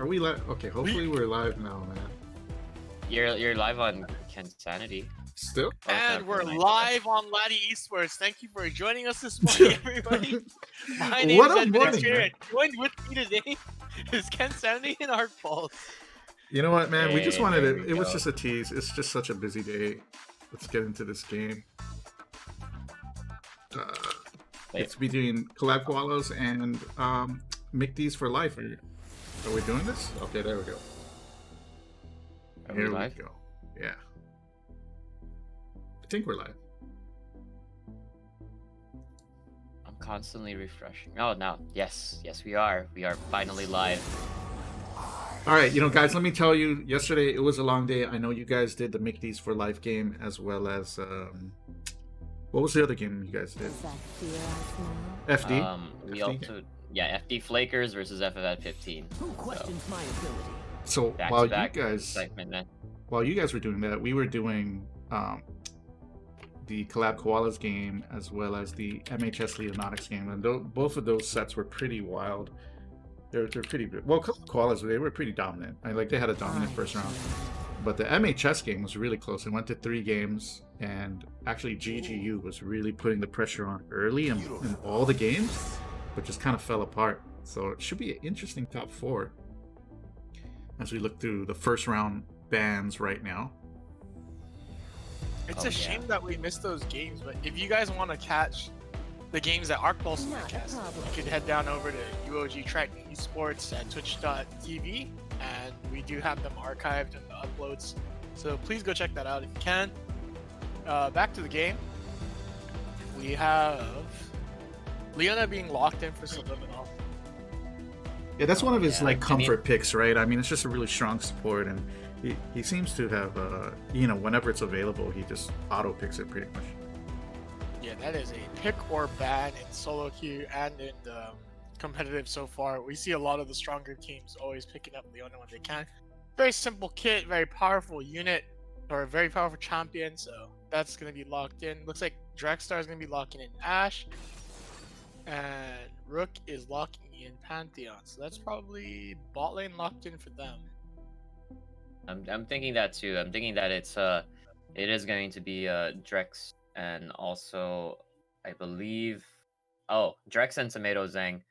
Are we live? Okay, hopefully we're live now, man. You're live on Kensanity. Still? Oh, it's And not we're from my live on Laddie Esports. Thank you for joining us this morning, everybody. My name What is a morning, Administrator, man. and joined with me today is Ken Sanity and Art Pulse. You know what, man? We just Hey, wanted there it. we It was go. just a tease. It's just such a busy day. Let's get into this game. Wait. It's between Collab Koalas and McD's for Life. Are we doing this? Okay, there we go. Are we Here live? we go. Yeah. I think we're live. I'm constantly refreshing. Oh no. Yes, we are. We are finally live. All right, guys, let me tell you, yesterday it was a long day. I know you guys did the McD's for Life game as well as what was the other game you guys did? FD. We FD also FD Flakers versus FFat 15. Who questions my ability? So Back while to you back guys excitement, man. were doing that, we were doing the Collab Koalas game as well as the MHS Leonatics game, and both of those sets were pretty wild. They're pretty good. Well, Collab Koalas, they were pretty dominant. They had a dominant first round, but the MHS game was really close. It went to 3 games, and actually GGU was really putting the pressure on early in all the games, but just kind of fell apart. So it should be an interesting top 4 as we look through the first round bans right now. It's Oh, a shame yeah. that we missed those games, but if you guys want to catch the games that Art Pulse cast, you can head down over to UOG Track Esports at twitch.tv, and we do have them archived in the uploads. So please go check that out if you can. Back to the game. We have Leona being locked in for Subliminal. Yeah, that's one of his Yeah, I comfort picks, right? I mean, it's just a really strong support, and he seems to have whenever it's available, he just auto picks it pretty much. Yeah, that is a pick or ban in solo queue and in the competitive so far. We see a lot of the stronger teams always picking up Leona when they can. Very simple kit, very powerful unit, or a very powerful champion, so that's going to be locked in. Looks like Dragstar is going to be locking in Ashe, and Rook is locking in Pantheon, so that's probably bot lane locked in for them. I'm thinking that too. I'm thinking that it is going to be Drex and also I believe Drex and Tomato Zhang,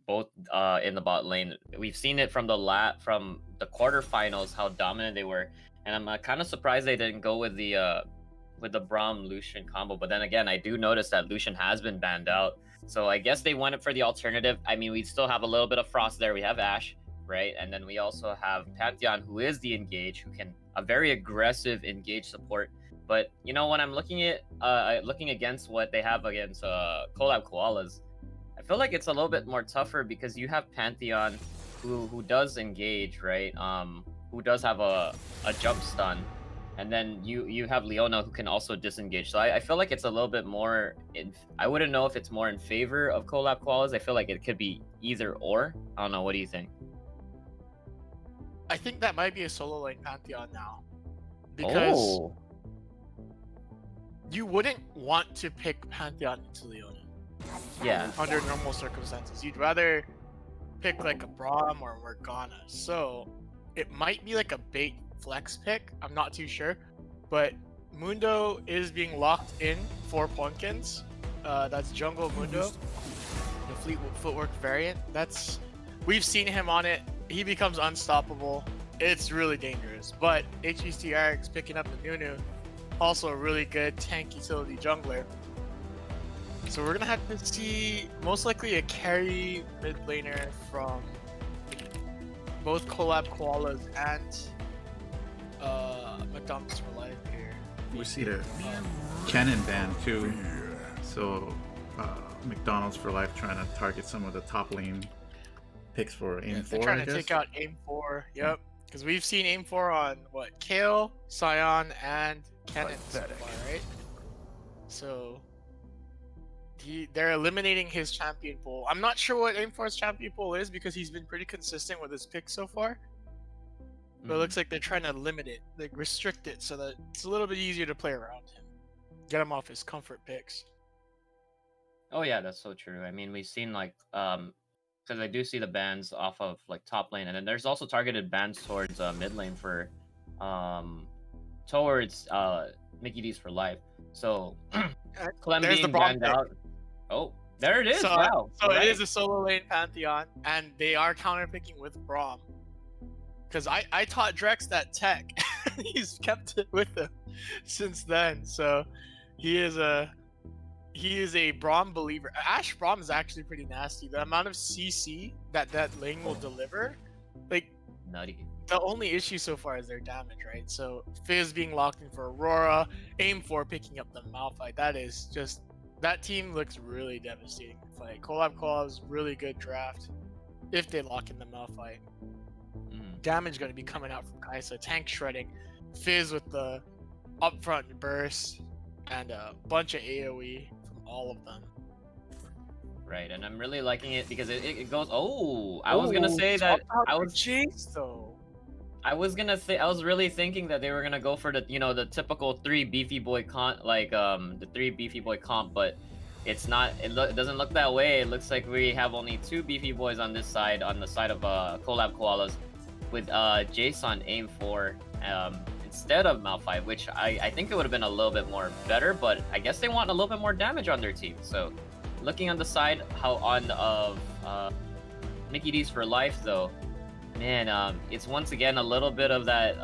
both in the bot lane. We've seen it from the quarterfinals how dominant they were, and I'm kind of surprised they didn't go with the Braum Lucian combo. But then again, I do notice that Lucian has been banned out, so I guess they went it for the alternative. I mean, we still have a little bit of Frost there. We have Ashe, right? And then we also have Pantheon, who is the engage, who can a very aggressive engage support. But when I'm looking against what they have against Collab Koalas, I feel like it's a little bit more tougher because you have Pantheon, who does engage, right? Who does have a jump stun, and then you have Leona, who can also disengage. So I feel like it's a little bit more. I wouldn't know if it's more in favor of Collab Koalas. I feel like it could be either or. I don't know. What do you think? I think that might be a solo lane Pantheon now, because you wouldn't want to pick Pantheon into Leona Yeah. under normal circumstances. You'd rather pick like a Braum or Morgana. So it might be like a bait flex pick. I'm not too sure. But Mundo is being locked in for Pumpkins. That's Jungle Mundo, the Fleetwood Footwork variant. We've seen him on it. He becomes unstoppable. It's really dangerous. But HECRX picking up the Nunu, also a really good tank utility jungler. So we're gonna have to see most likely a carry mid laner from both Collab Koalas and McDonald's for Life here. We see the Cannon ban too, so McDonald's for Life trying to target some of the top lane picks for aim 4. They're trying to take out aim 4. Yep, because we've seen aim 4 on Kale, Scion, and Cannon so far, right? So they're eliminating his champion pool. I'm not sure what aim 4's champion pool is because he's been pretty consistent with his picks so far. But it looks like they're trying to limit it, restrict it, so that it's a little bit easier to play around him. Get him off his comfort picks. Oh yeah, that's so true. I mean, we've seen because I do see the bans off of like top lane, and then there's also targeted bans towards mid lane for towards Mickey D's for life. So Clem There's the being Braum banned pick. out. Oh, there it is. So, Wow. so You're it is right. a solo lane Pantheon, and they are counterpicking with Braum. Because I taught Drex that tech. He's kept it with him since then. So he is a Braum believer. Ash Braum is actually pretty nasty. The amount of CC that lane will deliver, like Nutty. the only issue so far is their damage, right? So Fizz being locked in for Aurora, aim for picking up the Malphite. That team looks really devastating to play. Collab's really good draft if they lock in the Malphite. Damage going to be coming out from Kaisa, tank shredding, Fizz with the upfront burst, and a bunch of AoE from all of them. Right, and I'm really liking it because it goes. Oh, I was gonna say that I was Chase though. I was gonna say I was really thinking that they were gonna go for the the typical three beefy boy comp, like the three beefy boy comp, but it's not. It doesn't look that way. It looks like we have only two beefy boys on this side, on the side of collab koalas, with Jason aim for instead of Malphite, which I think it would have been a little bit more better, but I guess they want a little bit more damage on their team. So looking on the side of Mickey D's for life though, man, it's once again a little bit of that.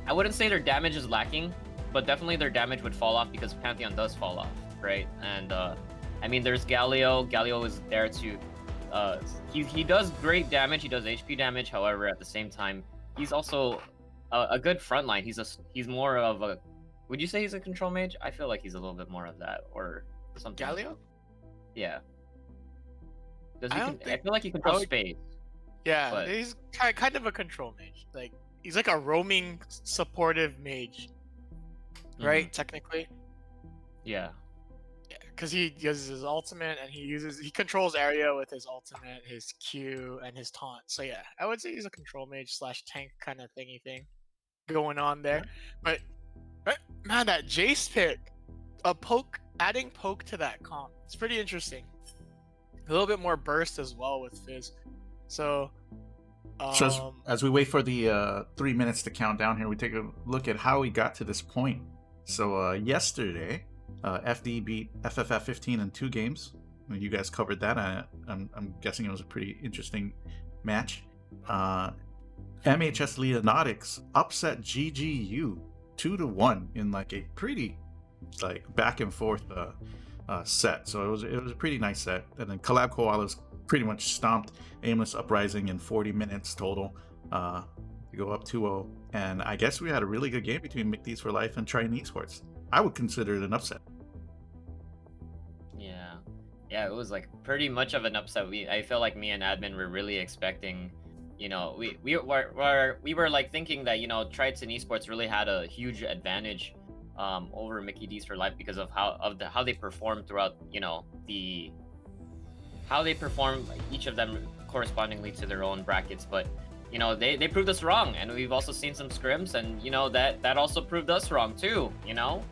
I wouldn't say their damage is lacking, but definitely their damage would fall off because Pantheon does fall off, right? And I mean, there's Galio. Galio is there to. He does great damage. He does HP damage. However, at the same time, he's also a good frontline. He's more of a. Would you say he's a control mage? I feel like he's a little bit more of that, or something. Galio? Yeah. Does I feel like he controls space. Yeah, but... he's kind of a control mage. Like he's like a roaming supportive mage, right? Technically. Yeah. Yeah, because he uses his ultimate and he controls area with his ultimate, his Q, and his taunt. So yeah, I would say he's a control mage / tank kind of thingy thing going on there. But man, that Jace pick, adding poke to that comp, it's pretty interesting. A little bit more burst as well with Fizz. So as we wait for the 3 minutes to count down here, we take a look at how we got to this point. So yesterday, FD beat FFF 15 in 2 games. You guys covered that. I'm guessing it was a pretty interesting match. MHS Leonatics upset GGU 2-1 in like a pretty back and forth set. So it was a pretty nice set. And then Collab Koalas pretty much stomped Aimless Uprising in 40 minutes total. To go up 2-0. And I guess we had a really good game between McDee's for Life and Triton Esports. I would consider it an upset. Yeah, it was like pretty much of an upset. I feel like me and Admin were really expecting, we were like thinking that Triton Esports really had a huge advantage over Mickey D's for Life because of how they performed throughout how they perform each of them correspondingly to their own brackets. But they proved us wrong, and we've also seen some scrims, and that also proved us wrong too.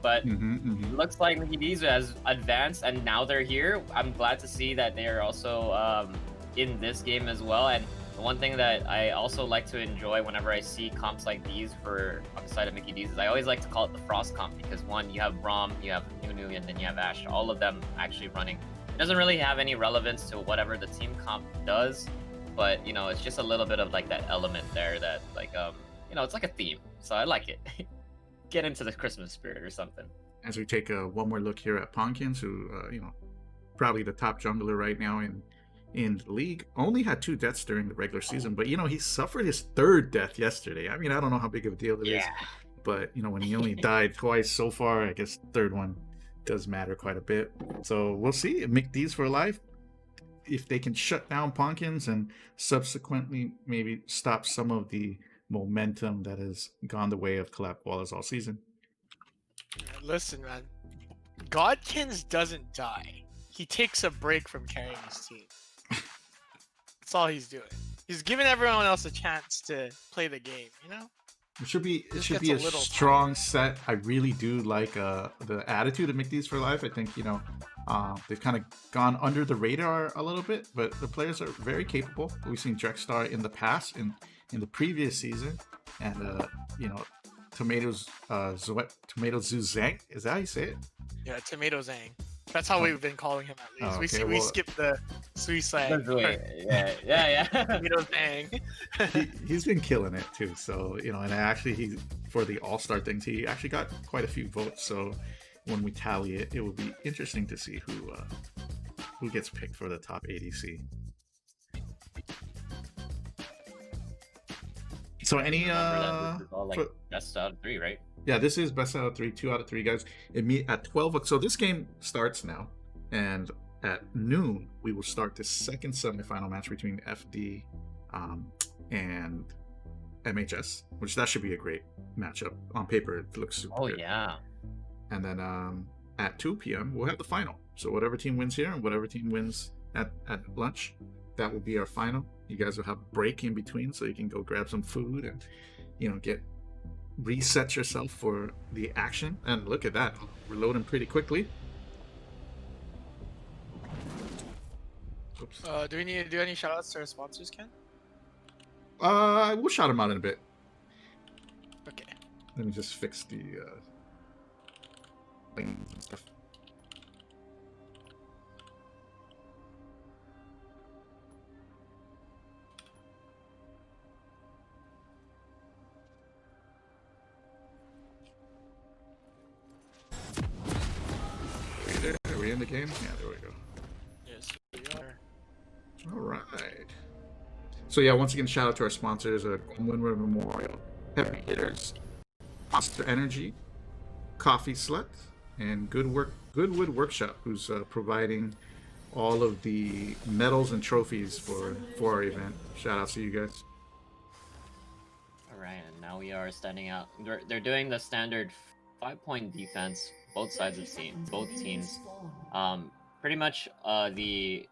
But it looks like Mickey D's has advanced, and now they're here. I'm glad to see that they're also in this game as well. And the one thing that I also like to enjoy whenever I see comps like these for on the side of Mickey D's is I always like to call it the Frost comp, because one, you have Braum, you have Nunu, and then you have Ash, all of them actually running. It doesn't really have any relevance to whatever the team comp does, but it's just a little bit of like that element there that it's like a theme. So I like it. Get into the Christmas spirit or something. As we take one more look here at Ponkins, who probably the top jungler right now in the league, only had 2 deaths during the regular season, but he suffered his 3rd death yesterday. I mean, I don't know how big of a deal it is, but when he only died twice so far, I guess the 3rd one does matter quite a bit. So we'll see. McDee's for Life, if they can shut down Ponkins and subsequently maybe stop some of the momentum that has gone the way of Collab Koalas all season. Listen, man, Godkins doesn't die. He takes a break from carrying his team. That's all he's doing. He's giving everyone else a chance to play the game, It should be Just a gets a little strong set. I really do like the attitude of Make These for Life. I think they've kind of gone under the radar a little bit, but the players are very capable. We've seen Drexstar in the past, in the previous season, and Tomatoes Zuzang. Is that how you say it? Yeah, Tomato Zang. That's how we've been calling him at least. Oh, we okay, we well- skipped the Sui slang. Yeah. Tomato Zang. He's been killing it too. So and actually, he for the All Star things, he actually got quite a few votes. So when we tally it, it will be interesting to see who gets picked for the top ADC. So any Remember that this is all, like, for- best out of 3, right? yeah, this is best out of 3, 2 out of 3 guys. It meet at 12. So this game starts now, and at noon we will start the second semifinal match between FD and MHS, which that should be a great matchup. On paper, it looks super Oh good. yeah. And then at 2 p.m. we'll have the final. So whatever team wins here and whatever team wins at lunch, that will be our final. You guys will have a break in between, so you can go grab some food and get reset yourself for the action. And look at that, we're loading pretty quickly. Oops. Do we need to do any shoutouts to our sponsors, Ken? We'll shout them out in a bit. Okay. Let me just fix the things and stuff. Are we in the game? Yeah, there we go. Yes, we are. All right. So yeah, once again, shout out to our sponsors: Windward Memorial, Heavy Hitters, Monster Energy, Coffee Slut, and Goodwood Workshop, who's providing all of the medals and trophies for our event. Shout out to you guys. All right, and now we are standing out. They're doing the standard 5-point defense. Both sides of both teams. Pretty much the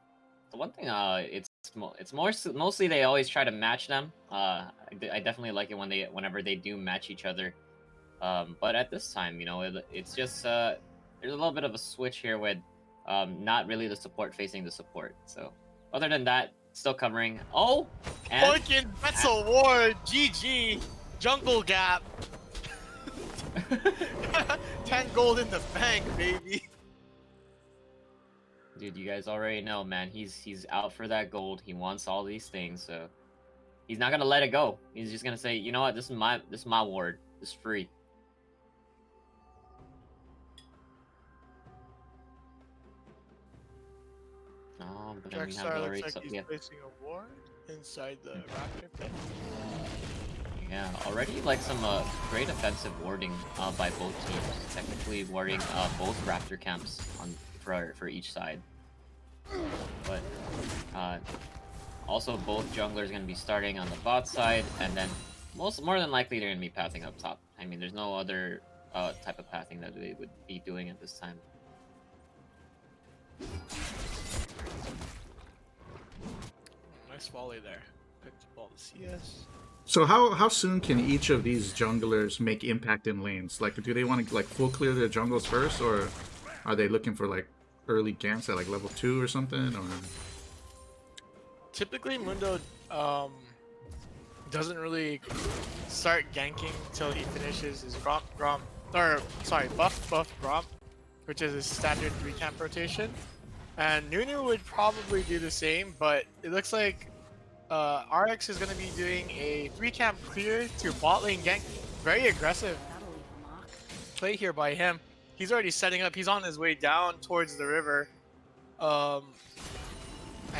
one thing it's mostly they always try to match them. I definitely like it whenever they do match each other. But at this time, it's just there's a little bit of a switch here with not really the support facing the support. So other than that, still covering. Oh, and Fucking Pretzel War, GG, Jungle Gap. 10 gold in the bank, baby. dude, you guys already know, man. He's out for that gold. He wants all these things, so he's not gonna let it go. He's just gonna say, you know what, this is my ward. It's free. But then we have Drexstar the looks race like up. he's Yeah. placing a ward inside the Raptor pit. Yeah, already like some great offensive warding by both teams. Technically warding both Raptor camps for each side. But also both junglers gonna be starting on the bot side, and then more than likely they're gonna be pathing up top. I mean, there's no other type of pathing that they would be doing at this time. Nice volley there. Picked up all the CS. So how soon can each of these junglers make impact in lanes? Like, do they want to like full clear their jungles first, or are they looking for like early ganks at like level 2 or something? Or Typically, Mundo doesn't really start ganking till he finishes his buff Gromp, which is his standard 3-camp rotation. And Nunu would probably do the same, but it looks like RX is going to be doing a 3-camp clear to bot lane gank. Very aggressive play here by him. He's already setting up. He's on his way down towards the river. And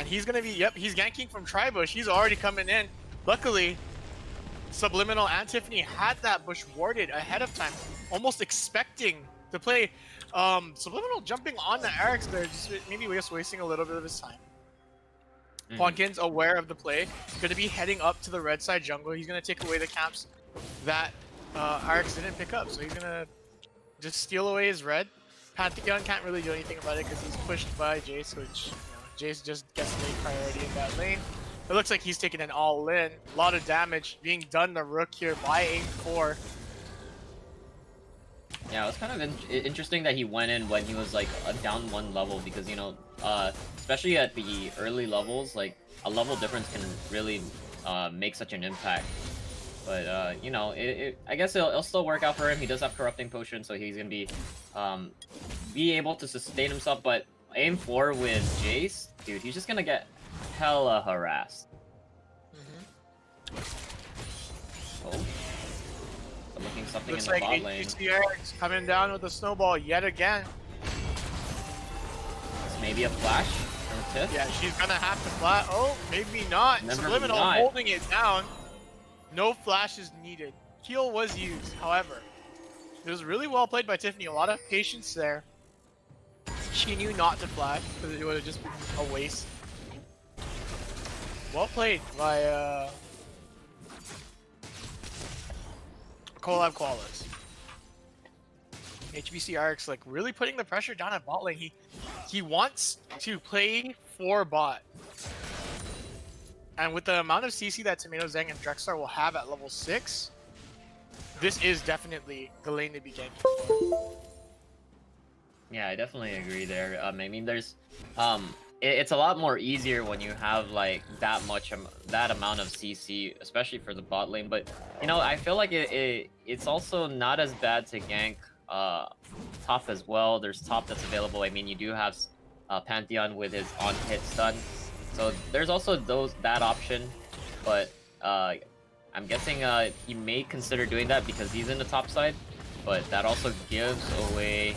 he's going to be, he's ganking from Tribush. He's already coming in. Luckily, Subliminal and Tiffany had that bush warded ahead of time, almost expecting to play. Subliminal jumping on the RX there, maybe just wasting a little bit of his time. Ponkin's aware of the play. He's going to be heading up to the red side jungle. He's going to take away the camps that RX didn't pick up. So he's going to just steal away his red. Pantheon can't really do anything about it because he's pushed by Jace, which, Jace just gets lane priority in that lane. It looks like he's taking an all-in. A lot of damage being done to Rook here by Aim4. Yeah, it was kind of interesting that he went in when he was like down 1 level because, you know, especially at the early levels, like a level difference can really make such an impact. But you know, I guess it'll still work out for him. He does have corrupting potion, so he's gonna be able to sustain himself. But Aim4 with Jace, dude, he's just gonna get hella harassed. Oh. Looking something Looks in the like bot lane. HBCR's coming down with a snowball yet again. It's maybe a flash from Tiff. Yeah, she's gonna have to flash. Oh, maybe not. Never Subliminal not. holding it down. No flash is needed. Heal was used, however. It was really well played by Tiffany. A lot of patience there. She knew not to flash because it would have just been a waste. Well played by Collab Koalas. HBC Arcs like really putting the pressure down at bot lane. He wants to play for bot. And with the amount of CC that Tomato, Zang, and Drexstar will have at level 6, this is definitely the lane to be ganking for. Yeah, I definitely agree there. I mean, there's, it's a lot more easier when you have like that amount of CC, especially for the bot lane. But you know, I feel like it's also not as bad to gank top as well. There's top that's available. I mean, you do have Pantheon with his on-hit stun, so there's also that option. But I'm guessing he may consider doing that because he's in the top side. But that also gives away.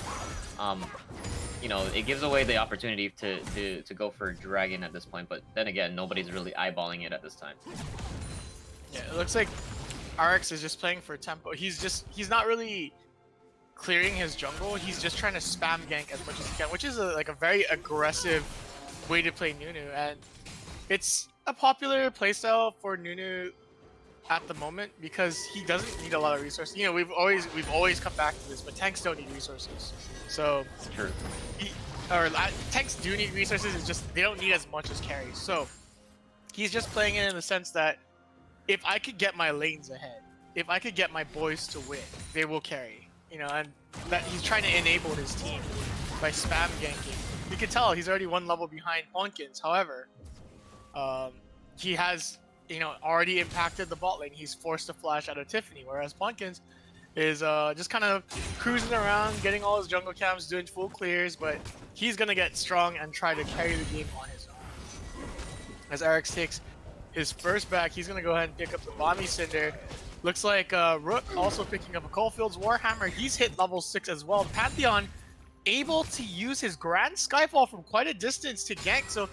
You know, it gives away the opportunity to go for Dragon at this point, but then again, nobody's really eyeballing it at this time. Yeah, it looks like RX is just playing for tempo. He's not really clearing his jungle. He's just trying to spam gank as much as he can, which is like a very aggressive way to play Nunu, and it's a popular playstyle for Nunu at the moment because he doesn't need a lot of resources. You know, we've always come back to this, but tanks don't need resources. So True. Tanks do need resources. It's just they don't need as much as carries. So he's just playing it in the sense that if I could get my lanes ahead, if I could get my boys to win, they will carry. You know, and that he's trying to enable his team by spam ganking. You can tell he's already 1 level behind Ponkins. However, he has, you know, already impacted the bot lane. He's forced to flash out of Tiffany, whereas Ponkins is just kind of cruising around, getting all his jungle camps, doing full clears, but he's gonna get strong and try to carry the game on his own. As RX takes his first back, he's gonna go ahead and pick up the Bomby Cinder. Looks like Rook also picking up a Coalfield's Warhammer. He's hit level 6 as well. Pantheon able to use his Grand Skyfall from quite a distance to gank, so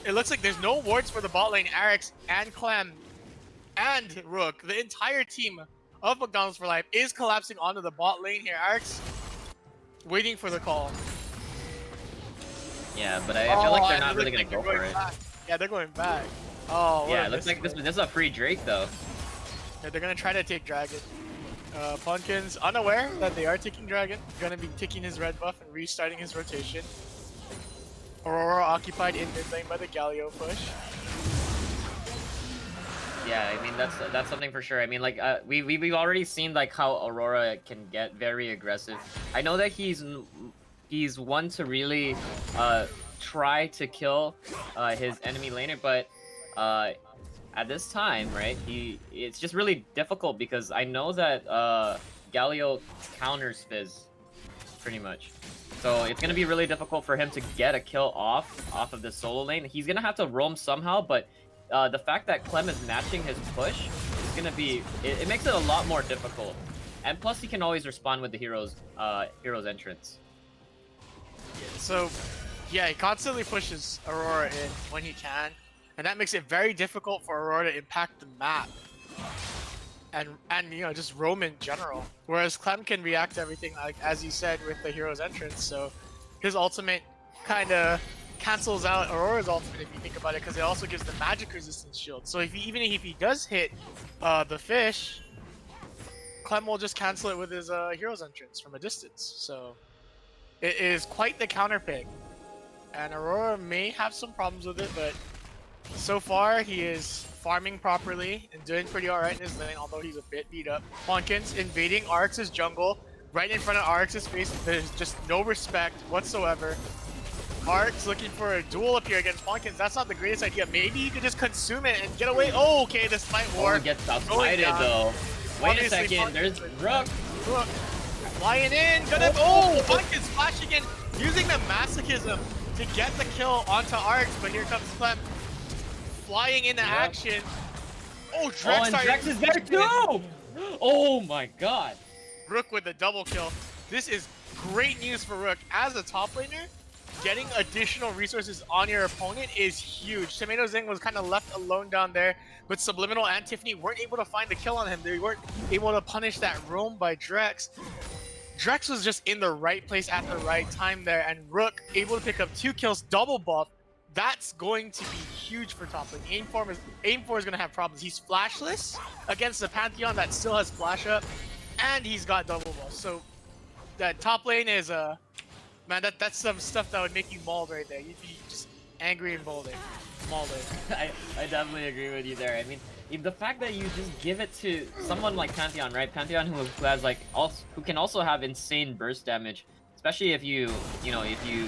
it looks like there's no wards for the bot lane. RX and Clem and Rook, the entire team of McDonald's for Life is collapsing onto the bot lane here. RX waiting for the call. Yeah, but I feel like they're not really gonna go for it. Back. Yeah, they're going back. Oh, yeah, it looks like this is a free Drake though. Yeah, they're gonna try to take Dragon. Pumpkin's unaware that they are taking Dragon, gonna be taking his red buff and restarting his rotation. Aurora occupied in mid lane by the Galio push. Yeah, I mean that's something for sure. I mean, like we've already seen like how Aurora can get very aggressive. I know that he's one to really try to kill his enemy laner, but at this time, right? It's just really difficult because I know that Galio counters Fizz pretty much. So it's gonna be really difficult for him to get a kill off of the solo lane. He's gonna have to roam somehow, but the fact that Clem is matching his push is gonna be it makes it a lot more difficult. And plus, he can always respond with the hero's entrance. So, yeah, he constantly pushes Aurora in when he can, and that makes it very difficult for Aurora to impact the map. And you know, just roam in general. Whereas Clem can react to everything, like as you said, with the hero's entrance. So his ultimate kind of cancels out Aurora's ultimate if you think about it, because it also gives the magic resistance shield. So even if he does hit the fish, Clem will just cancel it with his hero's entrance from a distance. So it is quite the counter pick, and Aurora may have some problems with it, but So far, he is farming properly and doing pretty alright in his lane, although he's a bit beat up. Pawnkins invading Arx's jungle, right in front of Arx's face. There's just no respect whatsoever. Arx looking for a duel up here against Pawnkins. That's not the greatest idea. Maybe you could just consume it and get away. Oh, okay, this fight war. Oh, he gets outsmited though. Wait a Obviously, second, there's Rook. Rook flying in, gonna Pawnkins flashing in, using the masochism to get the kill onto Arx, but here comes Clem flying into action. Oh, Drex, and Drex is there too! Oh my god. Rook with the double kill. This is great news for Rook. As a top laner, getting additional resources on your opponent is huge. Tomato Zing was kind of left alone down there, but Subliminal and Tiffany weren't able to find the kill on him. They weren't able to punish that roam by Drex. Drex was just in the right place at the right time there, and Rook able to pick up 2 kills, double buff. That's going to be huge for top lane. Aim 4 is going to have problems. He's flashless against the Pantheon that still has flash up, and he's got double buff. So that top lane is man, that's some stuff that would make you mauled right there. You'd be just angry and mauled. I definitely agree with you there. I mean, the fact that you just give it to someone like Pantheon, right? Pantheon who has like who can also have insane burst damage, especially if you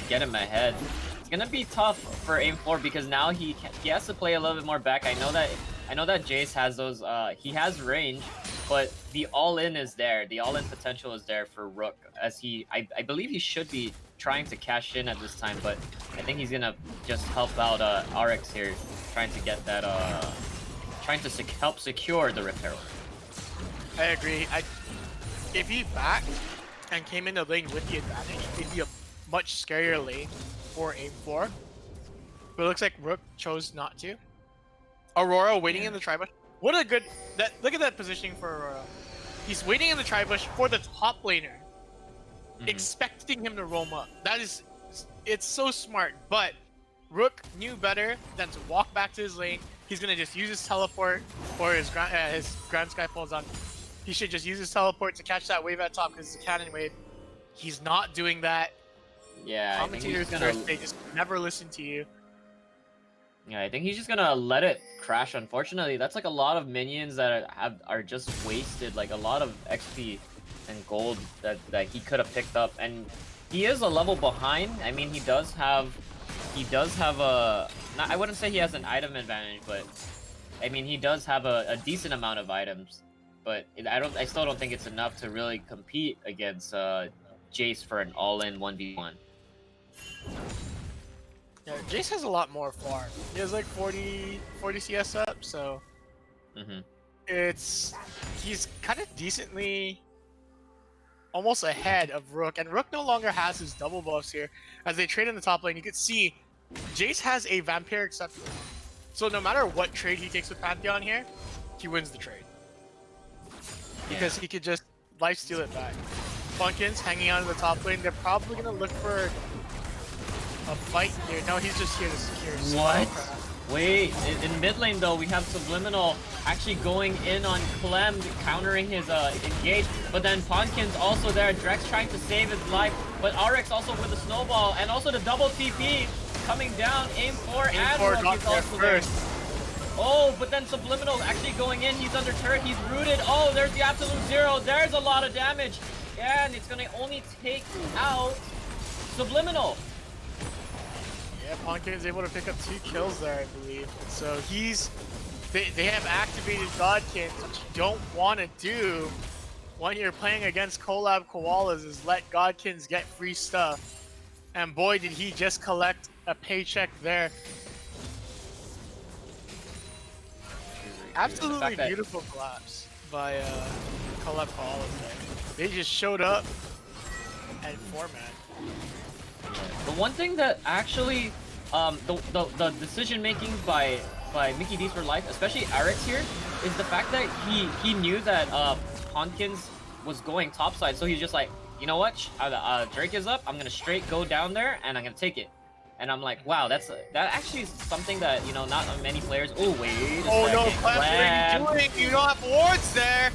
get him ahead. It's gonna be tough for Aim 4 because now he has to play a little bit more back. I know that Jace has those. He has range, but the all-in is there. The all-in potential is there for Rook, as I believe he should be trying to cash in at this time, but I think he's gonna just help out RX here, trying to get that trying to help secure the Rift Herald. I agree. If he backed and came in the lane with the advantage, it'd be a much scarier lane for Aim 4. But it looks like Rook chose not to. Aurora waiting in the tri-bush. What a good... Look at that positioning for Aurora. He's waiting in the tri-bush for the top laner, expecting him to roam up. It's so smart, but Rook knew better than to walk back to his lane. He's gonna just use his teleport, or his Grand Sky pulls on. He should just use his teleport to catch that wave at top because it's a cannon wave. He's not doing that. Yeah, Commentators first, they just never listen to you. Yeah, I think he's just gonna let it crash. Unfortunately, that's like a lot of minions that are just wasted. Like a lot of XP and gold that he could have picked up, and he is a level behind. I mean, he does have a. I wouldn't say he has an item advantage, but I mean he does have a decent amount of items. But I still don't think it's enough to really compete against Jace for an all-in 1v1. Yeah, Jace has a lot more farm. He has like 40 CS up, so he's kind of decently almost ahead of Rook, and Rook no longer has his double buffs here. As they trade in the top lane, you can see Jace has a Vampiric Scepter. So no matter what trade he takes with Pantheon here, he wins the trade. Because he could just lifesteal it back. Punkins hanging out in the top lane, they're probably going to look for a fight here. No, he's just here to secure What? Wait, in mid lane though, we have Subliminal actually going in on Clem, countering his engage, but then Ponkin's also there, Drex trying to save his life, but RX also with the snowball, and also the double TP coming down, Aim 4 and Rook is also there. Oh, but then Subliminal actually going in, he's under turret, he's rooted, oh, there's the absolute zero, there's a lot of damage, and it's gonna only take out Subliminal. Yeah, Ponkin is able to pick up 2 kills there, I believe. So they have activated Godkins, which you don't want to do when you're playing against Collab Koalas, is let Godkins get free stuff. And boy, did he just collect a paycheck there. Absolutely beautiful collapse by Collab Koalas there. They just showed up and format. The one thing that actually, the decision making by Mickey D's for Life, especially Arix here, is the fact that he knew that Honkins was going topside, so he's just like, you know what, Drake is up, I'm gonna straight go down there and I'm gonna take it. And I'm like, wow, that actually is something that, you know, not many players. Oh wait. Oh no, Clem, what are you doing? You don't have wards there.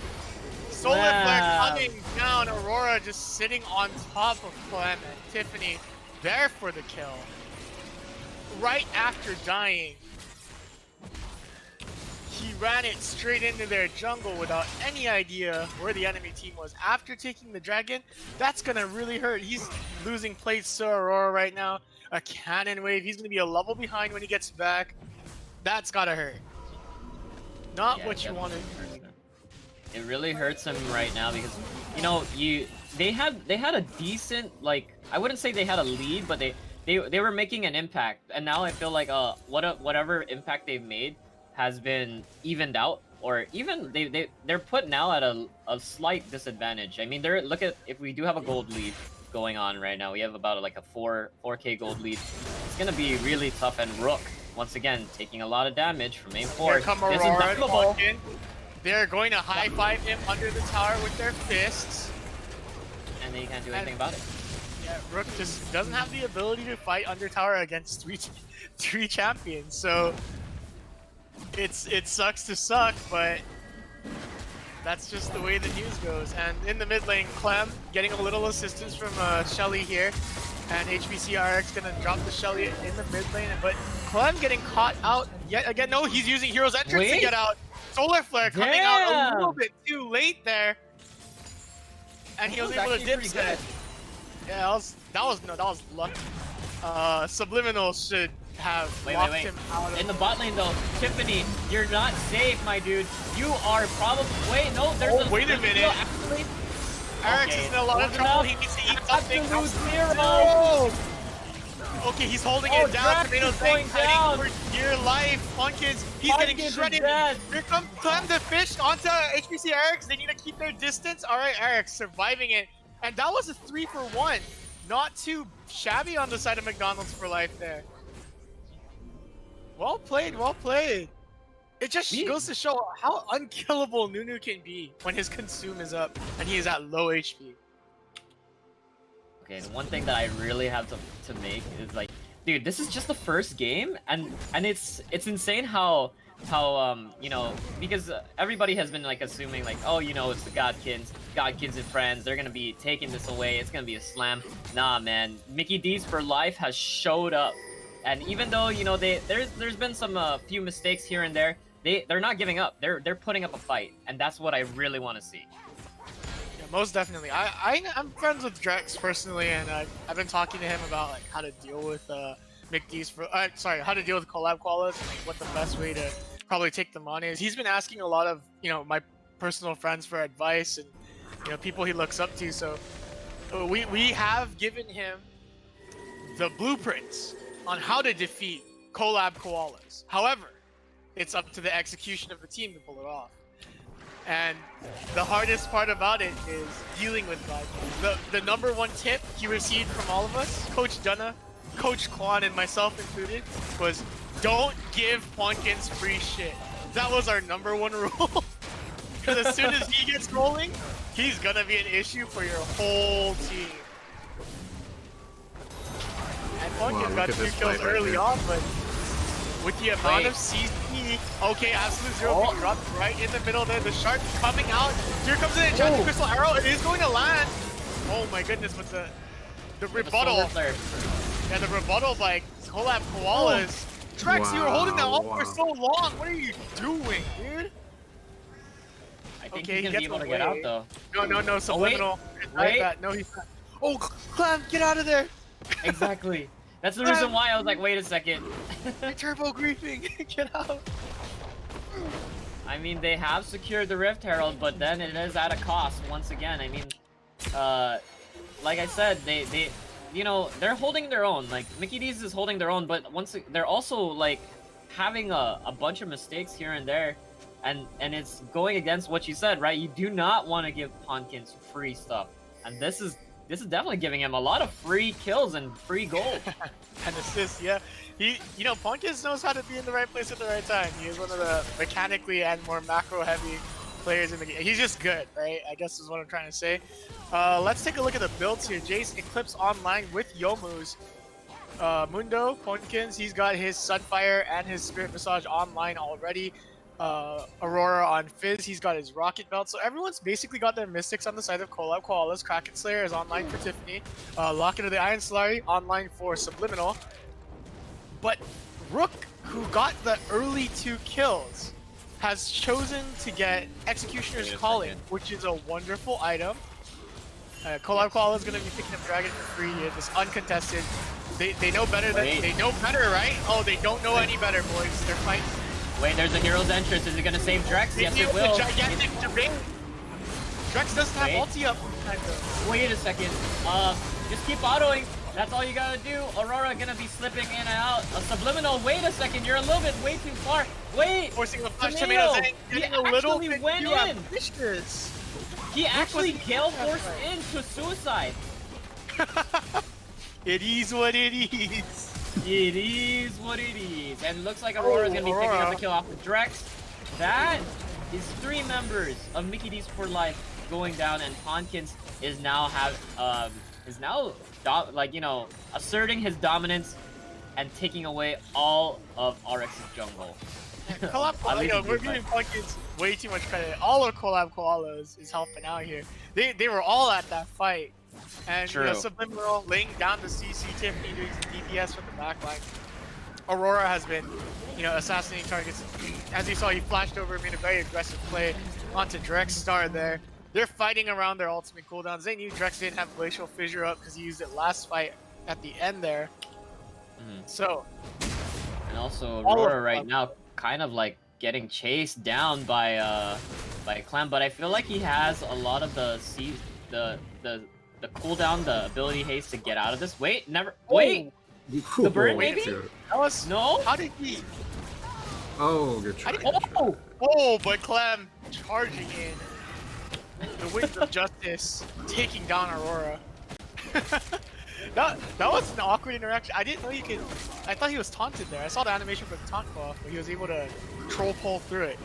Solar Flare coming down. Aurora just sitting on top of Clem, and Tiffany there for the kill. Right after dying he ran it straight into their jungle without any idea where the enemy team was. After taking the dragon, that's gonna really hurt. He's losing plates to Aurora right now. A cannon wave. He's gonna be a level behind when he gets back. That's gotta hurt. Not Yeah, what you it wanted. definitely hurts him. It really hurts him right now because you know they had a decent, like, I wouldn't say they had a lead, but they were making an impact, and now I feel like whatever impact they've made has been evened out, or even they're put now at a slight disadvantage. I mean, look at, if we do have a gold lead going on right now, we have about like a 4K gold lead. It's gonna be really tough, and Rook once again taking a lot of damage from main Here forward. come This is Aurora not and the ball. Pumpkin. They're going to high five him under the tower with their fists. And they can't do anything about it. Yeah, Rook just doesn't have the ability to fight under tower against three champions. So it sucks to suck, but that's just the way the news goes. And in the mid lane, Clem getting a little assistance from Shelly here. And HBC RX gonna drop the Shelly in the mid lane, but Clem getting caught out yet again. No, he's using Hero's Entrance to get out. Solar Flare coming out a little bit too late there. And he was able to dip set. Yeah, that was luck. Subliminal should have locked him out of in the bot lane though. Tiffany, you're not safe, my dude. You are probably wait a minute. Actually, Alex is in a lot of trouble. He needs to eat something. Zero. Okay, he's holding it down. Tomato's fighting for dear life. Punkins, he's getting shredded. Here comes Clem the fish onto HBC RX. They need to keep their distance. All right, RX surviving it. And that was a 3-for-1. Not too shabby on the side of McDonald's for life there. Well played, well played. It just goes to show how unkillable Nunu can be when his consume is up and he is at low HP. Okay, the one thing that I really have to make is like, dude, this is just the first game, and it's insane how you know, because everybody has been like assuming like, oh, you know, it's the Godkins and friends, they're gonna be taking this away, it's gonna be a slam. Nah, man, Mickey D's for life has showed up, and even though, you know, there's been some few mistakes here and there, they're not giving up. They're putting up a fight, and that's what I really want to see. Yeah, most definitely. I'm friends with Drex personally, and I've been talking to him about like how to deal with McD's for how to deal with collab koalas and like what the best way to probably take them on is. He's been asking a lot of, you know, my personal friends for advice and, you know, people he looks up to. So we have given him the blueprints on how to defeat collab koalas. However, it's up to the execution of the team to pull it off. And the hardest part about it is dealing with guys. The number one tip he received from all of us, Coach Dunna, Coach Kwan, and myself included, was don't give Punkins free shit. That was our number one rule. Because as soon as he gets rolling, he's gonna be an issue for your whole team. And Punkins got 2 kills early on, but with the amount of CC, okay, Absolute Zero being dropped right in the middle there. The shark coming out. Here comes an enchanted crystal arrow. It is going to land. Oh my goodness, with the rebuttal. Yeah, the rebuttal by collab koalas. Trex, you were holding that up for so long. What are you doing, dude? I think he's gonna be able to get out though. No, Subliminal. Wait. No, he's not. Oh, Clem, get out of there. Exactly. That's the reason why I was like, wait a second. Turbo griefing. Get out. I mean, they have secured the Rift Herald, but then it is at a cost once again. I mean, like I said, they you know, they're holding their own. Like, Mickey D's is holding their own, but they're also like having a bunch of mistakes here and there, and it's going against what you said, right? You do not want to give Punkins free stuff, and this is definitely giving him a lot of free kills and free gold. And assists, yeah. You know, Punkins knows how to be in the right place at the right time. He is one of the mechanically and more macro-heavy players in the game. He's just good, right? I guess is what I'm trying to say. Let's take a look at the builds here. Jace Eclipse online with Yomu's. Mundo, Punkins, he's got his Sunfire and his Spirit Visage online already. Aurora on Fizz, he's got his Rocket Belt. So everyone's basically got their Mystics on the side of collab koalas. Kraken Slayer is online for Tiffany. Locket of the Iron Slurry online for Subliminal. But Rook, who got the early 2 kills, has chosen to get Executioner's Wait a Calling, second. which is a wonderful item. Collab Koala is gonna be picking up Dragon for free here. This uncontested. They know better than Wait. they know better, right? Oh, they don't know any better, boys. They're fighting. Wait, there's a hero's entrance. Is it gonna save Drex? They Yes, deal it with will. the gigantic debate. Drex doesn't have Wait. ulti up time though. Wait a second. Just keep autoing. That's all you gotta do. Aurora gonna be slipping in and out. A subliminal. Wait a second. You're a little bit way too far. Wait. Forcing a flash Tomato, tomato. he Getting a little actually bit went too in. ambitious. He actually wasn't gale that forced right. into suicide. It is what it is. It is what it is. And it looks like Aurora's gonna be picking up Aurora. the kill off of Drex. That is 3 members of Mickey D's for Life going down, and Tonkins is now asserting his dominance and taking away all of RX's jungle. Collab At Koala, least yo, he we're did giving that. Pumpkins way too much credit. All of Collab Koala is helping out here. They were all at that fight. And you know, True. Subliminal laying down the CC, Tiffany doing some DPS from the backline. Aurora has been, you know, assassinating targets. As you saw, he flashed over, made a very aggressive play onto Drex Star there. They're fighting around their ultimate cooldowns. They knew Drex didn't have Glacial Fissure up because he used it last fight at the end there. Mhm. So, And also All of Aurora right them. now kind of like getting chased down by Clem, but I feel like he has a lot of the cooldown, the ability haste to get out of this. Wait, never wait. The burn, Wait, maybe? dude. that was No. How did he? Oh, good try. did- good try. Oh, Oh, but Clem charging in. The winds of justice taking down Aurora. that was an awkward interaction. I didn't know you could. I thought he was taunted there. I saw the animation for the taunt buff, where he was able to troll pull through it.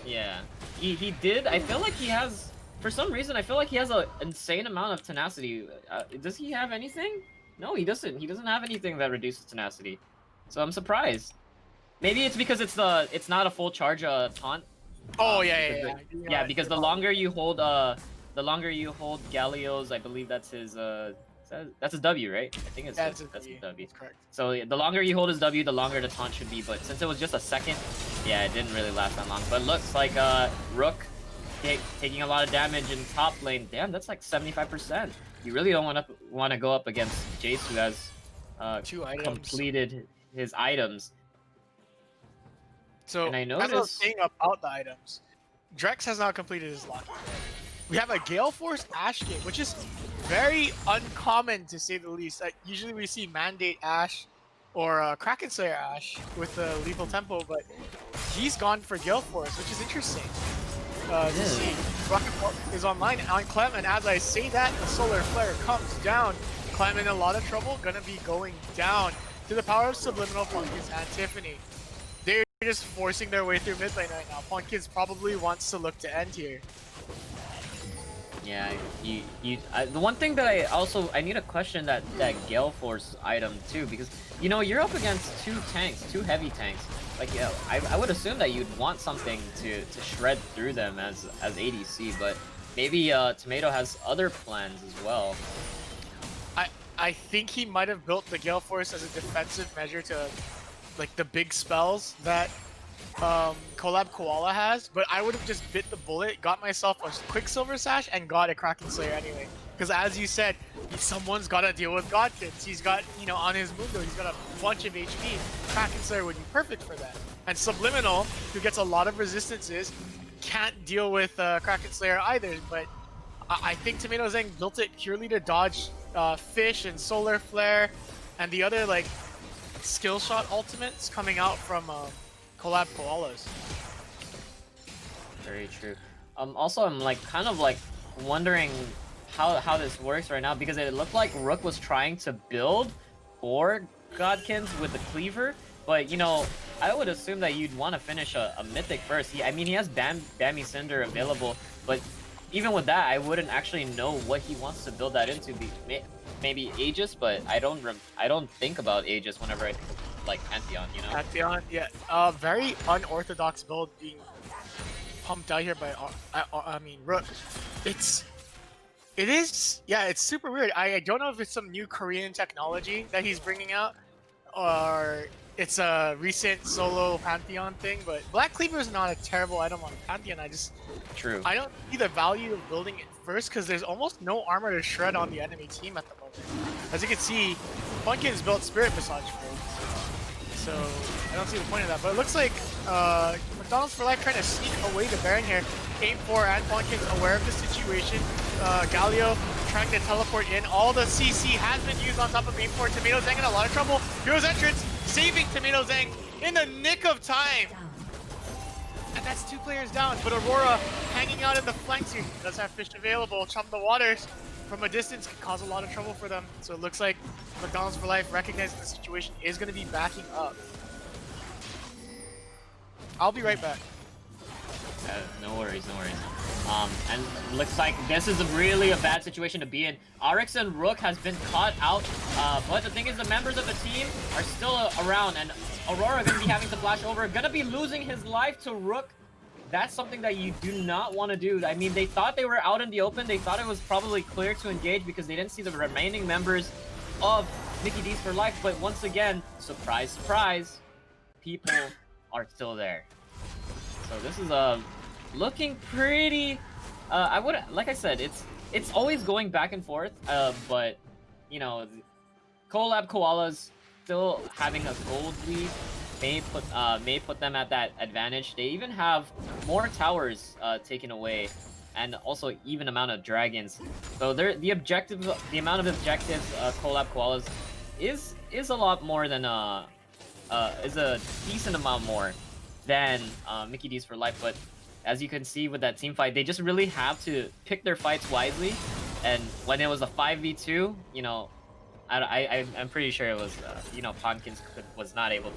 yeah. He did. I feel like he has. For some reason, I feel like he has an insane amount of tenacity. Does he have anything? No, he doesn't. He doesn't have anything that reduces tenacity. So I'm surprised. Maybe it's because it's not a full charge taunt. Oh Um, yeah, because yeah, the- yeah. Yeah, because the longer you hold Galio's, I believe that's his that's his W, right? I think it's That's his W. That's correct. So yeah, the longer you hold his W, the longer the taunt should be. But since it was just a second, yeah, it didn't really last that long. But looks like Rook taking a lot of damage in top lane. Damn, that's like 75%. You really don't want to go up against Jace, who has 2 items. completed his items. So And I as I was noticed- saying about the items, Drex has not completed his lock. We have a Gale Force Ash game, which is very uncommon to say the least. Usually we see Mandate Ash or Kraken Slayer Ash with the lethal tempo, but he's gone for Gale Force, which is interesting to see. Rocket Pulse is online on Clem, and as I say that, the Solar Flare comes down. Clem in a lot of trouble, gonna be going down to the power of Subliminal, Punkins, and Tiffany. They're just forcing their way through mid lane right now. Punkins probably wants to look to end here. Yeah, the one thing that I need to question that Gale Force item too, because you know you're up against 2 heavy tanks. Like, you know, I would assume that you'd want something to shred through them as ADC, but maybe Tomato has other plans as well. I think he might have built the Gale Force as a defensive measure to like the big spells that Collab Koala has, but I would have just bit the bullet, got myself a Quicksilver Sash, and got a Kraken Slayer anyway. Because as you said, someone's got to deal with Godkins. He's got, you know, on his Mundo, he's got a bunch of HP. Kraken Slayer would be perfect for that. And Subliminal, who gets a lot of resistances, can't deal with Kraken Slayer either. But I think Tomato Zang built it purely to dodge Fish and Solar Flare and the other like skill shot ultimates coming out from Collab Koalas. Very true. Also, I'm like kind of like wondering how this works right now, because it looked like Rook was trying to build for Godkins with the cleaver, but you know, I would assume that you'd want to finish a mythic first. I mean, he has Bammy Cinder available, but even with that, I wouldn't actually know what he wants to build that into. Maybe Aegis, but I don't think about Aegis whenever I think of like Pantheon, you know? Pantheon, yeah. Very unorthodox build being pumped out here by Rook. It is, yeah, it's super weird. I don't know if it's some new Korean technology that he's bringing out, or it's a recent solo Pantheon thing, but Black Cleaver is not a terrible item on Pantheon. True. I don't see the value of building it first because there's almost no armor to shred on the enemy team at the moment. As you can see, Funkin's built Spirit Massage build, so I don't see the point of that. But it looks like McDonald's for Life trying to sneak away the Baron here. Aim 4 and Funkin's aware of the situation. Galio trying to teleport in. All the CC has been used on top of Aim 4. Tomato Zang in a lot of trouble. Hero's entrance saving Tomato Zang in the nick of time. And that's 2 players down, but Aurora hanging out in the flanks here. Does have fish available. Chum the waters from a distance can cause a lot of trouble for them. So it looks like McDonald's for Life, recognizing the situation, is going to be backing up. I'll be right back. No worries, no worries. And looks like this is really a bad situation to be in. Arix and Rook has been caught out, but the thing is the members of the team are still around, and Aurora gonna be having to flash over, gonna be losing his life to Rook. That's something that you do not want to do. I mean, they thought they were out in the open. They thought it was probably clear to engage because they didn't see the remaining members of Mickey D's for Life, but once again, surprise, surprise, people are still there. So this is looking pretty. I would, like I said, it's always going back and forth. But you know, Collab Koalas still having a gold lead may put them at that advantage. They even have more towers taken away, and also even amount of dragons. So the amount of objectives Collab Koalas is a lot more than is a decent amount more than Mickey D's for Life, but as you can see with that team fight, they just really have to pick their fights wisely. And when it was a 5v2, you know, I'm pretty sure it was, you know, Pankins was not able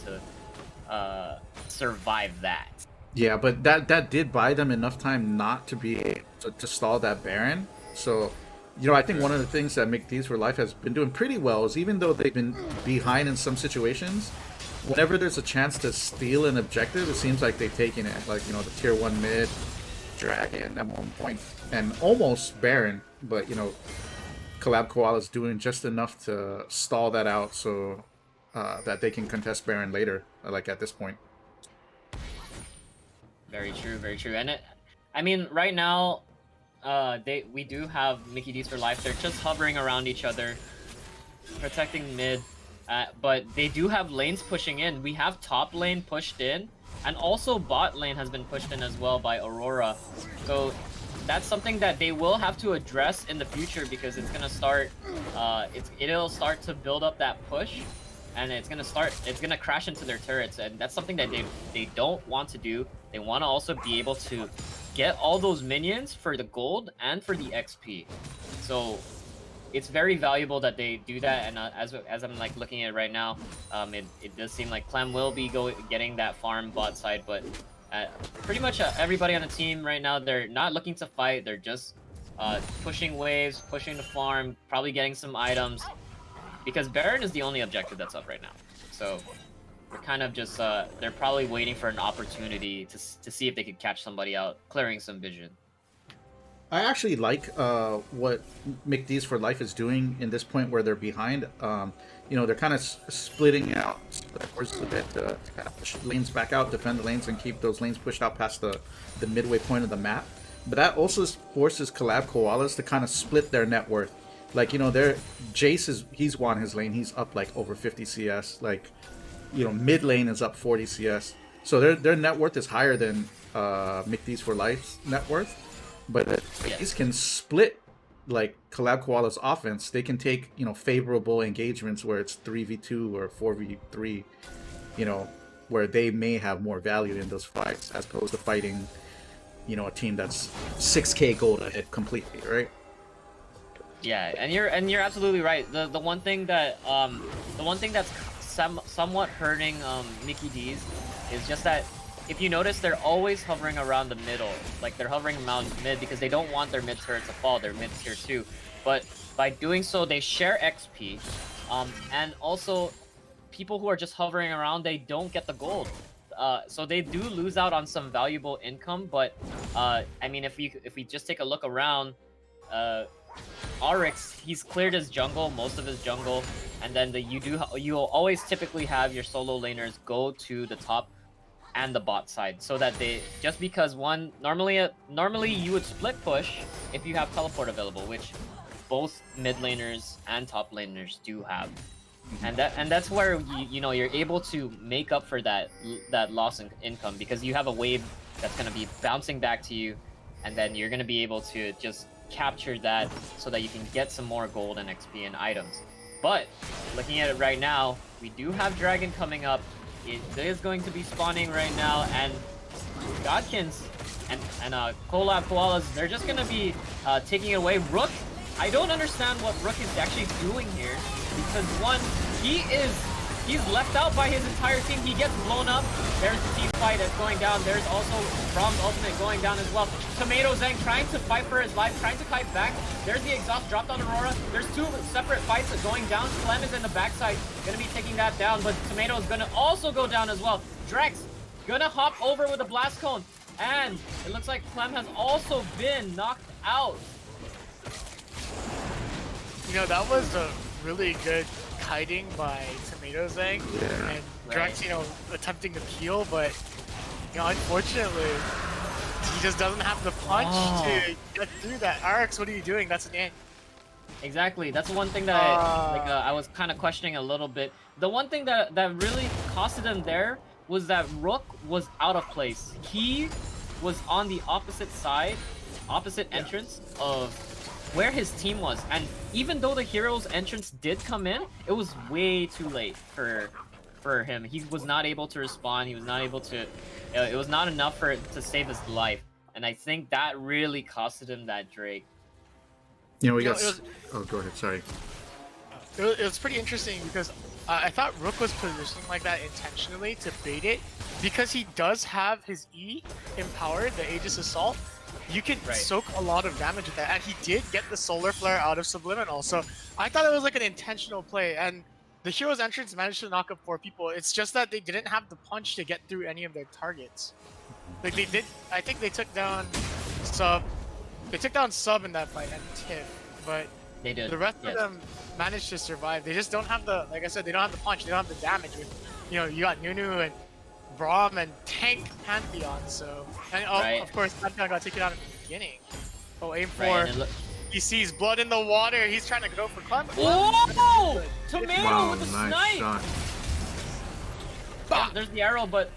to survive that. Yeah, but that did buy them enough time not to be able to stall that Baron. So, you know, I think one of the things that Mickey D's for Life has been doing pretty well is, even though they've been behind in some situations, whenever there's a chance to steal an objective, it seems like they've taken it. Like, you know, the tier 1 mid, Dragon at one point, and almost Baron. But, you know, Collab Koala's doing just enough to stall that out so that they can contest Baron later, like at this point. Very true, very true. And I mean, right now, we do have Mickey D's for Life. They're just hovering around each other, protecting mid. But they do have lanes pushing in. We have top lane pushed in, and also bot lane has been pushed in as well by Aurora. So that's something that they will have to address in the future, because it's gonna start. It'll start to build up that push, and it's gonna crash into their turrets, and that's something that they don't want to do. They want to also be able to get all those minions for the gold and for the XP. So it's very valuable that they do that, and as I'm like looking at it right now, it does seem like Clem will be getting that farm bot side, but pretty much everybody on the team right now, they're not looking to fight. They're just pushing waves, pushing the farm, probably getting some items, because Baron is the only objective that's up right now. So they're kind of just they're probably waiting for an opportunity to see if they could catch somebody out, clearing some vision. I actually like what Mickey D's for Life is doing in this point where they're behind. You know, they're kind of splitting out the course a bit to kind of push lanes back out, defend the lanes, and keep those lanes pushed out past the midway point of the map. But that also forces Collab Koalas to kind of split their net worth. Like, you know, he's won his lane. He's up like over 50 CS. Like, you know, mid lane is up 40 CS. So their net worth is higher than Mickey D's for Life's net worth. But if these can split like Collab Koala's offense, they can take, you know, favorable engagements where it's 3v2 or 4v3, you know, where they may have more value in those fights as opposed to fighting, you know, a team that's 6k gold ahead completely, right? Yeah, and you're absolutely right. The one thing that's somewhat hurting Mickey D's is just that, if you notice, they're always hovering around the middle. Like, they're hovering around mid because they don't want their mid turret to fall. They're mid tier 2. But by doing so, they share XP. And also, people who are just hovering around, they don't get the gold. So they do lose out on some valuable income. But I mean, if we just take a look around, Oryx, he's cleared his jungle, most of his jungle, and then you'll always typically have your solo laners go to the top and the bot side, so that they, just because one normally you would split push if you have teleport available, which both mid laners and top laners do have, and that's where you're able to make up for that loss in income, because you have a wave that's going to be bouncing back to you, and then you're going to be able to just capture that so that you can get some more gold and XP and items. But looking at it right now, we do have Dragon coming up. It is going to be spawning right now, and Godkins and Collab Koalas, they're just going to be taking it away. Rook, I don't understand what Rook is actually doing here, because one, he's left out by his entire team. He gets blown up. There's the team fight that's going down. There's also Brom's ultimate going down as well. Tomato Zang trying to fight for his life, trying to kite back. There's the exhaust dropped on Aurora. There's two separate fights going down. Clem is in the backside, gonna be taking that down, but Tomato is gonna also go down as well. Drex gonna hop over with a blast cone, and it looks like Clem has also been knocked out. You know, that was a really good kiting by Tomato Zang, and Drex, you know, attempting to peel, but you know, unfortunately, he just doesn't have the punch to get through that. RX, what are you doing? That's an int. Exactly. That's one thing that I was kind of questioning a little bit. The one thing that really costed him there was that Rook was out of place. He was on the opposite side, opposite entrance of where his team was, and even though the hero's entrance did come in, it was way too late for him. He was not able to respond. He was not able to. It was not enough to save his life, and I think that really costed him that Drake. You know, we got. Oh, go ahead. Sorry. It was pretty interesting because I thought Rook was positioning like that intentionally to bait it, because he does have his E empowered, the Aegis Assault. You can soak a lot of damage with that, and he did get the Solar Flare out of Subliminal, so I thought it was like an intentional play, and the hero's entrance managed to knock up 4 people. It's just that they didn't have the punch to get through any of their targets. Like they did, I think they took down Sub in that fight, and Tiff, but they did. The rest of them managed to survive. They just don't have the, like I said, they don't have the punch, they don't have the damage. You know, you got Nunu and Braum and Tank Pantheon, so... And of course, Pantheon got taken out in the beginning. Oh, aim for... He sees blood in the water, he's trying to go for Clem. Oh! Tomato with the nice snipe! Shot. There's the arrow, but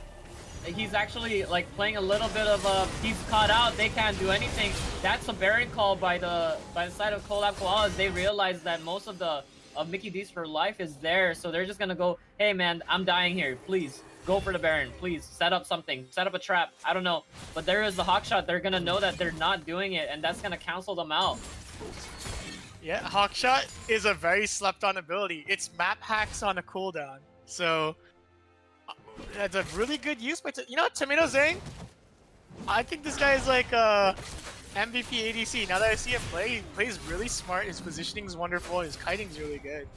he's actually like playing a little bit of he's caught out, they can't do anything. That's a Baron call by the side of Collab Koalas. They realize that most of the Mickey D's for life is there, so they're just gonna go, hey man, I'm dying here, please. Go for the Baron, please. Set up something. Set up a trap. I don't know. But there is the Hawk Shot. They're going to know that they're not doing it, and that's going to cancel them out. Yeah, Hawk Shot is a very slept-on ability. It's map hacks on a cooldown. So, that's a really good use. But you know what, Tomato Zang? I think this guy is like MVP ADC. Now that I see him play, he plays really smart. His positioning is wonderful. His kiting's really good.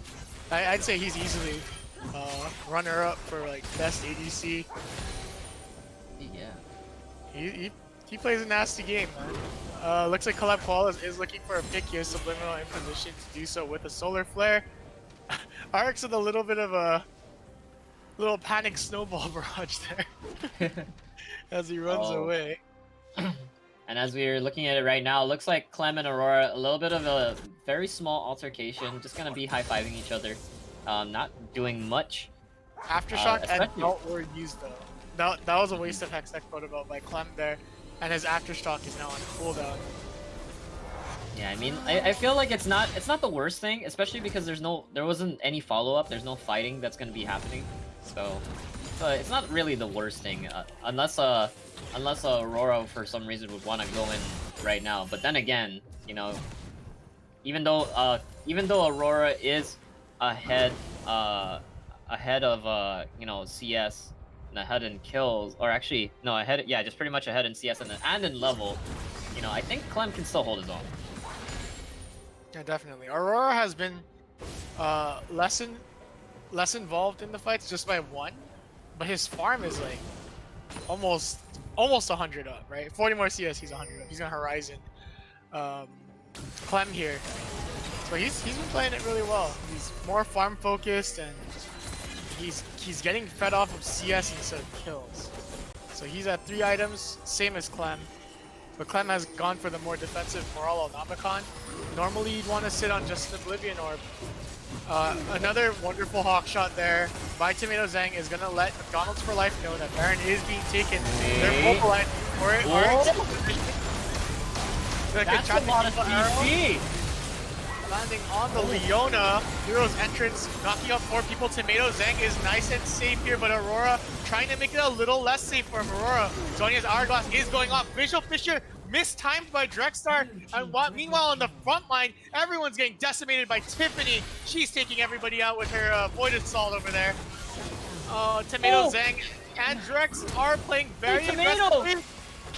I'd say he's easily... runner up for like best ADC. Yeah. He plays a nasty game, man. Looks like Collab Koalas is looking for a pick here. Subliminal in position to do so with a Solar Flare. RX with a little bit of a little panic snowball barrage there as he runs away. And as we're looking at it right now, it looks like Clem and Aurora, a little bit of a very small altercation, just gonna be high-fiving each other. Not doing much. Aftershock and Melt were used though. That was a waste of Hextech Protocol by Clem there, and his Aftershock is now on cooldown. Yeah, I mean, I feel like it's not the worst thing, especially because there wasn't any follow-up. There's no fighting that's gonna be happening, so it's not really the worst thing, unless Aurora for some reason would want to go in right now. But then again, you know, even though Aurora is ahead of you know, CS and ahead in kills, or actually no, ahead, yeah, just pretty much ahead in CS and in level, you know, I think Clem can still hold his own. Yeah, definitely. Aurora has been less involved in the fights just by 1, but his farm is like almost 100 up, right? 40 more CS, he's 100 up. He's on Horizon. Clem here. So he's been playing it really well. He's more farm focused and he's getting fed off of CS instead of kills. So he's at 3 items, same as Clem. But Clem has gone for the more defensive Moral Nomicon. Normally you'd want to sit on just an Oblivion Orb. Another wonderful hawk shot there by Tomato Zhang is going to let McDonald's for Life know that Baron is being taken. They're mobilizing for it. That's a lot of CC! Landing on the Leona. Hero's entrance, knocking out 4 people. Tomato Zhang is nice and safe here, but Aurora trying to make it a little less safe for him. Aurora, Zhonya's Hourglass is going off. Visual Fisher mistimed by Drexstar. And meanwhile, on the front line, everyone's getting decimated by Tiffany. She's taking everybody out with her Void Assault over there. Tomato Zhang and Drex are playing very aggressively.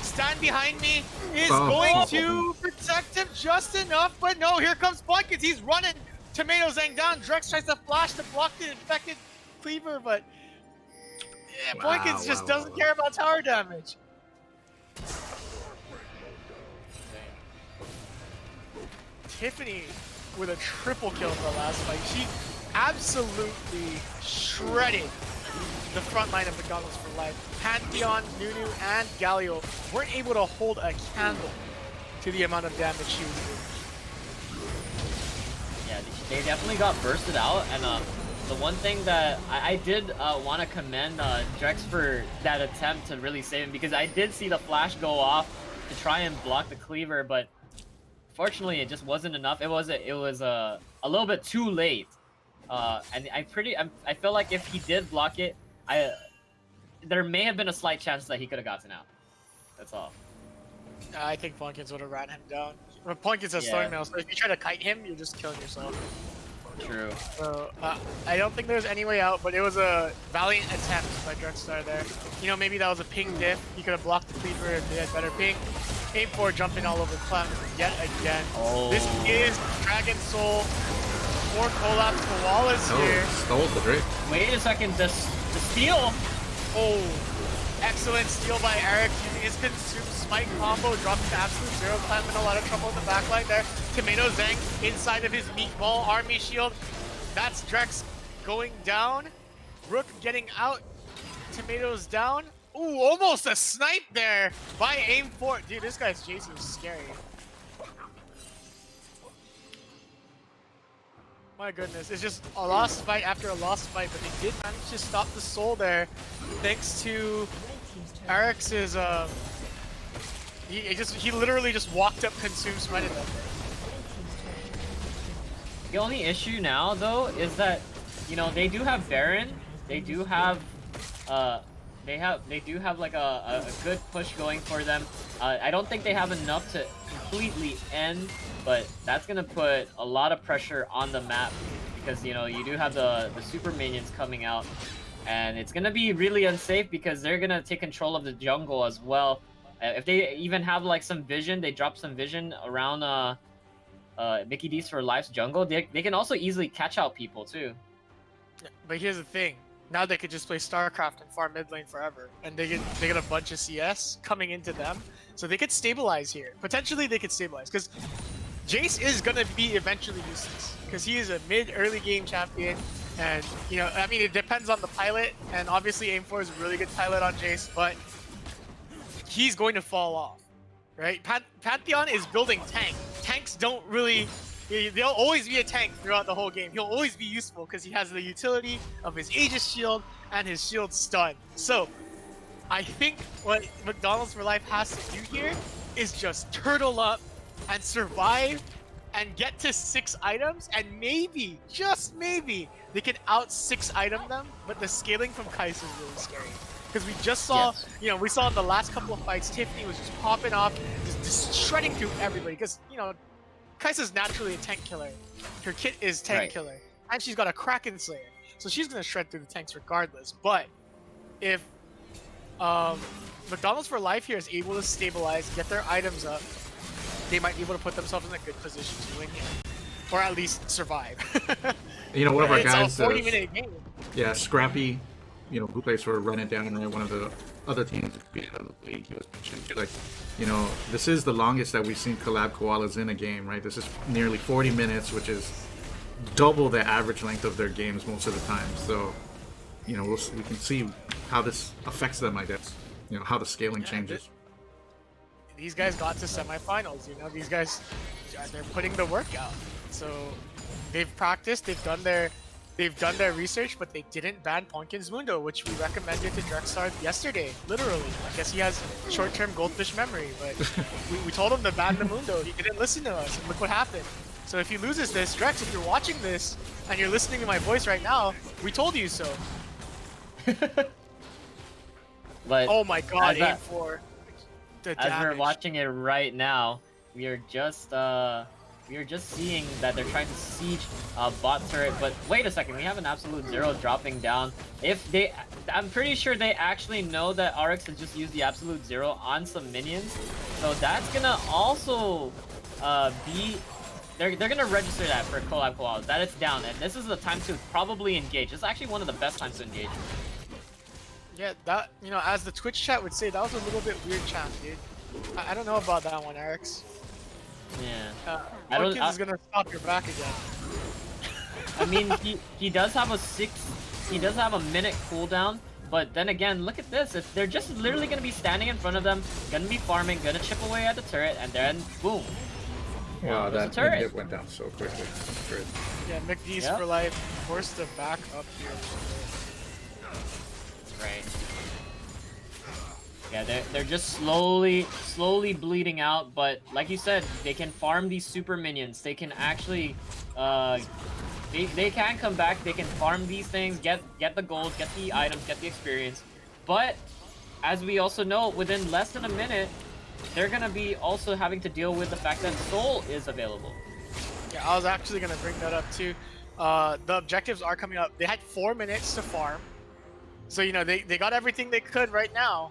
Stand behind me is going to protect him just enough, but no, here comes Buckets. He's running Tomato Zhang down. Drex tries to flash to block the infected Cleaver, but Buckets just doesn't care about tower damage. Tiffany with a triple kill in the last fight. She absolutely shredded the front line of McDonald's for Life. Pantheon, Nunu, and Galio weren't able to hold a candle to the amount of damage she was doing. Yeah, they definitely got bursted out, and the one thing that I did want to commend Drex for that attempt to really save him, because I did see the flash go off to try and block the Cleaver, but fortunately it just wasn't enough. It was a little bit too late, and I feel like if he did block it, there may have been a slight chance that he could have gotten out. That's all. I think Punkins would have ran him down. Punkins has Thornmail, so if you try to kite him, you're just killing yourself. True. So, I don't think there's any way out, but it was a valiant attempt by Drexstar there. You know, maybe that was a ping diff. He could have blocked the Cleaver if they had better ping. Aim for jumping all over Clem yet again. This is Dragon Soul for Collapse Koalas here. Stole the Drake. Wait a second, the steal! Oh, excellent steal by Eric using his Consume Smite combo, dropping to absolute zero. Clem in a lot of trouble in the backline there. Tomato Zhang inside of his Meatball Army Shield. That's Drex going down. Rook getting out. Tomatoes down. Ooh, almost a snipe there by Aim 4. Dude, this guy's Jason is scary. My goodness, it's just a lost fight after a lost fight, but they did manage to stop the soul there, thanks to Eric's he literally just walked up, consumed, smited them. The only issue now though is that, you know, they do have Baron, they do have like a good push going for them. I don't think they have enough to completely end, but that's gonna put a lot of pressure on the map because, you know, you do have the super minions coming out, and it's gonna be really unsafe because they're gonna take control of the jungle as well. If they even have like some vision, they drop some vision around Mickey D's for Life's jungle, they can also easily catch out people too. Yeah, but here's the thing. Now they could just play StarCraft and farm mid lane forever, and they get a bunch of CS coming into them, so they could stabilize here. Potentially, they could stabilize because Jace is gonna be eventually useless because he is a mid-early game champion, and you know, I mean, it depends on the pilot, and obviously Aim 4 is a really good pilot on Jace, but he's going to fall off, right? Pantheon is building tank. Tanks don't really. They'll always be a tank throughout the whole game. He'll always be useful because he has the utility of his Aegis shield and his shield stun. So, I think what McDonald's for Life has to do here is just turtle up and survive and get to 6 items, and maybe, just maybe, they can out 6 item them, but the scaling from Kai'Sa is really scary. Because we just saw, you know, we saw in the last couple of fights, Tiffany was just popping off, just shredding through everybody. Because, you know, Kai'Sa's naturally a tank killer. Her kit is tank killer. And she's got a Kraken Slayer. So she's going to shred through the tanks regardless. But if McDonald's for Life here is able to stabilize, get their items up, they might be able to put themselves in a good position to win here. Or at least survive. You know, one of our guys, it's a 40-minute game. yeah, Scrappy who plays for Run It Down, right? One of the other teams that beat out of the league. He was mentioning, like, this is the longest that we've seen collab koalas in a game, right? This is nearly 40 minutes, which is double the average length of their games most of the time. So, we can see how this affects them, I guess. How the scaling changes. These guys got to semifinals. These guys, they're putting the work out. So they've practiced, they've done their research, but they didn't ban Ponkin's Mundo, which we recommended to Drexstar yesterday. Literally, I guess he has short-term goldfish memory, but we told him to ban the Mundo. He didn't listen to us, and look what happened. So if he loses this, Drex, if you're watching this and you're listening to my voice right now, we told you so. But oh my God, aim for the as damage. we're watching it right now, we are just seeing that they're trying to siege bot turret. But wait a second, we have an absolute zero dropping down. I'm pretty sure they actually know that RX has just used the absolute zero on some minions, so that's gonna also be. They're gonna register that for collab koalas, that it's down, and this is the time to probably engage. It's actually one of the best times to engage. Yeah, that, as the Twitch chat would say, that was a little bit weird champ, dude. I don't know about that one, Eric's. Yeah. Porkins is gonna stop your back again. I mean, he does have a minute cooldown, but then again, look at this. They're just literally gonna be standing in front of them, gonna be farming, gonna chip away at the turret, and then boom. Wow, that hit went down so quickly. Great. Yeah, McDee's for life, forced to back up here. Right. Yeah, they're just slowly bleeding out, but like you said, they can farm these super minions. They can actually, they can come back. They can farm these things, get the gold, get the items, get the experience. But as we also know, within less than a minute, they're gonna be also having to deal with the fact that Soul is available. Yeah, I was actually gonna bring that up too. The objectives are coming up. They had 4 minutes to farm. So, they got everything they could right now,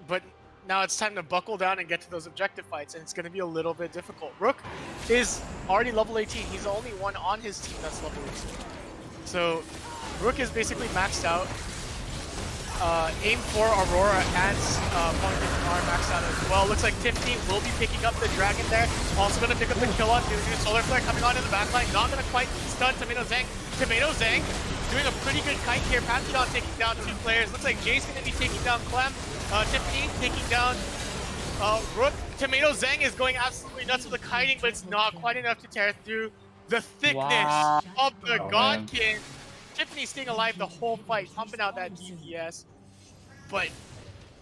but now it's time to buckle down and get to those objective fights, and it's going to be a little bit difficult. Rook is already level 18. He's the only one on his team that's level 18. So, Rook is basically maxed out. Aim for Aurora and Ponkin are maxed out as well. Looks like Tiffany will be picking up the Dragon there. Also going to pick up the kill on Dudu. Solar Flare coming on in the backline. Not going to quite stun Tomato Zang. Tomato Zang doing a pretty good kite here. Pantheon taking down 2 players. Looks like Jay's going to be taking down Clem. Tiffany taking down Rook. Tomato Zang is going absolutely nuts with the kiting, but it's not quite enough to tear through the thickness of the Godkin. Tiffany staying alive the whole fight, pumping out that DPS. But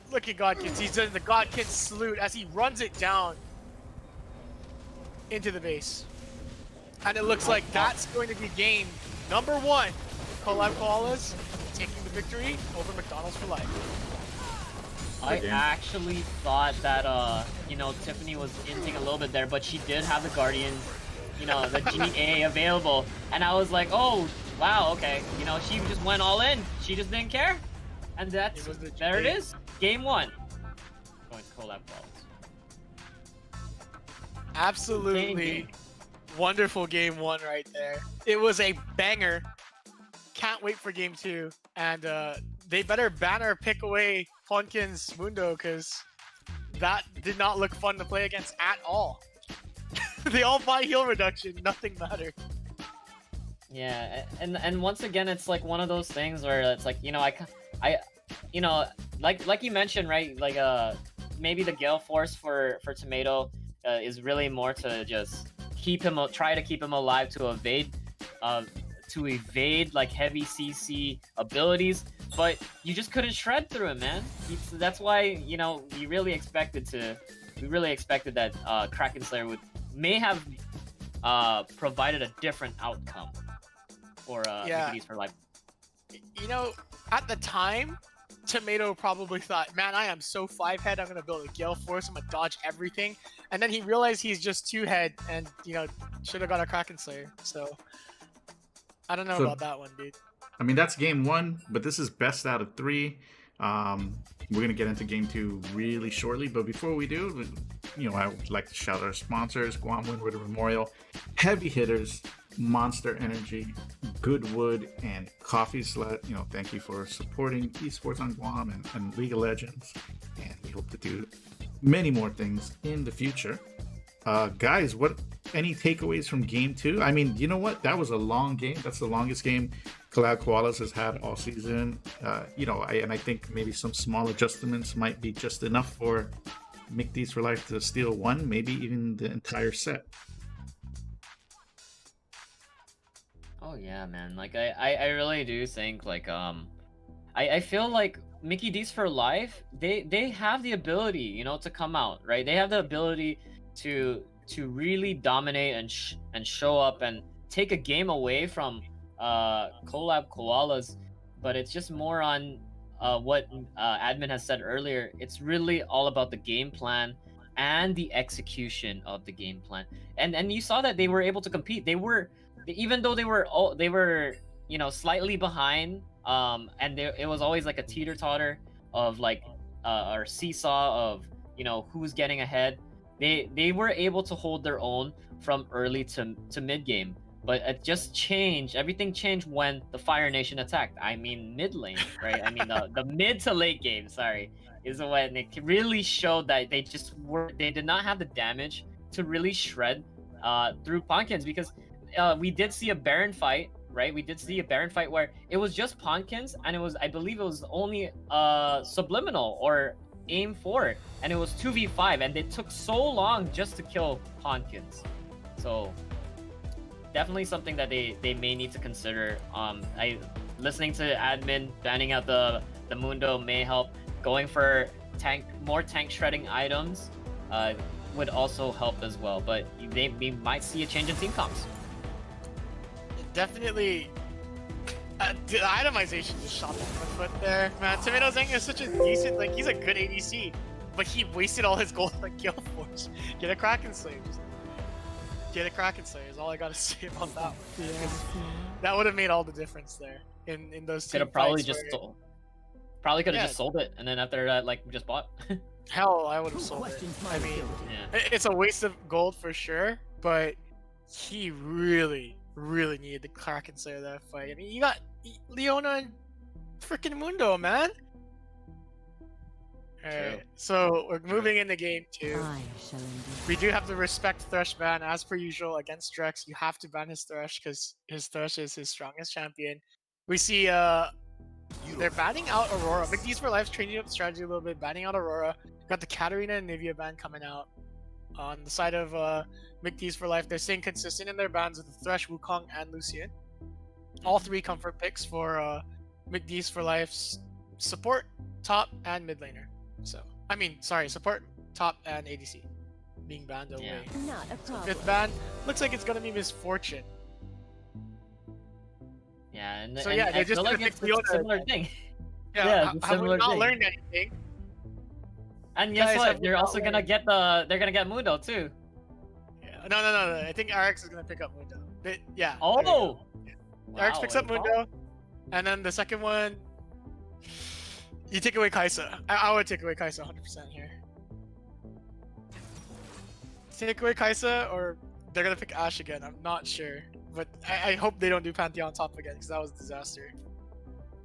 look at Godkins. He's doing the Godkin salute as he runs it down into the base. And it looks like that's going to be game number 1. Collab Koalas taking the victory over McDonald's for life. I actually thought that, Tiffany was inting a little bit there, but she did have the Guardian, the GA available. And I was like, oh, wow, okay. She just went all in. She just didn't care. And there it is. Game 1. Going to collab Koalas. Absolutely wonderful game 1 right there. It was a banger. Can't wait for game 2. And they better banner pick away Ponkin's Mundo, because that did not look fun to play against at all. They all buy heal reduction, nothing mattered. Yeah, and once again, it's like one of those things where it's like, like you mentioned, right? Like maybe the Gale Force for Tomato is really more to just try to keep him alive to evade like heavy CC abilities, but you just couldn't shred through him, man. That's why we really expected that Kraken Slayer may have provided a different outcome for Victories for Life. At the time, Tomato probably thought, man, I am so 5-head, I'm gonna build a Gale Force, I'm gonna dodge everything, and then he realized he's just 2-head, and should have got a Kraken Slayer. So I don't know about that one, dude. I mean, that's game 1, but this is best out of 3. We're gonna get into game 2 really shortly, but before we do, I would like to shout out our sponsors: Guam Windward Memorial, Heavy Hitters, Monster Energy, Goodwood and Coffee Slut. Thank you for supporting esports on Guam and League of Legends. And we hope to do many more things in the future. Guys, any takeaways from game 2? I mean, you know what? That was a long game. That's the longest game Collab Koalas has had all season. I think maybe some small adjustments might be just enough for McDee's for Life to steal one, maybe even the entire set. Oh yeah, man. Like I really do think like I feel like Mickey D's for Life, they have the ability, to come out, right? They have the ability to really dominate and show up and take a game away from Collab Koalas, but it's just more on what admin has said earlier. It's really all about the game plan and the execution of the game plan. And you saw that they were able to compete. Even though they were slightly behind, and it was always like a teeter-totter of like or seesaw of who's getting ahead. They were able to hold their own from early to mid game, but it just changed. Everything changed when the Fire Nation attacked. I mean mid lane, right? I mean the mid to late game. Sorry, is when it really showed that they did not have the damage to really shred through Pankins, because we did see a Baron fight, right? We did see a Baron fight where it was just Pankins, and I believe it was only subliminal or aim for it, and it was 2v5, and it took so long just to kill Pankins. So definitely something that they may need to consider. Listening to admin banning out the Mundo may help. Going for more tank shredding items would also help as well, but we might see a change in team comps. Definitely. The itemization just shot off my foot there, man. Tomato Zang is such a decent, he's a good ADC, but he wasted all his gold on Kill Force. Get a Kraken Slayer. Get a Kraken Slayer is all I gotta say about that one. Yeah. That would have made all the difference there in those two. Could have probably just just sold it, and then after that, just bought. Hell, I would have sold it. I mean, it's a waste of gold for sure, but he really needed the Kraken Slayer that fight. I mean, you got Leona and freaking Mundo, man. Alright, so we're moving into game 2. We do have to respect Thresh ban as per usual against Drex. You have to ban his Thresh because his Thresh is his strongest champion. We see they're banning out Aurora. McDee's for Life's changing up the strategy a little bit, banning out Aurora. Got the Katarina and Nivea ban coming out. On the side of McDee's for Life, they're staying consistent in their bans with the Thresh, Wukong, and Lucian. All 3 comfort picks for McDee's for Life's support, top, and mid laner. So, support, top, and ADC being banned away. Not a problem. 5th ban looks like it's gonna be Misfortune. Yeah, they just like pick it's a Leona. similar thing. Yeah, it's a have we similar not thing. learned anything? And guess Guys, what? have we They're not also gonna get they're gonna get Mundo too. Yeah. No. I think RX is gonna pick up Mundo. Yeah. Oh! Wow, RX picks up wow. Mundo, and then the second one, you take away Kaisa. I would take away Kaisa 100% here. Take away Kaisa, or they're gonna pick Ashe again. I'm not sure, but I hope they don't do Pantheon top again, because that was a disaster.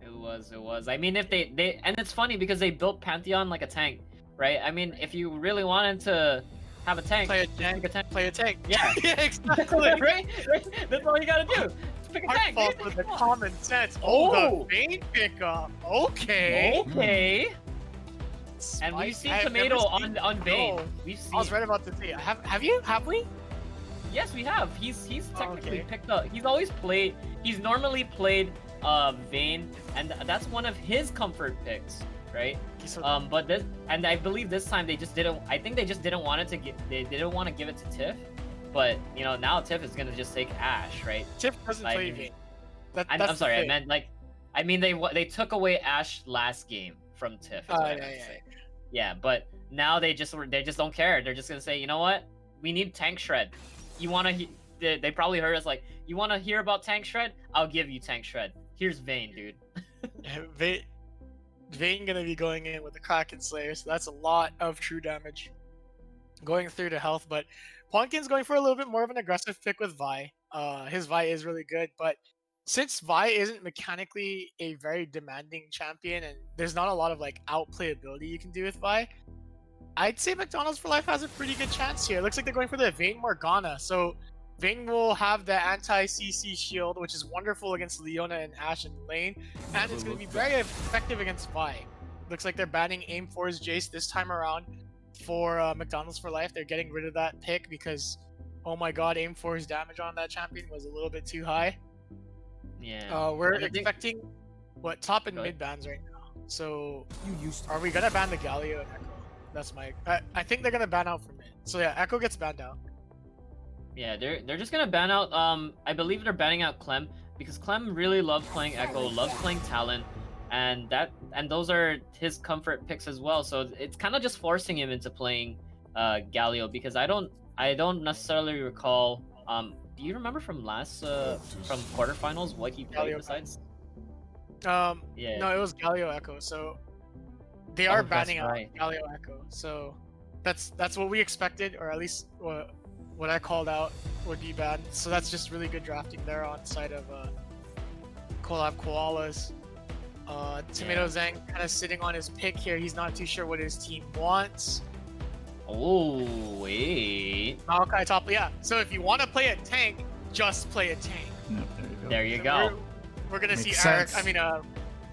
It was. I mean, if they and it's funny because they built Pantheon like a tank, right? I mean, if you really wanted to have a tank, Play a just tank. pick a tank. Play a tank. Yeah. Yeah, exactly. right? That's all you gotta do. Just pick a tank. Heartfall dude. with the Come on. common sense. Oh. The Vayne pickup. Okay. Okay. And we've seen Tomato on Vayne. No. We've seen. I was right about to say. Have we? Yes, we have. He's technically Okay. picked up. He's always played. He's normally played Vayne, and that's one of his comfort picks, right? But this, and I believe this time they just didn't. I think they just didn't want it to get. They didn't want to give it to Tiff, but now Tiff is gonna just take Ashe, right? Tiff doesn't I play mean, Vayne. I'm sorry. I meant they took away Ashe last game from Tiff. Is what I meant to say. Yeah, but now they just don't care. They're just gonna say, you know what? We need tank shred. You wanna? They probably heard us like, you wanna hear about tank shred? I'll give you tank shred. Here's Vayne, dude. Vayne gonna be going in with the Kraken Slayer, so that's a lot of true damage going through to health. But Ponkin's going for a little bit more of an aggressive pick with Vi. His Vi is really good, but since Vi isn't mechanically a very demanding champion, and there's not a lot of like outplayability you can do with Vi, I'd say McDonald's for Life has a pretty good chance here. It looks like they're going for the Vayne Morgana. So Vayne will have the anti-CC shield, which is wonderful against Leona and Ashe in lane, and it's going to be very effective against Vi. Looks like they're banning Aim 4's Jace this time around for McDonald's for Life. They're getting rid of that pick because, oh my god, Aim 4's damage on that champion was a little bit too high. Yeah. We're And I think- expecting what top and Go mid ahead. bans right now. So You used to. are we gonna ban the Galio and Echo? That's my. I think they're gonna ban out for mid. So yeah, Echo gets banned out. Yeah, they're just gonna ban out. I believe they're banning out Clem because Clem really loves playing Echo, loves playing Talon, and those are his comfort picks as well. So it's kind of just forcing him into playing Galio because I don't necessarily recall. Do you remember from last from quarterfinals what he played Galio besides? Yeah. Yeah. No, it was Galio Echo. So they Oh, are that's banning out right. Galio Echo. So that's what we expected, or at least what I called out would be banned. So that's just really good drafting there on side of Collab Koalas. Tomato Zhang kind of sitting on his pick here. He's not too sure what his team wants. Oh wait. Maokai top, yeah. So if you want to play a tank, just play a tank. Yep, there you go. There you So go. We're gonna Makes see Eric. sense.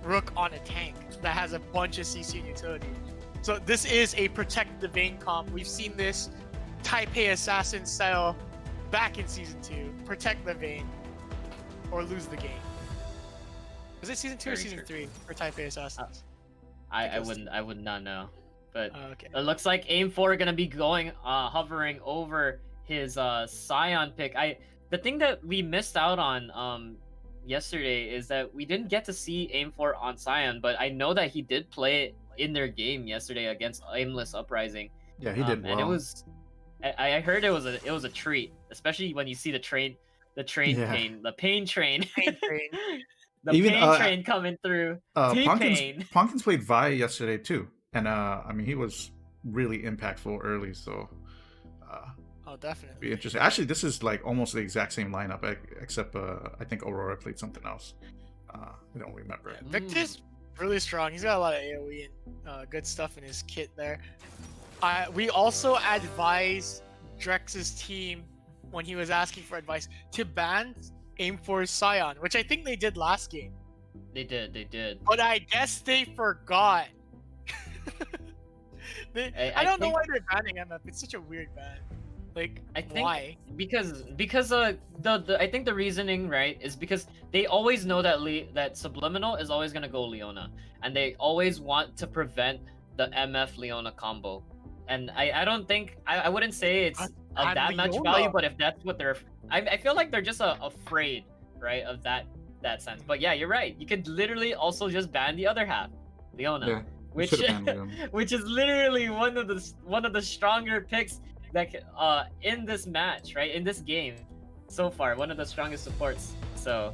Rook on a tank that has a bunch of CC utility. So this is a protect the Vayne comp. We've seen this Taipei assassin style back in season 2. Protect the Vayne or lose the game. Was it season 2 or Very season true. 3 for Taipei assassins? I would not know, but Okay. it looks like Aim 4 gonna be going hovering over his Scion pick. The thing that we missed out on yesterday is that we didn't get to see Aim 4 on Scion, but I know that he did play it in their game yesterday against Aimless Uprising. Yeah, he did well. And it was I heard it was a treat, especially when you see the train Yeah. pain, the pain train. Pain train. The Even, pain train coming through. T-Pain. Pumpkins played Vi yesterday too, and I mean he was really impactful early, so Oh, definitely. be interesting. Actually, this is like almost the exact same lineup, except I think Aurora played something else. I don't remember. Yeah, Victor's really strong. He's got a lot of AoE and good stuff in his kit there. We also advised Drex's team when he was asking for advice to ban Aim for Scion, which I think they did last game. They did. But I guess they forgot. I don't know think- why they're banning MF. It's such a weird ban. Like, I think why? because the I think the reasoning, right, is because they always know that that Subliminal is always gonna go Leona, and they always want to prevent the MF Leona combo. And I don't think I wouldn't say it's of that much Leona. value, but if that's what they're, I feel like they're just afraid, right, of that sense. But yeah, you're right. You could literally also just ban the other half, Leona, Yeah, which should've banned Leona. which is literally one of the stronger picks that in this match, right, in this game so far, one of the strongest supports. So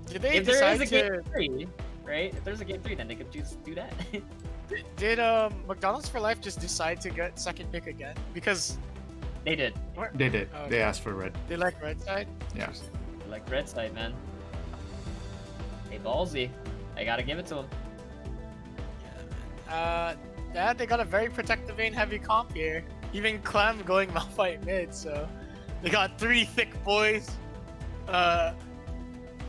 Did they if there is decide a game to? 3, right, if there's a game 3, then they could just do that. Did McDonald's for Life just decide to get second pick again? Because They did. They did. Oh, They okay. asked for red. they like red side. Yeah. They like red side, man. Hey, ballsy. I gotta give it to him. Yeah, they got a very protective Vayne heavy comp here. Even Clem going Malphite mid, so they got 3 thick boys.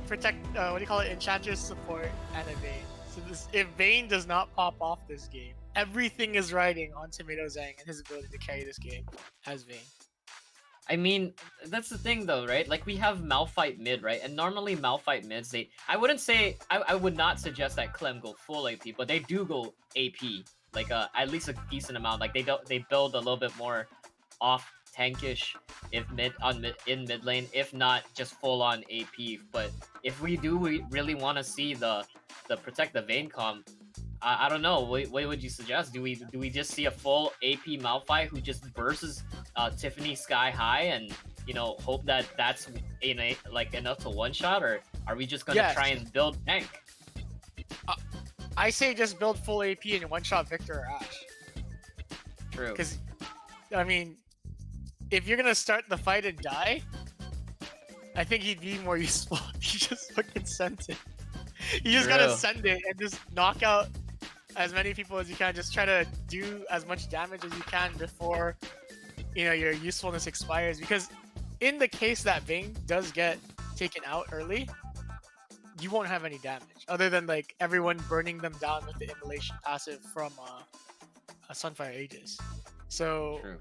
Protect, what do you call it? Enchantress support and a Vayne. So if Vayne does not pop off this game, everything is riding on Tomato Zhang and his ability to carry this game as Vayne. I mean, that's the thing though, right? Like we have Malphite mid, right? And normally Malphite mids, I wouldn't say, I would not suggest that Clem go full AP, but they do go AP, like at least a decent amount. Like they build a little bit more off tankish if in mid lane, if not just full on AP. But if we really want to see the protect the Vayne comp, I don't know. What would you suggest? Do we just see a full AP Malphite who just versus Tiffany sky high and hope that that's like enough to one shot, or are we just gonna Yes. try and build tank? I say just build full AP and one shot Victor or Ashe. True. Because, I mean, if you're gonna start the fight and die, I think he'd be more useful. He just fucking sent it. You just gotta True. send it and just knock out as many people as you can. Just try to do as much damage as you can before, you know, your usefulness expires. Because in the case that Bing does get taken out early, you won't have any damage other than like everyone burning them down with the immolation passive from Sunfire Aegis. So True.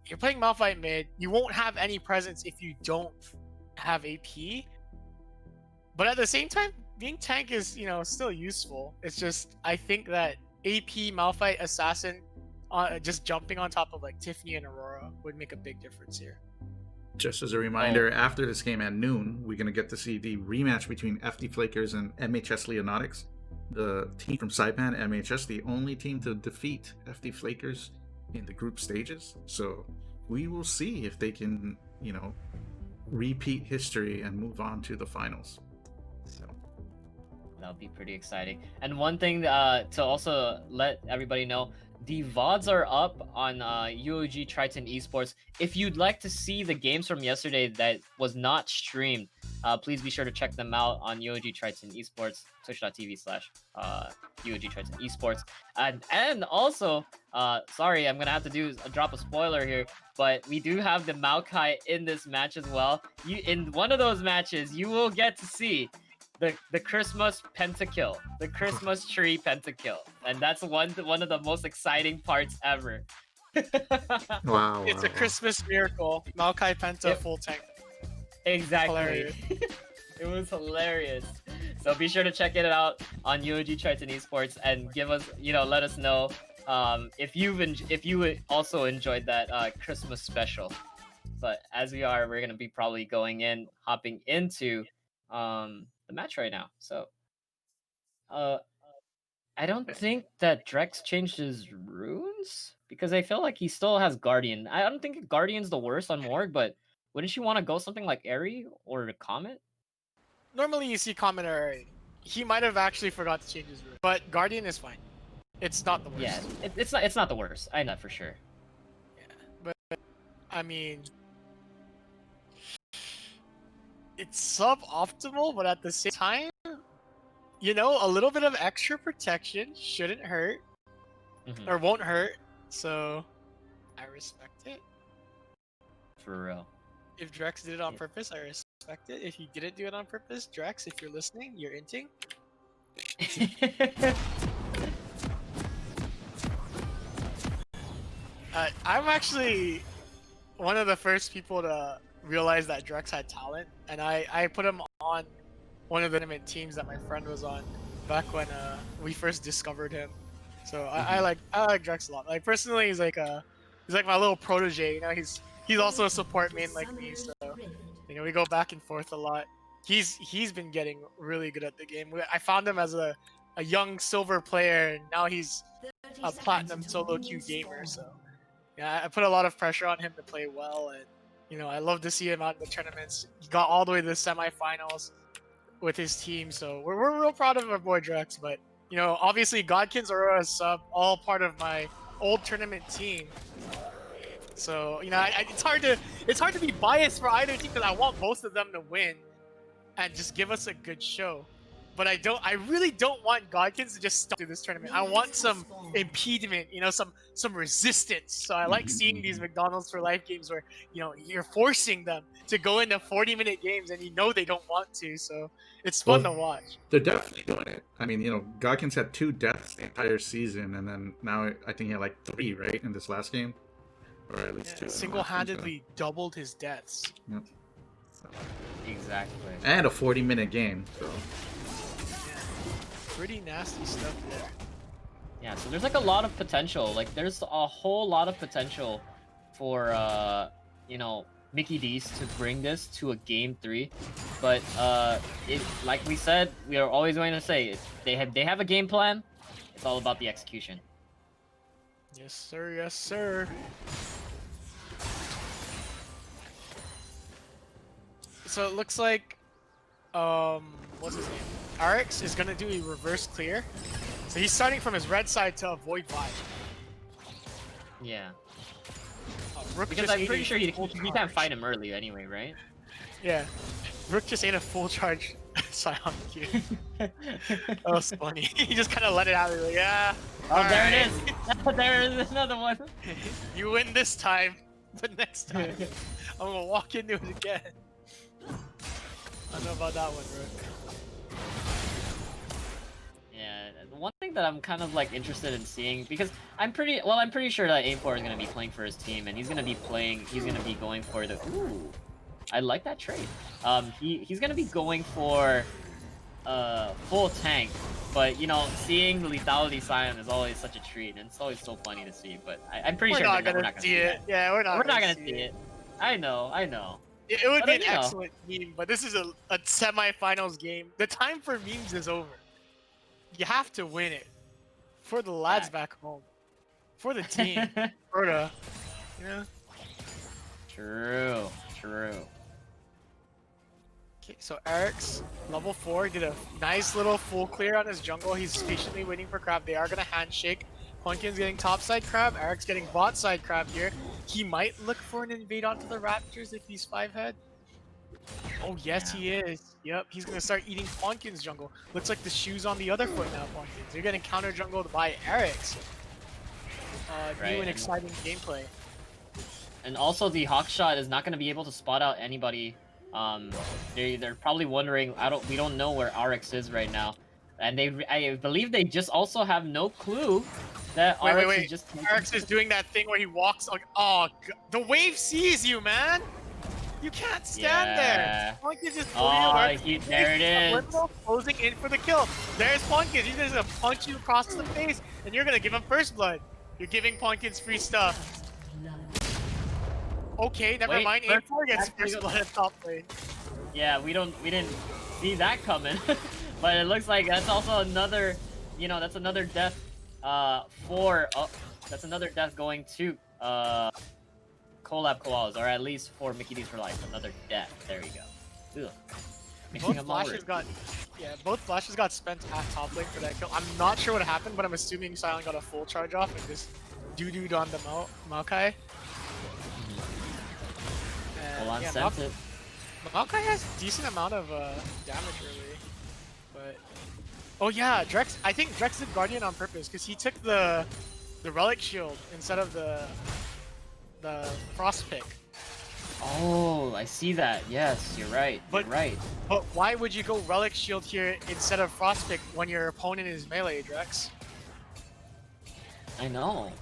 you're playing Malphite mid. You won't have any presence if you don't have AP. But at the same time, being tank is, you know, still useful. It's just I think that AP Malphite Assassin just jumping on top of like Tiffany and Aurora would make a big difference here. Just as a reminder, after this game at noon, we're going to get to see the rematch between FD Flakers and MHS Leonatics. The team from Saipan, MHS, the only team to defeat FD Flakers in the group stages. So we will see if they can, you know, repeat history and move on to the finals. So That'll be pretty exciting. And one thing to also let everybody know, the VODs are up on UOG Triton Esports. If you'd like to see the games from yesterday that was not streamed, please be sure to check them out on UOG Triton Esports, twitch.tv/UOG Triton Esports. And also, sorry, I'm going to have to drop a spoiler here, but we do have the Maokai in this match as well. In one of those matches, you will get to see the Christmas pentakill, the Christmas tree pentakill, and that's one of the most exciting parts ever. wow, It's a Christmas miracle. Maokai Penta full tank. Exactly. Hilarious. It was hilarious. So be sure to check it out on UOG Triton Esports and give us, let us know if you also enjoyed that Christmas special. But as we're gonna be probably hopping into the match right now. So I don't think that Drex changed his runes because I feel like he still has Guardian. I don't think Guardian's the worst on Morg, but wouldn't you want to go something like Airy or Comet? Normally you see Comet or Airy. He might have actually forgot to change his rune, but Guardian is fine. It's not the worst. Yeah, it's not the worst. I know for sure. Yeah, but I mean, it's suboptimal, but at the same time, a little bit of extra protection shouldn't hurt, or won't hurt. So I respect it. For real. If Drex did it on purpose, I respect it. If he didn't do it on purpose, Drex, if you're listening, you're inting. I'm actually one of the first people to realize that Drex had talent, and I put him on one of the tournament teams that my friend was on back when we first discovered him. So I like Drex a lot. Like personally, he's like my little protege. He's also a support main like me, so we go back and forth a lot. He's been getting really good at the game. I found him as a young silver player, and now he's a platinum solo queue gamer. So yeah, I put a lot of pressure on him to play well, and I love to see him out in the tournaments. He got all the way to the semifinals with his team, so we're real proud of our boy Drex. But obviously Godkins, Aurora, Sub, all part of my old tournament team. So it's hard to be biased for either team because I want both of them to win and just give us a good show. But I really don't want Godkins to just stop through this tournament. I want some impediment, some resistance. So I like seeing these McDonald's for Life games where, you're forcing them to go into 40-minute games and they don't want to. So it's fun to watch. They're definitely doing it. I mean, Godkins had 2 deaths the entire season, and then now I think he had like 3, right, in this last game? Or at least 2. Single-handedly doubled his deaths. Yep. So. Exactly. And a 40-minute game, so. Pretty nasty stuff there. Yeah, so there's like a lot of potential. Like there's a whole lot of potential for Mickey D's to bring this to a game 3. But like we said, we are always going to say they have a game plan. It's all about the execution. Yes, sir. Yes, sir. So it looks like what's his name? RX is gonna do a reverse clear. So he's starting from his red side to avoid vibe. Yeah. Rook Because just I'm pretty ate sure a you full can't charge. fight him early anyway, right? Yeah. Rook just ate a full charge Scion Q. That was funny. He just kind of let it out. He's like, yeah. Oh, there alright. it is. There is another one. You win this time, but next time I'm gonna walk into it again. I don't know about that one, Rook. Yeah, the one thing that I'm kind of like interested in seeing, because I'm pretty sure that A4 is gonna be playing for his team, and he's gonna be going for the. Ooh, I like that trade. He's gonna be going for full tank, but you know, seeing the lethality Scion is always such a treat, and it's always so funny to see. But I'm pretty sure We're not gonna see it. Yeah, we're not gonna see it. I know. It would But, be an you know. excellent meme, but this is a semi-finals game. The time for memes is over. You have to win it for the lads back home, for the team, for the, you know. True. Okay, so Eric's level 4 did a nice little full clear on his jungle. He's patiently waiting for Crab. They are gonna handshake. Pumpkin's getting topside Crab. Eric's getting bot side Crab here. He might look for an invade onto the Raptors if he's 5-head. Oh yes, he is. Yep, he's gonna start eating Pumpkin's jungle. Looks like the shoe's on the other foot now, Pumpkins. You're getting counter jungled by Eric's. New and exciting gameplay. And also, the hawk shot is not going to be able to spot out anybody. They're probably wondering. We don't know where RX is right now, and I believe they just also have no clue that RX is just. RX is doing that thing where he walks. Like, oh, the wave sees you, man. You can't stand there. Pumpkin just there it is. Closing in for the kill. There's Pumpkin. He's just gonna punch you across the face, and you're gonna give him first blood. You're giving Pumpkin's free stuff. Okay, never mind. A4 gets first blood at top lane. Yeah, we didn't see that coming, but it looks like that's also another, that's another death. That's another death going to collab koalas, or at least for Mickey D's for life. Another death. There you go. Both flashes got spent at top lane for that kill. I'm not sure what happened, but I'm assuming Silent got a full charge off and just doo-dooed on the Maokai. Maokai has a decent amount of damage, really. But oh yeah, Drex. I think Drex did Guardian on purpose because he took the relic shield instead of the frost pick. Oh, I see that. Yes, you're right. But why would you go relic shield here instead of frost pick when your opponent is melee, Drex? I know.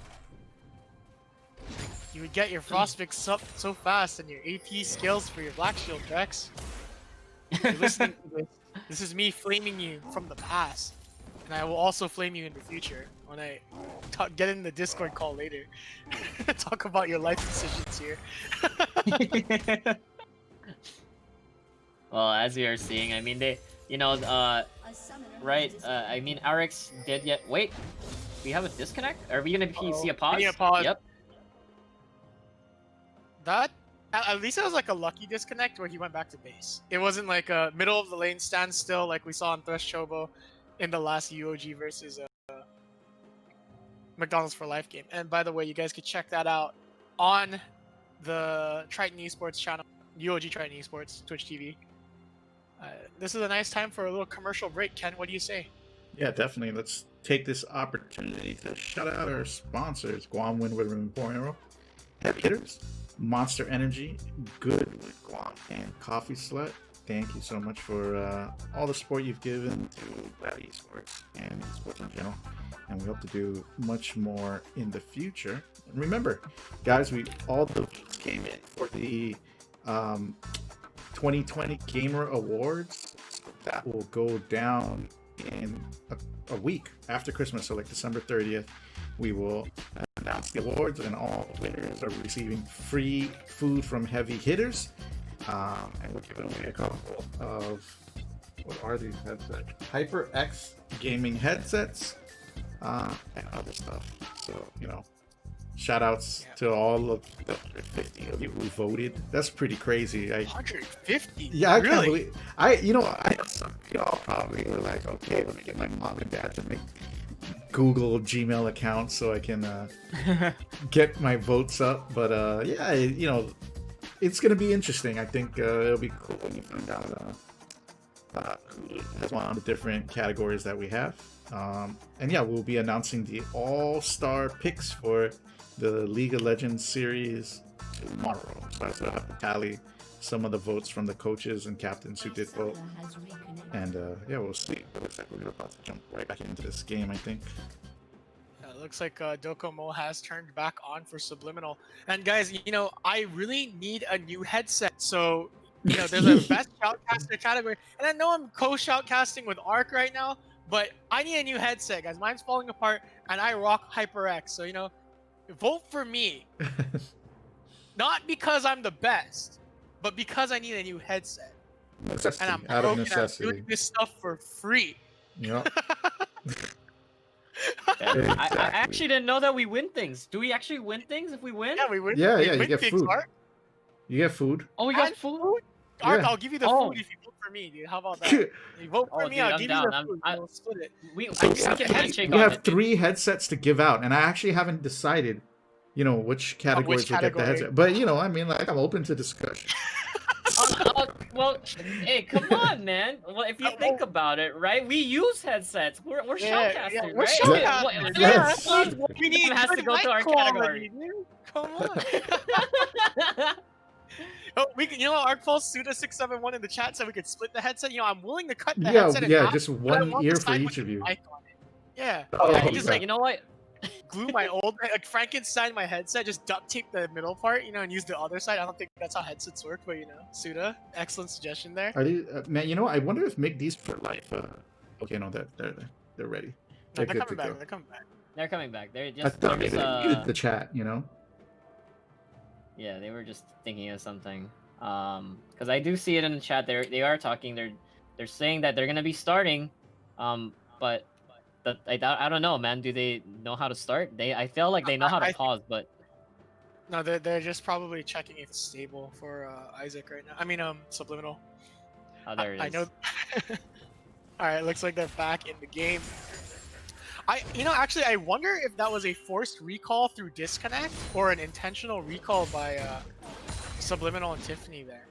You would get your frost picks up so fast and your AP skills for your black shield, Drex. You're listening to this. This is me flaming you from the past, and I will also flame you in the future when I get in the Discord call later. Talk about your life decisions here. Well, as we are seeing, I mean, they, I mean, RX did yet. Wait, we have a disconnect? Are we gonna see a pause? Yep. That, at least it was like a lucky disconnect where he went back to base. It wasn't like a middle of the lane standstill like we saw in Thresh Chobo in the last UOG versus McDonald's for Life game. And by the way, you guys could check that out on the Triton Esports channel, UOG Triton Esports, Twitch TV. This is a nice time for a little commercial break. Ken, what do you say? Yeah, definitely. Let's take this opportunity to shout out our sponsors: Guam Wind with 4.0, Heavy Hitters, Monster Energy, Good with Guam, and Coffee Slut. Thank you so much for all the support you've given to Glad Esports and esports in general. And we hope to do much more in the future. And remember, guys, all the votes came in for the 2020 Gamer Awards. That will go down in a week after Christmas, so like December 30th. We will announce the awards, and all winners are receiving free food from Heavy Hitters. And we're giving away a couple of, what are these headsets? HyperX gaming headsets, and other stuff. So, shout outs to all of the 150 of you who voted. That's pretty crazy. 150? Yeah, I can't believe. I know some of y'all probably were like, okay, let me get my mom and dad to make Google Gmail accounts so I can get my votes up. But yeah, it's gonna be interesting. I think it'll be cool when you find out who has one of the different categories that we have. And yeah, we'll be announcing the all-star picks for the League of Legends series tomorrow. So I still have to tally some of the votes from the coaches and captains who did vote. And yeah, we'll see. It looks like we're about to jump right back into this game, I think. It looks like Docomo has turned back on for Subliminal. And guys, I really need a new headset. So, there's a best shoutcaster category. And I know I'm co-shoutcasting with Arc right now, but I need a new headset, guys. Mine's falling apart, and I rock HyperX. So, vote for me. Not because I'm the best, but because I need a new headset. Necessity, And I'm out of broken. I'm necessity. doing this stuff for free. Yep. Yeah, I actually didn't know that we win things. Do we actually win things if we win? Yeah, we win. Yeah, we yeah, you win get things, food. Arc. You get food. Oh, we got And food? Arc, Yeah. I'll give you the Oh. food if you vote for me, dude. How about that? You vote for Oh, me, dude, I'll I'm give down. you the food. We'll split it. We So can handshake we on have it, dude. 3 headsets to give out, and I actually haven't decided, which categories will get the category. headset. But I mean, like, I'm open to discussion. Well, hey, come on, man. Well, if you think about it, right? We use headsets. We're shoutcasters, we're right? shoutcasters. What- Yeah. We need has to good go to mic our quality, category. dude. Come on. Oh, we can, Arcpulse Suda671 in the chat said we could split the headset. I'm willing to cut the headset in half, Just but I one want ear the for side each with of the you. mic on it. Yeah. Oh, I okay. just You know what? glue my old, like Frankenstein my headset, just duct tape the middle part, and use the other side. I don't think that's how headsets work, but Suda, excellent suggestion there. Are these, man, I wonder if make these for life. Okay, no, they're ready. No, They're they're good to coming back. go. They're coming back. They're coming back. They're I just, thought they're maybe just they needed the chat, yeah, they were just thinking of something. Because I do see it in the chat. They are talking. They're saying that they're gonna be starting. But I don't know, man. Do they know how to start? I feel like they know how to pause, but No, they're just probably checking if it's stable for Isaac right now. I mean, Subliminal. oh, there it is. I know. All right, looks like they're back in the game. Actually, I wonder if that was a forced recall through disconnect or an intentional recall by Subliminal and Tiffany there.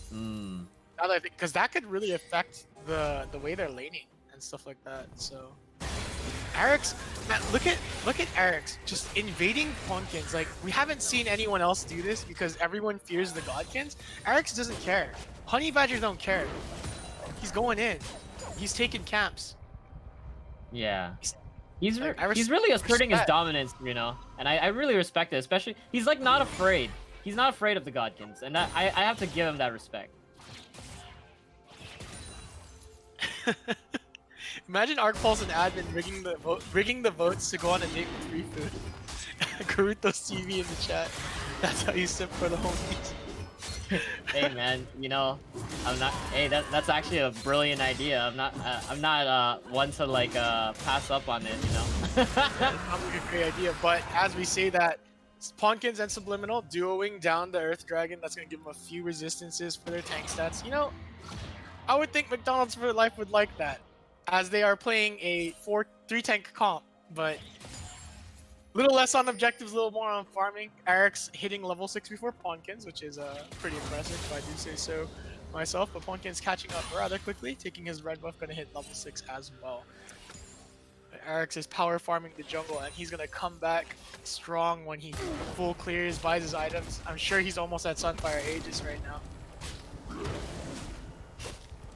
Hmm. Now that I think, because that could really affect the way they're laning and stuff like that. So, Eric's, man, look at Eric's just invading Pumpkins. Like, we haven't seen anyone else do this because everyone fears the Godkins. Eric's doesn't care. Honey Badgers don't care. He's going in. He's taking camps. Yeah. He's Like, he's really asserting his respect. dominance, and I really respect it. Especially, he's like not afraid. He's not afraid of the Godkins, and I have to give him that respect. Imagine Arcpulse and admin rigging the votes to go on a date with free food. Karuto's TV in the chat. That's how you sip for the homies. Hey man, I'm not. Hey, that's actually a brilliant idea. I'm not one to like pass up on it. That sounds like a great idea. But as we say that, Pumpkins and Subliminal duoing down the Earth Dragon. That's gonna give them a few resistances for their tank stats. I would think McDonald's for Life would like that, as they are playing a 3 tank comp, but a little less on objectives, a little more on farming. Eric's hitting level 6 before Pumpkins, which is pretty impressive if I do say so myself. But Pumpkins catching up rather quickly, taking his red buff, gonna hit level 6 as well. Eric's is power farming the jungle, and he's gonna come back strong when he full clears, buys his items. I'm sure he's almost at Sunfire Aegis right now.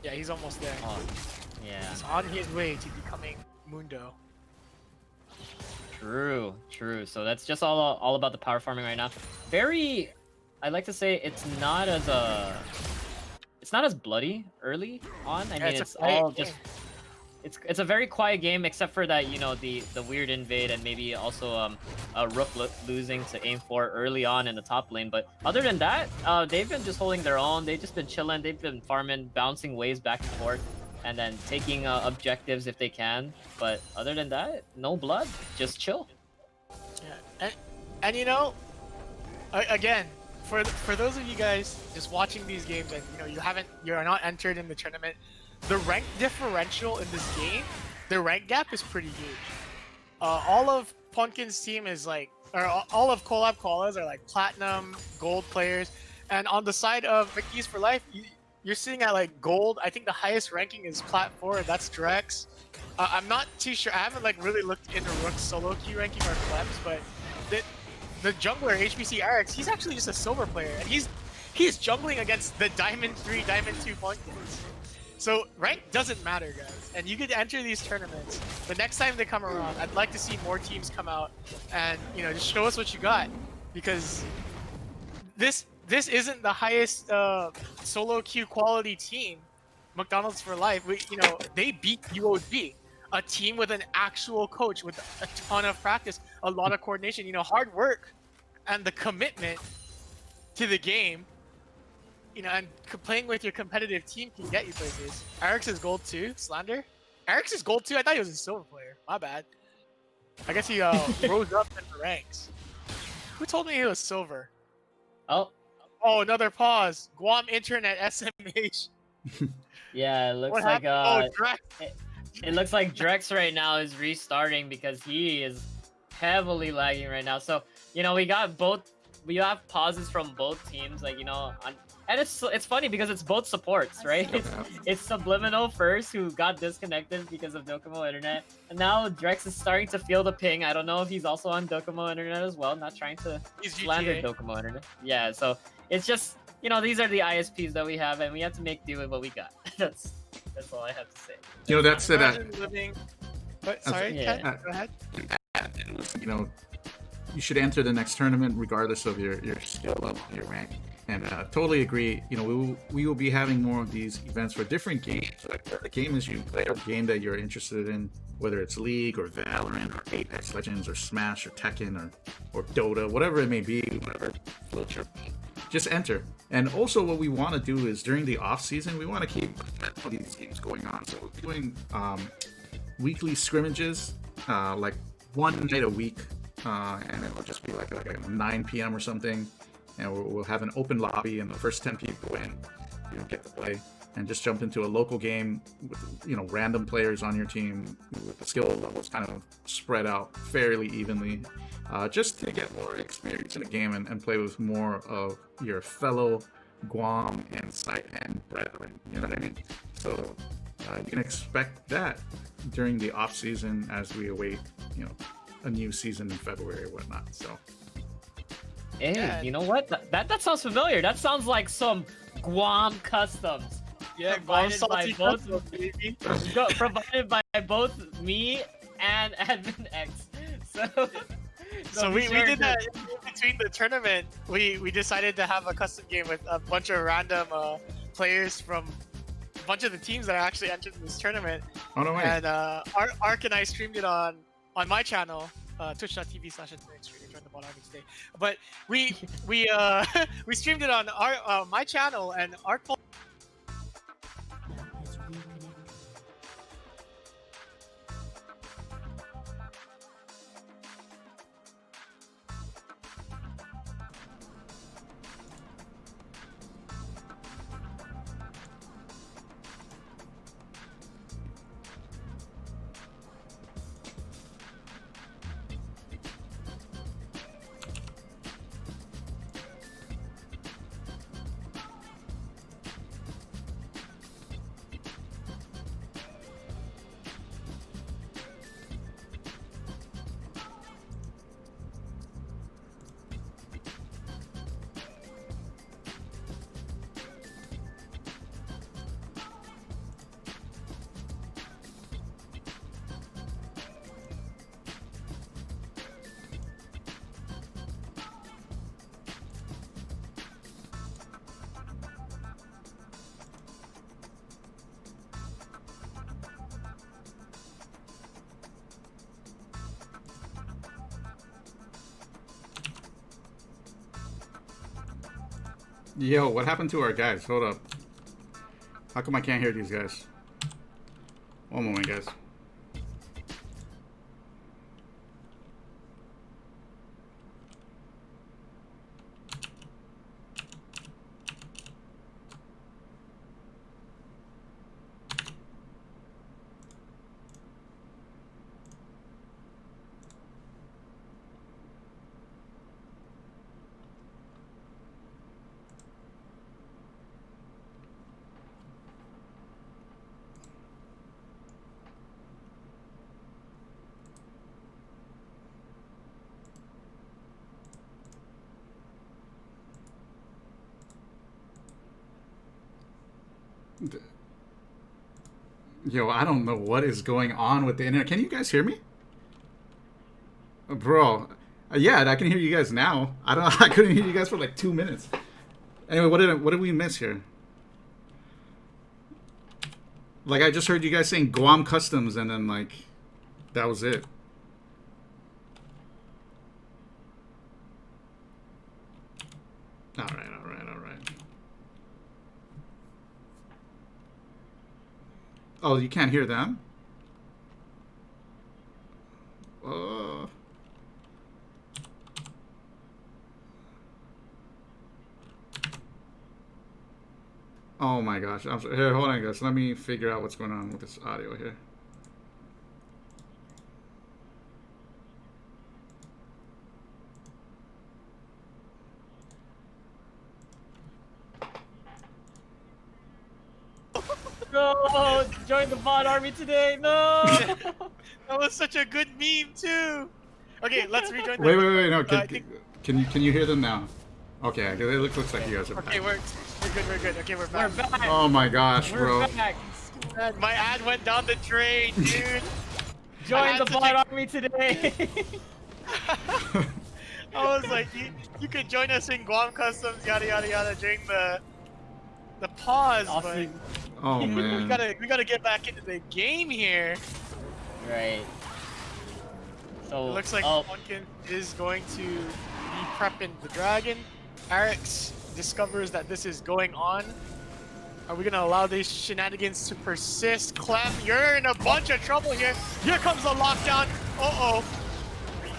Yeah, he's almost there. Oh, yeah. He's on his way to becoming Mundo. True. So that's just all about the power farming right now. I like to say it's not as bloody early on. I mean, it's all just. It's a very quiet game, except for that the weird invade and maybe also a Rook losing to aim for early on in the top lane. But other than that, they've been just holding their own. They've just been chilling. They've been farming, bouncing waves back and forth, and then taking objectives if they can. But other than that, no blood, just chill. Yeah, and again, for those of you guys just watching these games and you're not entered in the tournament. The rank differential in this game, the rank gap is pretty huge. All of Pumpkin's team is like or all of collab koalas are like platinum, gold players, and on the side of Mickey's for Life, you're sitting at like gold. I think the highest ranking is plat 4, and that's Drex. I'm not too sure. I haven't like really looked into Rook's solo queue ranking or Cleps, but the jungler HBC Arix, he's actually just a silver player, and he's jungling against the Diamond 3, Diamond 2 pumpkins. So rank doesn't matter, guys, and you could enter these tournaments. The next time they come around, I'd like to see more teams come out and just show us what you got, because this isn't the highest solo queue quality team. McDonald's for Life, they beat UOG, a team with an actual coach with a ton of practice, a lot of coordination, hard work, and the commitment to the game. And playing with your competitive team can get you places. Arix is gold too. Slander. Arix is gold too. I thought he was a silver player. My bad. I guess he rose up in the ranks. Who told me he was silver? Oh, another pause. Guam Internet SMH. yeah, it looks What like happened? Drex. it looks like Drex right now is restarting because he is heavily lagging right now. So we have pauses from both teams, and it's funny because it's both supports, right? It's Subliminal first, who got disconnected because of Docomo Internet, and now Drex is starting to feel the ping. I don't know if he's also on Docomo Internet as well. Not trying to slander Docomo Internet. Yeah, so it's just these are the ISPs that we have, and we have to make do with what we got. That's all I have to say. That's it. Sorry, yeah. Ken, go ahead. You should enter the next tournament regardless of your skill level, your rank. And totally agree. We will be having more of these events for different games. Like the game is you play a game that you're interested in, whether it's League or Valorant or Apex Legends or Smash or Tekken or Dota, whatever it may be, whatever floats your boat. Just enter. And also what we want to do is during the off season, we want to keep these games going on. So we're doing weekly scrimmages, like one night a week, and it will just be like 9 p.m. or something. And we'll have an open lobby, and the first 10 people in, get to play and just jump into a local game with random players on your team with the skill levels kind of spread out fairly evenly, just to get more experience in the game and play with more of your fellow Guam and site and brethren. You know what I mean? So you can expect that during the off season as we await a new season in February or whatnot. So. Hey, you know what? That sounds familiar. That sounds like some Guam customs. Yeah, provided by both, customs, baby. provided by both me and Admin X. So we did that in between the tournament. We decided to have a custom game with a bunch of random players from a bunch of the teams that actually entered this tournament. Oh no way! And Ark and I streamed it on my channel. Twitch.tv/stream. Join the bot army today. But we streamed it on my channel, and Ark. Yo, what happened to our guys? Hold up. How come I can't hear these guys? One moment, guys. Yo, I don't know what is going on with the internet. Can you guys hear me? Bro, yeah, I can hear you guys now. I don't. I couldn't hear you guys for like 2 minutes. Anyway, what did we miss here? Like, I just heard you guys saying Guam Customs, and then like, that was it. All right. Oh, you can't hear them? Oh my gosh. I'm sorry. Here, hold on, guys. Let me figure out what's going on with this audio here. No, join the bot army today. No. That was such a good meme too. Okay, let's rejoin. Wait. No, think- can you hear them now? Okay, it looks like you guys are back. Okay, we're good. Okay, we're back. We're back. Oh my gosh, We're bro. back. My ad went down the drain, dude. Join the to bot army today. I was like, you could join us in Guam Customs, yada yada yada, during the pause, Awesome. Oh but man. we gotta get back into the game here. Right. So It looks like Monkin is going to be prepping the dragon. Arix discovers that this is going on. Are we gonna allow these shenanigans to persist? Clem, you're in a bunch of trouble here. Here comes the lockdown. Uh-oh.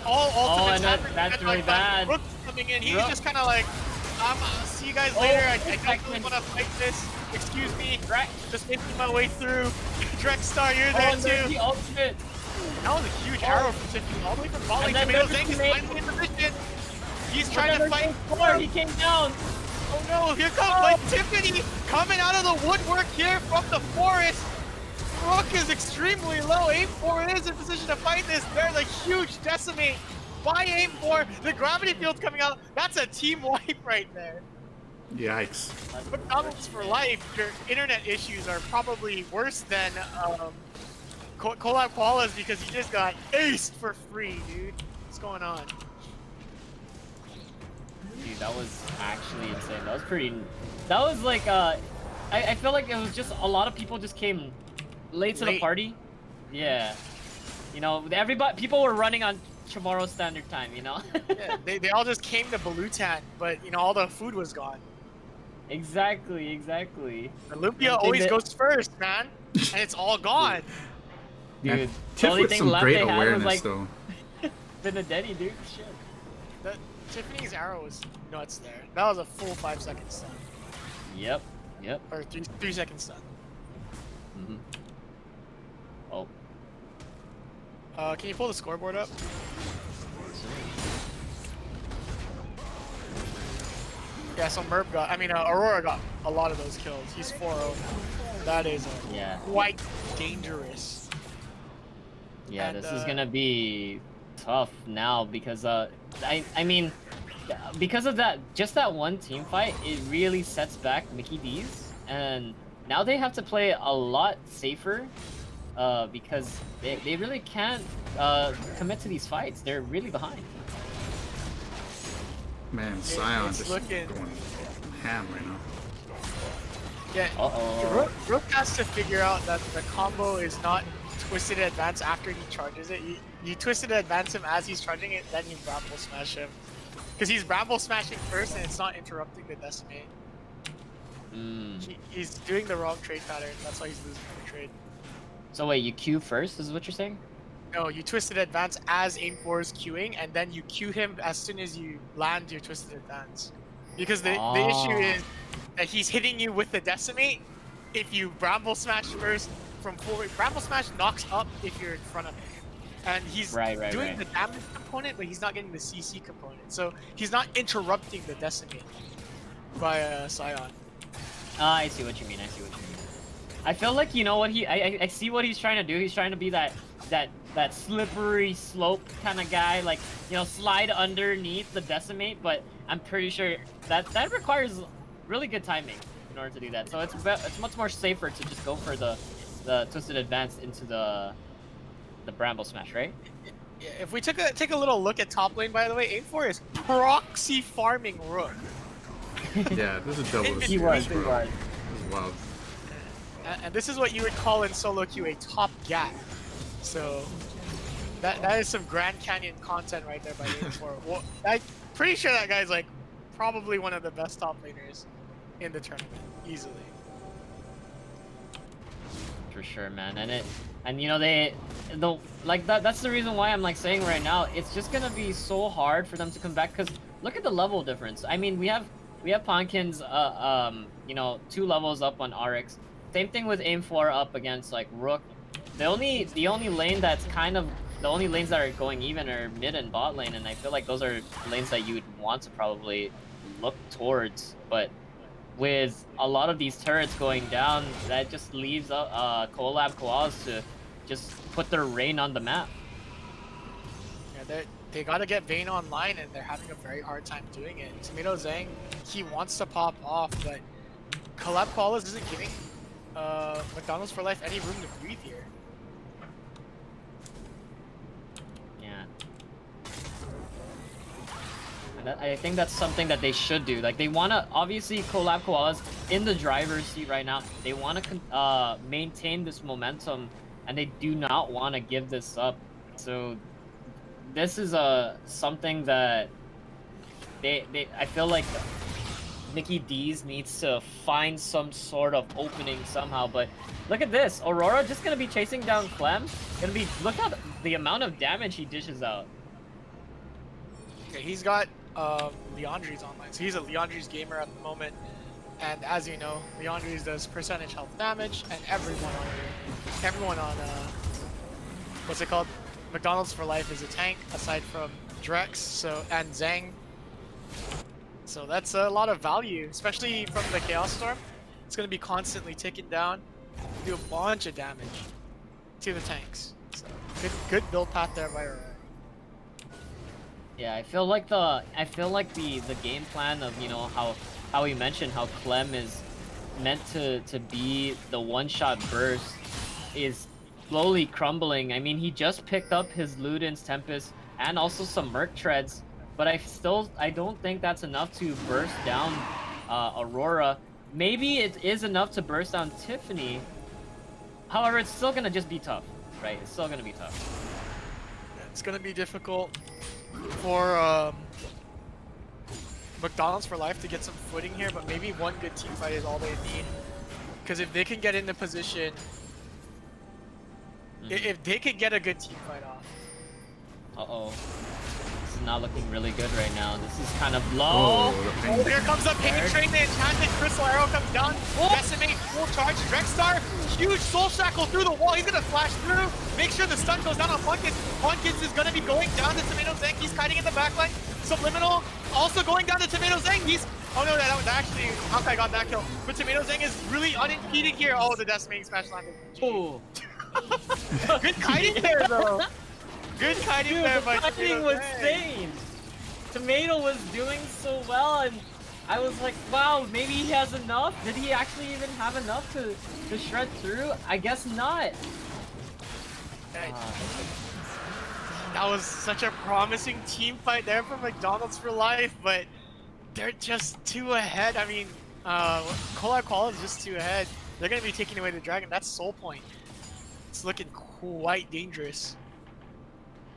All ultimates that's really bad. Rook's coming in. He's Rook. just kind of like, see you guys later. I don't really want to fight this. Excuse me. Just making my way through. Drexstar, you're there too. The ultimate. That was a huge arrow from Tiffany, all the way from Volley. Tomato Zang is finally in position. He's trying to fight. He came down. Oh no, here comes like Tiffany coming out of the woodwork here from the forest. Rook is extremely low. Aim4 is in position to fight this. There's a huge decimate by Aim4. The gravity field's coming out. That's a team wipe right there. Yikes. McDonald's for life. Your internet issues are probably worse than Collab Koalas because you just got aced for free, dude. What's going on? Dude, that was actually insane. That was pretty. That was like I feel like it was just a lot of people just came late to the party. Yeah. You know, people were running on tomorrow standard time, you know? Yeah, they all just came to Balutan, but you know, all the food was gone. Exactly. Olympia always goes first, man. And it's all gone. Dude, And the Tiff only with thing some left great they had was awareness, like though. Benedetti, dude. Shit. Tiffany's arrow was nuts there. That was a full 5-second stun. Yep. Or 3-second stun. Mm-hmm. Oh. Can you pull the scoreboard up? Yeah, so Aurora got a lot of those kills. He's 4-0. That is quite dangerous. Yeah, And, this is gonna be tough now because I mean, because of that, just that one team fight, it really sets back Mickey D's, and now they have to play a lot safer, because they really can't commit to these fights. They're really behind. Man, Scion it's just looking- going ham right now. Yeah, Rook has to figure out that the combo is not twisted advance after he charges it. You twisted advance him as he's charging it, then you bramble smash him. Because he's bramble smashing first and it's not interrupting the decimate. He's doing the wrong trade pattern, that's why he's losing the trade. So wait, you queue first, is what you're saying? No, you twisted advance as Aim4 is queuing, and then you queue him as soon as you land your twisted advance. Because the issue is that he's hitting you with the decimate. If you bramble smash first from forward, bramble smash knocks up if you're in front of him. And he's doing the damage component, but he's not getting the CC component. So he's not interrupting the decimate by Scion. I see what you mean. I feel like, you know what, I see what he's trying to do. He's trying to be that slippery slope kind of guy, like, you know, slide underneath the decimate, but I'm pretty sure that requires really good timing. in order to do that. So it's much more safer to just go for the Twisted Advance into the Bramble Smash, right? Yeah, if we take a little look at top lane, by the way, aim for is proxy farming Rook. Yeah, this is double He experience, he bro. was. This is wild. And this is what you would call in solo queue a top gap. So that is some Grand Canyon content right there by aim4. Well, I'm pretty sure that guy's like probably one of the best top laners in the tournament, easily. For sure, man. And you know that's the reason why I'm like saying right now it's just gonna be so hard for them to come back, because look at the level difference. I mean, we have Ponkins you know, 2 levels up on RX. Same thing with aim4 up against like Rook. The only lane that's kind of the only lanes that are going even are mid and bot lane, and I feel like those are lanes that you would want to probably look towards. But with a lot of these turrets going down, that just leaves Collab Koalas to just put their reign on the map. Yeah, they gotta get Vayne online, and they're having a very hard time doing it. Tomato Zhang, he wants to pop off, but Collab Koalas isn't giving McDonald's for Life any room to breathe here. Yeah. And I think that's something that they should do. Like, they want to, obviously, Collab Koalas in the driver's seat right now. They want to maintain this momentum, and they do not want to give this up. So this is something that I feel like Mickey D's needs to find some sort of opening somehow. But look at this, Aurora just gonna be chasing down Clem. Look at the amount of damage he dishes out. Yeah, he's got Leandri's online, so he's a Leandri's gamer at the moment. And as you know, Leandri's does percentage health damage, and everyone on what's it called? McDonald's for Life is a tank, aside from Drex, and Zhang. So that's a lot of value, especially from the Chaos Storm. It's going to be constantly ticking down, do a bunch of damage to the tanks. So good build path there by Aurora. Yeah, I feel like the game plan of, you know, how he mentioned how Clem is meant to be the one-shot burst is slowly crumbling. I mean, he just picked up his Luden's Tempest and also some Merc Treads, but I don't think that's enough to burst down Aurora. Maybe it is enough to burst down Tiffany. However, it's still gonna just be tough, right? It's still gonna be tough. It's gonna be difficult for McDonald's for Life to get some footing here, but maybe one good team fight is all they need. Because if they can get into position, if they could get a good team fight off. Uh-oh. This is not looking really good right now. This is kind of low. Oh, here comes the pain train, the enchanted crystal arrow comes down. Decimate, full charge, Drexstar, huge soul shackle through the wall. He's gonna flash through. Make sure the stun goes down on Punkins. Punkins is gonna be going down to Tomato Zhang. He's kiting in the backline. Subliminal also going down to Tomato Zhang. Oh no, that was actually Hawkeye got that kill. But Tomato Zhang is really unimpeded here. Oh, the decimating smash landed. Oh. Good kiting there though. Good kiting there by the kiting was Zhang. insane. Tomato was doing so well, and I was like, wow, maybe he has enough. Did he actually even have enough to shred through? I guess not. That was such a promising team fight there for McDonald's for Life, but they're just too ahead. I mean, Collab Koala is just too ahead. They're going to be taking away the dragon. That's Soul Point. It's looking quite dangerous.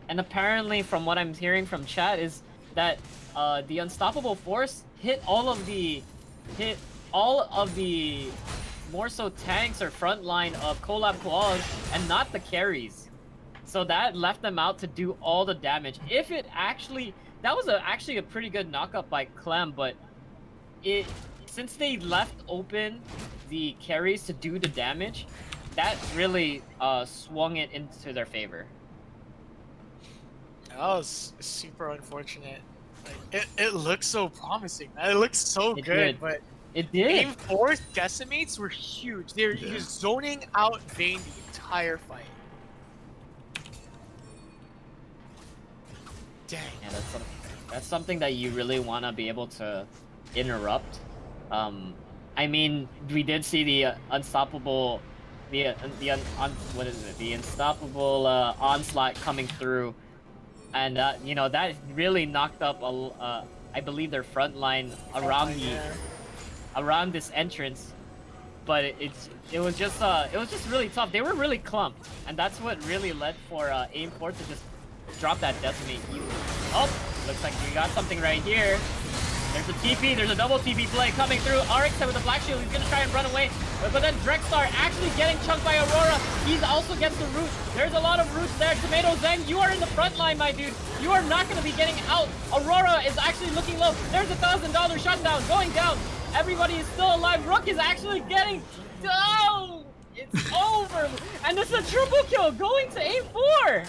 And apparently, from what I'm hearing from chat, is that the Unstoppable Force hit all of the more so tanks or front line of Collab Koalas and not the carries. So that left them out to do all the damage. If it actually, that was actually a pretty good knockup by Clem, but since they left open the carries to do the damage, that really swung it into their favor. That was super unfortunate. Like, it looks so promising. It looks so good, did. but It did. Game 4's decimates were huge. He was zoning out Vayne the entire fight. Dang. Yeah, that's something that you really want to be able to interrupt. I mean, we did see the unstoppable, what is it? The unstoppable onslaught coming through, and you know, that really knocked up I believe their front line around around this entrance. But it was just really tough. They were really clumped, and that's what really led for Aim 4 to just drop that decimate easily. Oh, looks like we got something right here. There's a TP, there's a double TP play coming through. RX with the Black Shield, he's gonna try and run away. But then Drexstar actually getting chunked by Aurora. He's also gets the root. There's a lot of roots there. Tomato Zeng, you are in the front line, my dude. You are not gonna be getting out. Aurora is actually looking low. There's a $1,000 shutdown going down. Everybody is still alive. Rook is actually getting down. It's over. And this is a triple kill going to Aim 4.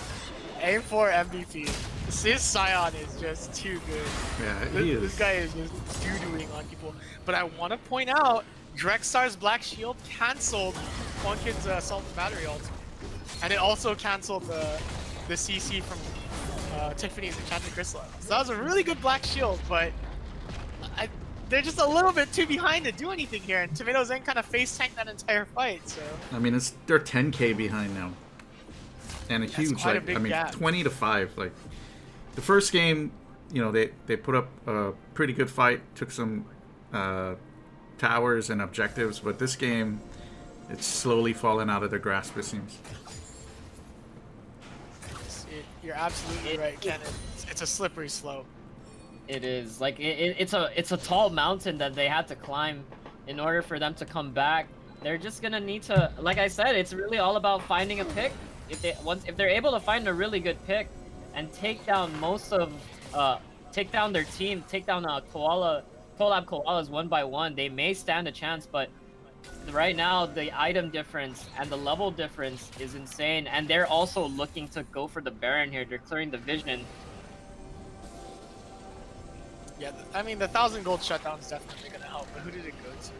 Aim 4 MVP. His Scion is just too good. Yeah, This guy is just doo-dooing on people. But I want to point out, Drexstar's Black Shield canceled Funkin's Assault and Battery ult. And it also canceled the CC from Tiffany's Enchanted Crystal. So that was a really good Black Shield, but they're just a little bit too behind to do anything here. And Tomato Zen kind of face tanked that entire fight, so... I mean, they're 10k behind now. And a huge, quite a like, big I mean, gap. 20 to 5. Like, the first game, you know, they put up a pretty good fight, took some towers and objectives, but this game, it's slowly fallen out of their grasp, it seems. You're absolutely right, Ken. It's a slippery slope. It is like it's a tall mountain that they had to climb in order for them to come back. They're just gonna need to, like I said, it's really all about finding a pick. If they're able to find a really good pick and take down take down their team, take down Collab Koalas one by one, they may stand a chance. But right now the item difference and the level difference is insane, and they're also looking to go for the Baron here. They're clearing the vision. Yeah, I mean, the 1,000 gold shutdown is definitely going to help, but who did it go to?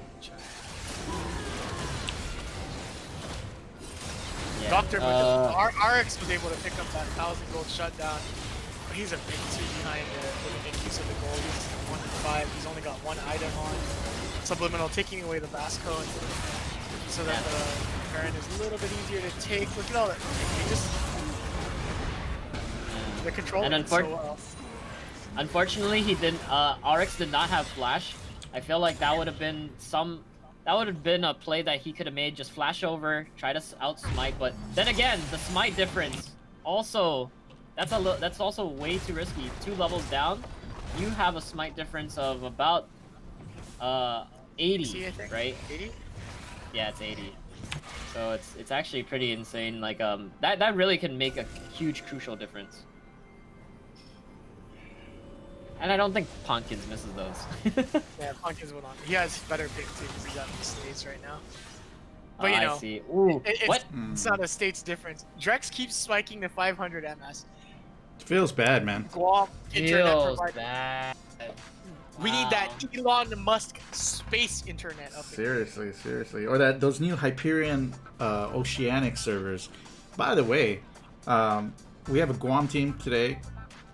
Yeah. Dr. RX was able to pick up that 1,000 gold shutdown, but he's a bit too behind to make use of the gold. He's 1 in 5. He's only got one item on. Subliminal taking away the Bass code, so that the Baron is a little bit easier to take. Look at all that. The control is so well. Unfortunately, he didn't. RX did not have flash. I feel like that would have been a play that he could have made. Just flash over, try to out smite. But then again, the smite difference also, that's also way too risky. 2 levels down, you have a smite difference of about 80, right? 80? Yeah, it's 80. So it's actually pretty insane. Like that really can make a huge crucial difference. And I don't think Pumpkins misses those. Yeah, Pumpkins went on. He has better pick too because he's out in the States right now. But you know, I see. Ooh, it's not a States difference. Drex keeps spiking to 500 MS. It feels bad, man. Guam internet feels provider. bad. We need that Elon Musk space internet up here. Seriously. Or those new Hyperion Oceanic servers. By the way, we have a Guam team today.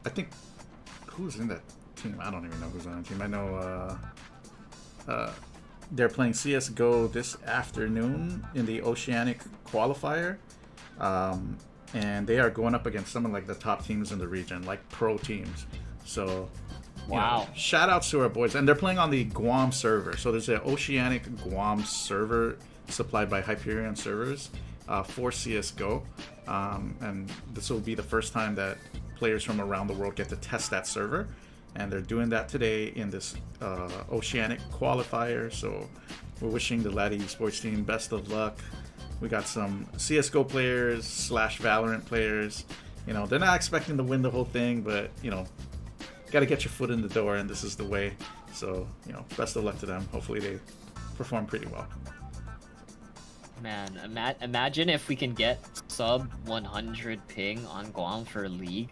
I think, who's in that team? I don't even know who's on the team. I know they're playing CSGO this afternoon in the Oceanic qualifier. And they are going up against some of like the top teams in the region, like pro teams. So, wow. Shout outs to our boys. And they're playing on the Guam server. So there's an Oceanic Guam server supplied by Hyperion servers for CSGO. And this will be the first time that players from around the world get to test that server. And they're doing that today in this Oceanic qualifier. So we're wishing the Laddie Esports team best of luck. We got some CSGO players / Valorant players. You know, they're not expecting to win the whole thing, but, you know, got to get your foot in the door, and this is the way. So, you know, best of luck to them. Hopefully they perform pretty well. Man, imagine if we can get sub 100 ping on Guam for League.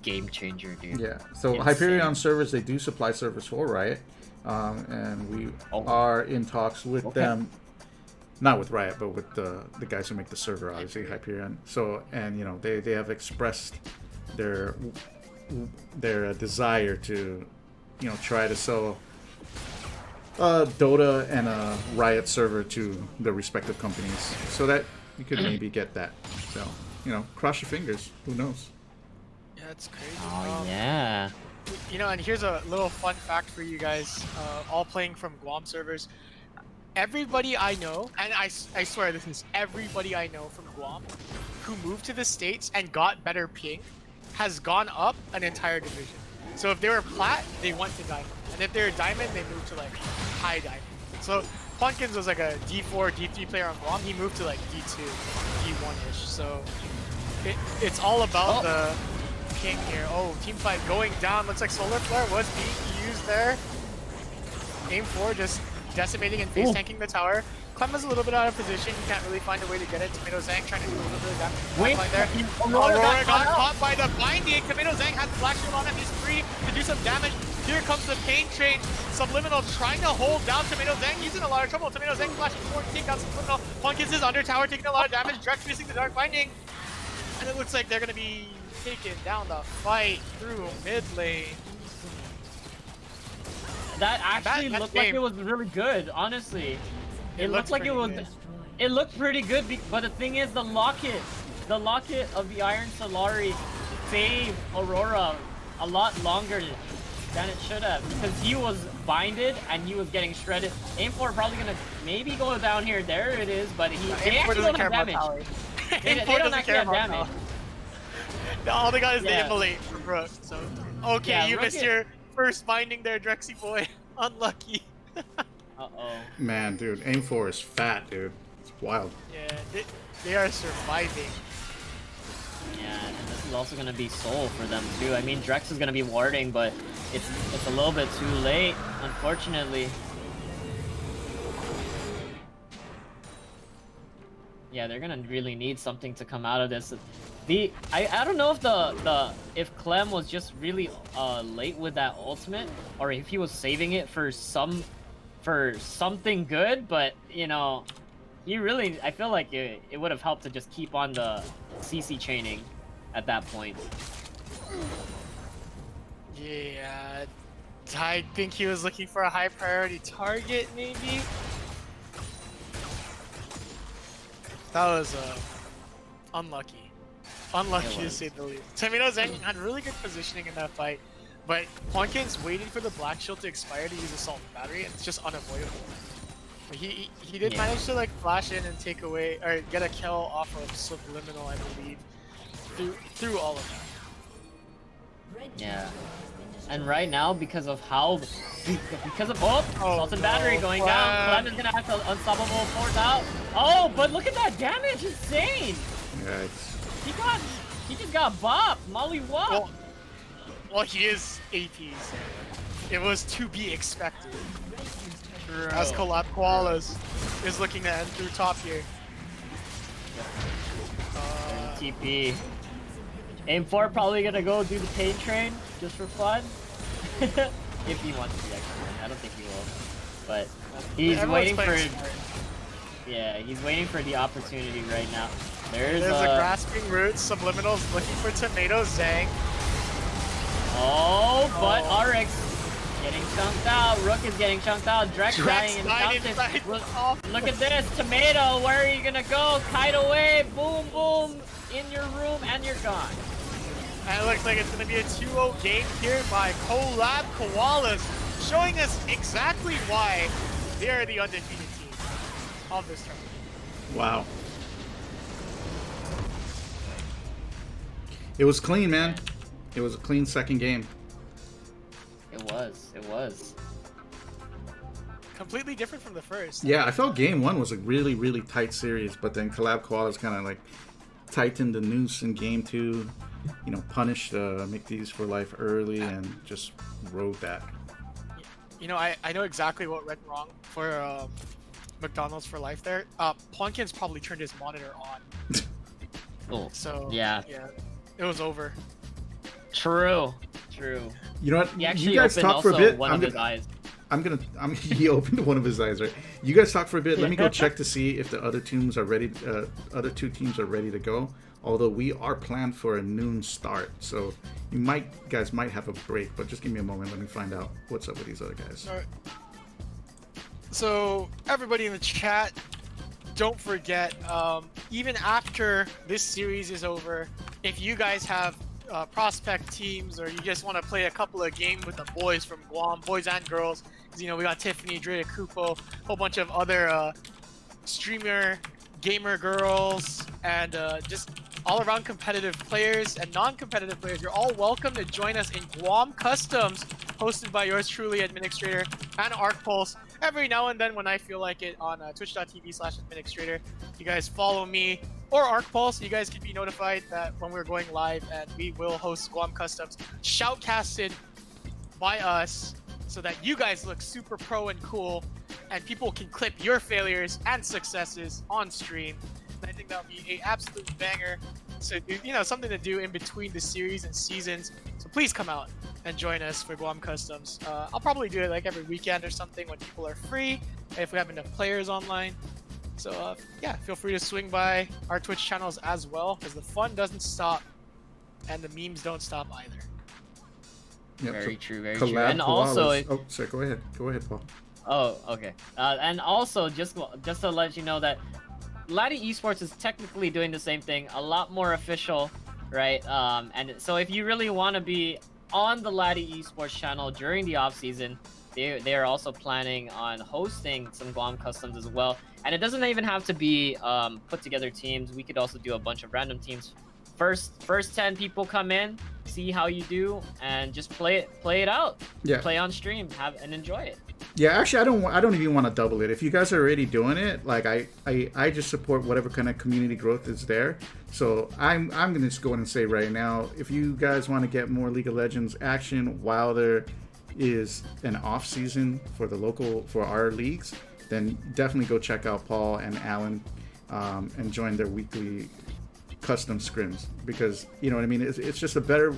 Game changer, dude. Yeah, so Insane. Hyperion servers, they do supply servers for Riot. And we are in talks with them. Not with Riot, but with the guys who make the server, obviously, Hyperion. So, and, you know, they have expressed their desire to, you know, try to sell Dota and a Riot server to the respective companies, so that you could maybe get that. So, cross your fingers. Who knows? Yeah, it's crazy. Oh yeah. And here's a little fun fact for you guys, all playing from Guam servers. Everybody I know, and I swear this is everybody I know from Guam, who moved to the States and got better ping, has gone up an entire division. So if they were plat, they went to diamond, and if they were diamond, they moved to like high diamond. So Punkins was like a D4, D3 player on Guam. He moved to like D2, D1-ish. So it's all about the ping here. Oh, team fight going down. Looks like Solar Flare was being used there. Aim 4 just decimating and face tanking the tower. Clem is a little bit out of position. He can't really find a way to get it. Tomato Zang trying to do a little bit of damage. Wait, There. Aurora got caught by the binding. Tomato Zang has the Black Shield on him. He's free to do some damage. Here comes the pain train. Subliminal trying to hold down Tomato Zang. He's in a lot of trouble. Tomato Zang flashing forward to take down Subliminal. Punkins is under tower taking a lot of damage. Drex missing the dark binding. And it looks like they're going to be taking down the fight through mid lane. That actually looked like it was really good, honestly. It looked like it was. It looked pretty good, but the thing is, the locket of the Iron Solari saved Aurora a lot longer than it should have, because he was binded and he was getting shredded. Aim 4 probably gonna maybe go down here. There it is, but they actually don't have damage. They don't actually have damage. All they got is the immolate for Brook. So okay, you missed your first binding there, Drexy boy. Unlucky. Uh-oh. Man, dude, Aim 4 is fat, dude. It's wild. Yeah, they are surviving. Yeah, and this is also gonna be soul for them too. I mean, Drex is gonna be warding, but it's a little bit too late, unfortunately. Yeah, they're gonna really need something to come out of this. I don't know if if Clem was just really late with that ultimate, or if he was saving it for something good, but he really, I feel like it would have helped to just keep on the CC chaining at that point. Yeah, I think he was looking for a high priority target, maybe. That was unlucky. Unlucky to say the least. Tomato Zang had really good positioning in that fight, but Plunkins waited for the Black Shield to expire to use Assault Battery, and it's just unavoidable. But he did manage to like flash in and take away, or get a kill off of Subliminal, I believe, through all of that. Yeah. And right now, because of Assault and Battery going down, Clem is gonna have to unstoppable force out. Oh, but look at that damage, insane! Yeah, it's... He just got bopped, Molly Wop. Well, he is AP, so it was to be expected. As Collab Koalas is looking to end through top here. TP. Aim 4 probably gonna go do the pain train just for fun. If he wants to actually. I don't think he will. But he's waiting for he's waiting for the opportunity right now. There's a grasping root. Subliminal's looking for Tomato Zang. Oh, but RX getting chunked out. Rook is getting chunked out. Drex dying in the Look at this. Tomato, where are you gonna go? Kite away. Boom, boom. In your room, and you're gone. And it looks like it's gonna be a 2-0 game here by Collab Koalas, showing us exactly why they are the undefeated team of this tournament. Wow. It was clean, man. It was a clean second game. It was. Completely different from the first. Yeah, I felt game one was a really, really tight series, but then Collab Koalas kind of like tightened the noose in game two, punished McDee's for life early and just rode that. I know exactly what went wrong for McDonald's for life there. Plunkins probably turned his monitor on. Oh, so yeah, it was over. True. You know what? He actually you guys opened talk for a bit. One of his eyes. He opened one of his eyes, right? You guys talk for a bit. Let me go check to see if the other teams are ready. Other two teams are ready to go. Although we are planned for a noon start, so you guys might have a break. But just give me a moment. Let me find out what's up with these other guys. All right. So everybody in the chat, don't forget, even after this series is over, if you guys have prospect teams or you just want to play a couple of games with the boys from Guam, boys and girls, 'cause, we got Tiffany, Drea, Kupo, a whole bunch of other streamer, gamer girls, and just all-around competitive players and non-competitive players. You're all welcome to join us in Guam Customs, hosted by yours truly, Administrator, and ArcPulse. Every now and then when I feel like it on twitch.tv/administrator. You guys follow me or ArcPulse. You guys can be notified that when we're going live, and we will host Guam Customs shoutcasted by us so that you guys look super pro and cool and people can clip your failures and successes on stream. And I think that would be an absolute banger. So, something to do in between the series and seasons. So please come out and join us for Guam Customs. I'll probably do it like every weekend or something when people are free, if we have enough players online. So yeah, feel free to swing by our Twitch channels as well, because the fun doesn't stop and the memes don't stop either. Yep, Very so true, very true. collab And also, koalas. Sorry, go ahead, Paul. oh, okay. And also, just to let you know that Laddie Esports is technically doing the same thing, a lot more official, right? And so if you really want to be on the Laddie Esports channel during the off season, they are also planning on hosting some Guam Customs as well. And it doesn't even have to be put together teams. We could also do a bunch of random teams. First 10 people come in, see how you do, and just play it out. Yeah. Play on stream, and enjoy it. Yeah, actually, I don't even want to double it. If you guys are already doing it, like I just support whatever kind of community growth is there. So I'm gonna just go in and say right now, if you guys want to get more League of Legends action while there is an off season for our leagues, then definitely go check out Paul and Alan and join their weekly custom scrims, because you know what I mean. It's just a better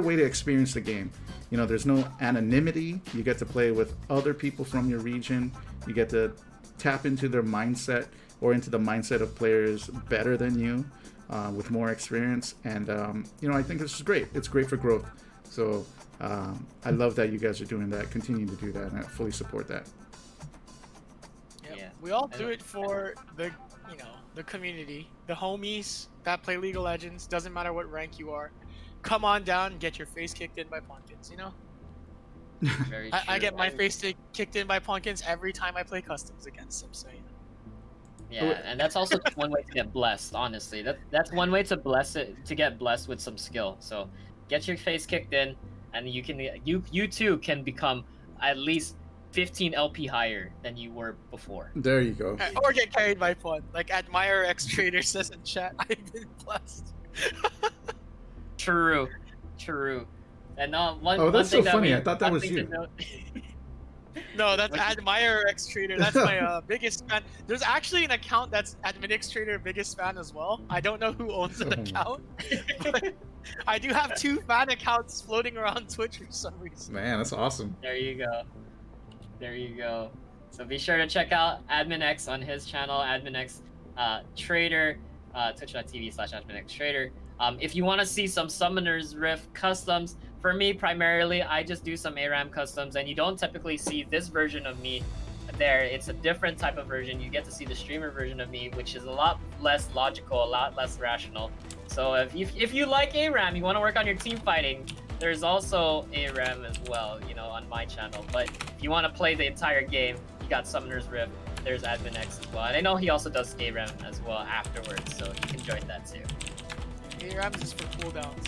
way to experience the game. There's no anonymity. You get to play with other people from your region. You get to tap into their mindset or into the mindset of players better than you with more experience. And, I think this is great. It's great for growth. So I love that you guys are doing that. Continue to do that. And I fully support that. Yep. Yeah. We all do it for the community, the homies that play League of Legends. Doesn't matter what rank you are. Come on down and get your face kicked in by pumpkins, Very true. I get my face kicked in by pumpkins every time I play customs against them, so Yeah, and that's also one way to get blessed. Honestly, that's one way to get blessed with some skill. So get your face kicked in, and you too can become at least 15 LP higher than you were before. There you go. Or get carried by fun. Like Admire X Trader says in chat, I've been blessed. True. And one. Oh, that's one thing so funny. we- I thought that one was thing to you. note- No, that's Admire X Trader. That's my biggest fan. There's actually an account that's Administrator biggest fan as well. I don't know who owns an account, but I do have 2 fan accounts floating around Twitch for some reason. Man, that's awesome. There you go. So be sure to check out Admin X on his channel, Admin X Trader, twitch.tv/AdminX Trader. If you want to see some Summoner's Rift customs, for me primarily, I just do some ARAM customs, and you don't typically see this version of me there. It's a different type of version. You get to see the streamer version of me, which is a lot less logical, a lot less rational. So if you like ARAM, you want to work on your team fighting, there's also ARAM as well, on my channel. But if you want to play the entire game, you got Summoner's Rift. There's Admin X as well. And I know he also does ARAM as well afterwards, so you can join that too. ARAMs is for cooldowns.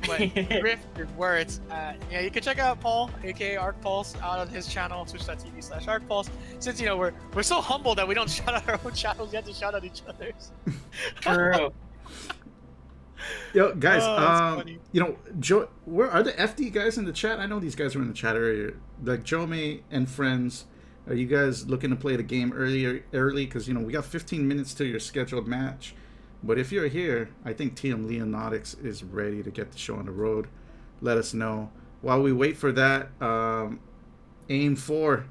But Rift is where it's at. Yeah, you can check out Paul, aka ArcPulse, out on his channel, twitch.tv/ArcPulse. Since we're so humble that we don't shout out our own channels, you have to shout out each other's. True. Yo, guys, funny. Joe, where are the FD guys in the chat? I know these guys were in the chat earlier. Like Jome and friends, are you guys looking to play the game early? Because we got 15 minutes to your scheduled match. But if you're here, I think TM Leonautics is ready to get the show on the road. Let us know. While we wait for that, aim for,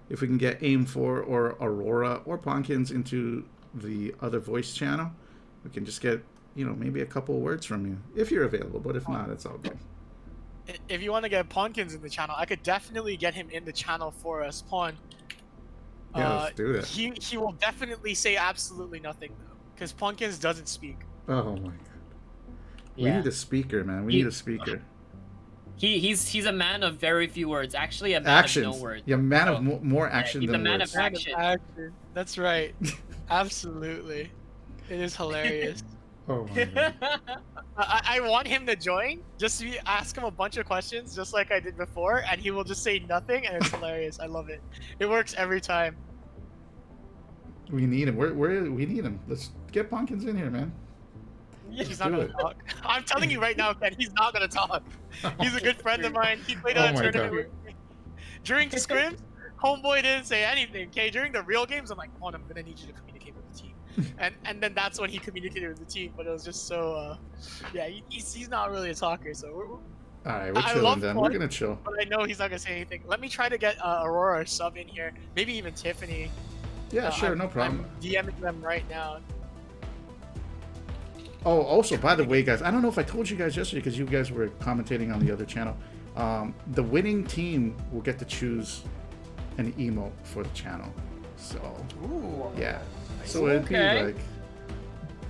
if we can get aim for or Aurora or Ponkins into the other voice channel, we can just get maybe a couple of words from you if you're available. But if not, it's all good. if you want to get Pawnkins in the channel, I could definitely get him in the channel for us. Pawn. Yeah, let's do it. He will definitely say absolutely nothing though, because Pawnkins doesn't speak. Oh my god. We Yeah. need a speaker, man. We need a speaker. He's a man of very few words. Actually, a man Actions. of no words. Yeah, man Oh. of more action he's a than man words. of action. Action. That's right. Absolutely. It is hilarious. Oh my god. I want him to join, just to ask him a bunch of questions, just like I did before, and he will just say nothing, and it's hilarious. I love it. It works every time. We need him. We need him. Let's get Pumpkins in here, man. He's do not gonna it. talk. I'm telling you right now, Ken, he's not gonna talk. He's a good friend of mine. He played Oh on a my tournament God. with me. During scrims, homeboy didn't say anything. Okay, during the real games, I'm like, "Oh, I'm gonna need you to communicate with the team," and then that's when he communicated with the team. But it was just so, yeah, he's not really a talker. So All right, we're I chilling love then. Paul. We're gonna chill. but I know he's not gonna say anything. Let me try to get Aurora or sub in here. Maybe even Tiffany. Yeah, sure, no I'm problem. DMing them right now. Oh, also, by the way, guys, I don't know if I told you guys yesterday because you guys were commentating on the other channel. The winning team will get to choose an emote for the channel. So, Ooh. yeah. So it'd be Okay. like,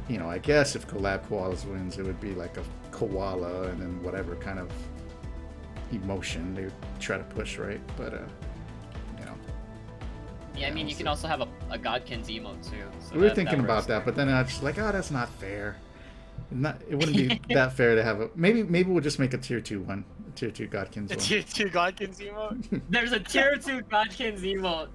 you know, I guess if Collab Koalas wins, it would be like a koala and then whatever kind of emotion they would try to push, right? But, you know. Yeah, I mean, you can also have a Godkins emote too. So We were that thinking about works. that, but then I was just like, oh, that's not fair. It wouldn't be that fair to have a. Maybe we'll just make a tier 2 one, a tier 2 Godkins The one. tier 2 Godkins emote. There's a tier 2 Godkins emote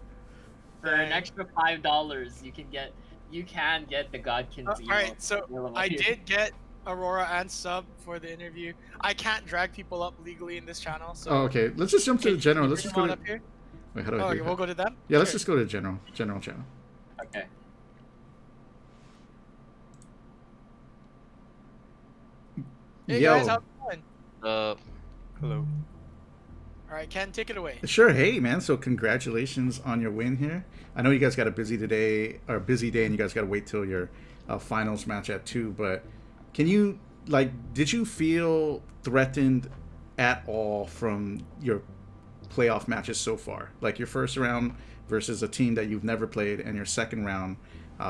for an Dang. extra $5. You can get the Godkins emote. Alright, so available I here. did get Aurora and sub for the interview. I can't drag people up legally in this channel, so. Oh, okay. Let's just jump to the Can general. you Let's bring just them go on to. up here? Wait, how do I Oh, do okay, that? we'll go to them? Yeah, let's Sure. just go to general channel. Okay. Hey Yo. guys, how's it going? Hello. Alright, Ken, take it away. Sure. Hey, man. So congratulations on your win here. I know you guys got a busy day, and you guys got to wait till your finals match at 2. But can you did you feel threatened at all from your playoff matches so far? Like your first round versus a team that you've never played, and your second round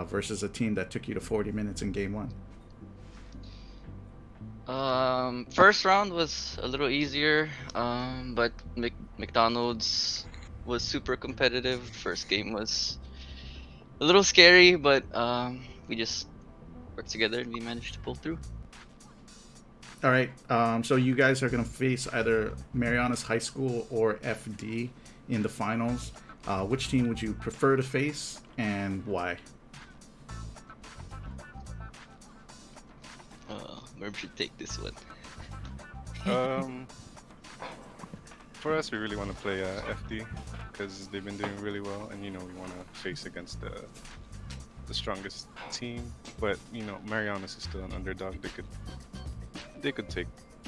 versus a team that took you to 40 minutes in game 1. First round was a little easier, but McDonald's was super competitive. First game was a little scary, but we just worked together and we managed to pull through. All right. So you guys are going to face either Marianas High School or FD in the finals. Which team would you prefer to face and why? Merb should take this one. For us, we really want to play FD because they've been doing really well, and we want to face against the strongest team. But Marianas is still an underdog. They could take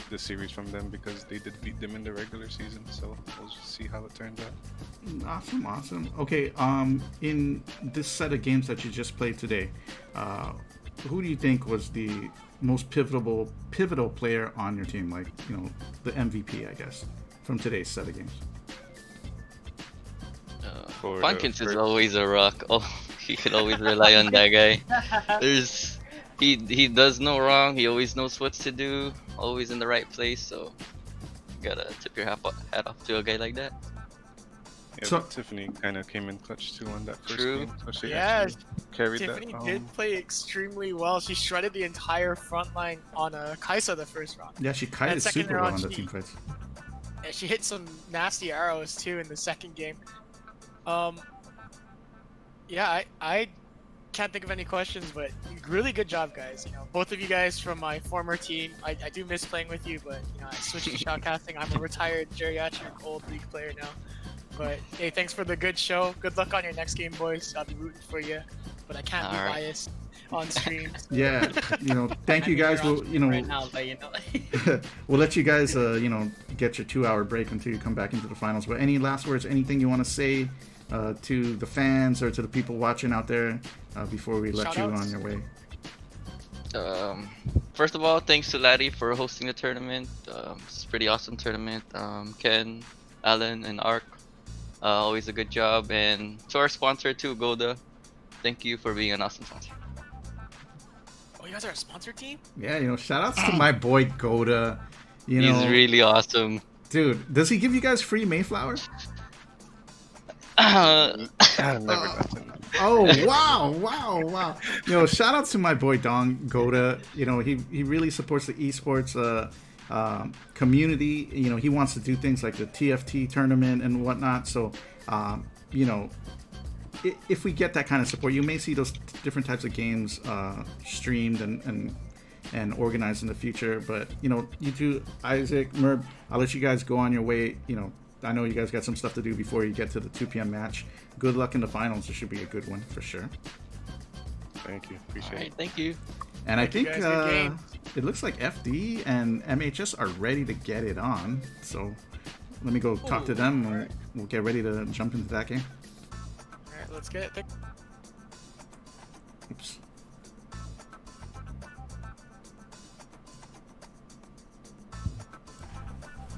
the series from them because they did beat them in the regular season. So we'll just see how it turns out. Awesome. Okay. In this set of games that you just played today, who do you think was the most pivotal player on your team? Like, the MVP, I guess, from today's set of games. For Funkins is first- always a rock. Oh, you can always rely on that guy. He does no wrong. He always knows what to do. Always in the right place. So you gotta tip your hat off to a guy like that. Yeah, So- but Tiffany kind of came in clutch too on that first True. game. So she Yeah, actually carried Tiffany that. did play extremely well. She shredded the entire front line on Kaisa the first round. Yeah, she kited And second super well round, on the she- team fights. And she hit some nasty arrows too in the second game. Yeah, I can't think of any questions, but really good job, guys. Both of you guys from my former team. I do miss playing with you, but I switched to shoutcasting. I'm a retired geriatric old league player now. But hey, thanks for the good show. Good luck on your next game, boys. I'll be rooting for you, but I can't be Alright. biased on stream. Yeah, thank you guys. You're We'll, on right now, but we'll let you guys, get your 2-hour break until you come back into the finals. But any last words, anything you want to say to the fans or to the people watching out there before we let you Shoutouts? on your way? first of all, thanks to Laddie for hosting the tournament. It's a pretty awesome tournament. Ken, Alan, and Ark, always a good job. And to our sponsor too, Goda, thank you for being an awesome sponsor. Oh, you guys are a sponsor team? Yeah, shout outs to my boy Goda. He's really awesome. Dude, does he give you guys free Mayflower? Never gotten. Oh wow! Shout out to my boy Dong Goda. He really supports the esports community. He wants to do things like the TFT tournament and whatnot. So, if we get that kind of support, you may see those different types of games streamed and organized in the future. But you two, Isaac, Merb, I'll let you guys go on your way. I know you guys got some stuff to do before you get to the 2 p.m. match. Good luck in the finals. It should be a good one for sure. Thank you. Appreciate Alright, it. thank you. And I think guys. Good game. it looks like FD and MHS are ready to get it on. So let me go talk to them and alright. we'll get ready to jump into that game. All right, let's get it. Oops.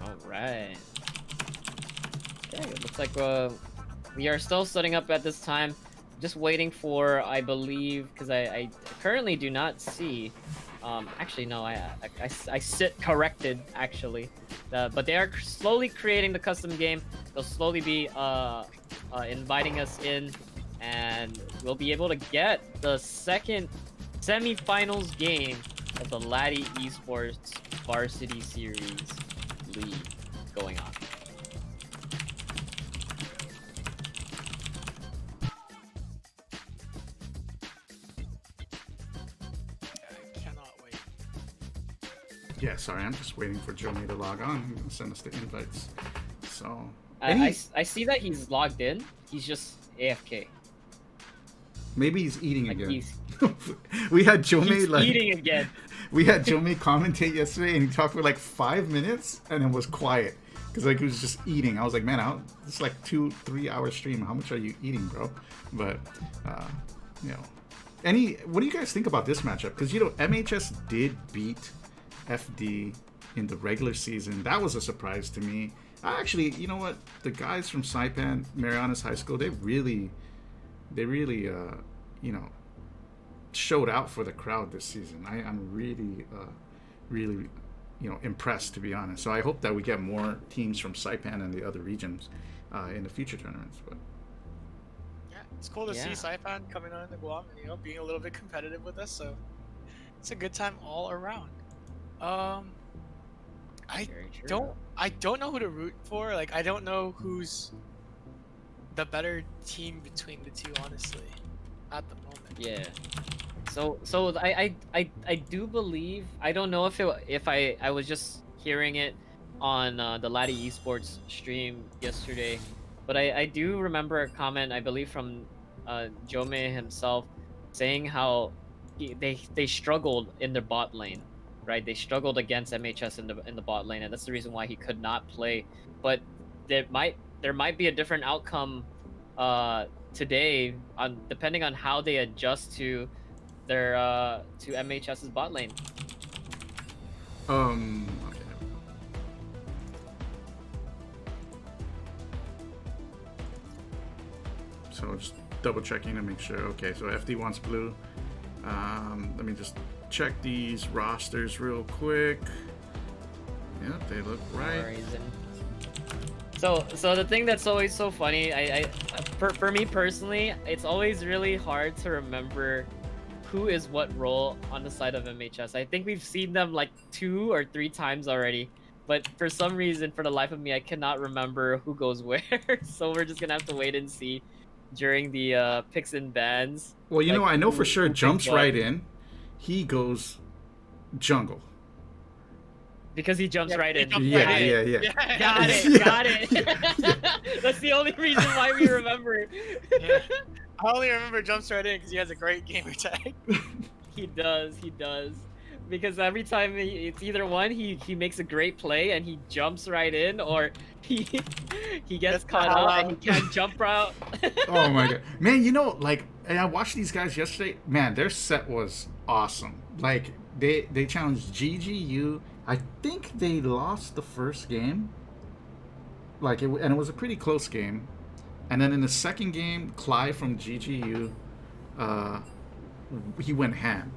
All right. Okay, it looks like we are still setting up at this time. Just waiting for, I believe, because I currently do not see. Actually, no, I sit corrected actually, but they are slowly creating the custom game. They'll slowly be inviting us in, and we'll be able to get the second semifinals game of the Laddie Esports Varsity Series League going on. I cannot wait. Yeah, sorry, I'm just waiting for Joey to log on. He's gonna send us the invites. So I see that he's logged in. He's just AFK. maybe he's eating Like again. he's We had Jome eating again. we had Jome commentate yesterday, and he talked for like 5 minutes, and then was quiet because he was just eating. I was like, man, it's like 2-3 hour stream. How much are you eating, bro? But what do you guys think about this matchup? Because MHS did beat FD in the regular season. That was a surprise to me. Actually, you know what? The guys from Saipan, Marianas High School, they really showed out for the crowd this season. I'm really impressed, to be honest. So I hope that we get more teams from Saipan and the other regions in the future tournaments. But Yeah, it's cool to see Yeah. Saipan coming on the Guam and being a little bit competitive with us. So it's a good time all around. I Very true. don't know who to root for. Like, I don't know who's the better team between the two, honestly, at the moment. Yeah. So I do believe, I don't know if I was just hearing it on the Laddie Esports stream yesterday, but I do remember a comment, I believe from Jome himself, saying how they struggled in their bot lane, right? They struggled against MHS in the bot lane, and that's the reason why he could not play. But there might be a different outcome today, depending on how they adjust to their to MHS's bot lane. okay. So just double checking to make sure. Okay, so FD wants blue. Let me just check these rosters real quick. Yep, they look right. Reason. So the thing that's always so funny, for me personally, it's always really hard to remember who is what role on the side of MHS. I think we've seen them like 2 or 3 times already, but for some reason, for the life of me, I cannot remember who goes where. So we're just gonna have to wait and see during the picks and bans. Well, I know for sure who jumps picks what. right in. He goes jungle. Because he jumps right in. Yeah, Got it. yeah. Got it. Yeah. Got it. That's the only reason why we remember. Yeah. I only remember jumps right in because he has a great gamer tag. He does. Because every time it's either one, he makes a great play and he jumps right in, or he gets That's caught how up and he can't jump out. Oh my god, man! And I watched these guys yesterday. Man, their set was awesome. Like they challenged GGU. I think they lost the first game. And it was a pretty close game. And then in the second game, Clyde from GGU, uh, he went ham.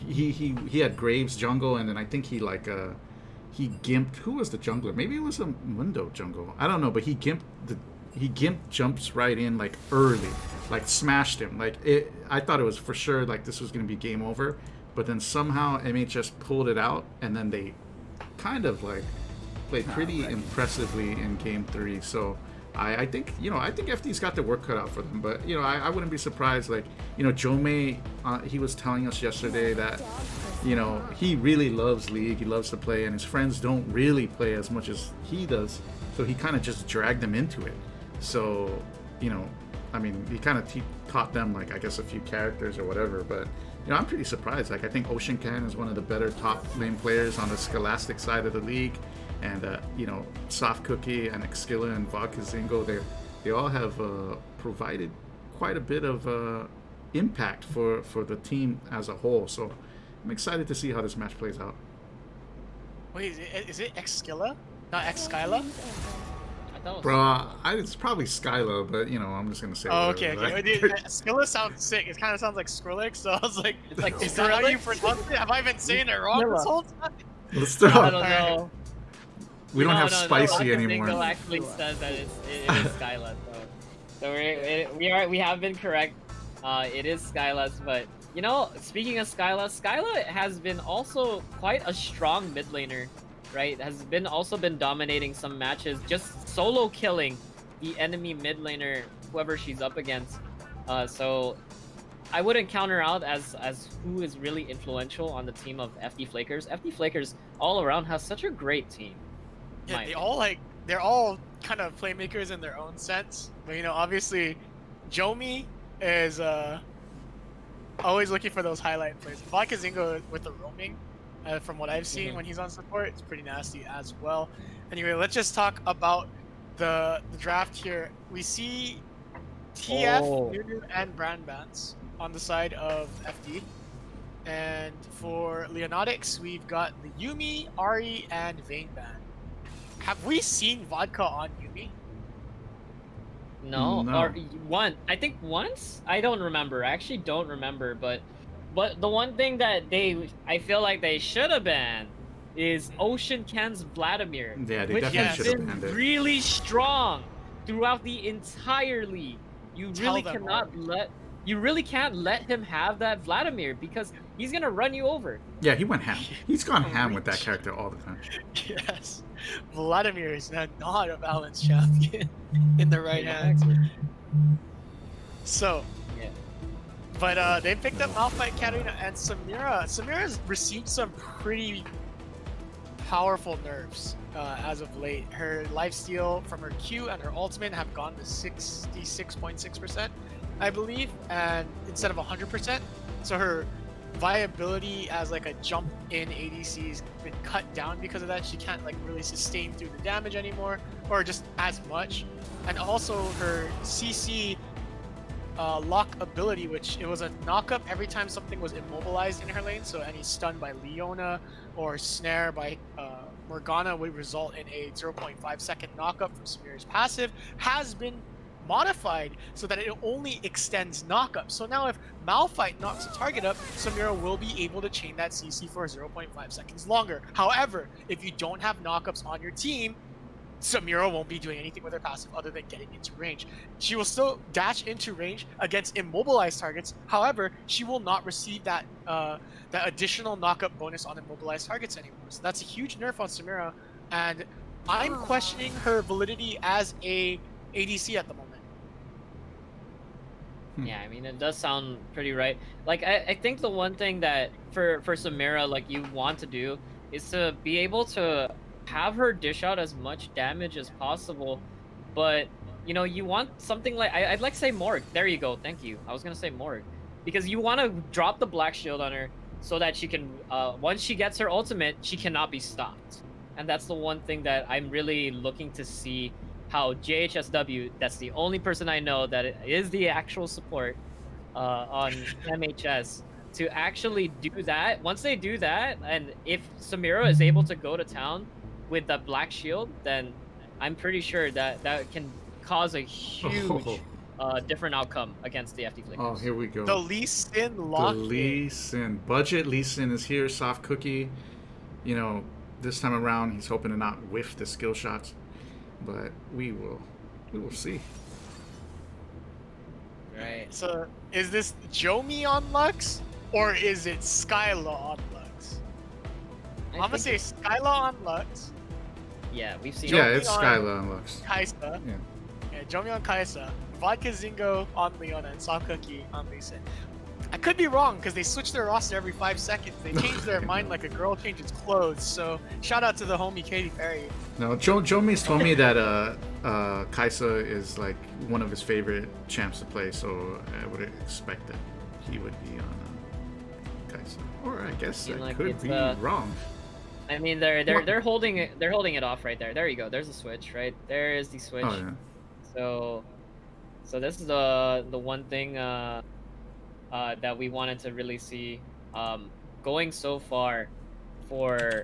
He had Graves jungle, and then I think he gimped. Who was the jungler? Maybe it was a Mundo jungle. I don't know, but he gimped jumps right in like early, like smashed him. I thought it was for sure like this was gonna be game over, but then somehow MHS pulled it out, and then they kind of like played pretty impressively in game 3. So I think FD's got their work cut out for them, but I wouldn't be surprised. Like Jomei, he was telling us yesterday that he really loves League, he loves to play, and his friends don't really play as much as he does, so he kind of just dragged them into it. So I mean, he kind of taught them like I guess a few characters or whatever, but I'm pretty surprised. Like I think Ocean Can is one of the better top lane players on the Scholastic side of the league. And Soft Cookie and Exkilla and Vodka Zingo, they all have provided quite a bit of impact for the team as a whole. So I'm excited to see how this match plays out. Wait, is it Exkilla, not Exkyla? I thought it was Bro, it's probably Skyla, but I'm just gonna say. Oh, whatever. okay. Like, Dude, Skilla sounds sick. It kind of sounds like Skrillex, so I was like, It's like is that how you Skrillex? pronounce it? Have I been saying it wrong this whole time? let's throw. I don't know. We don't have No, spicy Vodka anymore. Zingo actually says that it is Skyla. So we have been correct. It is Skyla's, but speaking of Skyla has been also quite a strong mid laner, right? Has also been dominating some matches, just solo killing the enemy mid laner, whoever she's up against. So I wouldn't count her out as who is really influential on the team of FD Flakers. FD Flakers all around has such a great team. Yeah, they're all kind of playmakers in their own sense. But obviously, Jomi is always looking for those highlight plays. Vodka Zingo with the roaming, from what I've seen when he's on support, it's pretty nasty as well. Anyway, let's just talk about the draft here. We see TF, Nunu, and Brandbans on the side of FD. And for Leonatics, we've got the Yumi, Ari, and Vaneban. Have we seen Vodka on Yumi? No, No. or I think once. I don't remember. I actually don't remember. But the one thing that I feel like they should have banned is Ocean Can's Vladimir, Yeah, they which definitely has should have been banned it. really strong throughout the entire league. You Tell really them you really can't let him have that Vladimir because he's gonna run you over. Yeah, he went ham. He's gone ham with that character all the time. Yes. Vladimir is not a balanced champion in the right hands. So, Yeah. but they picked up Malphite, Katarina, and Samira. Samira's received some pretty powerful nerfs as of late. Her lifesteal from her Q and her ultimate have gone to 66.6%, I believe, and instead of 100%. So her viability as like a jump in ADC's been cut down because of that. She can't like really sustain through the damage anymore, or just as much. And also her CC lock ability, which it was a knock-up every time something was immobilized in her lane. So any stun by Leona or snare by Morgana would result in a 0.5 second knock-up from Samira's passive, has been modified so that it only extends knockup. So now if Malphite knocks a target up, Samira will be able to chain that CC for 0.5 seconds longer. However, if you don't have knockups on your team, Samira won't be doing anything with her passive other than getting into range. She will still dash into range against immobilized targets. However, she will not receive that that additional knockup bonus on immobilized targets anymore. So that's a huge nerf on Samira, and I'm questioning her validity as a ADC at the moment. Yeah, I mean, it does sound pretty right. Like, I think the one thing that for Samira, like, you want to do is to be able to have her dish out as much damage as possible. But, you want something like, I'd like to say Morg. There you go. Thank you. I was going to say Morg. Because you want to drop the Black Shield on her so that she can, once she gets her ultimate, she cannot be stopped. And that's the one thing that I'm really looking to see how JHSW, that's the only person I know that is the actual support on MHS, to actually do that. Once they do that, and if Samira is able to go to town with the black shield, then I'm pretty sure that that can cause a huge different outcome against the FD Flickers. Oh, here we go. The Lee Sin The lock Lee Sin. Budget Lee Sin is here. Soft cookie. You know, this time around, he's hoping to not whiff the skill shots. But we will see. Right. So is this Jomi on Lux or is it Skyla on Lux? I'm gonna say Skyla on Lux, Yeah, we've seen. Yeah, Jomi it's on Skyla and Lux. Kaisa. Yeah. Yeah, Jomi on Kaisa, Vodka Zingo on Leona, and Soft Cookie on Lee Sin. I could be wrong because they switch their roster every 5 seconds. They change their mind like a girl changes clothes. So shout out to the homie Katy Perry. No, Jomi's told me that Kaisa is like one of his favorite champs to play, so I would expect that he would be on Kaisa. Or I guess Seem I like could it's, be wrong. I mean, they're holding it off right there. There you go. There's the switch, right? There is the switch. Oh yeah. So this is the one thing that we wanted to really see going so far for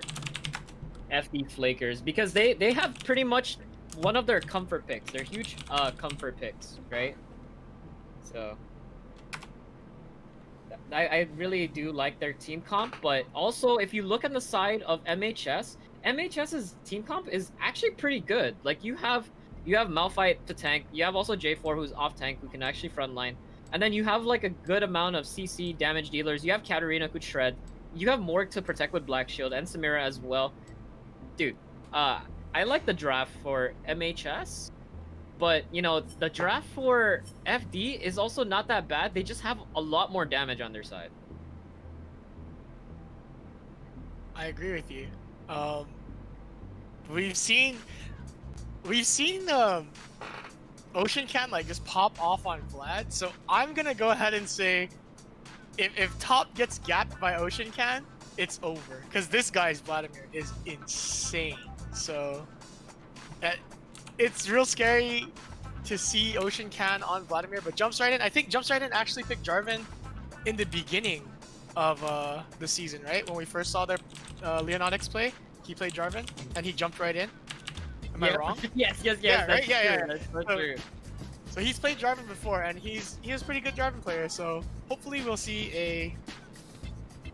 FD Flakers, because they have pretty much one of their comfort picks. They're huge comfort picks, right? So I really do like their team comp, but also if you look on the side of MHS's team comp is actually pretty good. Like you have Malphite to tank, you have also J4 who's off tank who can actually frontline, and then you have like a good amount of CC damage dealers. You have Katarina who could shred, you have Morg to protect with Black Shield and Samira as well. Dude, I like the draft for MHS. But, you know, the draft for FD is also not that bad. They just have a lot more damage on their side. I agree with you. We've seen Ocean Can like just pop off on Vlad. So I'm gonna go ahead and say if top gets gapped by Ocean Can, it's over. Because this guy's Vladimir is insane. So it's real scary to see Ocean Can on Vladimir, but jumps right in. I think jumps right in actually picked Jarvan in the beginning of the season, right? When we first saw their Leonatics play, he played Jarvan and he jumped right in. Am I wrong? Yes. Yeah, right? Yeah. That's So- true. So he's played Jarvan before, and he's a pretty good Jarvan player. So hopefully we'll see a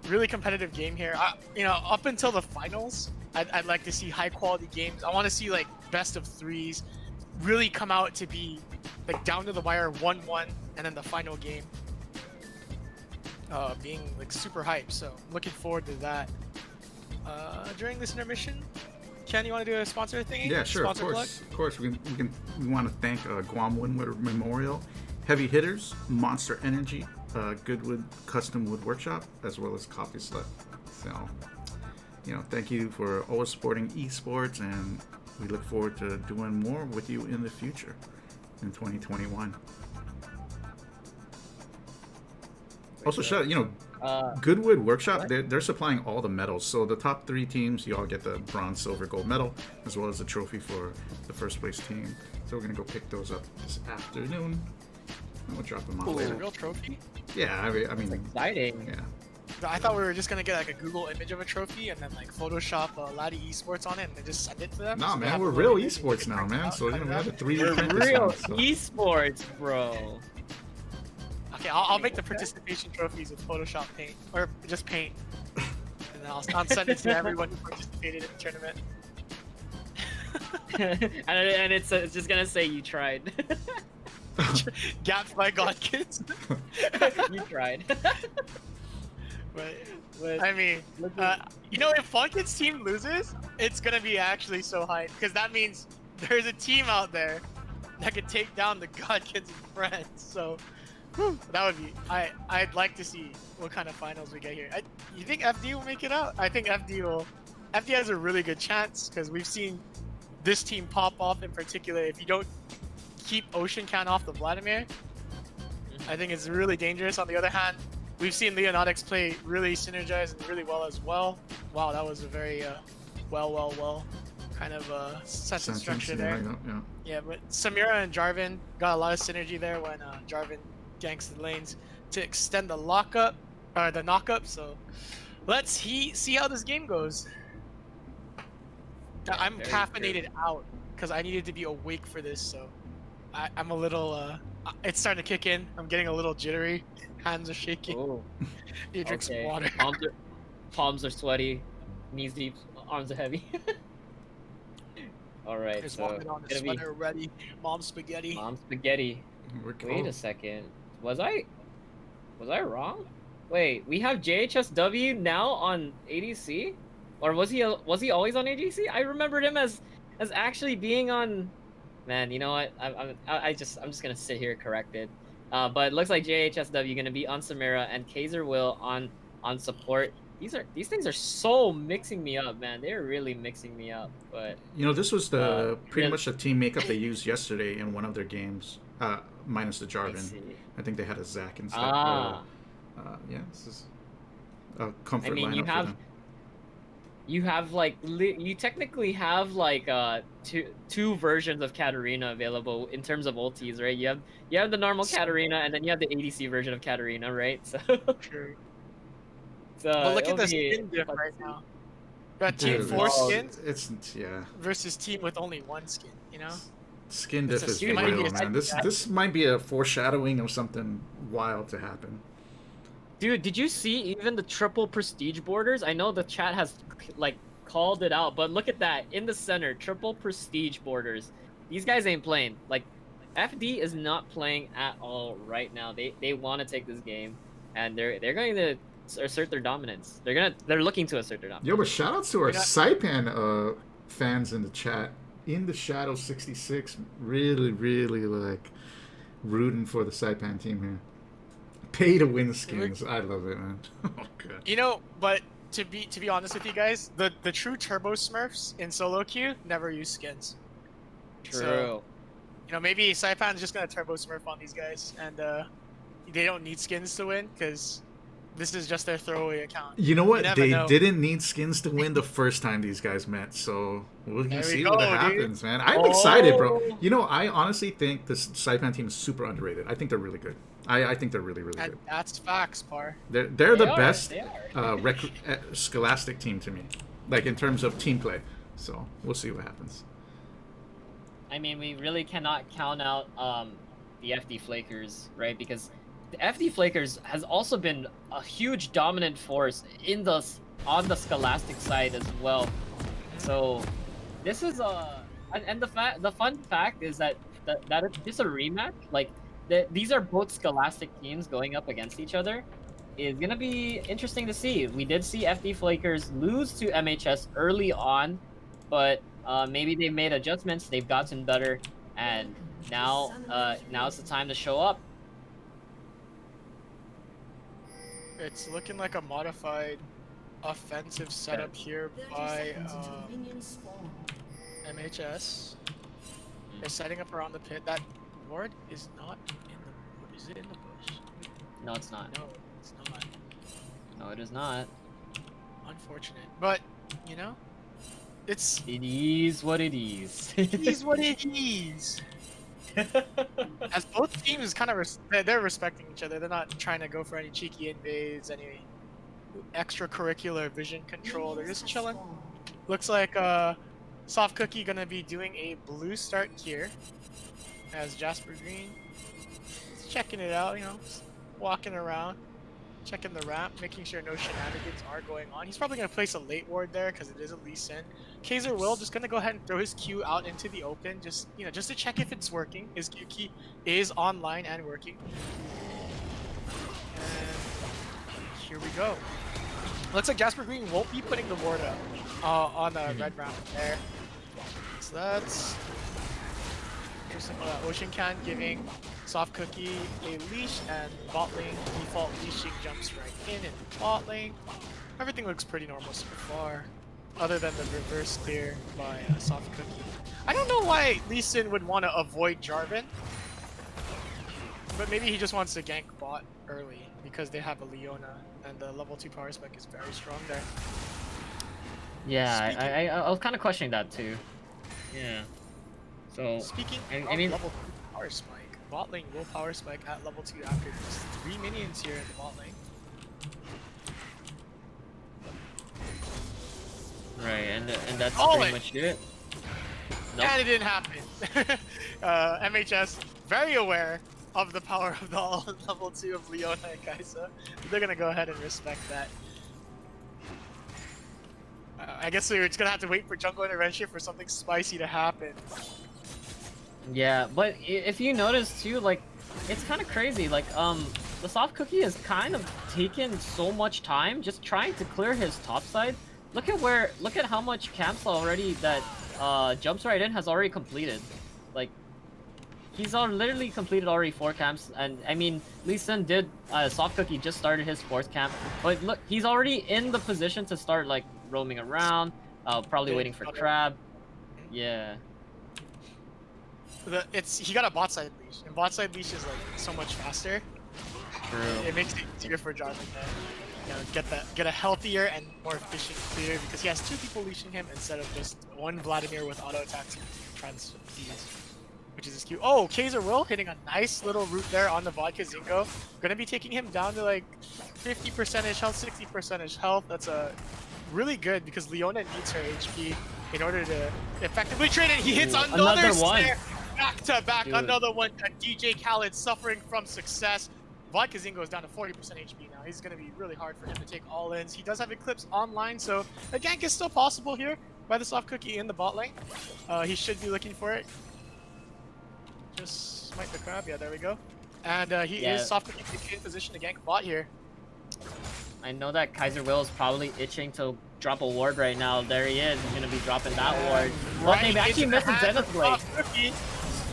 really competitive game here. You know, up until the finals, I'd like to see high quality games. I want to see like best of threes really come out to be like down to the wire 1-1, and then the final game being like super hype. So looking forward to that. During this intermission, Ken, you want to do a sponsor thing? Yeah, sure. Sponsor Of course. We want to thank Guam Windward Memorial, Heavy Hitters, Monster Energy, Goodwood Custom Wood Workshop, as well as Coffee Slut. So, you know, thank you for always supporting esports, and we look forward to doing more with you in the future in 2021. Also, Goodwood Workshop, they're supplying all the medals. So the top 3 teams, you all get the bronze, silver, gold medal, as well as the trophy for the first place team. So we're going to go pick those up this afternoon. And we'll drop them off Is it a later. real trophy? Yeah, I mean, Exciting. yeah. I thought we were just gonna get like a Google image of a trophy and then like Photoshop Laddie Esports on it and then just send it to them. Nah, So they man, have we're a real little image esports they now, can print man. out, So, you cut know, it we have out. a 3D We're print this real one, so. esports, bro. Okay, I'll make the participation trophies with Photoshop Paint or just Paint, and then I'll send it to everyone who participated in the tournament. and it's just gonna say you tried. Gapped by Godkins. You tried. But I mean, you know, if Funkit's team loses, it's gonna be actually so hype because that means there's a team out there that could take down the Godkins and friends. So that would be. I'd like to see what kind of finals we get here. You think FD will make it out? I think FD has a really good chance because we've seen this team pop off in particular. If you don't keep Ocean Can off the Vladimir, I think it's really dangerous. On the other hand, we've seen Leonatics play really synergized and really well as well. Wow, that was a very well kind of sentence structure there. Yeah, but Samira and Jarvan got a lot of synergy there when Jarvan ganks the lanes to extend the lockup. the knockup. So let's see how this game goes. I'm very caffeinated out because I needed to be awake for this. So I'm a little. It's starting to kick in. I'm getting a little jittery. Hands are shaking. Oh, You drink some okay. water. Palms are sweaty, knees deep, arms are heavy. All right, There's so vomit on the gonna be sweater ready. Mom spaghetti. mom spaghetti. We're Wait a close. second. Was I wrong? Wait, we have JHSW now on ADC, or was he always on ADC? I remembered him as actually being on. Man, you know what? I'm just gonna sit here corrected. But it looks like JHSW gonna be on Samira and Kaiser will on support. These things are so mixing me up, man. They're really mixing me up. But You know, this was the pretty really, much the team makeup they used yesterday in one of their games, minus the I Jarvan. see. I think they had a Zac instead. Ah, Yeah, this is a comfort I mean, lineup for them. you have like you technically have like two versions of Katarina available in terms of ultis, right? You have the normal Katarina and then you have the ADC version of Katarina, right? So True. it's, But look it'll at the be skin diff fun to right see. now. Got team Dude, 4 Oh, skins it's yeah. versus team with only 1 skin. You know. Skin It's diff a is it might be real, a man. This might be a foreshadowing of something wild to happen. Dude, did you see even the triple prestige borders? I know the chat has like called it out, but look at that in the center, triple prestige borders. These guys ain't playing. Like FD is not playing at all right now. They want to take this game, and they're going to assert their dominance. They're looking to assert their dominance. Yo, but shout outs to our You're not- Saipan fans in the chat. In the Shadow 66, really, really like rooting for the Saipan team here. Pay to win skins. I love it, man. Oh god. You know, but to be honest with you guys, the true turbo Smurfs in solo queue never use skins. True. So, you know, maybe Saipan's just gonna turbo Smurf on these guys, and they don't need skins to win because this is just their throwaway account. You know what? never They know. didn't need skins to win the first time these guys met, so we're gonna There we see go, what dude. happens, man. I'm excited, bro. Oh. You know, I honestly think this Saipan team is super underrated. I think they're really good. I think they're really, really And good. that's facts, Par. They're They the are, best they are. Scholastic team to me, like in terms of team play. So we'll see what happens. I mean, we really cannot count out the FD Flakers, right? Because the FD Flakers has also been a huge dominant force on the Scholastic side as well. So this is and the fun fact is that it's just a rematch. Like these are both Scholastic teams going up against each other. Is gonna be interesting to see. We did see FD Flakers lose to MHS early on, but maybe they've made adjustments. They've gotten better, and now it's the time to show up. It's looking like a modified offensive setup here by MHS. They're setting up around the pit. That ward is not in the. Is it in the bush? No, it's not. No, it's not. No, it is not. Unfortunate, but you know, it's It is what it is. it is what it is. As both teams kind of they're respecting each other. They're not trying to go for any cheeky invades, any extracurricular vision control. They're just chilling. Looks like Soft Cookie gonna be doing a blue start here, as Jasper Green is checking it out. You know, just walking around, checking the ramp, making sure no shenanigans are going on. He's probably gonna place a late ward there because it is a Lee Sin. Kaiser Will just gonna go ahead and throw his Q out into the open, just to check if it's working. His Q key is online and working. And here we go. Looks like Jasper Green won't be putting the ward up on the red ramp there. So that's just Ocean Can giving Soft Cookie a leash, and bot lane default leashing jumps right in bot lane. Everything looks pretty normal so far, other than the reverse clear by Soft Cookie. I don't know why Lee Sin would want to avoid Jarvan, but maybe he just wants to gank bot early because they have a Leona, and the level 2 power spec is very strong there. Yeah, I was kind of questioning that too. Yeah. So Speaking I of mean- level 2 power spike, bot lane will power spike at level 2 after just 3 minions here in the bot lane. Right, and that's All pretty in. much it. Nope. And it didn't happen. MHS very aware of the power of the all level 2 of Leona and Kaisa. They're gonna go ahead and respect that. I guess we're just gonna have to wait for jungle intervention for something spicy to happen. Yeah, but if you notice too, like, it's kind of crazy. Like, the soft cookie has kind of taken so much time just trying to clear his top side. Look at how much camps already that jumps right in has already completed. Like, he's literally completed already 4 camps, and I mean, Lee Sin did soft cookie just started his 4th camp, but look, he's already in the position to start like roaming around, probably waiting for crab. Yeah. He got a bot side leash, and bot side leash is like so much faster. True. It makes it easier for Jarvan to get a healthier and more efficient clear because he has 2 people leashing him instead of just one Vladimir with auto attacks and trans fees, which is his Q. Oh, Kaiser Will hitting a nice little root there on the Vodka Zingo. Gonna be taking him down to like 50% health, 60% health. That's really good because Leona needs her HP in order to effectively trade it. He hits another one. snare. Back to back, Dude. another one. DJ Khaled suffering from success. Vodka Zingo is down to 40% HP now. He's going to be really hard for him to take all ins. He does have Eclipse online, so a gank is still possible here by the soft cookie in the bot lane. He should be looking for it. Just smite the crab. Yeah, there we go. And he is soft cookie in position to gank bot here. I know that Kaiser Will is probably itching to drop a ward right now. There he is. He's gonna be dropping that ward. But they've actually missed the Zenith Blade.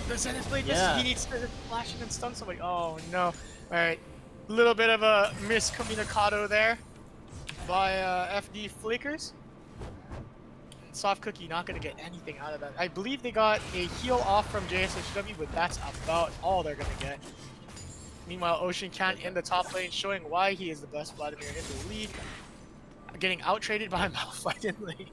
The Zenith Blade, he needs to flash in and stun somebody. Oh no. Alright. A little bit of a miscommunicado there by FD Flickers. Soft Cookie not going to get anything out of that. I believe they got a heal off from JSHW, but that's about all they're going to get. Meanwhile, Ocean Can in the top lane showing why he is the best Vladimir in the league. Getting out-traded by Malphite in lane.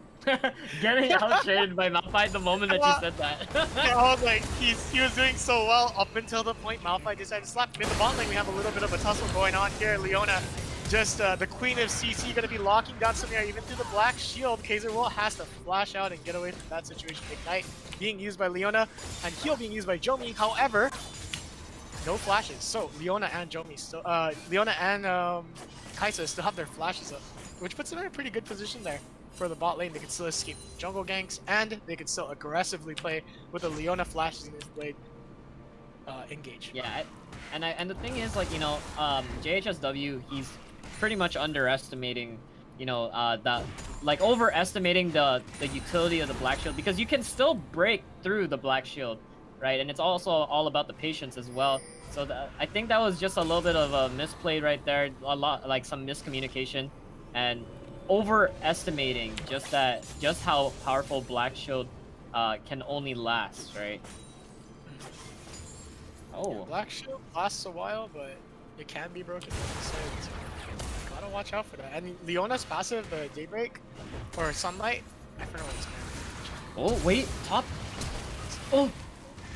Getting out-traded by Malphite the moment that you said that. Yeah, I was like, he was doing so well up until the point Malphite decided to slap him in the bot lane. We have a little bit of a tussle going on here. Leona, just the queen of CC, gonna be locking down Samir even through the black shield. Kaiser Will has to flash out and get away from that situation. Ignite being used by Leona and heal being used by Jomi. However, no flashes. So Leona and Jomi still, Leona and Kaisa still have their flashes up, which puts them in a pretty good position there. For the bot lane, they can still escape jungle ganks, and they can still aggressively play with the Leona flashes in his blade. Engage. Yeah, and the thing is, like, you know, JHSW, he's pretty much underestimating, you know, overestimating the utility of the black shield, because you can still break through the black shield, right? And it's also all about the patience as well. So I think that was just a little bit of a misplay right there, like some miscommunication, and overestimating just how powerful black shield can only last, right? Oh, yeah, black shield lasts a while, but it can be broken. So gotta watch out for that. And Leona's passive, the Daybreak or Sunlight, I forget what it's called. oh wait, top.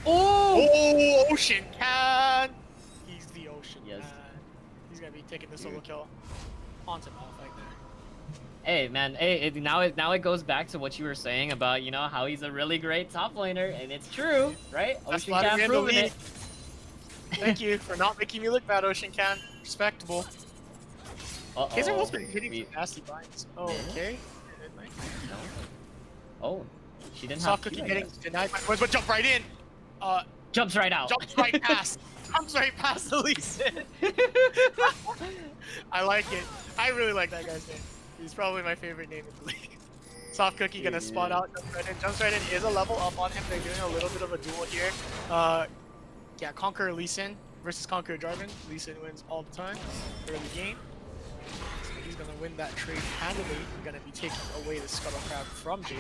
Oh, Ocean Can. He's the Ocean Yes. Can. He's gonna be taking the solo kill onto Malphite there. Hey man, hey, now it goes back to what you were saying about, you know, how he's a really great top laner, and it's true, right? That's Ocean Can proven it. Thank you for not making me look bad, Ocean Can. Respectable. Kaiser Will's been hitting some nasty binds. Oh, okay. No. Oh, she didn't Soft have Cookie Q, I getting guess. denied by but jump right in. Jumps right out. Jumps right past. Jumps right past the Lee Sin. I like it. I really like that guy's name. He's probably my favorite name in the league. Soft Cookie gonna spot out, jumps right in. Jumps right in is a level up on him. They're doing a little bit of a duel here. Yeah, Conqueror Lee Sin versus Conqueror Jarvan. Lee Sin wins all the time early game. So he's gonna win that trade handily. He's gonna be taking away the Scuttle Crab from Jason.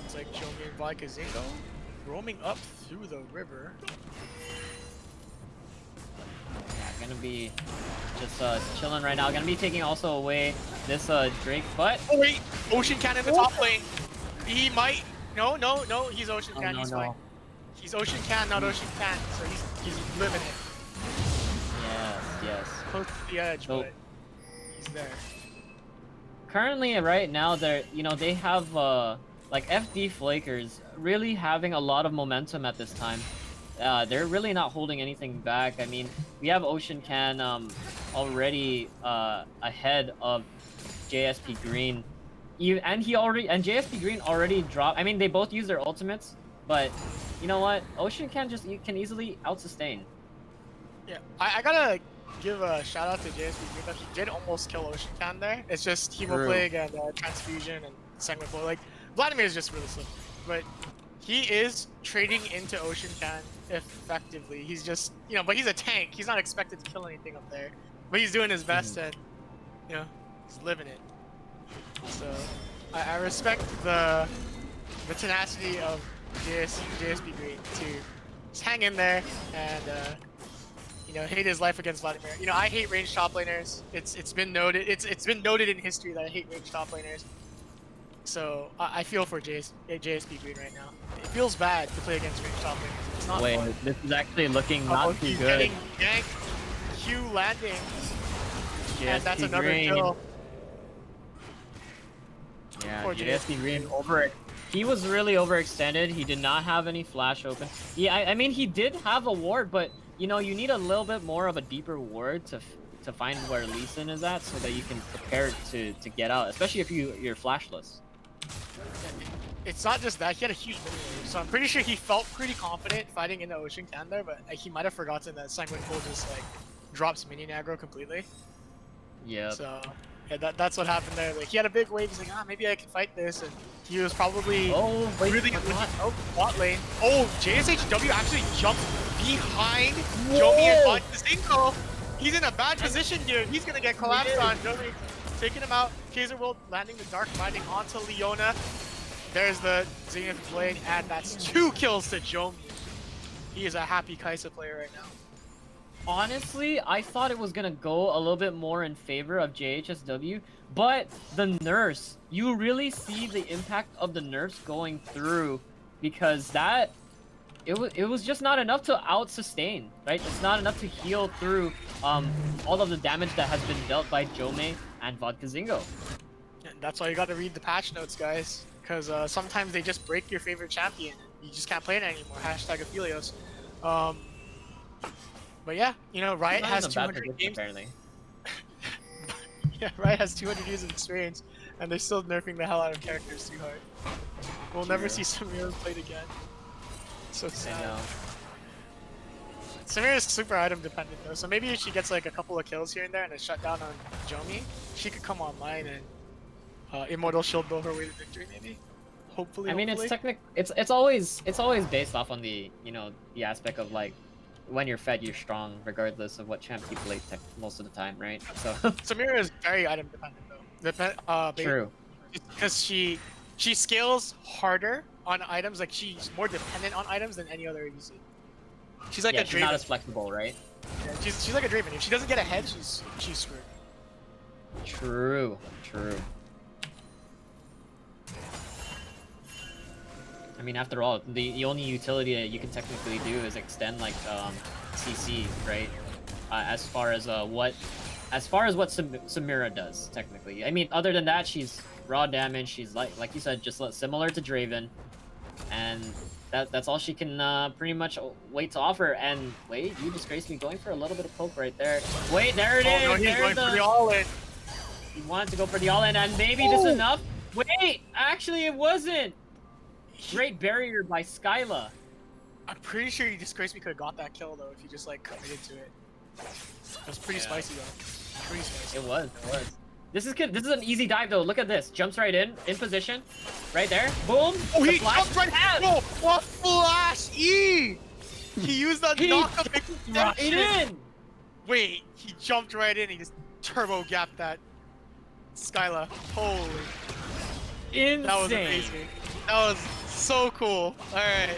It's like Jomi and Vodka Zingo roaming up through the river. Yeah, gonna be just chilling right now. Gonna be taking also away this Drake, but Oh wait, Ocean Can in the top lane. He might. No, he's Ocean Can. He's fine. He's Ocean Can, not Ocean Can. So he's living it. Yes. close to the edge, So- but he's there. Currently, right now, they have like FD Flakers really having a lot of momentum at this time. They're really not holding anything back. I mean, we have Ocean Can already ahead of JSP Green. And JSP Green already dropped. I mean, they both use their ultimates, but you know what? Ocean Can can easily out-sustain. Yeah, I gotta give a shout out to JSP Green that he did almost kill Ocean Can there. It's just True. Hemoplague and Transfusion and Segment Blow. Like, Vladimir is just really slow. But he is trading into Ocean Can effectively. He's just, but he's a tank. He's not expected to kill anything up there. But he's doing his best and, he's living it. So, I respect the tenacity of JSP Green to just hang in there and, hate his life against Vladimir. I hate ranged top laners. It's been noted. It's been noted in history that I hate ranged top laners. So I feel for JSP Green right now. It feels bad to play against ranged top laners. It's not Wait, fun. this is actually looking not too He's good. getting ganked. Q landing, and that's JSP another Green. kill. Yeah, Poor JSP Green he was really overextended. He did not have any flash open. Yeah, I mean he did have a ward, but you need a little bit more of a deeper ward to find where Lee Sin is at, so that you can prepare to get out, especially if you're flashless. It's not just that, he had a huge mini wave, so I'm pretty sure he felt pretty confident fighting in the Ocean Can there, but he might have forgotten that Sanguine Cold just drops minion aggro completely. Yeah. So yeah, that's what happened there. Like, he had a big wave, he's like, maybe I can fight this, and he was probably really bot lane. Oh, JSHW actually jumped behind Jomi and Vodkazinko. He's in a bad position here. He's gonna get collapsed on. Jomi taking him out. Kaiser World landing the Dark Binding onto Leona. There's the Zenith Blade, and that's 2 kills to Jomi. He is a happy Kaisa player right now. Honestly, I thought it was gonna go a little bit more in favor of JHSW, but the nerfs, you really see the impact of the nerfs going through, because it was just not enough to out-sustain, right? It's not enough to heal through all of the damage that has been dealt by Jome and Vodkazingo. And that's why you gotta read the patch notes, guys, because sometimes they just break your favorite champion. You just can't play it anymore. Hashtag Aphelios. But yeah, Riot has 200 games. Apparently. Yeah, Riot has 200 years of experience, and they're still nerfing the hell out of characters too hard. We'll never see Samira played again. So sad. I know. Samira is super item dependent though, so maybe if she gets a couple of kills here and there and a shutdown on Jomi, she could come online and Immortal Shield blow her way to victory maybe. Hopefully. I mean, it's always based off on the the aspect of when you're fed, you're strong, regardless of what champ you play most of the time, right? So Samira is very item dependent though. True. Because she scales harder on items. Like, she's more dependent on items than any other ADC. She's like a she's Draven. not as flexible, right? Yeah, she's like a Draven. If she doesn't get ahead, she's screwed. True. I mean, after all, the only utility that you can technically do is extend CC, right? As far as what Samira does technically. I mean, other than that, she's raw damage. She's like you said, just similar to Draven, and that's all she can pretty much wait to offer. And wait, you disgraced me going for a little bit of poke right there. Wait, there it is. No, he's There's going for the all-in. He wanted to go for the all-in, and maybe this is enough. Wait, actually, it wasn't. Great barrier by Skyla. I'm pretty sure you disgraced me could have got that kill though if you just committed to it. It was pretty spicy though. Pretty spicy. It was. This is good. This is an easy dive though. Look at this. Jumps right in position. Right there. Boom. Oh, The he flash. jumped right in! Oh, what flash E! He used that He knock-up right extension. in. Wait, he jumped right in. He just turbo-gapped that Skyla. Holy. Insane. That was amazing. That was so cool. Alright.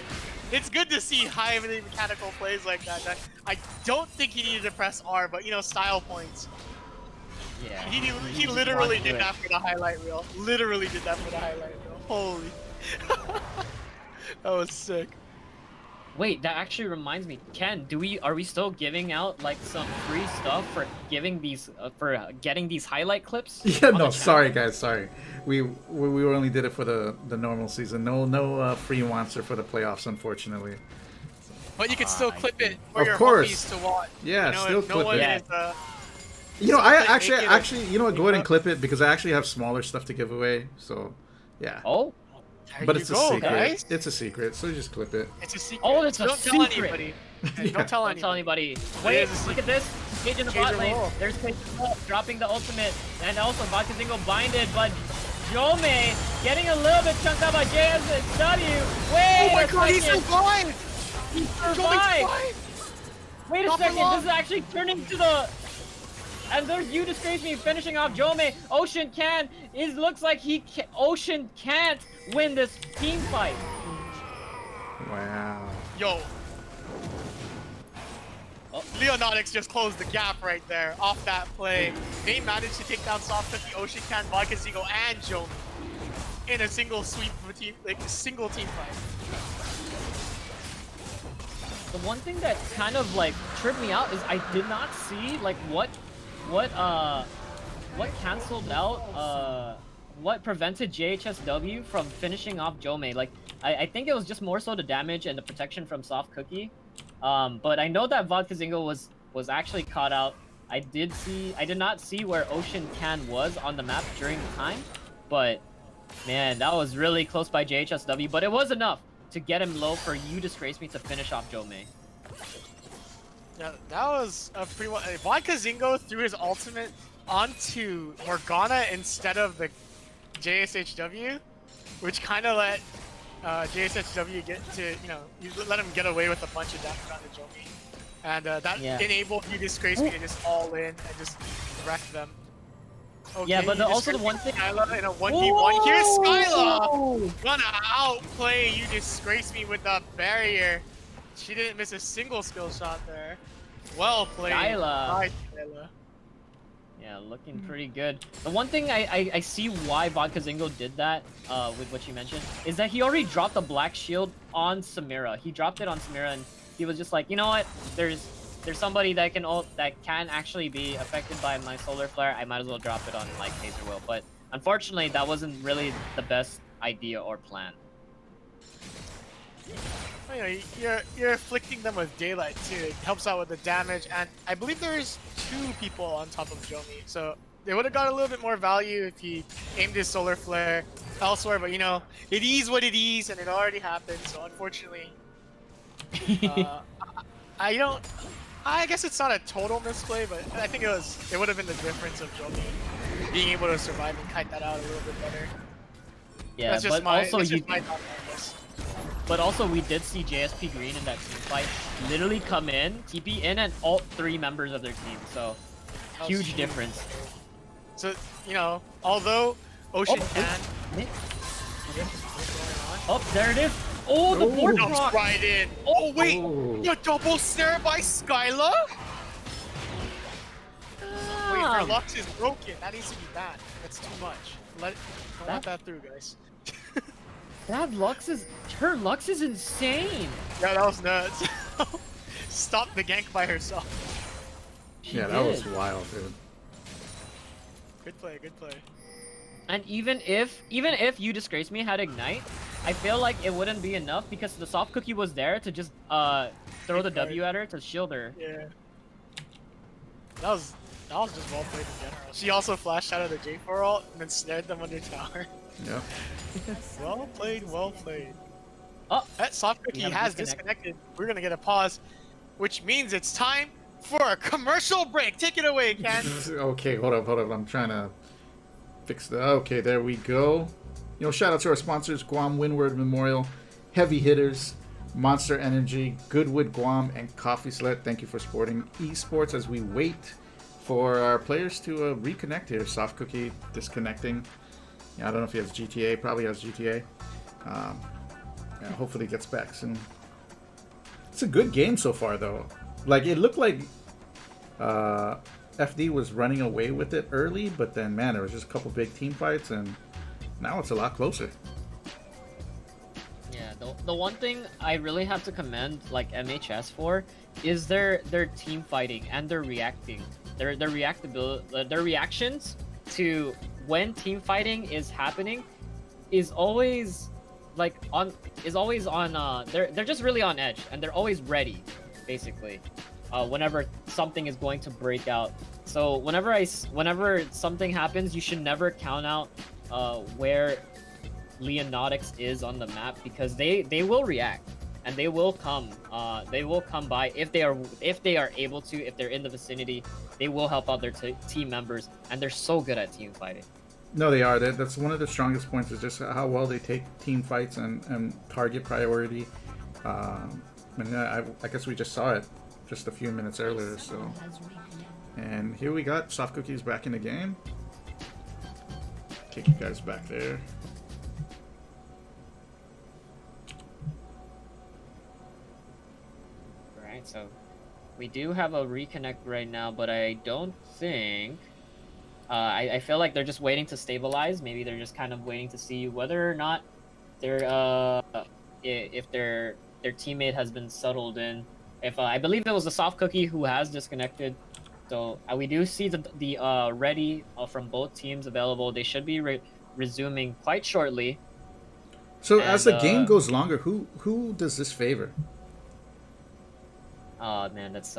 It's good to see highly mechanical plays like that. I don't think he needed to press R, but style points. Yeah. He literally did that for the highlight reel. Literally did that for the highlight reel. Holy. That was sick. Wait, that actually reminds me. Ken, are we still giving out like some free stuff for giving these getting these highlight clips? Yeah, on the no, sorry channel? guys, sorry. We only did it for the normal season. No free monster for the playoffs, unfortunately. But you can still I clip see. it for Of your course. homies to watch. Yeah, You know, still if no clip one it. is You know, so I click, actually, make it a- you know what? Go ahead and up. clip it because I actually have smaller stuff to give away. So, yeah. Oh, There But you it's a go, secret. guys. It's a secret, so just clip it. It's a secret. Oh, it's a Don't tell secret. anybody. Yeah. Don't tell don't tell anybody. anybody. Wait, is a look at this. Cage in the Cage bot in the lane. wall. There's Cage in the wall, dropping the ultimate, and also Vodka Zingo binded, but Jome getting a little bit chunked out by JSW. Wait Oh my a god, he second. survived! He Johnny survived. survived! Wait a Not for second, long. this is actually turning to the... And there's You Disgrace Me finishing off Jome. Ocean can. It looks like Ocean can't win this team fight. Wow. Yo. Oh. Leonatics just closed the gap right there off that play. They managed to take down Soft Cookie, Ocean Can, Vodka Zingo, and Jomi in a single sweep of a team, like a single team fight. The one thing that kind of like tripped me out is I did not see like what canceled out what prevented JHSW from finishing off Jome. Like I think it was just more so the damage and the protection from Soft Cookie. But I know that Vodka Zingo was actually caught out. I did not see where Ocean Can was on the map during the time, but man, that was really close by JHSW, but it was enough to get him low for You Disgrace Me to finish off Jome. Yeah, that was a pretty well. Vodka Zingo threw his ultimate onto Morgana instead of the JSHW, which kind of let JSHW get to, you let him get away with a bunch of damage onto Jomi. And that enabled You Disgrace Me to just all in and just wreck them. Okay, Yeah, but also the one thing... Skyla in a 1v1. Here's Skyla! Gonna outplay You Disgrace Me with the barrier. She didn't miss a single skill shot there. Well played. Skyla. Nice, Skyla. Yeah, looking pretty good. The one thing I see why Vodka Zingo did that, with what you mentioned, is that he already dropped the black shield on Samira. He dropped it on Samira, and he was just like, you know what? There's somebody that can actually be affected by my solar flare. I might as well drop it on like Taser Will. But unfortunately, that wasn't really the best idea or plan. You're afflicting them with daylight too. It helps out with the damage, and I believe there's 2 people on top of Jomi, so they would have got a little bit more value if he aimed his solar flare elsewhere. But it is what it is, and it already happened. So unfortunately, I guess it's not a total misplay, but I think it would have been the difference of Jomi being able to survive and kite that out a little bit better. Yeah, that's just but my also my thought on this. But also, we did see JSP Green in that team fight literally come in, TP in, and ult 3 members of their team. So, huge difference. So, although Ocean can... Oh, there it is. Oh, the board jumps rock. right in. Oh, wait. The double snare by Skyla? Wait, her Lux is broken. That needs to be banned. That's too much. Don't let that through, guys. Her Lux is insane. Yeah, that was nuts. Stop the gank by herself. Yeah, that was wild, dude. Good play, good play. And even if You Disgrace Me had Ignite, I feel like it wouldn't be enough because the Soft Cookie was there to just throw the W at her to shield her. Yeah. That was just well played in general. She also flashed out of the J4 ult and then snared them under tower. Yeah. Well played, well played. Oh, that Soft Cookie has disconnected. We're gonna get a pause, which means it's time for a commercial break. Take it away, Ken. Okay, hold up. I'm trying to fix that. Okay, there we go. Shout out to our sponsors, Guam Windward Memorial, Heavy Hitters, Monster Energy, Goodwood Guam, and Coffee Slut. Thank you for supporting esports as we wait for our players to reconnect here. Soft Cookie disconnecting. I don't know if he has GTA. Probably has GTA. Hopefully he gets back soon. It's a good game so far, though. Like, it looked like FD was running away with it early, but then, man, there was just a couple big team fights, and now it's a lot closer. Yeah, the one thing I really have to commend like MHS for is their team fighting and their reacting, their reactability, their reactions to when team fighting is happening is always like on they're just really on edge, and they're always ready, basically, whenever something is going to break out. So whenever something happens, you should never count out where Leonatics is on the map, because they will react and they will come by if they are able to. If they're in the vicinity, they will help out their team members, and they're so good at team fighting. No, they are. That's one of the strongest points, is just how well they take team fights and target priority. And I guess we just saw it just a few minutes earlier. So, and here we got Soft Cookies back in the game. Kick you guys back there. Right. So we do have a reconnect right now, but I don't think. I feel like they're just waiting to stabilize. Maybe they're just kind of waiting to see whether or not they're if their teammate has been settled in. If I believe it was the Soft Cookie who has disconnected. So we do see the ready from both teams available. They should be resuming quite shortly. So as the game goes longer, who does this favor? Oh man, that's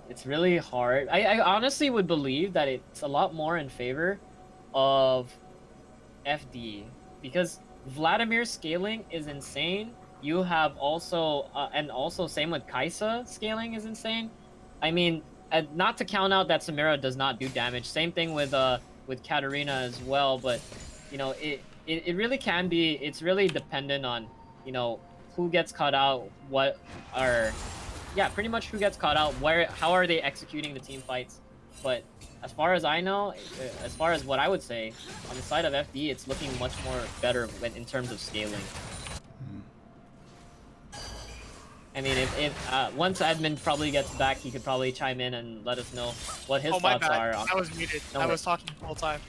it's really hard. I honestly would believe that it's a lot more in favor of FD, because Vladimir's scaling is insane. You have also and also same with Kaisa, scaling is insane. I mean, not to count out that Samira does not do damage. Same thing with Katarina as well. But you know, it really can be. It's really dependent on, you know, who gets caught out. Pretty much who gets caught out. How are they executing the team fights? But as far as I know, as far as what I would say, on the side of FD, it's looking much more better in terms of scaling. I mean, if once Edmund probably gets back, he could probably chime in and let us know what his thoughts are. I was muted. I was talking the whole time.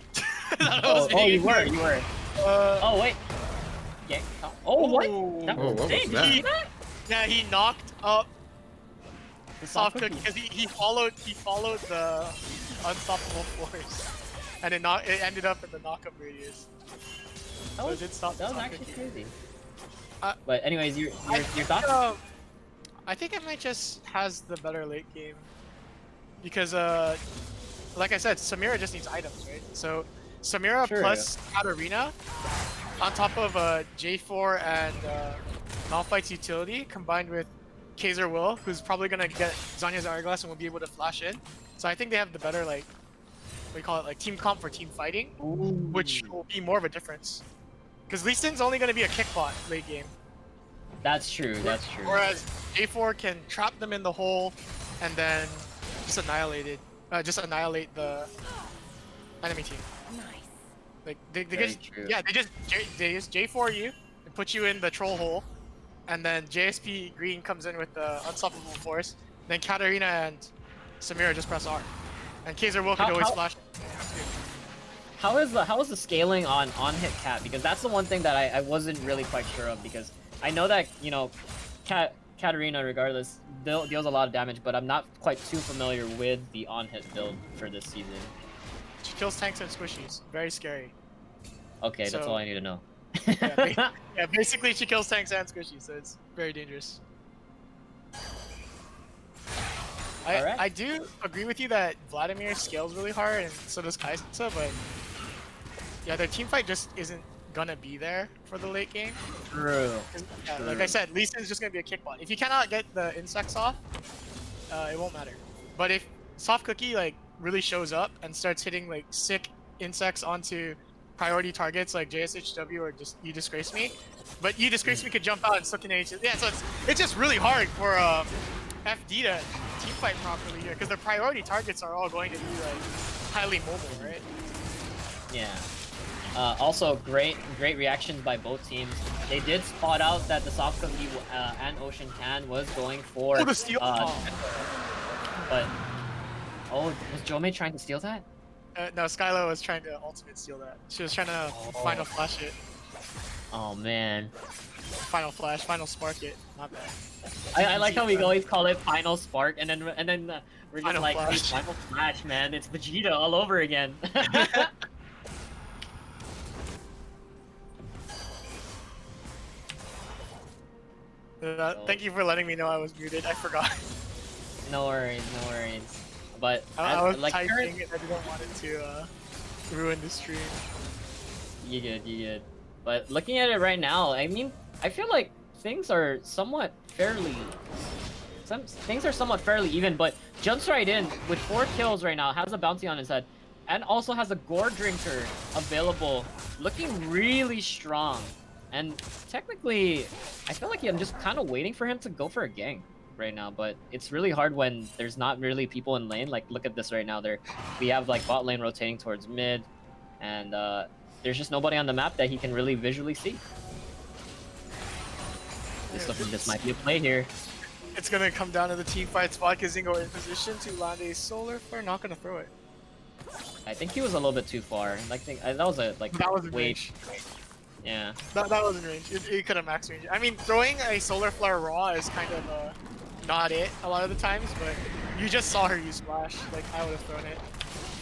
You were. Oh wait. Okay. Oh, what? That what was that? Yeah, he knocked up the Soft Cookie because he followed the unstoppable force, and it ended up in the knockup radius. That was actually Cookie. crazy. But anyways, your thoughts? I think MHS has the better late game because, like I said, Samira just needs items, right? So Samira plus Katarina on top of J4 and Malphite's utility combined with Kaiser Will, who's probably gonna get Zanya's Hourglass and will be able to flash in. So I think they have the better, like, what do you call it, like team comp for team fighting, which will be more of a difference. Because Lee Sin's only gonna be a kickbot late game. That's true. That's true. Whereas J4 can trap them in the hole and then just annihilate the enemy team. Nice. Like they just J4 you and put you in the troll hole, and then JSP Green comes in with the unstoppable force. Then Katarina and Samira just press R, and Kaiser Will could always flash. How is the scaling on hit cat? Because that's the one thing that I wasn't really quite sure of, because I know that, you know, Katarina regardless deals a lot of damage, but I'm not quite too familiar with the on-hit build for this season. She kills tanks and squishies. Very scary. Okay, that's all I need to know. Yeah, basically she kills tanks and squishies, so it's very dangerous. I do agree with you that Vladimir scales really hard, and so does Kaisa, but yeah, their team fight just isn't gonna be there for the late game. True. Yeah, like I said, Lee Sin's just gonna be a kickbot. If you cannot get the insects off, it won't matter. But if Soft Cookie like really shows up and starts hitting like sick insects onto priority targets like JSHW or just You Disgrace Me, but You Disgrace Me could jump out and still can H. Yeah, so it's just really hard for FD to team fight properly here because their priority targets are all going to be like highly mobile, right? Yeah. Also, great reactions by both teams. They did spot out that the Soft Cookie and Ocean Can was going for the steal. But was Jome trying to steal that? No, Skylo was trying to ultimate steal that. She was trying to final flash it. Oh man. Final Flash, Final Spark it. Not bad. I like how we always call it Final Spark, and then we're just Final like, hey, Flash. Final Flash, man. It's Vegeta all over again. Thank you for letting me know I was muted. I forgot. No worries, no worries. But I was like typing current, and I didn't want it to ruin the stream. you good. But looking at it right now, I mean, I feel like things are somewhat fairly. Things are somewhat fairly even, but jumps right in with 4 kills right now, has a bounty on his head, and also has a gore drinker available, looking really strong. And technically, I feel like I'm just kind of waiting for him to go for a gank right now, but it's really hard when there's not really people in lane. Like, look at this right now. We have like bot lane rotating towards mid, and there's just nobody on the map that he can really visually see. This might be a play here. It's gonna come down to the team fight. Zingo in position to land a solar flare. Not gonna throw it. I think he was a little bit too far. Like, that was a like That was in way. range. Yeah. That was in range. It could have max range. I mean, throwing a solar flare raw is kind of not it a lot of the times, but you just saw her use flash. Like, I would have thrown it.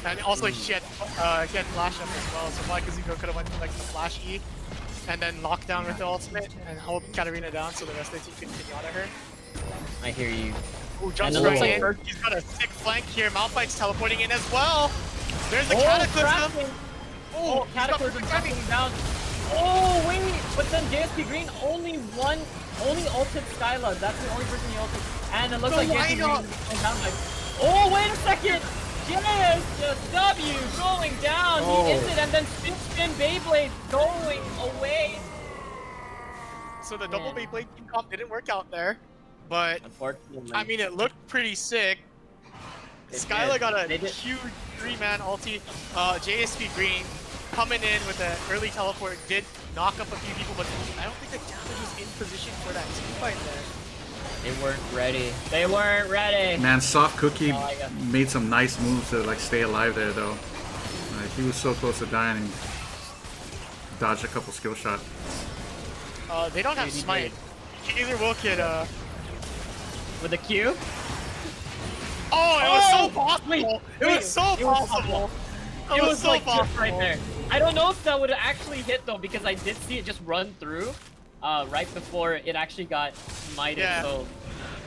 And also she had flash up as well, so Zingo could have went for like the flash E and then lockdown with the ultimate and hold Katarina down so the rest of the team can pinata her. I hear you. Ooh, jumps And it looks right like in. He's got a sick flank here. Malphite's teleporting in as well. There's the Oh, Cataclysm. Kraken! Oh, Cataclysm he's coming down. Oh wait, but then JSP Green only ulted Skyla. That's the only person he ulted. And it looks So like why JSP Green not? went down like. Oh wait a second! JSW going down. Oh. He hits it and then spin Beyblade going away. So the double Man. Beyblade team comp didn't work out there, but Unfortunately. I mean it looked pretty sick. It Skyla did. got a They did. huge 3-man ulti. JSP Green coming in with an early teleport did knock up a few people, but I don't think the damage was in position for that team fight there. They weren't ready. They weren't ready. Man, Soft Cookie Oh, I got- made some nice moves to like stay alive there though. Like he was so close to dying and dodged a couple skill shots. They don't have Dude, he smite. Either will could With the Q. Oh, it was Oh! so possible! Wait, it wait, was so it was possible! It was so like possible! just right there. I don't know if that would actually hit though, because I did see it just run through, right before it actually got smited. Yeah. So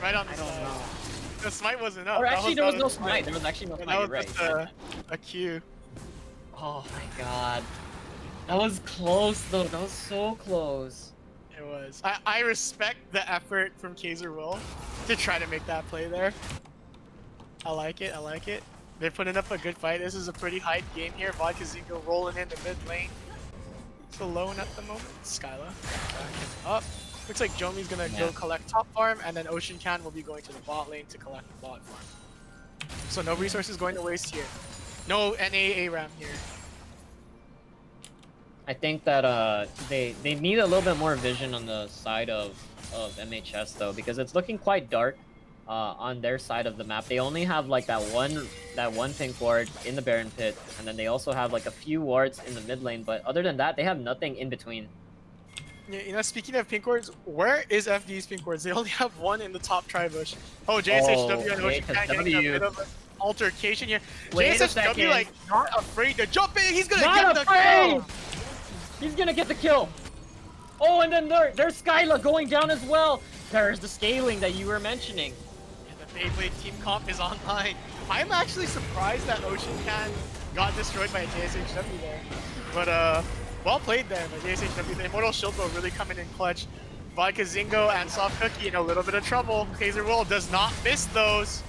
Right on the I don't side. know. The smite wasn't up. Or That actually, there was not no a smite. There was actually no That smite. was You're right. just a Q. Oh my god, that was close though. That was so close. It was. I respect the effort from Kaiser Will to try to make that play there. I like it. I like it. They're putting up a good fight. This is a pretty hype game here. Zingo rolling into mid lane. It's alone at the moment. Skyla backing up. Looks like Jomi's gonna go collect top farm, and then Ocean Can will be going to the bot lane to collect the bot farm. So no resources going to waste here. No NA ARAM here. I think that they need a little bit more vision on the side of MHS though, because it's looking quite dark on their side of the map. They only have like that one pink ward in the Baron pit, and then they also have like a few wards in the mid lane, but other than that they have nothing in between. Yeah, you know, speaking of pink wards, where is FD's pink wards? They only have one in the top tri-bush. Oh, JSHW and Ocean Can getting a bit of an altercation here. Wait a JSHW second. like not afraid to jump in. He's gonna Not get the afraid! kill. He's gonna get the kill. Oh, and then there's Skyla going down as well. There's the scaling that you were mentioning. And the Beyblade team comp is online. I'm actually surprised that Ocean Can got destroyed by JSHW there. But well played there by JSHW. The Immortal Shield Bow really coming in clutch. Zingo and Soft Cookie in a little bit of trouble. Kaiser Will does not miss those.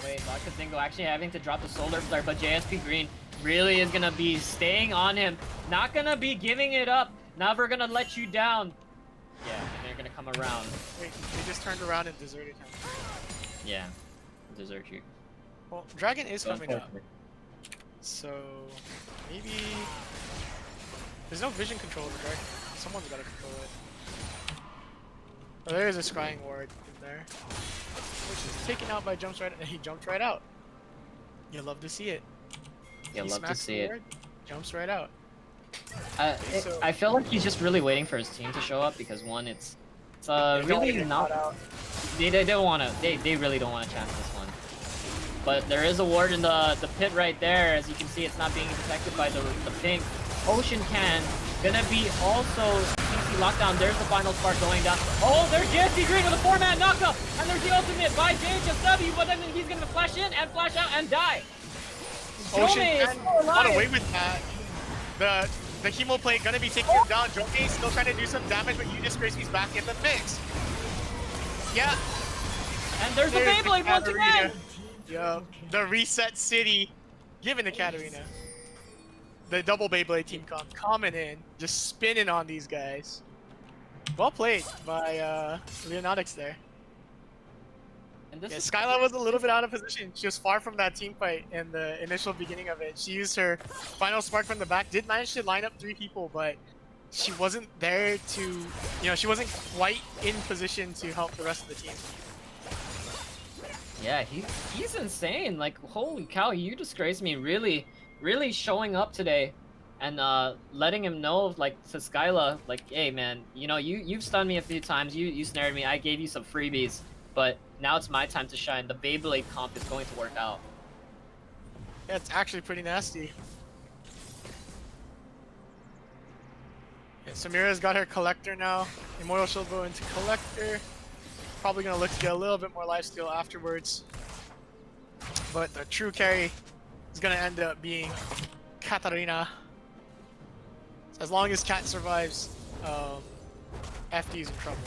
Wait, Zingo actually having to drop the Solar Flare, but JSP Green really is gonna be staying on him. Not gonna be giving it up. Never gonna let you down. Yeah, and they're gonna come around. Wait, they just turned around and deserted him. Yeah, desert you. Well, Dragon is coming up. Unfortunate. So maybe there's no vision control of the Dragon. Someone's gotta control it. Oh, there is a scrying ward in there, which is taken out by jumps right, and he jumped right out. You love to see it. Yeah, He love to smacks see the it. ward, jumps right out. I feel like he's just really waiting for his team to show up because one, it's really not. They don't want to. They really don't want to chance this one. But there is a ward in the pit right there. As you can see, it's not being protected by the pink. Ocean can gonna be also CC lockdown. There's the final spark going down. Oh, there's JSP Green with a 4-man knockup, and there's the ultimate by JHSW. But then he's gonna flash in and flash out and die. Ocean Jome is can still alive. got away with that. The chemo play gonna be taking him down. Jome still trying to do some damage, but Eunice Gracie's back in the mix. Yeah. And there's the Beyblade once again. Yo, the reset city giving the Katarina. The double Beyblade team coming in, just spinning on these guys. Well played by Leonatics there. And this Yeah, is Skylar was a little bit out of position. She was far from that team fight in the initial beginning of it. She used her final spark from the back, did manage to line up 3 people, but she wasn't there to, she wasn't quite in position to help the rest of the team. Yeah, he's insane. Like, holy cow, you disgrace me. Really, really showing up today, and letting him know, like, to Skyla, like, hey man, you've stunned me a few times. You snared me. I gave you some freebies, but now it's my time to shine. The Beyblade comp is going to work out. Yeah, it's actually pretty nasty. Yeah, Samira's got her collector now. Immortal Shield go into collector. Probably gonna look to get a little bit more lifesteal afterwards. But the true carry is gonna end up being Katarina. As long as Kat survives, FD's in trouble.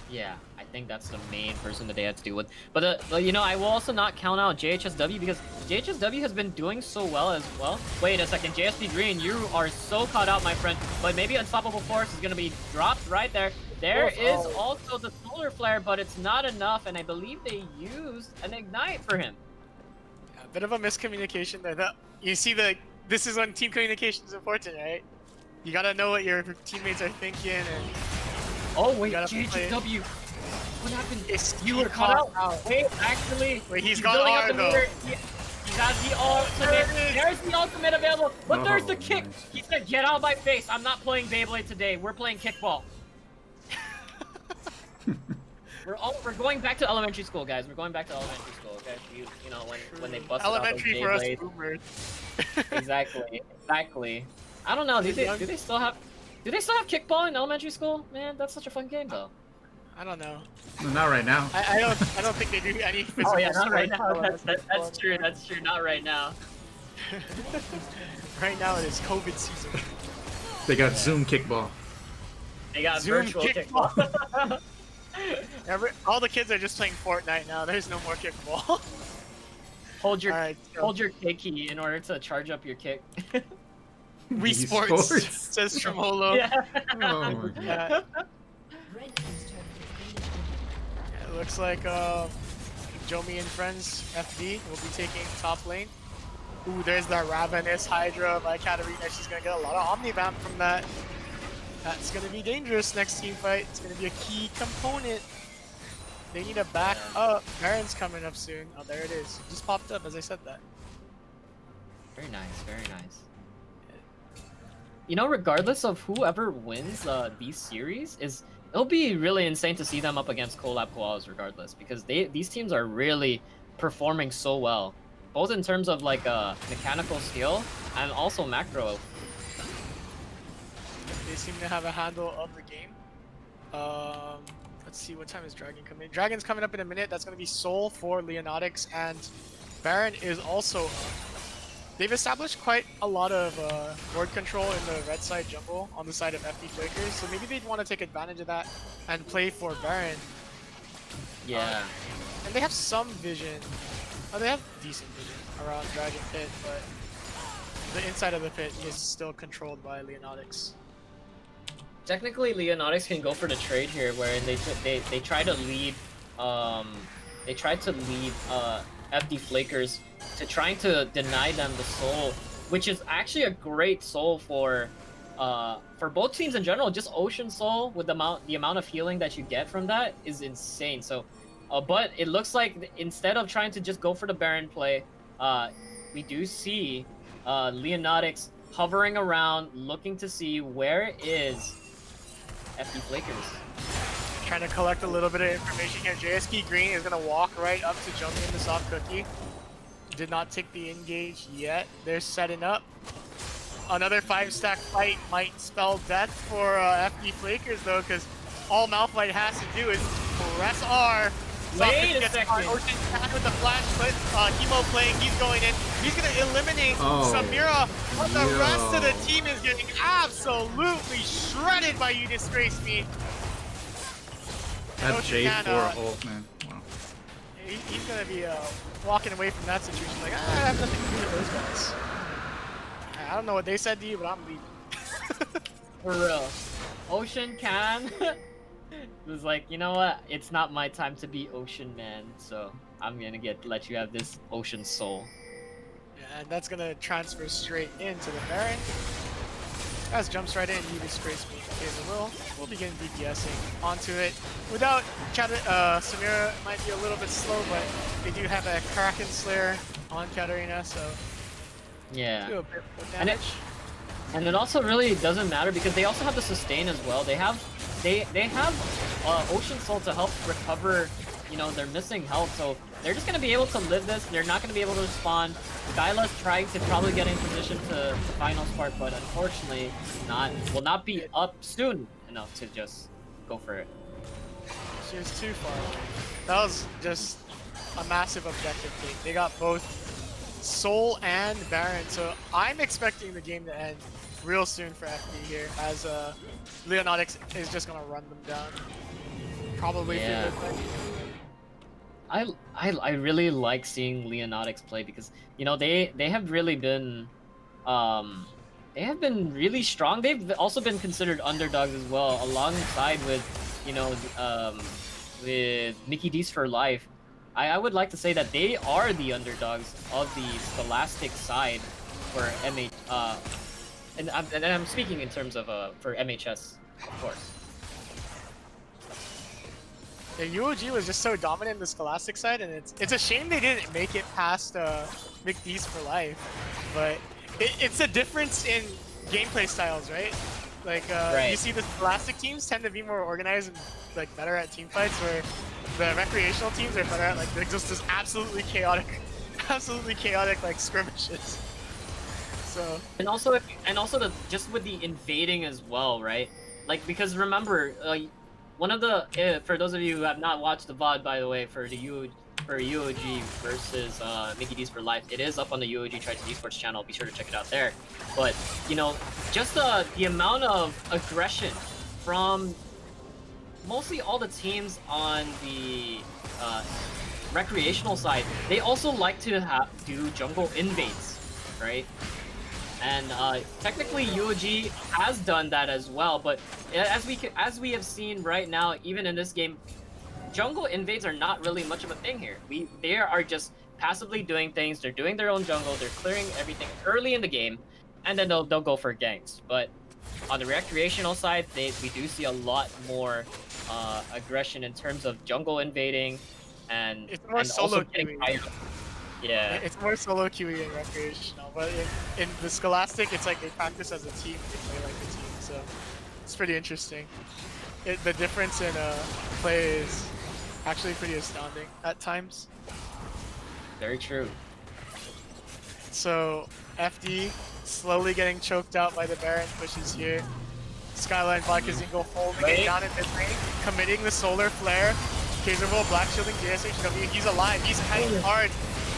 Yeah, I think that's the main person that they had to deal with. But I will also not count out JHSW because JHSW has been doing so well as well. Wait a second, JSP Green, you are so caught out, my friend. But maybe Unstoppable Force is gonna be dropped right there. There is also the solar flare, but it's not enough, and I believe they used an ignite for him. Yeah, a bit of a miscommunication there. You see, this is when team communication is important, right? You gotta know what your teammates are thinking, and oh wait, gotta JHW. What happened? you were caught out. Wait, actually, Wait, he's building got up R the though. meter. He has the ultimate. There's the ultimate available, but there's the kick. Nice. He said, "Get out of my face! I'm not playing Beyblade today. We're playing kickball." We're going back to elementary school, guys. We're going back to elementary school, okay? When they busted Elementary out for those us Beyblades. boomers. Exactly. I don't know. Do they still have kickball in elementary school? Man, that's such a fun game, though. I don't know. Not right now. I don't think they do any physical Oh yeah, not right strength now. elements. That's true. That's true. Not right now. Right now it is COVID season. They got Zoom kickball. They got Zoom virtual kickball. kickball. All the kids are just playing Fortnite now. There's no more kickball. hold your Alright, so hold your K key in order to charge up your kick. Wii Sports says Tremolo. Yeah. Oh my god. Yeah, it looks like Jomi and friends FD will be taking top lane. Ooh, there's that Ravenous Hydra by Katarina. She's gonna get a lot of Omnivamp from that. That's gonna be dangerous next team fight. It's gonna be a key component. They need to back up. Baron's coming up soon. Oh, there it is. Just popped up as I said that. Very nice. Very nice. Regardless of whoever wins these series, it'll be really insane to see them up against Collab Koalas regardless, because these teams are really performing so well, both in terms of like mechanical skill and also macro. They seem to have a handle of the game. Let's see, what time is Dragon coming in? Dragon's coming up in a minute. That's going to be Soul for Leonatics, and Baron is also up. They've established quite a lot of ward control in the red side jungle on the side of FD Flickers, so maybe they'd want to take advantage of that and play for Baron. Yeah. And they have some vision. Oh, they have decent vision around Dragon Pit, but the inside of the pit is still controlled by Leonatics. Technically, Leonatics can go for the trade here, where they try to lead FD Flakers to trying to deny them the soul, which is actually a great soul for both teams in general. Just Ocean Soul with the amount of healing that you get from that is insane. So, but it looks like instead of trying to just go for the Baron play, we do see Leonatics hovering around, looking to see where is FD Flakers. Trying to collect a little bit of information here. JSK Green is gonna walk right up to jump in the soft cookie. Did not take the engage yet. They're setting up. Another 5-stack fight might spell death for FD Flakers though, because all Malphite has to do is press R. Wait a second. Ocean Cat with the flash, but Hemo playing, he's going in. He's gonna eliminate Samira, but the rest of the team is getting absolutely shredded by You Disgrace Me. That Ocean J4 Cat, ult, man. Wow. he's gonna be walking away from that situation like, I have nothing to do with those guys. I don't know what they said to you, but I'm leaving. For real. Ocean Can was like, you know what? It's not my time to be Ocean Man, so I'm gonna let you have this Ocean Soul. Yeah, and that's gonna transfer straight into the Baron. As jumps right in, You Disgrace Me. Okay, we'll begin DPSing onto it. Without Samira might be a little bit slow, but they do have a Kraken Slayer on Katarina, so Yeah. do a bit of And damage. And it also really doesn't matter because they also have the sustain as well. They have Ocean Soul to help recover, you know, their missing health. So they're just gonna be able to live this. They're not gonna be able to respond. Skyla's trying to probably get in position to finals part, but unfortunately will not be up soon enough to just go for it. She was too far away. That was just a massive objective take. They got both Soul and Baron, so I'm expecting the game to end real soon for FD here, as Leonatics is just gonna run them down. Probably through Yeah. the play. I really like seeing Leonatics play because, you know, they have really been really strong. They've also been considered underdogs as well, alongside with, you know, with Mickey D's for Life. I would like to say that they are the underdogs of the Scholastic side for MH. And I'm speaking in terms of for MHS, of course. Yeah, UOG was just so dominant in the Scholastic side, and it's a shame they didn't make it past McDee's for Life. But it's a difference in gameplay styles, right? Like Right. you see the Scholastic teams tend to be more organized and like better at team fights, where the recreational teams are better at like just absolutely chaotic like skirmishes. So And also, just with the invading as well, right? Like, because remember, one of the for those of you who have not watched the VOD, by the way, for UOG versus Mickey D's for Life, it is up on the UOG Triton Esports channel. Be sure to check it out there. But you know, just the amount of aggression from mostly all the teams on the recreational side, they also like to do jungle invades, right? And technically UOG has done that as well, but as we have seen right now, even in this game, jungle invades are not really much of a thing here. They are just passively doing things. They're doing their own jungle. They're clearing everything early in the game, and then they'll go for ganks. But on the recreational side, we do see a lot more aggression in terms of jungle invading, and it's more and solo also getting queuing. tired. Yeah. It's more solo QE and recreational, but in the Scholastic, it's like they practice as a team, they play like a team, so it's pretty interesting. The difference in play is actually pretty astounding at times. Very true. So FD slowly getting choked out by the Baron pushes here. Skyline Vodka Zingo holding it down in mid lane, committing the solar flare. Kaiserville black shielding JSHW, he's alive, he's heading hard.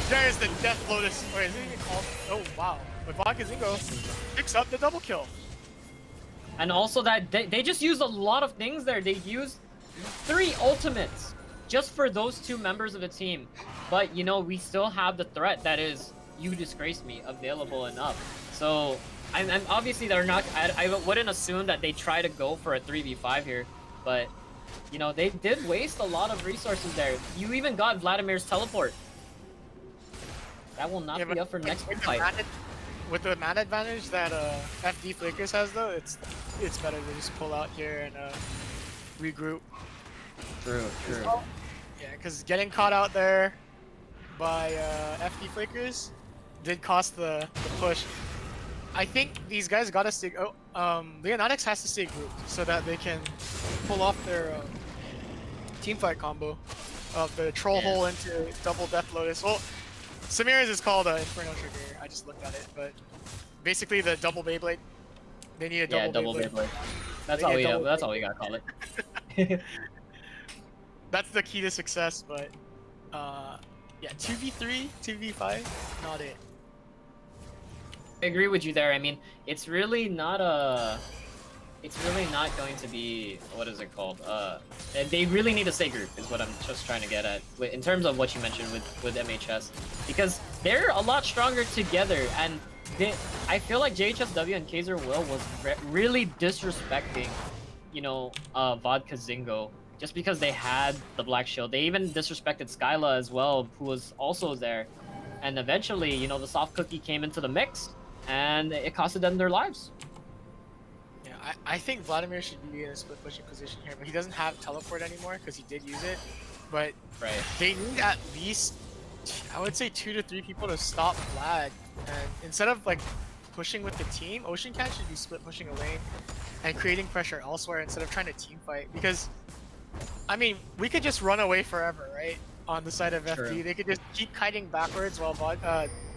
There's the Death Lotus, or is it even called? Oh wow, but Vodka Zingo picks up the double kill. And also that they just used a lot of things there. They used 3 ultimates just for those 2 members of the team. But you know, we still have the threat that is You Disgrace Me available enough. So I'm obviously they're not. I wouldn't assume that they try to go for a 3v5 here, but you know, they did waste a lot of resources there. You even got Vladimir's teleport. That will not be up for next fight. With the mana advantage that FD Flakers has though, it's better to just pull out here and regroup. True. Yeah, because getting caught out there by FD Flakers did cost the push. I think these guys gotta stay. Leonatics has to stay grouped so that they can pull off their team fight combo of the troll hole into double Death Lotus. Well, Samira's is called Inferno Trigger. I just looked at it, but basically the double Beyblade. They need a double Beyblade. That's They all need we a have. double That's Beyblade. all we gotta call it. That's the key to success, but yeah, 2v3, 2v5, not it. I agree with you there. I mean, it's really not going to be, what is it called? They really need to stay grouped, is what I'm just trying to get at. In terms of what you mentioned with MHS, because they're a lot stronger together, and I feel like JHSW and Kaiser Will was really disrespecting, Vodka Zingo, just because they had the Black Shield. They even disrespected Skyla as well, who was also there. And eventually, the soft cookie came into the mix, and it costed them their lives. Yeah, I think Vladimir should be in a split pushing position here, but he doesn't have teleport anymore because he did use it. But Right. they need at least, I would say, 2 to 3 people to stop Vlad. And instead of like pushing with the team, Ocean Cat should be split pushing a lane and creating pressure elsewhere instead of trying to team fight. Because, I mean, we could just run away forever, right? On the side of True. FD, they could just keep kiting backwards while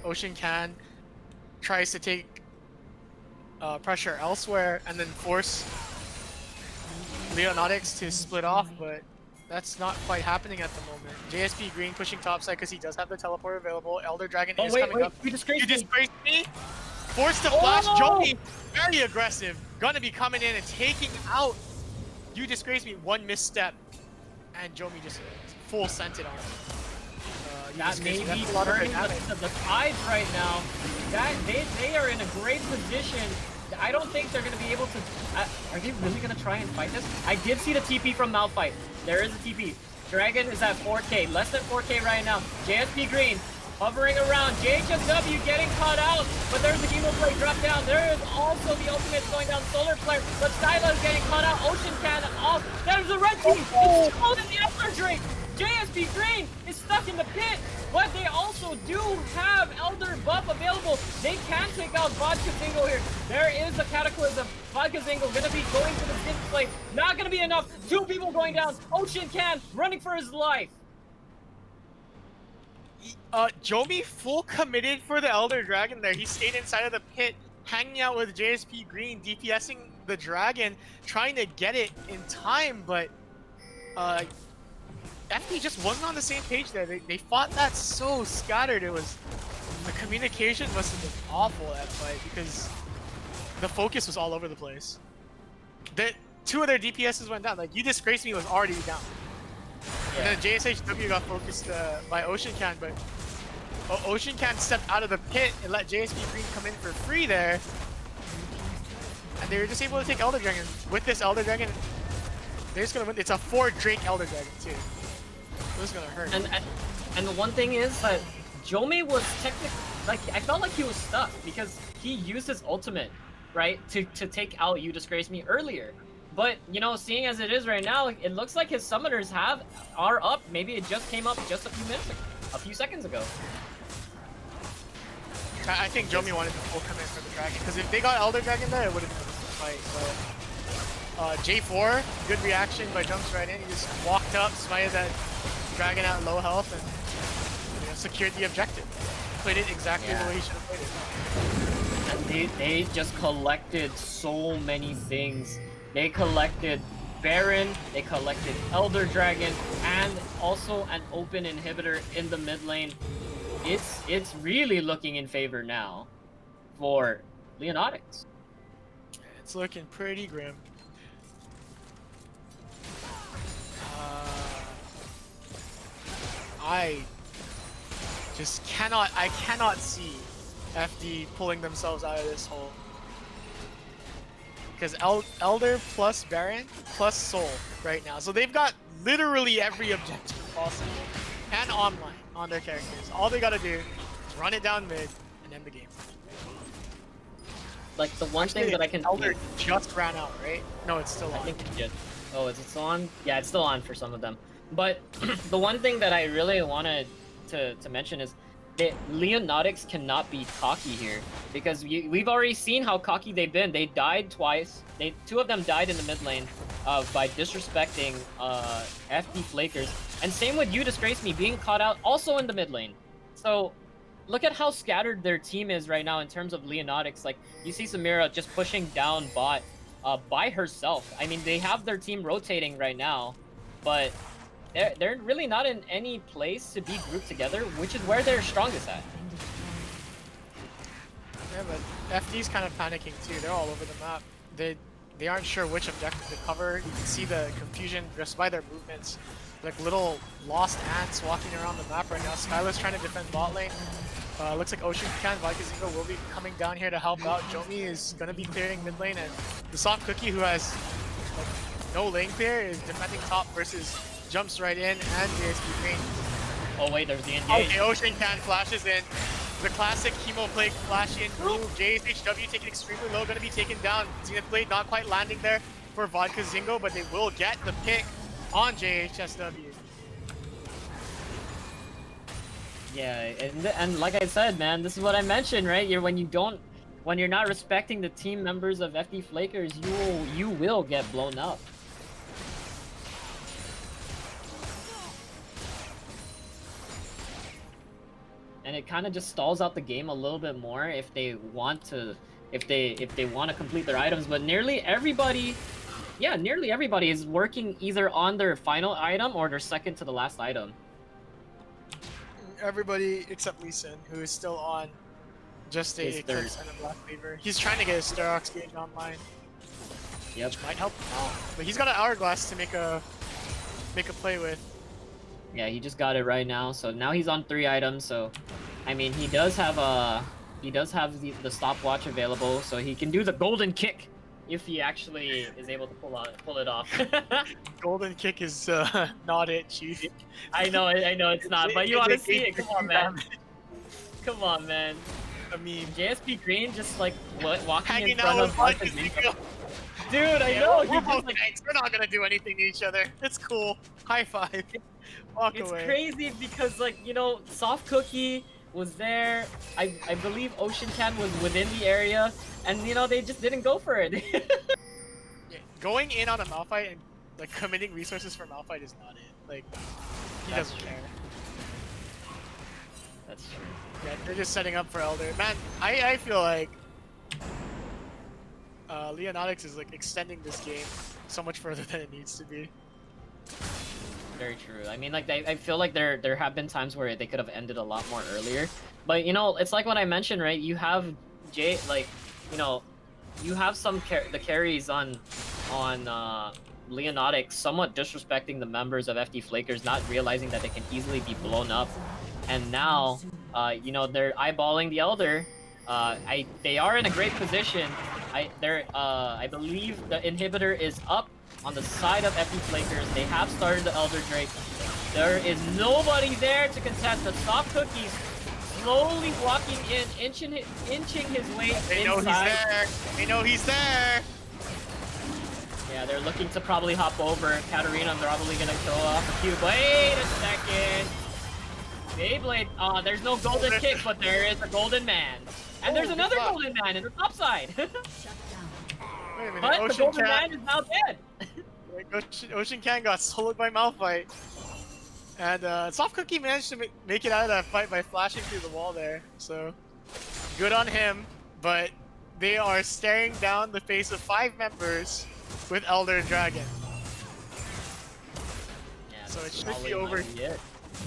Ocean Can tries to take pressure elsewhere and then force Leonatics to split off, but that's not quite happening at the moment. JSP Green pushing topside because he does have the teleport available. Elder Dragon is coming up. You disgraced You me. disgraced me? Forced to flash. Oh! Joey, very aggressive. Gonna be coming in and taking out. You disgraced me. One misstep. And Jomi just full scented on him. That may be That's a lot of turning damage. the tide right now. That they are in a great position. I don't think they're going to be able to... are they really going to try and fight this? I did see the TP from Malphite. There is a TP. Dragon is at 4k. Less than 4k right now. JSP Green hovering around. JHSW getting caught out. But there's the Hemo Blade drop down. There is also the ultimate going down. Solar Flare. But Skyla is getting caught out. Ocean Cannon off. There's the red team. It's holding the Elder Drake. JSP Green is stuck in the pit, but they also do have Elder buff available. They can take out Vodka Zingo here. There is a Cataclysm. Vodka Zingo gonna be going for the Skin Plate. Not gonna be enough. 2 people going down. Ocean Can running for his life. Jomi full committed for the Elder Dragon there. He stayed inside of the pit, hanging out with JSP Green, DPSing the Dragon, trying to get it in time, but FD just wasn't on the same page there. They fought that so scattered. It was, the communication must have been awful that fight because the focus was all over the place. The 2 of their DPSs went down. Like, You Disgrace Me was already down. Yeah. And then JSHW got focused by Ocean Can, but Ocean Can stepped out of the pit and let JSP Green come in for free there. And they were just able to take Elder Dragon. With this Elder Dragon, they're just gonna win. It's a 4 Drake Elder Dragon too. This is gonna hurt. And the one thing is that Jomi was technically, like, I felt like he was stuck because he used his ultimate, right, to take out You Disgrace Me earlier. But, seeing as it is right now, it looks like his summoners are up. Maybe it just came up just a few seconds ago. I think Jomi wanted to full commit for the Dragon, because if they got Elder Dragon there, it would have been a fight. But J4, good reaction, but jumps right in. He just walked up, smited that Dragon at low health, and secured the objective. Played it exactly the way he should have played it. And they just collected so many things. They collected Baron, they collected Elder Dragon, and also an open inhibitor in the mid lane. It's really looking in favor now for Leonatics. It's looking pretty grim. I just cannot see FD pulling themselves out of this hole. Because Elder plus Baron plus Soul right now. So they've got literally every objective possible and online on their characters. All they gotta do is run it down mid and end the game. Like, the one thing that I can... Elder just ran out, right? No, it's still I on. think it did. Oh, is it still on? Yeah, it's still on for some of them. But the one thing that I really wanted to mention is Leonatics cannot be cocky here because we've already seen how cocky they've been. They died twice. Two of them died in the mid lane by disrespecting FD Flakers, and same with You Disgrace Me being caught out also in the mid lane. So look at how scattered their team is right now in terms of Leonatics. Like you see Samira just pushing down bot by herself. I mean, they have their team rotating right now, but they're really not in any place to be grouped together, which is where they're strongest at. Yeah, but FD's kind of panicking too. They're all over the map. They aren't sure which objective to cover. You can see the confusion just by their movements. Like little lost ants walking around the map right now. Skylar's trying to defend bot lane. Looks like Ocean Can, Vikazingo will be coming down here to help out. Jomi is going to be clearing mid lane, and the Soft Cookie, who has like, no lane clear, is defending top versus jumps right in, and JSP Green. Oh wait, there's the engage. Okay, Ocean Can flashes in. The classic Chemo Plague flash in move. JSHW taken extremely low, going to be taken down. Zenith Blade not quite landing there for Vikazingo, but they will get the pick on JHSW. Yeah, and like I said, man, this is what I mentioned, right? When you're not respecting the team members of FD Flakers, you will get blown up. And it kind of just stalls out the game a little bit more if they want to complete their items. But nearly everybody is working either on their final item or their second to the last item. Everybody except Lee Sin, who is still on just a His Eclipse and a Black Cleaver. He's trying to get his Starox gauge online. Yep. Which might help him out. But he's got an Hourglass to make a play with. Yeah, he just got it right now. So now he's on 3 items. So, I mean, he does have the stopwatch available, so he can do the golden kick if he actually is able to pull it off. Golden kick is not it, Chief. I know it's not, but you want to see it. Come on, man. Come on, man. I mean, JSP Green just like walking hanging in front out of with Vikazingo. Vikazingo. Dude, I Yeah, know. we're He just, both like, tanks. We're not gonna do anything to each other. It's cool. High five. Walk it's away. crazy because, like, you know, Soft Cookie was there. I believe Ocean Can was within the area, and you know they just didn't go for it. Yeah, going in on a Malphite and like committing resources for Malphite is not it. Like he That's doesn't true. care. That's true. Yeah, they're just setting up for Elder. Man, I feel like Leonatics is like extending this game so much further than it needs to be. Very true. I mean, like, I feel like there have been times where they could have ended a lot more earlier. But, you know, it's like what I mentioned, right? You have you have the carries on Leonatics somewhat disrespecting the members of FD Flakers, not realizing that they can easily be blown up. And now, you know, they're eyeballing the Elder. They are in a great position. I believe the inhibitor is up on the side of FD Flakers. They have started the Elder Drake. There is nobody there to contest. The Soft Cookies slowly walking in, inching his way They know inside. he's there. They know he's there. Yeah, they're looking to probably hop over. Katarina probably gonna throw off a few. Wait a second. Beyblade. There's no golden kick, but there is a golden man. And there's another golden man in the top side. Wait a minute. But the Ocean golden Can. man is now dead. Ocean Can got soloed by Malphite. And Soft Cookie managed to make it out of that fight by flashing through the wall there. So, good on him. But they are staring down the face of 5 members with Elder Dragon. Yeah, So it this should probably be over. might be it.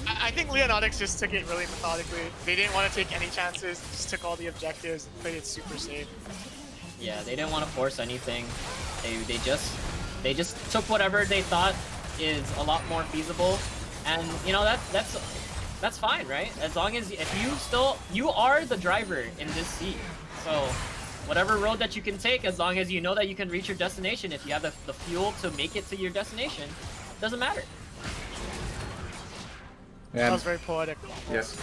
I think Leonatics just took it really methodically. They didn't want to take any chances, just took all the objectives, played it super safe. Yeah, they didn't want to force anything. They just took whatever they thought is a lot more feasible, and you know that's fine, right? As long as if you are the driver in this seat, so whatever road that you can take, as long as you know that you can reach your destination, if you have the fuel to make it to your destination, doesn't matter. That And was very poetic. yes,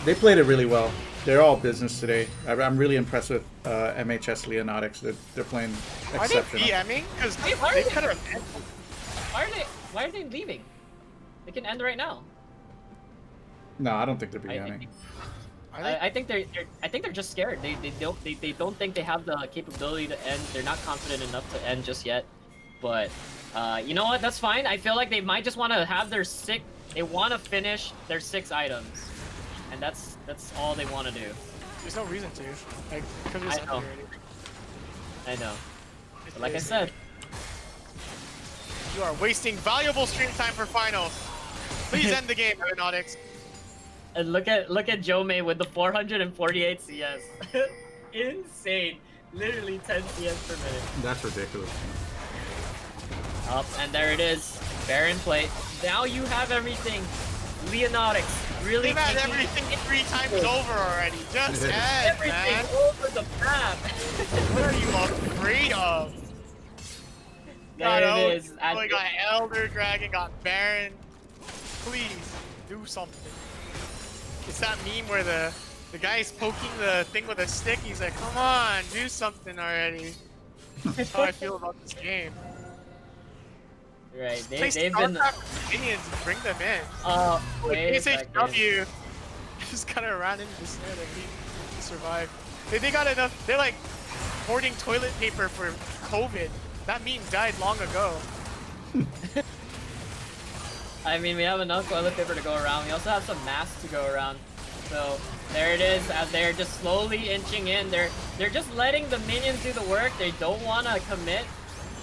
they played it really well. They're all business today. I'm really impressed with MHS Leonatics. They're playing Are they exceptional. BMing? Because Hey, why are they they- could have. Why are they leaving? They can end right now. No, I don't think they're I beginning. think Are they? I think they're just scared. They don't think they have the capability to end. They're not confident enough to end just yet. But you know what? That's fine. I feel like they might just want to have their six. They want to finish their 6 items, and that's all they want to do. There's no reason to. Like, because I know. I know. But like I said, you are wasting valuable stream time for finals. Please end the game, Aeronautics. and look at Joe May with the 448 CS. Insane. Literally 10 CS per minute. That's ridiculous. Up and there it is. Baron plate. Now you have everything. Leonautics really They've had taking everything 3 times over already. Just head, everything man. over the map. What are you afraid of? There it is. We got Elder Dragon, got Baron. Please do something. It's that meme where the guy's poking the thing with a stick. He's like, "Come on, do something already." That's how I feel about this game. Right, Play they've been. StarCraft minions and bring them in. Wait a second. SHW just kind of ran into the snare that he survived. They got enough. They're like hoarding toilet paper for COVID. That meme died long ago. I mean, we have enough toilet paper to go around. We also have some masks to go around. So there it is. As they're just slowly inching in, they're just letting the minions do the work. They don't want to commit.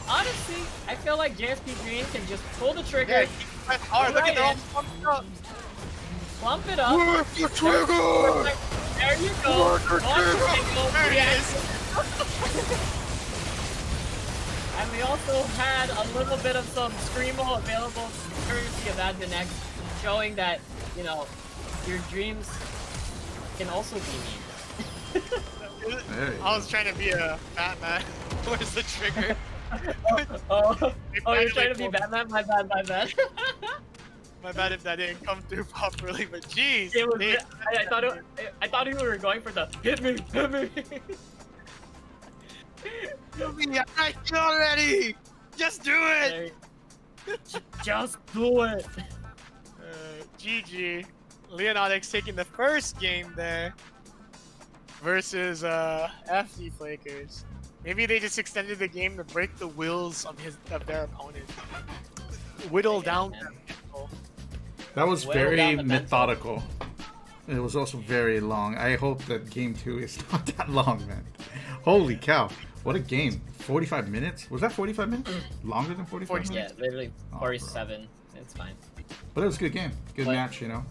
Honestly, I feel like JSP Green can just pull the trigger. Yeah, that's hard. Look at they're all pumped up. Plump it up. Work the trigger! There you go. Work the trigger! There it is. And we also had a little bit of some Screamo available courtesy of AdminX, showing that, you know, your dreams can also be mean. I was trying to be a Batman. Where's the trigger? oh, you're trying to be Batman? My bad. My bad if that didn't come through properly, but jeez. It was, I thought you were going for the hit me. I kill already! Just do it! Just do it. GG. Leonautics taking the first game there versus FD Flakers. Maybe they just extended the game to break the wills of their opponent. Whittle down them. That was Whittle down very the pencil. methodical. It was also very long. I hope that game 2 is not that long, man. Holy cow. What a game. 45 minutes? Was that 45 minutes? Longer than 45 Yeah, minutes? literally Oh, 47. It's fine. But it was a good game. Good But- match, you know.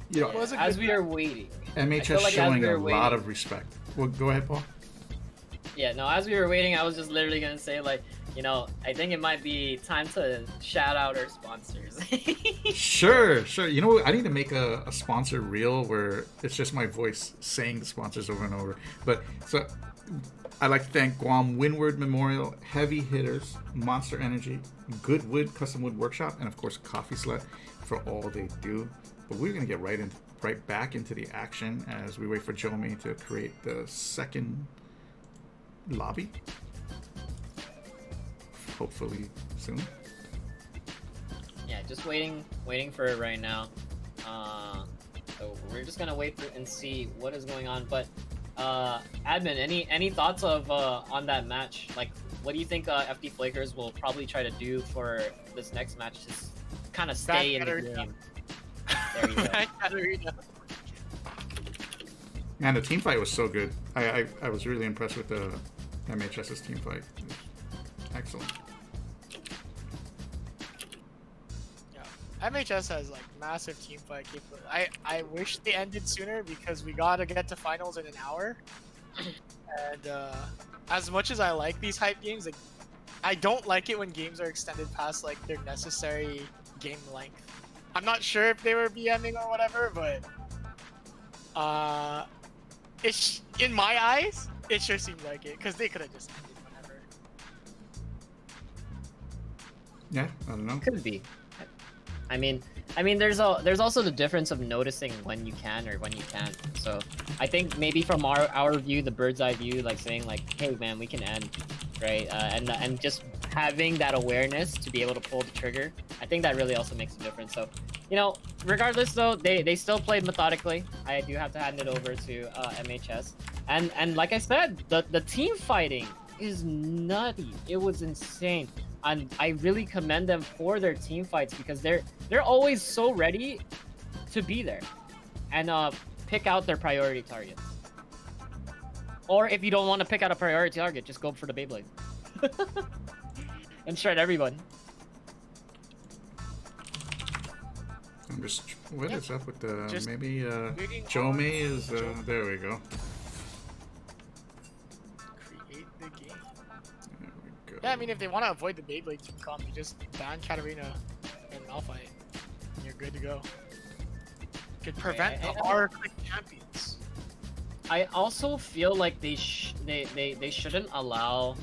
You know, was a As good we are waiting. I MHS feel like as showing we a were lot waiting- of respect. Well, go ahead, Paul. Yeah, no, as we were waiting, I was just literally gonna say, like, you know, I think it might be time to shout out our sponsors. Sure. You know what? I need to make a sponsor reel where it's just my voice saying the sponsors over and over. But so I'd like to thank Guam Windward Memorial, Heavy Hitters, Monster Energy, Goodwood Custom Wood Workshop, and of course Coffee Slut for all they do. But we're gonna get right back into the action as we wait for Jomi to create the second lobby. Hopefully soon. Yeah, just waiting for it right now. So we're just gonna wait and see what is going on. But admin, any thoughts of on that match? Like, what do you think FD Flakers will probably try to do for this next match to kind of stay in the game? There you go. Man, the team fight was so good. I was really impressed with the MHS's team fight. It was excellent. MHS has like massive team fight capability. I wish they ended sooner because we gotta get to finals in an hour. And as much as I like these hype games, like I don't like it when games are extended past like their necessary game length. I'm not sure if they were BMing or whatever, but it's in my eyes, it sure seems like it because they could have just ended whenever. Yeah, I don't know. Could be. I mean, there's also the difference of noticing when you can or when you can't. So I think maybe from our view, the bird's eye view, like saying like, hey man, we can end, right? And just having that awareness to be able to pull the trigger, I think that really also makes a difference. So regardless though, they still played methodically. I do have to hand it over to MHS, and like I said, the team fighting is nutty. It was insane, and I really commend them for their team fights because they're always so ready to be there, and pick out their priority targets. Or if you don't want to pick out a priority target, just go for the Beyblade and shred everyone. I'm just. What is up with the Just maybe waiting Jome on is Jome. there we go. Create the game. There we go. Yeah, I mean, if they want to avoid the Beyblade team comp, you just ban Katarina and Malphite, and you're good to go. Could prevent the R-click champions. I also feel like they shouldn't allow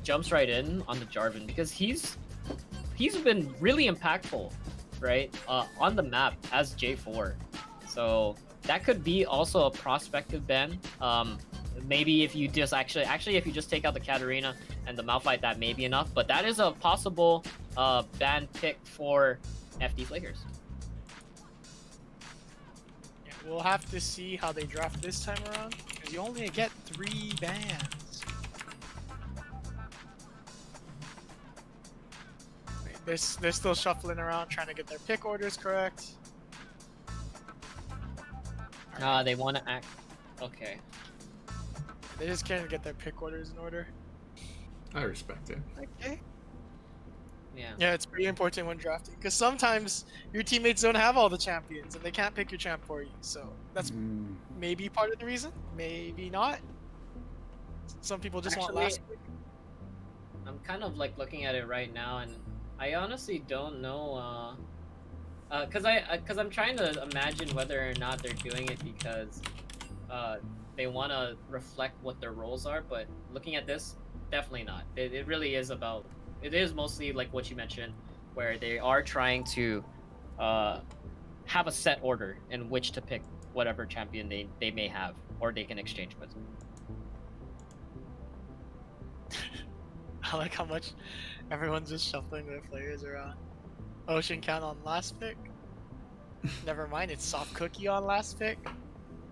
jumps right in on the Jarvan because he's been really impactful, right? On the map as J4. So that could be also a prospective ban. Maybe if you just actually if you just take out the Katarina and the Malphite, that may be enough. But that is a possible ban pick for FD Flakers. Yeah, we'll have to see how they draft this time around, because you only get 3 bans. They're still shuffling around trying to get their pick orders correct. They want to act. Okay. They just can't get their pick orders in order. I respect it. Okay. Yeah. Yeah, it's pretty important when drafting, because sometimes your teammates don't have all the champions and they can't pick your champ for you. So that's maybe part of the reason, maybe not. Some people just want last pick. I'm kind of like looking at it right now, and I honestly don't know. Cause I'm trying to imagine whether or not they're doing it because they want to reflect what their roles are. But looking at this, definitely not. It really is about. It is mostly like what you mentioned, where they are trying to have a set order in which to pick whatever champion they may have or they can exchange with. I like how much everyone's just shuffling their players around. Ocean Count on last pick. Never mind, it's Soft Cookie on last pick.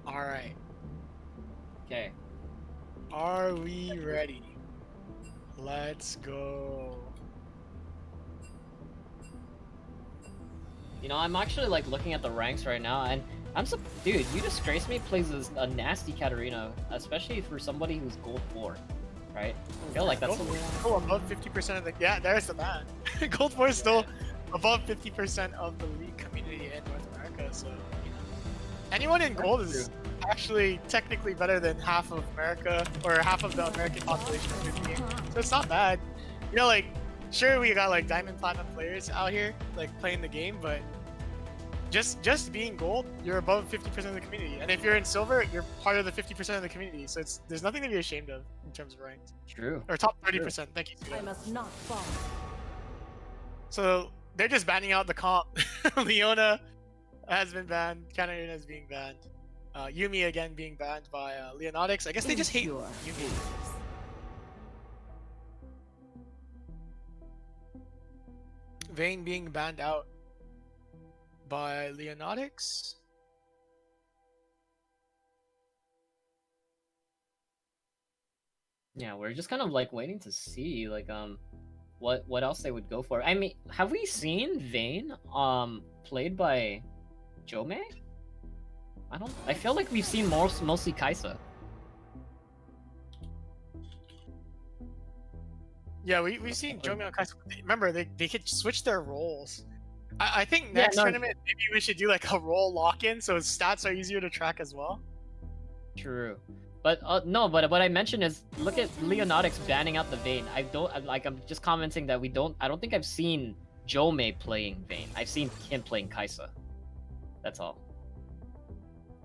Alright. Okay. Are we ready? Let's go. I'm actually like looking at the ranks right now, and dude, You Disgrace Me plays a nasty Katarina, especially for somebody who's gold 4, right? I feel like that's Go above 50% of the. Yeah, there's the ban. Gold 4 is still above 50% of the league community in North America, so anyone in gold is actually technically better than half of America or half of the American population of the game. So it's not bad. Like, sure, we got like diamond platinum players out here like playing the game, but just being gold, you're above 50% of the community. And if you're in silver, you're part of the 50% of the community. So there's nothing to be ashamed of in terms of ranked. true. Or top 30%. Thank you. I must not fall. So they're just banning out the comp. Leona has been banned. Katarina is being banned. Yumi again being banned by Leonatics. I guess they just hate Endure. Yumi. Vayne being banned out by Leonatics. Yeah, we're just kind of like waiting to see like what else they would go for. I mean, have we seen Vayne played by Jome? I feel like we've seen mostly Kaisa. Yeah, we've seen Jome and Kaisa. Remember, they could switch their roles. I think next tournament maybe we should do like a role lock-in so his stats are easier to track as well. True. But no, but what I mentioned is look at Leonatics banning out the Vayne. I'm just commenting that I don't think I've seen Jome playing Vayne. I've seen him playing Kaisa. That's all.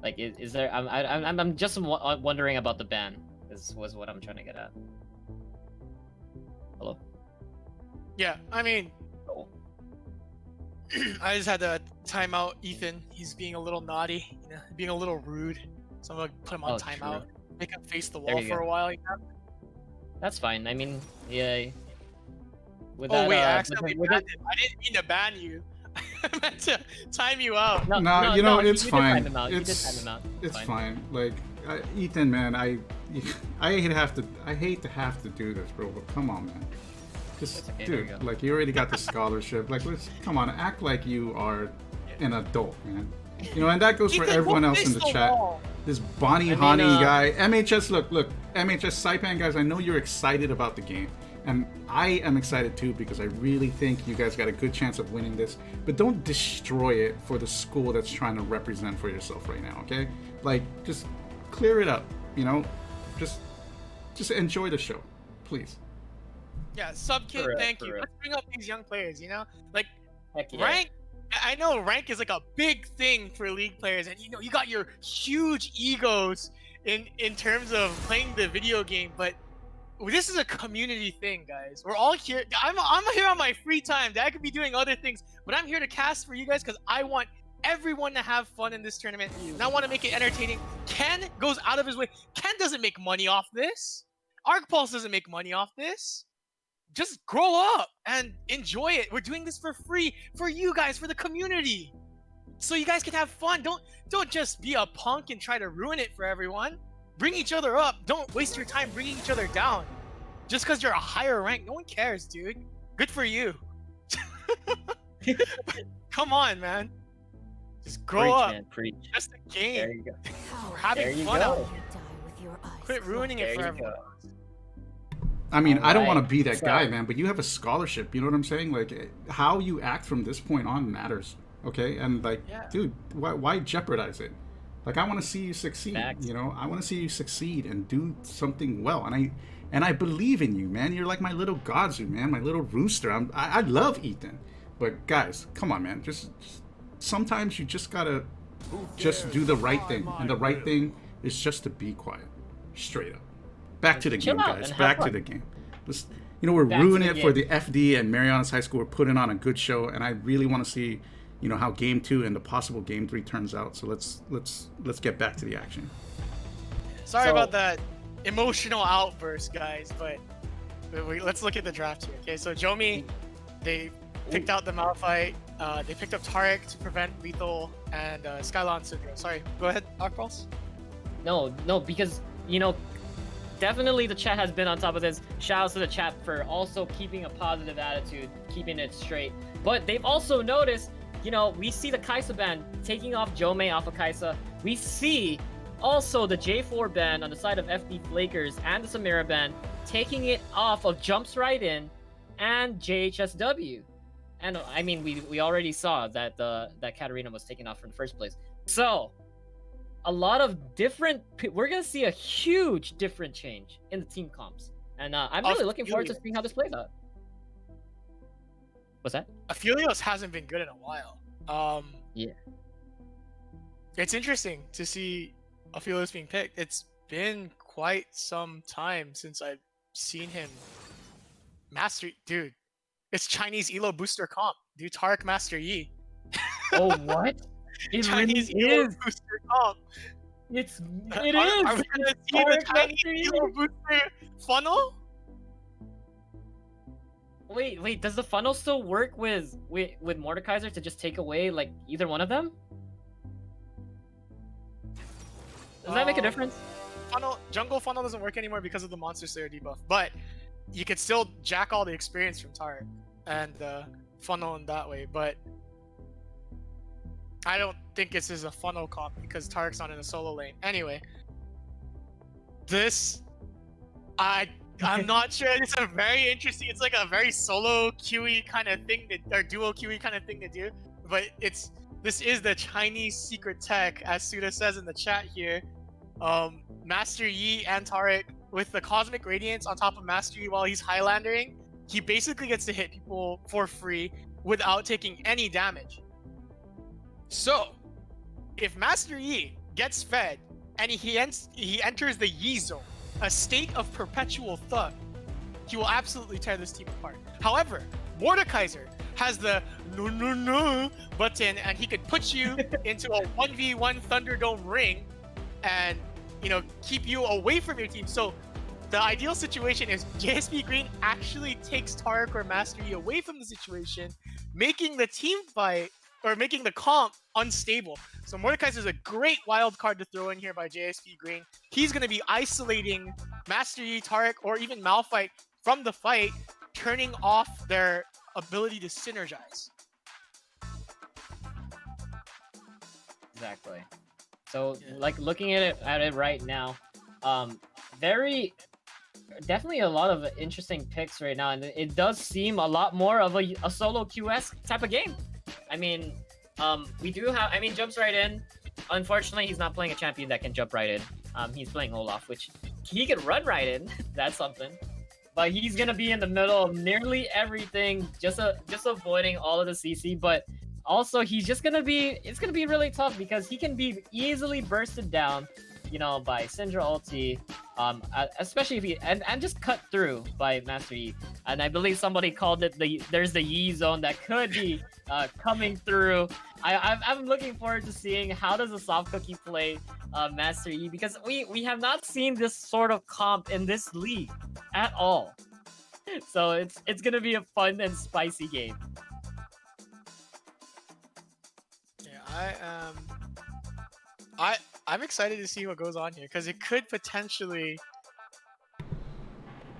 Like, is there? I'm just wondering about the ban. Was what I'm trying to get at. Hello. Yeah, I mean, Oh. I just had to time out Ethan. He's being a little naughty, being a little rude. So I'm gonna put him on Oh, timeout. true. Make him face the There wall you for go. a while. That's fine. I mean, yeah. with Oh that, wait, I with accidentally the- with banned the- it. I didn't mean to ban you. I meant to time you out. No, No, no, you know, no, it's you fine. Did time him out. You did It's time him out. it's fine. Like Ethan, man, I hate to have to do this, bro. But come on, man. Just That's okay, there we dude, go. like you already got the scholarship. Like let's come on, act like you are an adult, man. You know, and that goes for Ethan, everyone go else in face the chat. wall. This Bonnie I mean, Hani guy, MHS. Look, MHS Saipan guys. I know you're excited about the game, and I am excited too because I really think you guys got a good chance of winning this. But don't destroy it for the school that's trying to represent for yourself right now. Okay, like just clear it up. You know, just enjoy the show, please. Yeah, sub kid, For real, thank for you. real. Let's bring up these young players. You know, like Heck yeah. rank. I know rank is like a big thing for league players, and you know you got your huge egos in terms of playing the video game, but this is a community thing, guys. We're all here. I'm here on my free time. I could be doing other things, but I'm here to cast for you guys because I want everyone to have fun in this tournament, and I want to make it entertaining. Ken goes out of his way. Ken doesn't make money off this. ArcPulse doesn't make money off this. Just grow up and enjoy it. We're doing this for free for you guys, for the community, so you guys can have fun. Don't just be a punk and try to ruin it for everyone. Bring each other up. Don't waste your time bringing each other down. Just because you're a higher rank, no one cares, dude. Good for you. Come on, man. Just grow Preach, up. man, preach. Just a There game. you go. We're There having you fun go. out You here. die with your eyes Quit ruining There it for you everyone. go. I mean, I don't want to Alright, be that so- guy, man, but you have a scholarship. You know what I'm saying? Like, how you act from this point on matters, okay? And like, Yeah. dude, why jeopardize it? Like, I want to see you succeed. Facts. You know, I want to see you succeed and do something well. And I believe in you, man. You're like my little Godzu, man, my little rooster. I love Ethan, but guys, come on, man. Just sometimes you just gotta just do the right thing, and the right thing is just to be quiet, straight up. Back to the Chill game, out guys. and have Back to fun. the game. Let's, you know, we're Back to ruining the it for game. the FD and Marianas High School. We're putting on a good show, and I really want to see, you know, how Game 2 and the possible Game 3 turns out. So let's get back to the action. Sorry So- about that emotional outburst, guys, but let's look at the draft here. Okay, so Jomi, they picked out the Malphite. They picked up Tarek to prevent lethal and Skylon Syndrome. Sorry, go ahead, ArcPulse. No, because you know, definitely the chat has been on top of this. Shout out to the chat for also keeping a positive attitude, keeping it straight. But they've also noticed, you know, we see the Kaisa ban taking off Jomei off of Kaisa. We see also the J4 ban on the side of FD Flakers and the Samira ban taking it off of Jumps Right In and JHSW. And I mean, we already saw that that Katarina was taken off in the first place. So a lot of different. We're gonna see a huge different change in the team comps, and I'm really looking forward to seeing how this plays out. What's that? Aphelios hasn't been good in a while. Yeah. It's interesting to see Aphelios being picked. It's been quite some time since I've seen him master. Dude, it's Chinese Elo booster comp. Dude, Tarek Master Yi. Oh, what? It Chinese really Elo is. booster comp. It Are is. we gonna see the Tarek Chinese Master Yi. Elo booster funnel? Wait. Does the funnel still work with Mordekaiser to just take away like either one of them? Does that make a difference? Jungle funnel doesn't work anymore because of the Monster Slayer debuff, but you could still jack all the experience from Tarek and funnel in that way. But I don't think this is a funnel comp because Tarek's not in a solo lane. Anyway, I'm not sure. It's a very interesting. It's like a very solo QE kind of thing or duo QE kind of thing to do. But this is the Chinese secret tech, as Suda says in the chat here. Master Yi and Tarek with the Cosmic Radiance on top of Master Yi while he's Highlandering, he basically gets to hit people for free without taking any damage. So, if Master Yi gets fed and he enters the Yi zone, a state of perpetual thug, he will absolutely tear this team apart. However, Mordekaiser has the no button, and he could put you into a 1v1 Thunderdome ring and, you know, keep you away from your team. So the ideal situation is JSP Green actually takes Tarek or Master Yi away from the situation, making the team fight or making the comp unstable. So Mordekaiser is a great wild card to throw in here by JSP Green. He's going to be isolating Master Yi, Tarek, or even Malphite from the fight, turning off their ability to synergize. Exactly. So, like, looking at it right now, very definitely a lot of interesting picks right now, and it does seem a lot more of a solo QS type of game. I mean, we do have. I mean, jumps right in. Unfortunately, he's not playing a champion that can jump right in. He's playing Olaf, which he can run right in. That's something. But he's gonna be in the middle of nearly everything, just avoiding all of the CC. But also, he's just gonna be. It's gonna be really tough because he can be easily bursted down, you know, by Syndra ulti. Especially if he and just cut through by Master Yi. And I believe somebody called it there's the Yi zone that could be coming through. I'm looking forward to seeing how does a soft cookie play Master Yi, because we have not seen this sort of comp in this league at all. So it's gonna be a fun and spicy game. Yeah, I'm excited to see what goes on here because it could potentially.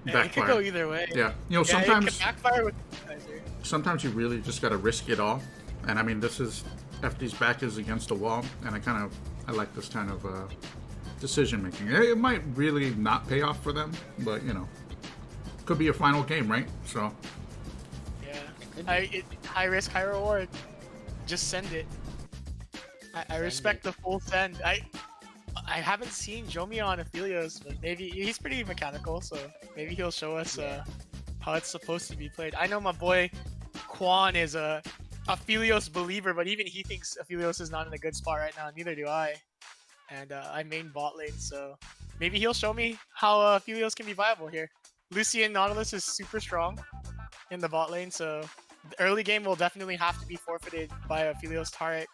Yeah, it could go either way. Yeah, you know, It sometimes could backfire with Kaiser. sometimes you really just gotta risk it all. And I mean, this is FD's back is against the wall, and I like this kind of decision making. It might really not pay off for them, but you know, could be a final game, right? So Yeah, high risk, high reward. Just send it. I respect the full send. I haven't seen Jomi on Aphelios, but maybe he's pretty mechanical, so maybe he'll show us how it's supposed to be played. I know my boy Quan is a Aphelios believer, but even he thinks Aphelios is not in a good spot right now. Neither do I. And I main bot lane, so maybe he'll show me how Aphelios can be viable here. Lucian Nautilus is super strong in the bot lane, so the early game will definitely have to be forfeited by Aphelios Tarek.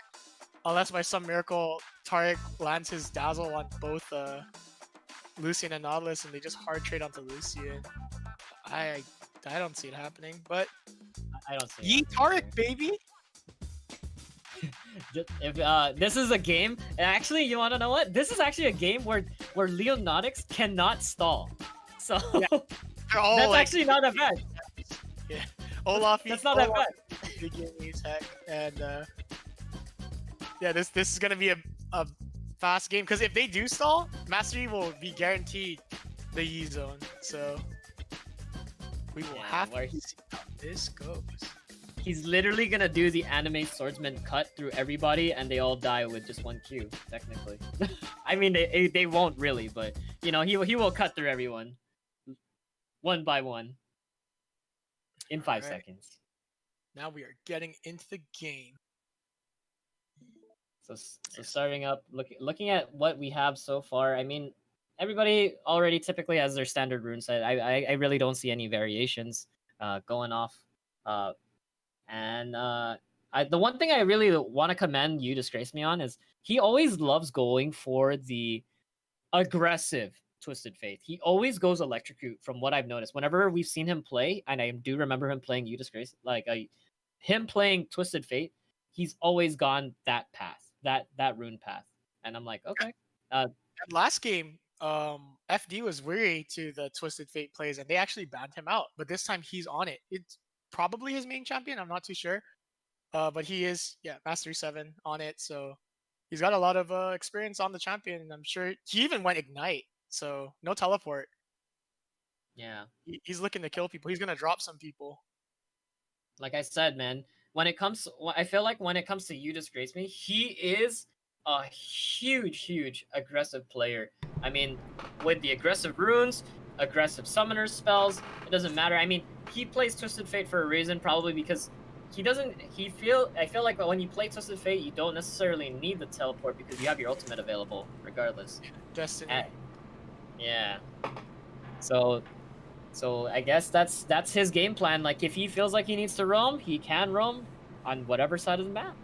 Unless by some miracle Tarek lands his dazzle on both Lucian and Nautilus and they just hard trade onto Lucian. I don't see it happening, but I don't see it Yi happening Tarek, baby! If this is a game, actually, you want to know what? This is actually a game where Leonatics cannot stall. So Yeah. They're all that's like, actually not that bad. Yeah. Olaf, That's not that bad. Big game tech, and yeah, this is gonna be a fast game because if they do stall, Master Yi will be guaranteed the Yi zone. So we will have to see how this goes. He's literally gonna do the anime swordsman cut through everybody, and they all die with just one Q. Technically, I mean they won't really, but you know he will cut through everyone, one by one, in 5 seconds. Now we are getting into the game. So starting up, looking at what we have so far, I mean, everybody already typically has their standard rune set. I really don't see any variations going off. The one thing I really want to commend you, Disgrace Me, on is he always loves going for the aggressive Twisted Faith. He always goes electrocute from what I've noticed. Whenever we've seen him play, and I do remember him playing You Disgrace, like him playing Twisted Fate, he's always gone that path, that rune path. And I'm like, okay. Last game, FD was weary to the Twisted Fate plays, and they actually banned him out. But this time he's on it. It's probably his main champion. I'm not too sure. But he is, Mastery 7 on it. So he's got a lot of experience on the champion. And I'm sure he even went Ignite. So no teleport. Yeah. He's looking to kill people. He's going to drop some people. Like I said, man, I feel like when it comes to You Disgrace Me, he is a huge aggressive player. I mean, with the aggressive runes, aggressive summoner spells, it doesn't matter. I mean, he plays Twisted Fate for a reason, probably because I feel like when you play Twisted Fate, you don't necessarily need the teleport because you have your ultimate available regardless. Destiny. Yeah. So I guess that's his game plan. Like, if he feels like he needs to roam, he can roam on whatever side of the map.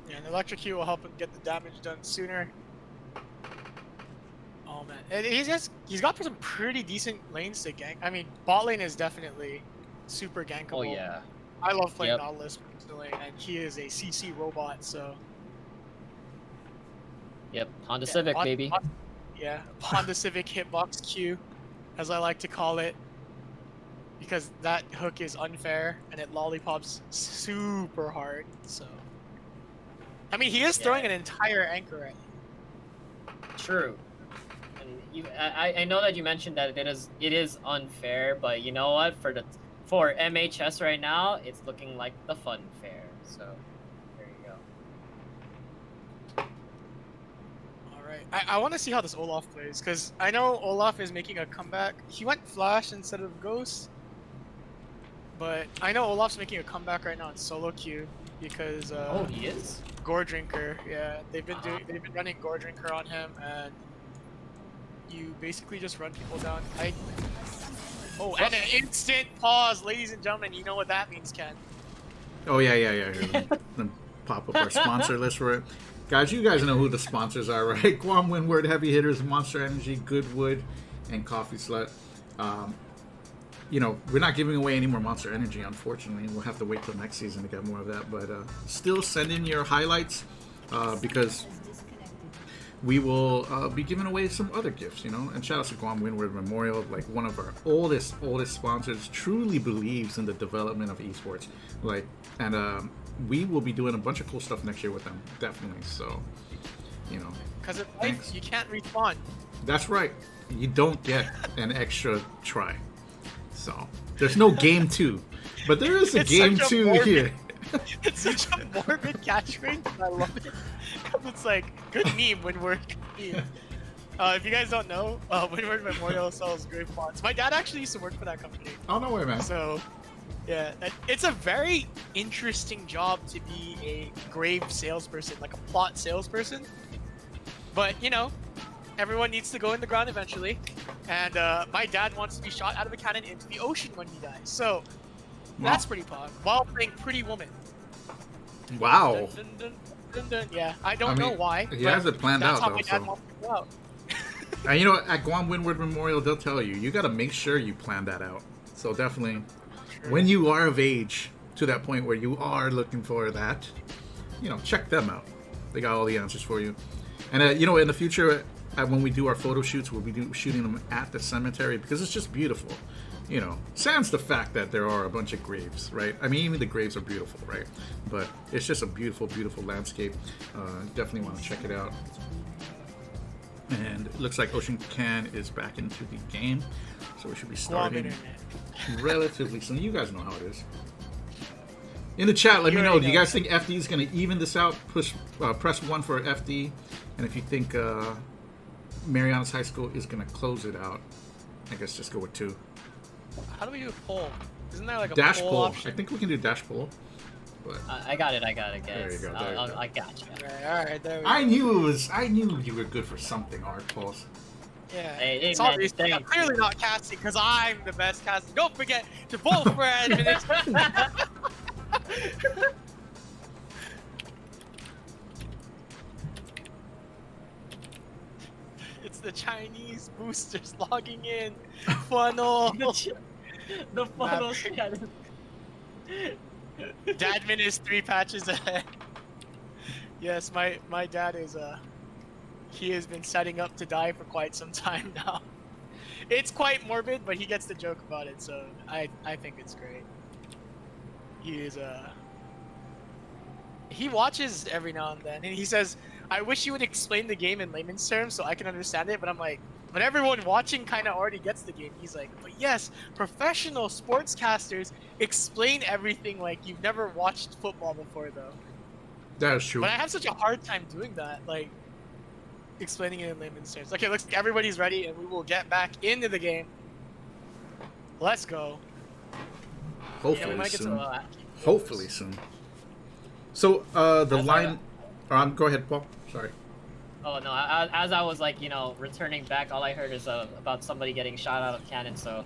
Yeah, and Electrocute will help him get the damage done sooner. Oh man, and he's got some pretty decent lanes to gank. I mean, bot lane is definitely super gankable. Oh yeah. I love playing Yep. Nautilus personally, and he is a CC robot, so Yep. Honda yeah, Civic, baby. Yeah, Honda Civic hitbox Q, as I like to call it, because that hook is unfair and it lollipops super hard. So, I mean, he is throwing Yeah. an entire anchor at you. True. And I know that you mentioned that it is unfair, but you know what? For MHS right now, it's looking like the fun fair. So there you go. All right, I want to see how this Olaf plays, because I know Olaf is making a comeback. He went Flash instead of Ghost, but I know Olaf's making a comeback right now in solo queue because Oh, he is. Gore Drinker. Yeah, they've been running Gore Drinker on him, and you basically just run people down. Oh, and an instant pause, ladies and gentlemen. You know what that means, Ken? Oh yeah. Here, let me pop up our sponsor list for it. Guys, you guys know who the sponsors are, right? Guam Windward, Heavy Hitters, Monster Energy, Goodwood, and Coffee Slut. You know, we're not giving away any more Monster Energy, unfortunately. We'll have to wait till next season to get more of that. But still send in your highlights because we will be giving away some other gifts, you know. And shout out to Guam Windward Memorial, like one of our oldest sponsors, truly believes in the development of esports. Like, and we will be doing a bunch of cool stuff next year with them, definitely. So, you know, Because in life, Thanks. you can't respawn. that's right. You don't get an extra try. So there's no game 2, but there is a It's game such a 2 morbid- here. It's such a morbid catchphrase, and I love it. 'Cause it's like, good meme, Windward. Good meme. If you guys don't know, Windward Memorial sells grave plots. My dad actually used to work for that company. Oh no way, man. So, yeah, it's a very interesting job to be a grave salesperson, like a plot salesperson. But, you know, everyone needs to go in the ground eventually. And my dad wants to be shot out of a cannon into the ocean when he dies. So, that's pretty pog. While playing Pretty Woman. Wow. Dun, dun, dun, dun. Yeah, I don't know why. He but has it planned that's out how though. my dad So. wants to go out. And you know, at Guam Windward Memorial, they'll tell you, you got to make sure you plan that out. So definitely, when you are of age to that point where you are looking for that, you know, check them out. They got all the answers for you. And you know, in the future, when we do our photo shoots, we'll be shooting them at the cemetery because it's just beautiful. You know, sans the fact that there are a bunch of graves, right? I mean, even the graves are beautiful, right? But it's just a beautiful, beautiful landscape. Definitely want to check it out. And it looks like Ocean Can is back into the game, so we should be Guam starting internet. relatively soon. You guys know how it is. In the chat, let me know. Do you guys think FD is going to even this out? Press 1 for FD, and if you think Marianas High School is going to close it out, I guess just go with 2. How do we do a poll? Isn't there like a Dash poll poll. option? I think we can do dash poll. But I got it, guys. There you go, there you go. I got you. All right, there we go. I knew you were good for something, Art Pulse. Yeah, Hey, it's man, obvious. I'm thanks. clearly not casting because I'm the best caster. Don't forget to vote for admin. It's the Chinese boosters logging in. Funnel. The funnel Maverick. scatter. Dadmin is 3 patches ahead. Yes, my dad is he has been setting up to die for quite some time now. It's quite morbid, but he gets to joke about it, so I think it's great. He is he watches every now and then, and he says, "I wish you would explain the game in layman's terms so I can understand it." But I'm like, but everyone watching kind of already gets the game. He's like, but yes, professional sportscasters explain everything like you've never watched football before, though. That is true. But I have such a hard time doing that, like explaining it in layman's terms. Okay, looks like everybody's ready, and we will get back into the game. Let's go. Yeah, we Hopefully might get soon. to Hopefully soon. So the As line. Go ahead, Paul. Sorry. Oh no! As I was like, returning back, all I heard is about somebody getting shot out of cannon. So,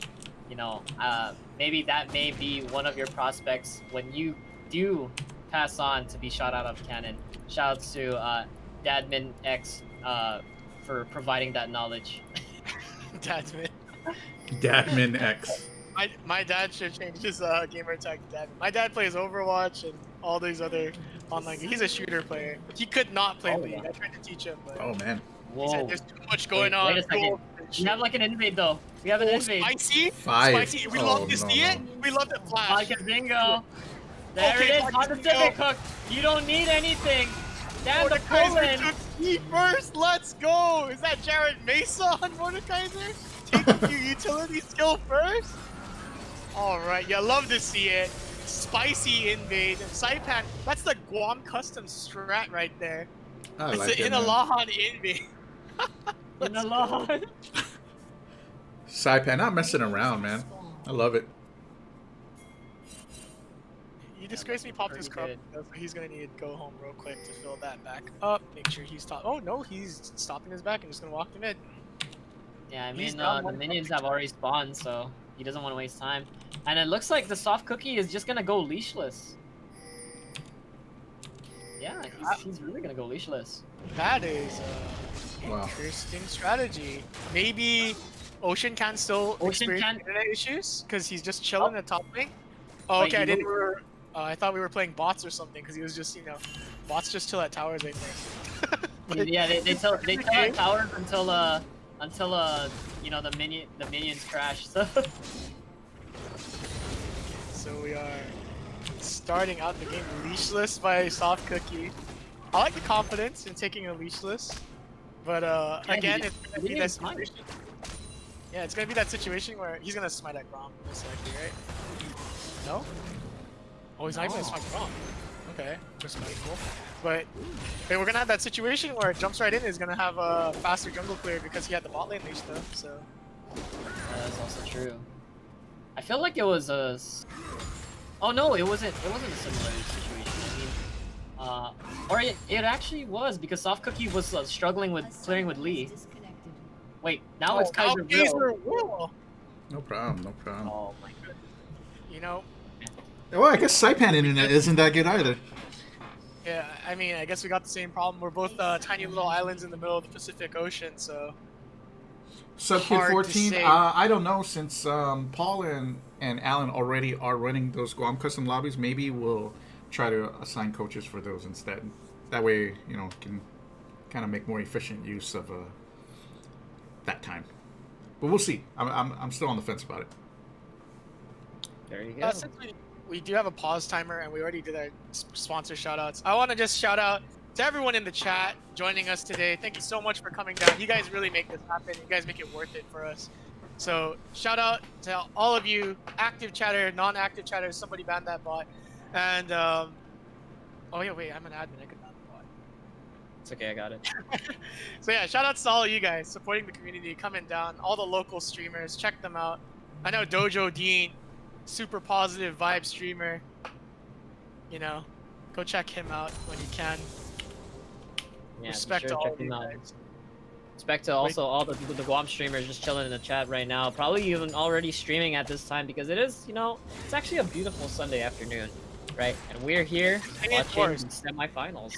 maybe that may be one of your prospects when you do pass on to be shot out of cannon. Shout out to Dadmin X for providing that knowledge. Dadman. Dadman X. My dad should change his gamer tag to Dadman. My dad plays Overwatch and all these other online games. He's a shooter player. He could not play Oh, League. wow. I tried to teach him, but Oh man. he said Whoa. there's too much going on. Wait a second. Duel and We shit. have like an invade though. We have an Oh, invade. spicy? 5. Spicy. We Oh, love to no, see no. it. We love to flash. Vodka bingo. There Okay, it is. Vodka On the bingo. Civic Hook. You don't need anything. Damn the Mordekaiser Poland. took E first. Let's go. Is that Jared Mesa on Mordekaiser? Taking your utility skill first? Alright, yeah, love to see it. Spicy invade. And Saipan, that's the Guam custom strat right there. I It's like an it, man. Inalahan invade. In the lawn. Saipan, not messing around, man. I love it. You disgrace me, popped his Pretty cup. So he's gonna need to go home real quick to fill that back up. Make sure he's top. Oh no, he's stopping his back and just gonna walk to mid. Yeah, I He's mean, down the one minions have already spawned, so he doesn't want to waste time. And it looks like the soft cookie is just gonna go leashless. Yeah, he's really gonna go leashless. That is Wow. interesting strategy. Maybe Ocean can still Ocean experience can- internet issues because he's just chilling in the top lane. Oh, Wait, okay, I you didn't. really- I thought we were playing bots or something because he was just, bots just chill at towers, I think. Yeah, they tell at towers until you know the minions crash. So So we are starting out the game leashless by Soft Cookie. I like the confidence in taking a leashless, but again, it's gonna be didn't that even smite. situation. Yeah, it's gonna be that situation where he's gonna smite at Grom, most likely, right? No? Oh, he's not even gonna No. smite Grom. Okay, respectful. But hey, we're gonna have that situation where it jumps right in. Is gonna have a faster jungle clear because he had the bot lane leash though. So that's also true. I feel like it was a. Oh no, it wasn't. It wasn't a similar situation. I mean, or it actually was because Soft Cookie was struggling with clearing with Lee. Wait, now it's now Kaiser Will. Kaiser Will. No problem, no problem. Oh my goodness. You know, Well, I guess Saipan internet isn't that good either. yeah. I mean, I guess we got the same problem. We're both tiny little islands in the middle of the Pacific Ocean, so. Subkid Hard to 14, say. I don't know, since Paul and Alan already are running those Guam custom lobbies, maybe we'll try to assign coaches for those instead. That way, can kind of make more efficient use of that time. But we'll see. I'm still on the fence about it. There you go. Since we do have a pause timer and we already did our sponsor shoutouts, I want to just shout out to everyone in the chat joining us today. Thank you so much for coming down. You guys really make this happen. You guys make it worth it for us. So shout out to all of you, active chatter, non-active chatter. Somebody banned that bot. And oh yeah, wait, I'm an admin. I could ban the bot. It's okay, I got it. So yeah, shout outs to all of you guys supporting the community, coming down, all the local streamers, check them out. I know Dojo Dean, super positive vibe streamer. Go check him out when you can. Yeah, Respect be to sure all check of you him out. guys. Respect to also all the Guam streamers just chilling in the chat right now. Probably even already streaming at this time because it is, it's actually a beautiful Sunday afternoon, right? And we're here Stay watching indoors. the semifinals.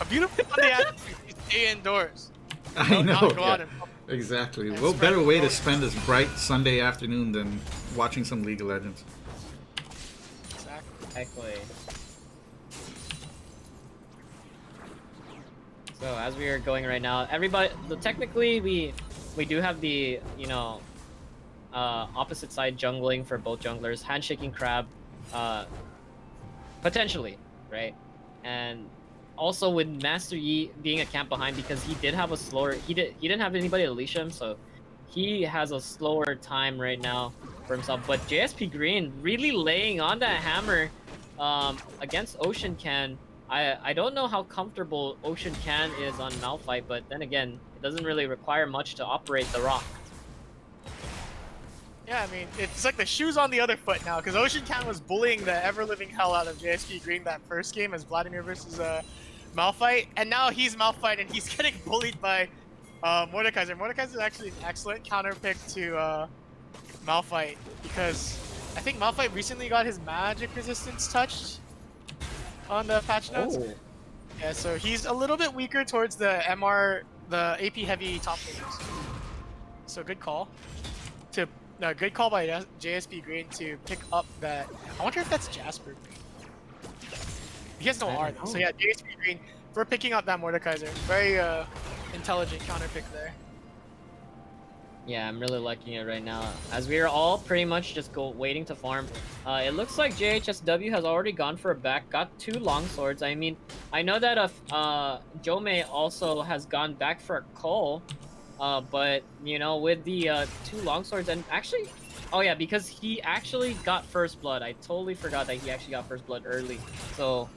A beautiful Sunday afternoon. You stay indoors. I Don't know. not go out yeah. and Exactly. And What spread better the way to word. spend this bright Sunday afternoon than watching some League of Legends? Exactly. Exactly. So as we are going right now, everybody, technically we do have the opposite side jungling for both junglers, handshaking crab, potentially, right? And also with Master Yi being a camp behind because he did have a slower, he didn't have anybody to leash him, so he has a slower time right now for himself. But JSP Green really laying on that hammer against Ocean Can. I don't know how comfortable Ocean Can is on Malphite, but then again, it doesn't really require much to operate the rock. Yeah, I mean, it's like the shoes on the other foot now, because Ocean Can was bullying the ever-living hell out of JSP Green that first game as Vladimir versus Malphite, and now he's Malphite and he's getting bullied by Mordekaiser. Mordekaiser is actually an excellent counter pick to Malphite, because I think Malphite recently got his magic resistance touched on the patch notes. Oh, Yeah, so he's a little bit weaker towards the MR the AP heavy top laners. So good call. Good call by JSP Green to pick up that. I wonder if that's Jasper Green. He has no I R don't though. So know. yeah, JSP Green for picking up that Mordekaiser. Very intelligent counter pick there. Yeah, I'm really liking it right now. As we are all pretty much just waiting to farm. It looks like JHSW has already gone for a back, got 2 long swords. I mean, I know that Jome also has gone back for a Cole. But you know, with the 2 long swords, and actually, oh yeah, because he actually got first blood. I totally forgot that he actually got first blood early. So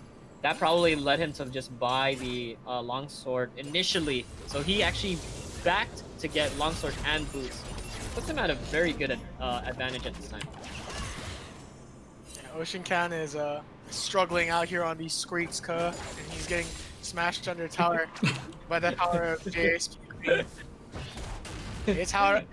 that probably led him to just buy the long sword initially. So he actually backed to get long sword and boots. Puts him at a very good advantage at this time. Yeah, Ocean Can is struggling out here on these streets, and he's getting smashed under tower by the power of JSP Green. It's hard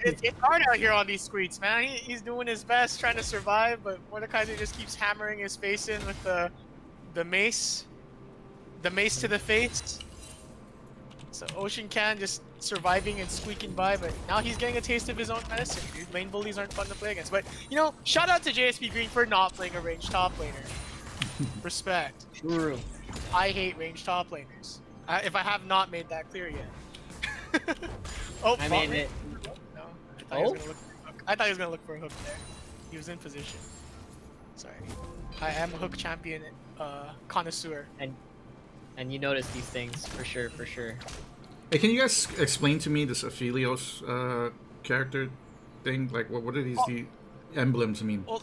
out here on these streets, man. He's doing his best trying to survive, but Mordekaiser just keeps hammering his face in with the mace to the face. So Ocean Can just surviving and squeaking by, but now he's getting a taste of his own medicine, dude. Lane bullies aren't fun to play against, but you know, shout out to JSP Green for not playing a ranged top laner. Respect. True. I hate ranged top laners. If I have not made that clear yet. Oh, I bot mean, lane? it, No, I thought he was gonna look for a hook. I thought he was gonna look for a hook there. He was in position. Sorry. I am a hook champion connoisseur. and you notice these things for sure, for sure. Hey, can you guys explain to me this Aphelios character thing? Like, what are these the emblems mean? Well,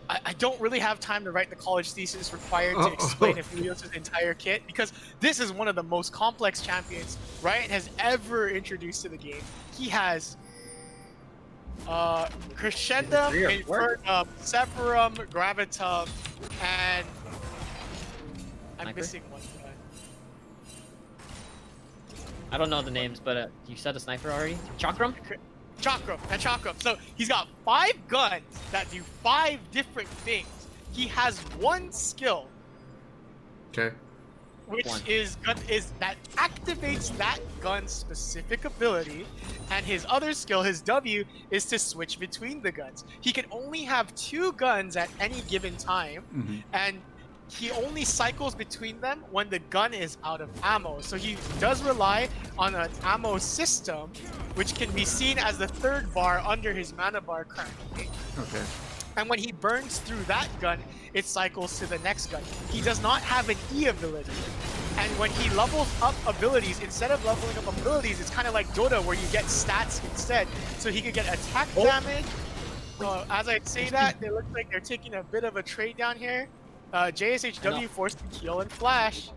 I don't really have time to write the college thesis required to explain Aphelios' entire kit, because this is one of the most complex champions Riot has ever introduced to the game. He has Crescendum, Infernum, Severum, Gravitum, and I'm Sniper? missing one. I don't know the names, but you said a sniper already? Chakram? Chakram. So he's got 5 guns that do 5 different things. He has one skill, Okay. which One. is that activates that gun's specific ability, and his other skill, his W, is to switch between the guns. He can only have 2 guns at any given time, Mm-hmm. and he only cycles between them when the gun is out of ammo. So he does rely on an ammo system, which can be seen as the 3rd bar under his mana bar currently. Okay. And when he burns through that gun, it cycles to the next gun. He does not have an E ability. And when he levels up abilities, instead of leveling up abilities, it's kind of like Dota where you get stats instead. So he could get attack damage. As I say that, it looks like they're taking a bit of a trade down here. JSHW forced to heal and flash.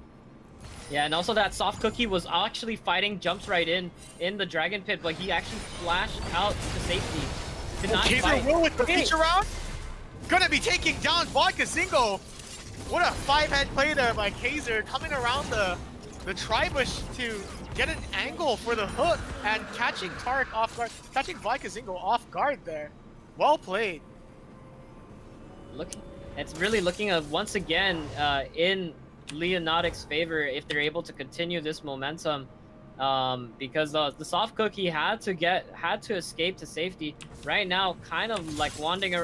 Yeah, and also that soft cookie was actually fighting, jumps right in the dragon pit, but he actually flashed out to safety. Did not Kaiser fight. will with the Okay. feature round. Gonna be taking down Vodka Zingo. What a 5-head play there by Kaiser, coming around the tri-bush to get an angle for the hook and catching Tarek off guard, catching Vodka Zingo off guard there. Well played. Look, it's really looking once again in Leonautic's favor if they're able to continue this momentum, because the soft cookie had to escape to safety. Right now, kind of like wandering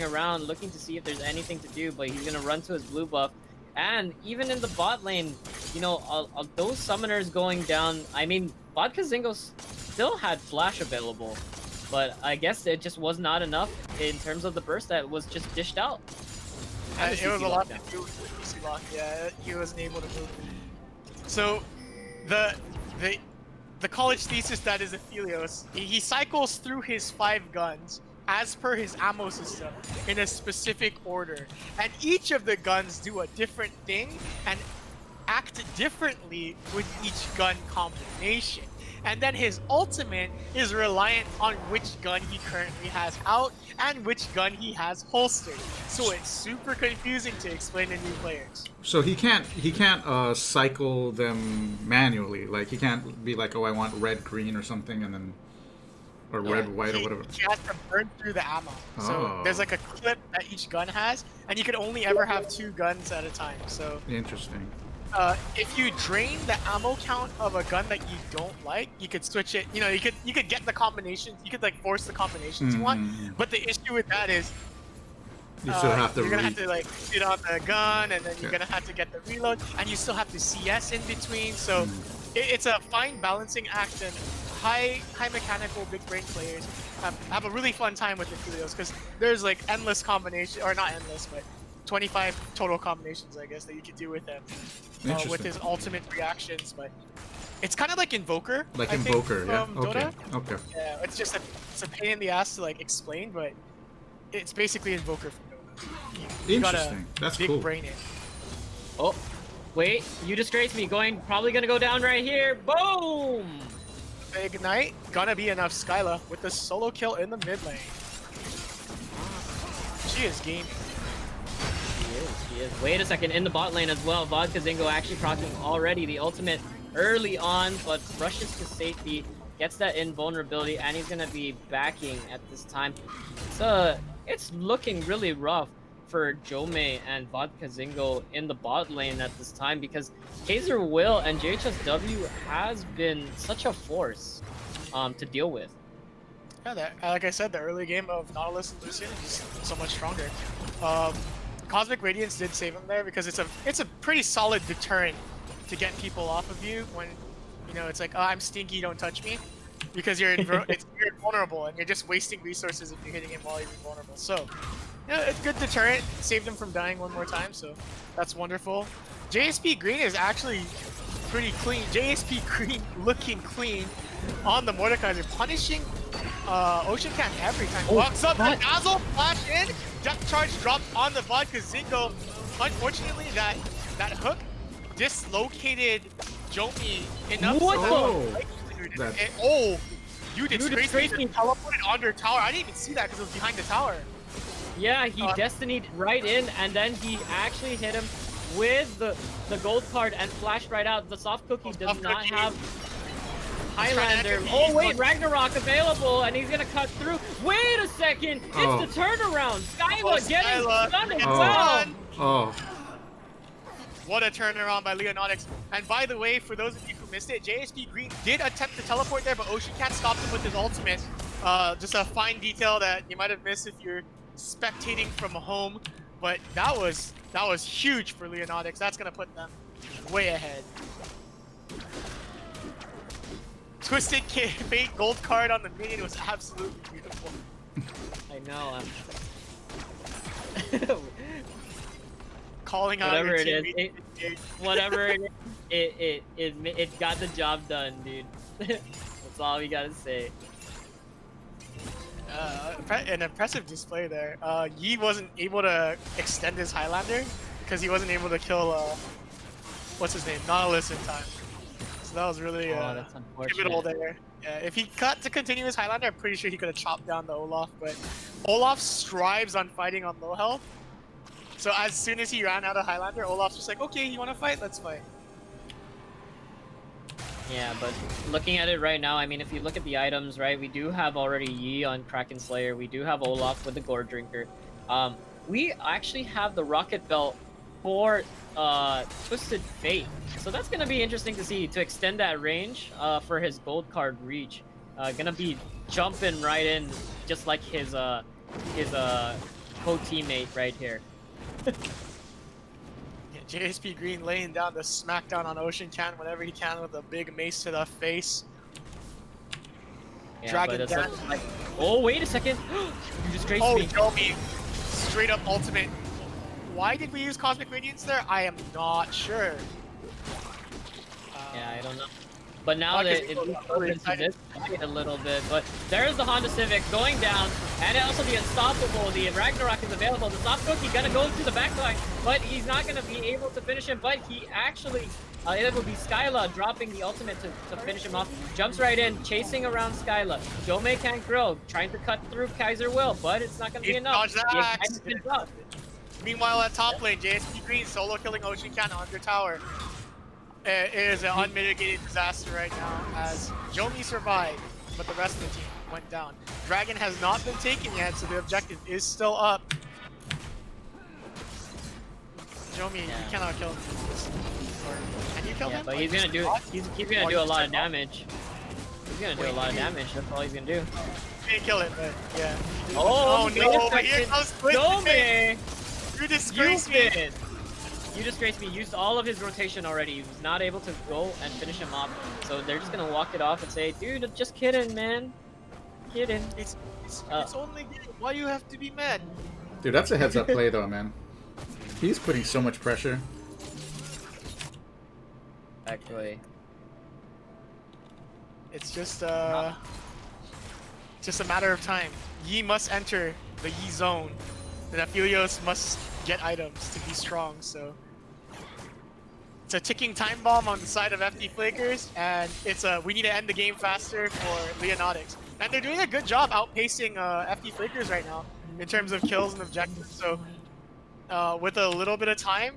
around, looking to see if there's anything to do, but he's gonna run to his blue buff. And even in the bot lane, you know, those summoners going down. I mean, Vodka Zingo still had flash available, but I guess it just was not enough in terms of the burst that was just dished out. And the It was CC a lot to lockdown. do with the CC lock. Yeah, he wasn't able to move. So, the college thesis that is Aphelios, he cycles through his 5 guns as per his ammo system in a specific order, and each of the guns do a different thing and act differently with each gun combination. And then his ultimate is reliant on which gun he currently has out and which gun he has holstered. So it's super confusing to explain to new players. So he can't cycle them manually. Like he can't be like, oh, I want red, green, or something, and then or red, white, or whatever. He has to burn through the ammo. So Oh. there's like a clip that each gun has, and you can only ever have 2 guns at a time. So Interesting. if you drain the ammo count of a gun that you don't like, you could switch it. You know, you could get the combinations. You could like force the combinations you want. Mhm. But the issue with that is You still have to you're gonna re- have to like sit on the gun, and then you're Yeah. gonna have to get the reload, and you still have to CS in between. So it's a fine balancing act, and high mechanical big brain players have a really fun time with the Helios because there's like endless combinations, or not endless, but 25 total combinations, I guess, that you could do with him with Interesting. his ultimate reactions. But it's kind of like Invoker, Like I think, Invoker, yeah. from Okay. Dota. Okay. Yeah, it's just it's a pain in the ass to like explain, but it's basically Invoker from Dota. You gotta Interesting. That's big cool. brain it. Oh, wait, you disgraced me. Probably gonna go down right here. Boom! Ignite, gonna be enough. Skyla with the solo kill in the mid lane. She is gaming. She is. Wait a second, in the bot lane as well. Vodka Zingo actually proccing already the ultimate early on, but rushes to safety, gets that invulnerability, and he's gonna be backing at this time. It's looking really rough for Jome and Vodka Zingo in the bot lane at this time because Kaiser Will and JHSW has been such a force to deal with. Yeah, like I said, the early game of Nautilus and Lucian is just so much stronger. Cosmic Radiance did save him there because it's a pretty solid deterrent to get people off of you when, you know, it's like, oh, I'm stinky, don't touch me, because you're you're vulnerable and you're just wasting resources if you're hitting him while he's invulnerable. So, yeah, it's a good deterrent. Saved him from dying one more time, so that's wonderful. JSP Green is actually pretty clean. JSP Green looking clean on the Mordekaiser, punishing Ocean Can every time. Walks up, the Dazzle, flash in, depth charge dropped on the Vodka Zingo. Unfortunately, that hook dislocated Jomi enough. What You disgraced me. Teleported under tower. I didn't even see that because it was behind the tower. Yeah, he destinied right in, and then he actually hit him with the gold card and flashed right out. The soft cookie does not have Highlander. Oh wait, Ragnarok available, and he's gonna cut through. Wait a second, it's the turnaround. Skyla getting stunned as well. Oh. What a turnaround by Leonatics. And by the way, for those of you who missed it, JSP Green did attempt to teleport there, but Ocean Cat stopped him with his ultimate. Just a fine detail that you might have missed if you're spectating from home. But that was huge for Leonatics. That's gonna put them way ahead. Twisted Fate gold card on the minion was absolutely beautiful. I know. Calling out Whatever your it is, teammate. whatever it is, it got the job done, dude. That's all we gotta say. An impressive display there. Yi wasn't able to extend his Highlander because he wasn't able to kill what's his name, Nautilus in time. So that was really That's pivotal unfortunate. there. Yeah, if he cut to continue his Highlander, I'm pretty sure he could have chopped down the Olaf, but Olaf strives on fighting on low health. So as soon as he ran out of Highlander, Olaf's just like, okay, you want to fight? Let's fight. Yeah, but looking at it right now, I mean, if you look at the items, right, we do have already Yi on Kraken Slayer. We do have Olaf with the Gore Drinker. We actually have the Rocket Belt for Twisted Fate. So that's going to be interesting to see, to extend that range for his gold card reach. Gonna be jumping right in, just like his co-teammate right here. Yeah, JSP Green laying down the smackdown on Ocean Can whenever he can with a big mace to the face. Yeah, Dragon but it's Dance. like, oh, wait a second. You disgraced Oh, me. Jomi, straight up ultimate. Why did we use Cosmic Radiance there? I am not sure. Yeah, I don't know. But now Marcus that it is moves really into excited. this fight a little bit, but there's the Honda Civic going down, and also the Unstoppable, the Ragnarok is available. The soft cookie gonna go to the backline, but he's not gonna be able to finish him. But he actually, it will be Skyla dropping the ultimate to finish him off. Jumps right in, chasing around Skyla. Jome can't grow, trying to cut through Kaiser Will, but it's not gonna be He enough. dodged the The axe. ignite's been dropped. Meanwhile, at top lane, JSP Green solo killing Ocean Can under tower. It is an unmitigated disaster right now as Jomi survived, but the rest of the team went down. Dragon has not been taken yet, so the objective is still up. Jomi, you cannot kill him. Can you kill Yeah, him? but Like, he's gonna do he's gonna Oh, do a he's lot turned of damage. He's gonna do a Wait, lot of he- damage. That's all he's gonna do. Can't kill it, but yeah. Oh, no! wait a But here second. comes Twisted. Dome! You disgrace me. You disgraced me. Used all of his rotation already. He was not able to go and finish him off. So they're just gonna walk it off and say, "Dude, just kidding, man. Kidding." It's only game. Why you have to be mad? Dude, that's a heads-up play, though, man. He's putting so much pressure. Actually, It's just a matter of time. Yi must enter the Yi zone, and Aphelios must get items to be strong. So it's a ticking time bomb on the side of FD Flakers, and we need to end the game faster for Leonautics. And they're doing a good job outpacing FD Flakers right now in terms of kills and objectives. So with a little bit of time,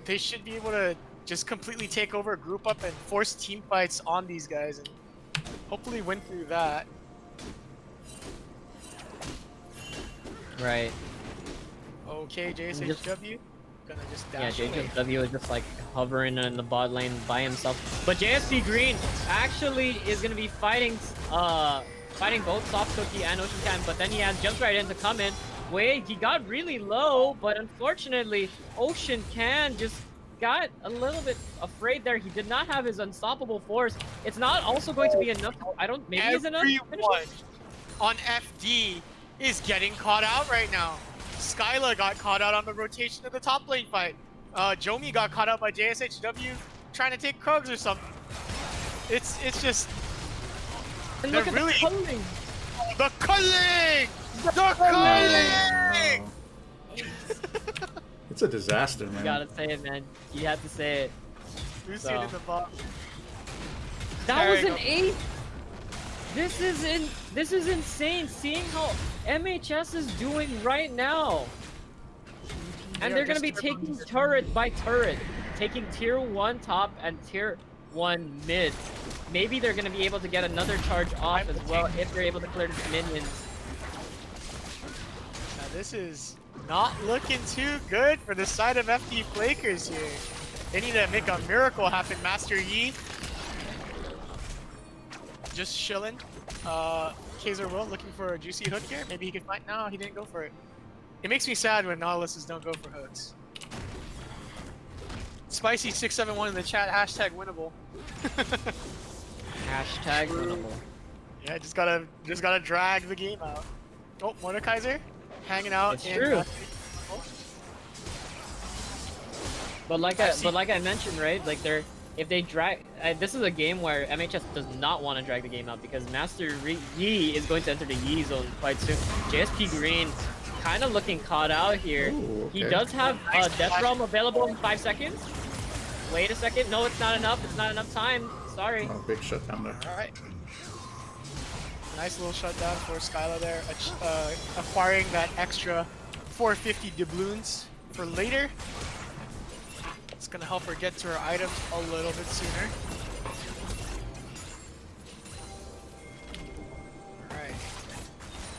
they should be able to just completely take over, group up, and force team fights on these guys, and hopefully win through that. right. Okay, JSHW. Gonna just Yeah, dash away. JJW is just like hovering in the bot lane by himself. But JSP Green actually is gonna be fighting both Soft Cookie and Ocean Can, but then he has jumps right in to come in. Wait, he got really low, but unfortunately, Ocean Can just got a little bit afraid there. He did not have his unstoppable force. It's not also going to be enough. Maybe it's enough. to finish Everyone it? on FD is getting caught out right now. Skyla got caught out on the rotation of the top lane fight. Jomi got caught out by JSHW trying to take Krugs or something. It's just And they're look at really- the culling. the culling! The culling! It's a disaster, You man. gotta say it, man. You have to say it. Lucian So. in the bot. That was Tearing an up. 8. This is insane. Seeing how MHS is doing right now, and They they're are gonna be just taking turret by turret, taking tier 1 top and tier 1 mid. Maybe they're gonna be able to get another charge off as well if they're able to clear the minions. Now this is not looking too good for the side of FD Flakers here. They need to make a miracle happen. Master Yi just chilling. Kaiser Will looking for a juicy hook here. Maybe he can find. No, he didn't go for it. It makes me sad when Nautiluses don't go for hooks. Spicy671 in the chat. Hashtag winnable. Hashtag winnable. Yeah, just gotta drag the game out. Oh, Mordekaiser hanging out. It's true. But like I've I mentioned, right? Like if they drag, this is a game where MHS does not want to drag the game out because Master Yi is going to enter the Yi zone quite soon. JSP Green kind of looking caught out here. Ooh, He okay. does have Death Realm available in 5 seconds. Wait a second. No, it's not enough. It's not enough time. Sorry. Oh, big shutdown there. Alright. Nice little shutdown for Skyla there, acquiring that extra 450 doubloons for later. It's gonna help her get to her items a little bit sooner. Alright.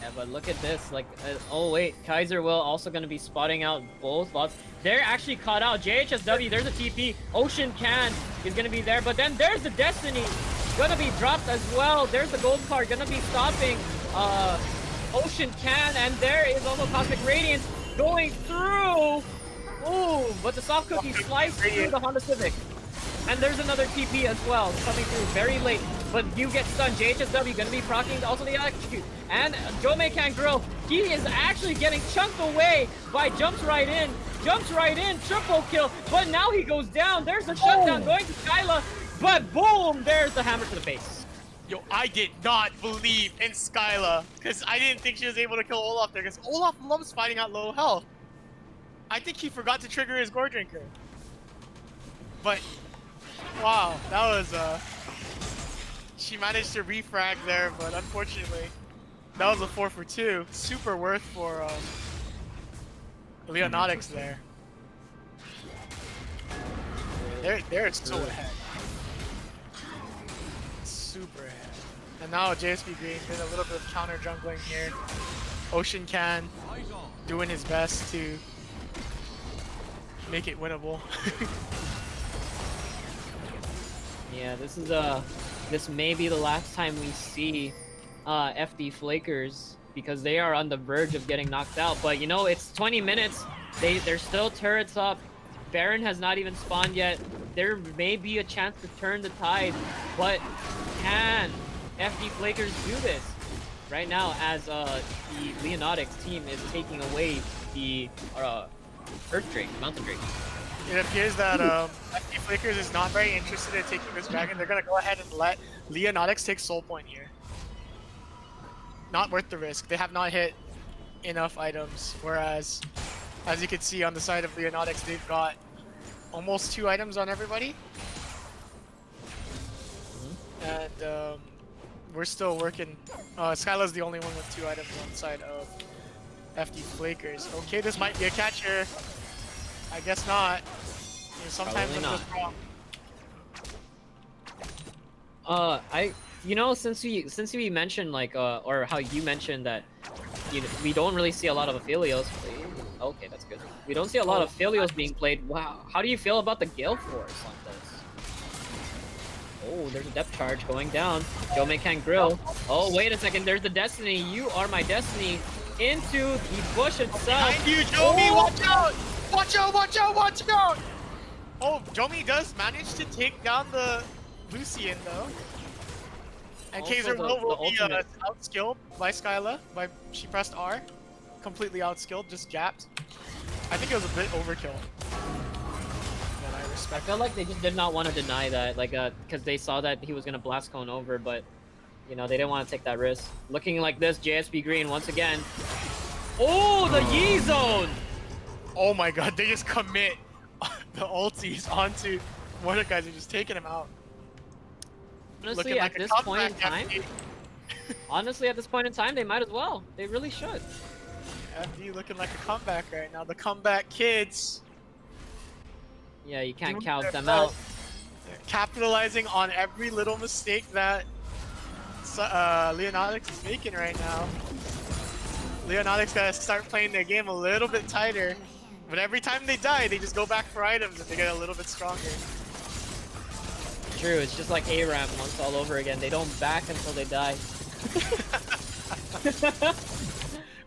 Yeah, but look at this. Like, oh wait, Kaiser Will also going to be spotting out both lots. They're actually caught out. JHSW, there's a TP. Ocean Can is going to be there, but then there's the Destiny. Gonna be dropped as well. There's the gold card. Gonna be stopping Ocean Can, and there is also Cosmic Radiance going through. Ooh, but the soft cookie sliced through the Honda Civic. And there's another TP as well, coming through very late. But you get stunned. JHSW gonna be proccing also the execute. And Jome can't grill. He is actually getting chunked away by jumps right in, triple kill. But now he goes down. There's the shutdown going to Skyla. But boom, there's the hammer to the face. Yo, I did not believe in Skyla, because I didn't think she was able to kill Olaf there, because Olaf loves fighting at low health. I think he forgot to trigger his Gore Drinker. But, wow, that was, she managed to refrag there, but unfortunately, that was a 4 for 2. Super worth for, Leonautics there. They're so ahead. Super ahead. And now JSP Green doing a little bit of counter jungling here. Ocean Can doing his best to make it winnable. Yeah, this may be the last time we see FD Flakers because they are on the verge of getting knocked out. But you know, it's 20 minutes. They're still turrets up. Baron has not even spawned yet. There may be a chance to turn the tide, but can FD Flakers do this right now as the Leonatics team is taking away the Earth Drake, Mountain Drake? It appears that FD Flickers is not very interested in taking this dragon. They're gonna go ahead and let Leonatics take Soul Point here. Not worth the risk. They have not hit enough items, whereas, as you can see on the side of Leonatics, they've got almost 2 items on everybody. And we're still working. Skyla's the only one with 2 items on the side of FD Flakers. Okay, this might be a catcher. I guess not. You know, sometimes I'm just wrong. Since we mentioned like or how you mentioned that we don't really see a lot of Aphelios. Okay, that's good. We don't see a lot of Aphelios being played. Wow, how do you feel about the Gale Force on this? Oh, there's a depth charge going down. Jome can't grill. Oh, wait a second. There's the Destiny. You are my Destiny into the bush itself. Behind you, Jomi! Watch out! Watch out! Watch out! Watch out! Oh, Jomi does manage to take down the Lucian though. And Also Kaiser the will be ultimate. outskilled by Skyla. She pressed R. Completely outskilled, just gapped. I think it was a bit overkill. But I I respect felt like they just did not want to deny that, like, because they saw that he was gonna blast cone over, but you know they didn't want to take that risk. Looking like this, JSP Green once again. Oh, the Yi zone! Oh my god, they just commit the ultis onto Mordecai and just taking him out. Honestly, Looking at like a this point in comeback, time, FD. they might as well. They really should. FD looking like a comeback right now. The comeback kids. Yeah, you can't Doing count their them best. out. They're capitalizing on every little mistake that Leonatics is making right now. Leonatics gotta start playing their game a little bit tighter. But every time they die, they just go back for items and they get a little bit stronger. True, it's just like ARAM once all over again. They don't back until they die.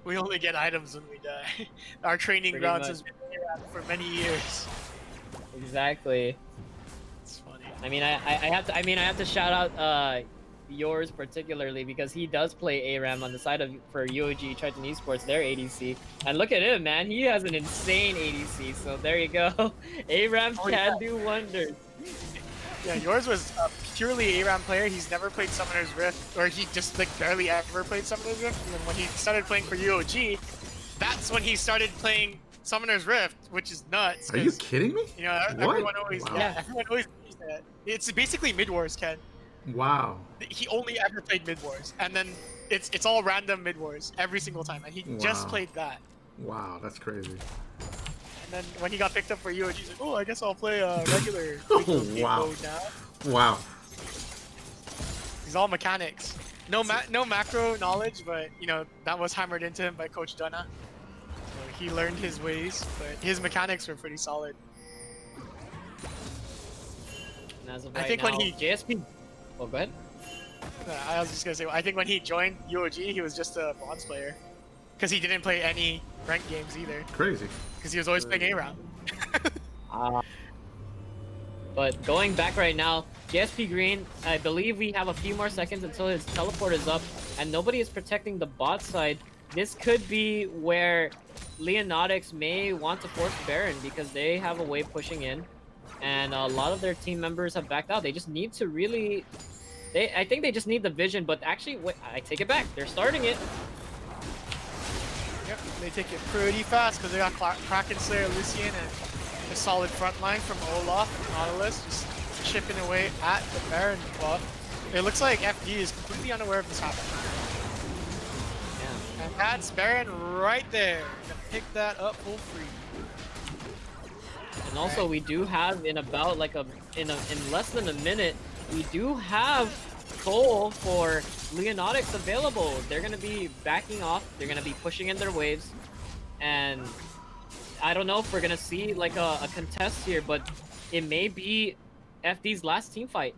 We only get items when we die. Our training Pretty grounds much. has been ARAM for many years. Exactly. It's funny. I have to shout out yours particularly because he does play ARAM on the side of for UOG Triton Esports, their ADC. And look at him, man. He has an insane ADC. So there you go. ARAM can do wonders. Yeah, yours was a purely ARAM player. He's never played Summoner's Rift, or he just like barely ever played Summoner's Rift. And then when he started playing for UOG, that's when he started playing Summoner's Rift, which is nuts. Are you kidding me? You know, What? everyone always, Wow. yeah, everyone always believes that. It's basically Mid Wars, Ken. Wow. He only ever played Mid Wars, and then it's all random Mid Wars every single time, and he just Wow. played that. Wow, that's crazy. And then when he got picked up for UOG, he's like, oh, I guess I'll play regular Oh, video game wow. mode now. Wow. He's all mechanics. No macro knowledge, but you know that was hammered into him by Coach Dunna. So he learned his ways, but his mechanics were pretty solid. And as of I right think now, when he- JSP. Oh, go ahead. I was just gonna say, I think when he joined UOG, he was just a bronze player, because he didn't play any ranked games either, Crazy. because he was always playing ARAM. But going back right now, JSP Green, I believe we have a few more seconds until his teleport is up, and nobody is protecting the bot side. This could be where Leonatics may want to force Baron because they have a wave pushing in, and a lot of their team members have backed out. They just need to really... I think they just need the vision, but actually, wait, I take it back. They're starting it. Yep, they take it pretty fast because they got Kraken Slayer, Lucian, and a solid front line from Olaf and Nautilus, just chipping away at the Baron buff. It looks like FD is completely unaware of this happening. Yeah. And that's Baron right there. Gonna pick that up full free. And also, we do have in about like in less than a minute, we do have Soul for Leonatics available. They're gonna be backing off. They're gonna be pushing in their waves, and I don't know if we're gonna see like a contest here, but it may be FD's last team fight.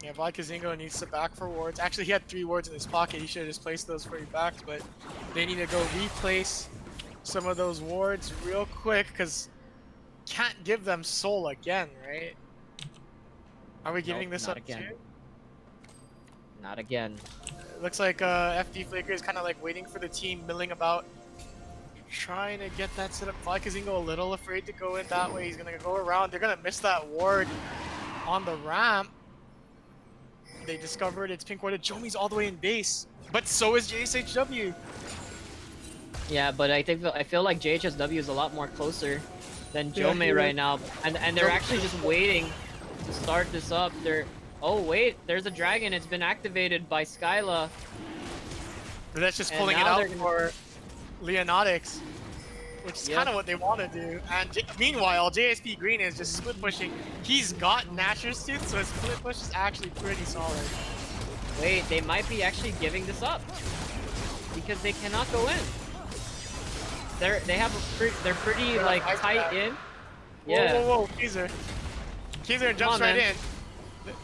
Yeah, Vodka Zingo needs to back for wards. Actually, he had 3 wards in his pocket. He should have just placed those before he backed, but they need to go replace some of those wards real quick because can't give them soul again, right? Are we giving this not up again. too? Not again. It looks like FD Flaker is kind of like waiting for the team, milling about, trying to get that set up. Vodka Zingo a little afraid to go in that way. He's gonna go around. They're gonna miss that ward on the ramp. They discovered it's pink warded. Jomi's all the way in base, but so is JSHW. Yeah, but I feel like JHSW is a lot more closer than Yeah, Jome he right is. now, and they're actually just waiting to start this up. Oh wait, there's a dragon. It's been activated by Skyla. But that's just And pulling it now out they're gonna- for Leonatics, which is Yep. kind of what they want to do. And meanwhile, JSP Green is just split pushing. He's got Nasher's Tooth, so his split push is actually pretty solid. Wait, they might be actually giving this up because they cannot go in. They're pretty Yeah, like I- tight in. Whoa, Yeah. whoa, Kaiser. Kaiser jumps on, right man. in.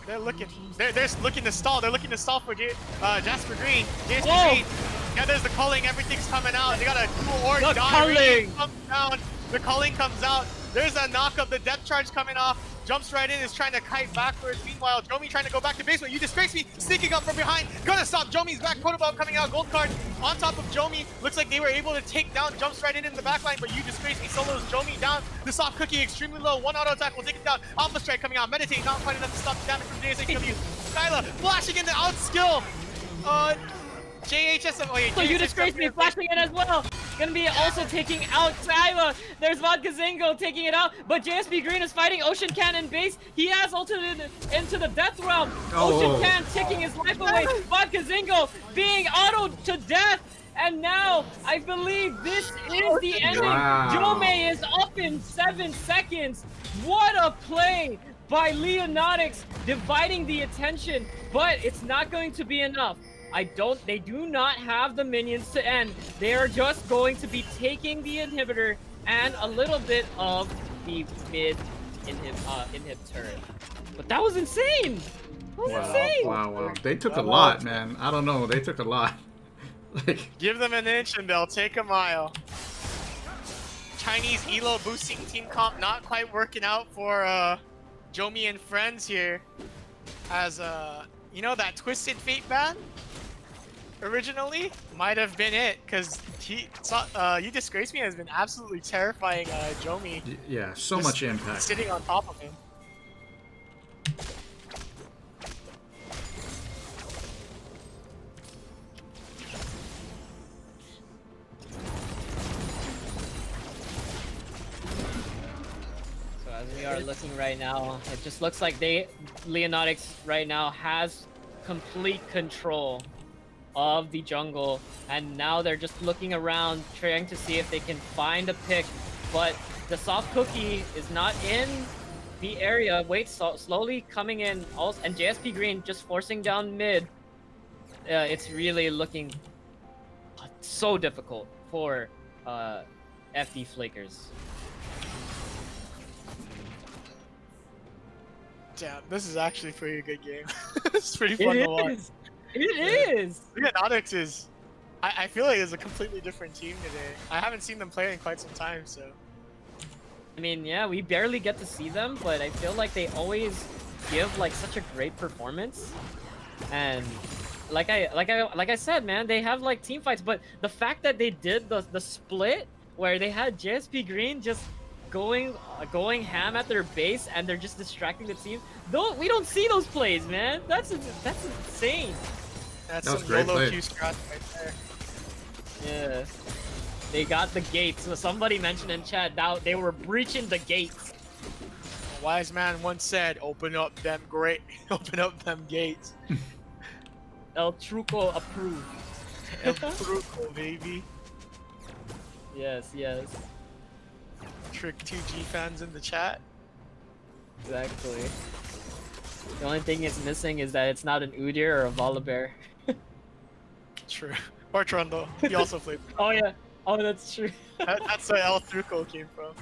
They're looking. They're looking to stall. They're looking to stall for Jasper Green. JSP Whoa! Green. Yeah, there's the culling. Everything's coming out. They got a dual orb. The die. culling! Radiant comes down. The culling comes out. There's a knock up. The depth charge coming off. Jumps right in. Is trying to kite backwards. Meanwhile, Jomi trying to go back to basement. You disgrace me. Sneaking up from behind. Gonna stop Jomi's back. Protoball coming out. Gold card on top of Jomi. Looks like they were able to take down. Jumps right in the back line. But you disgrace me. Solos Jomi down. The soft cookie extremely low. One auto attack will take it down. Alpha strike coming out. Meditate. Not quite enough to stop the damage from JSHW. Skyla flashing in the out skill. JHS. Oh, wait, So you JSHW disgrace me flashing in as well. Gonna be also taking out Skyla. There's Vodka Zingo taking it out, but JSP Green is fighting Ocean Cannon base. He has ulted into the death realm. Oh. Ocean Can taking his life away. Vodka Zingo being autoed to death. And now I believe this is the ending. Wow. Jome is up in 7 seconds. What a play by Leonatics, dividing the attention, but it's not going to be enough. They do not have the minions to end. They are just going to be taking the inhibitor and a little bit of the mid inhib turret. But that was insane! That was insane! Wow. They took a lot, man. I don't know. They took a lot. Like, Give them an inch and they'll take a mile. Chinese elo boosting team comp not quite working out for Jomi and friends here. As you know, that Twisted Fate ban originally might have been it, because You Disgrace Me has been absolutely terrifying Jomi, yeah, so Just much impact. sitting on top of him. So as we are looking right now, it just looks like Leonatics right now has complete control of the jungle, and now they're just looking around trying to see if they can find a pick, but the soft cookie is not in the area. Wait, slowly coming in, also, and JSP Green just forcing down mid. It's really looking so difficult for FD Flakers. Damn, this is actually a pretty good game. It's pretty fun to watch. It is. Leonatics is... I feel like it's a completely different team today. I haven't seen them play in quite some time, so... I mean, yeah, we barely get to see them, but I feel like they always give like such a great performance. And like I said, man, they have like team fights, but the fact that they did the split where they had JSP Green just going ham at their base and they're just distracting the team. We don't see those plays, man. That's insane. That's That was some great YOLO play. Q strat right there. Yeah. They got the gates. So somebody mentioned in chat that they were breaching the gates. A wise man once said, open up them open up them gates. El Truco approved. El Truco, baby. Yes. Trick 2G fans in the chat. Exactly. The only thing it's missing is that it's not an Udyr or a Volibear. True. Or Trundle. He also played. Oh yeah. Oh, that's true. That's where El Truco came from.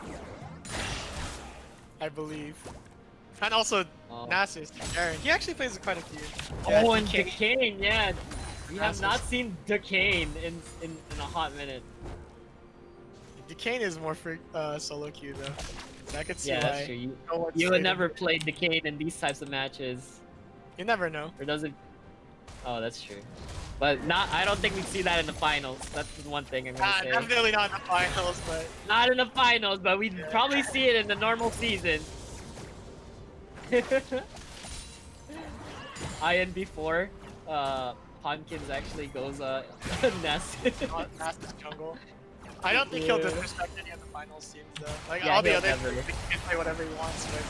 I believe. And also Oh, Nasus, Aaron. He actually plays quite a few. oh and DK. Decane, yeah. We have Nasus. not seen Decane in a hot minute. Decane is more for solo queue though. So I could see Yeah, why. that's true. You, no one you stayed would in never it. play Decane in these types of matches. You never know. Or does it? Oh, that's true. But not. I don't think we'd see that in the finals. That's the one thing I'm gonna say. Definitely not in the finals, but Not in the finals, but we'd Yeah. probably see it in the normal season. IN before, Pumpkins actually goes Nest. not Nasus jungle. I don't think he'll Yeah. disrespect any of the finals teams though. Like Yeah, all the he'll other, never. he can play whatever he wants. But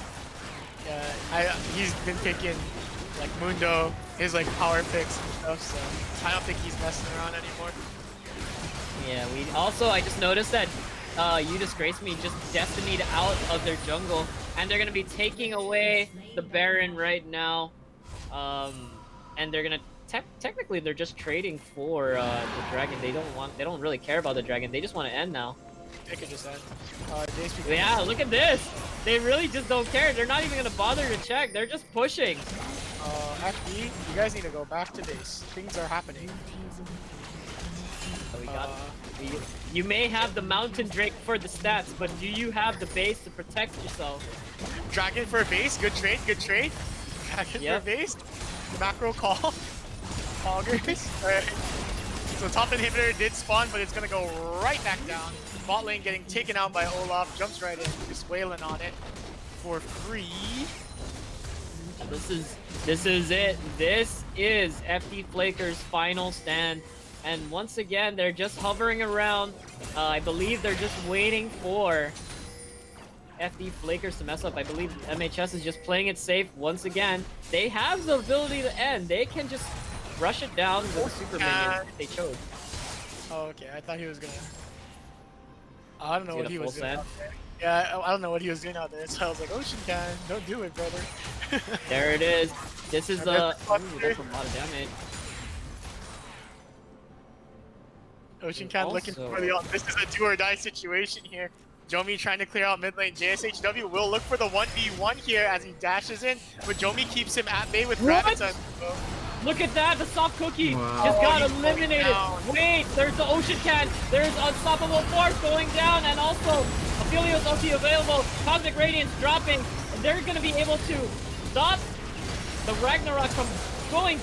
yeah, he's been picking like Mundo, his like power picks and stuff. So I don't think he's messing around anymore. Yeah, we also, I just noticed that You Disgrace Me just Destinied out of their jungle, and they're gonna be taking away the Baron right now. And they're gonna technically they're just trading for the dragon. They don't really care about the dragon. They just want to end now. They could just end. JSP Yeah, look at this. They really just don't care. They're not even gonna bother to check. They're just pushing. FD, you guys need to go back to base. Things are happening. So we got. You may have the Mountain Drake for the stats, but do you have the base to protect yourself? Dragon for a base, good trade, good trade. Dragon Yep. for a base, macro call. Augers. Alright. So top inhibitor did spawn, but it's gonna go right back down. Bot lane getting taken out by Olaf, jumps right in, just wailing on it for free. This is it. This is FD Flaker's final stand. And once again, they're just hovering around. I believe they're just waiting for FD Flakers to mess up. I believe MHS is just playing it safe once again. They have the ability to end. They can just rush it down with a super minion if they chose. Oh, okay. I thought he was gonna. I don't know Is what he he gonna was full doing send? out there. Yeah, I don't know what he was doing out there. So I was like, Ocean Can, don't do it, brother. There it is. This is And the. that's the Ooh, that's a lot of damage. Ocean Can looking Also- for the. This is a do or die situation here. Jomi trying to clear out mid lane. JSHW will look for the 1v1 here as he dashes in, but Jomi keeps him at bay with What? Graviton. Look at that, the soft cookie Wow. just got Oh, he's going eliminated. down. Wait, there's the Ocean Can. There's Unstoppable Force going down, and also Aphelios ulti available. Cosmic Radiance dropping. And they're going to be able to stop the Ragnarok from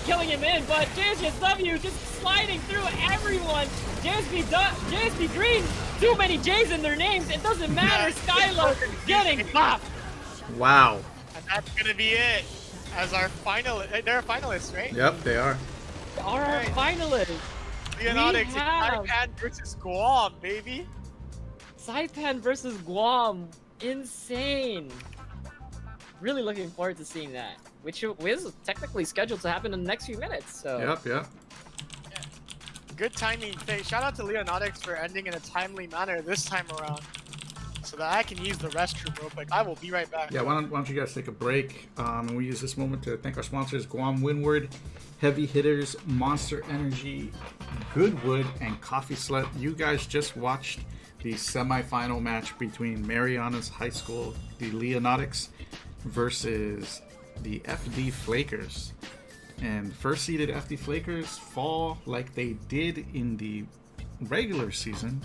killing him in, but JSW just sliding through everyone. JSP Green, too many J's in their names. It doesn't matter. Skylar getting popped. Wow. And that's gonna be it. As our finalist, they're finalists, right? Yep, they are. Are our Right. finalists. Leonardics have- and Taipan versus Guam, baby. Saipan versus Guam. Insane. Really looking forward to seeing that. Which is technically scheduled to happen in the next few minutes. So Yep. Good timing. Hey, shout out to Leonardics for ending in a timely manner this time around, so that I can use the restroom real quick. I will be right back. Yeah, why don't you guys take a break? And we use this moment to thank our sponsors, Guam Windward, Heavy Hitters, Monster Energy, Goodwood, and Coffee Slut. You guys just watched the semifinal match between Mariana's High School, the Leonardics, versus the FD Flakers. And first seeded FD Flakers fall like they did in the regular season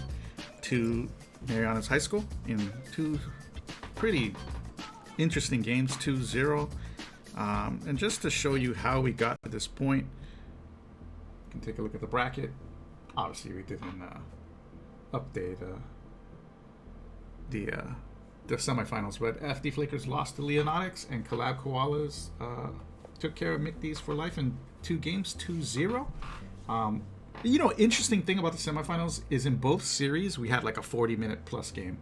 to Mariana's High School in two pretty interesting games, 2-0. And just to show you how we got to this point, you can take a look at the bracket. Obviously, we didn't update the semifinals, but FD Flakers lost to Leonardics, and Collab Koalas took care of McDee's for life in 2 games, 2-0. Interesting thing about the semifinals is in both series we had like a 40-minute plus game,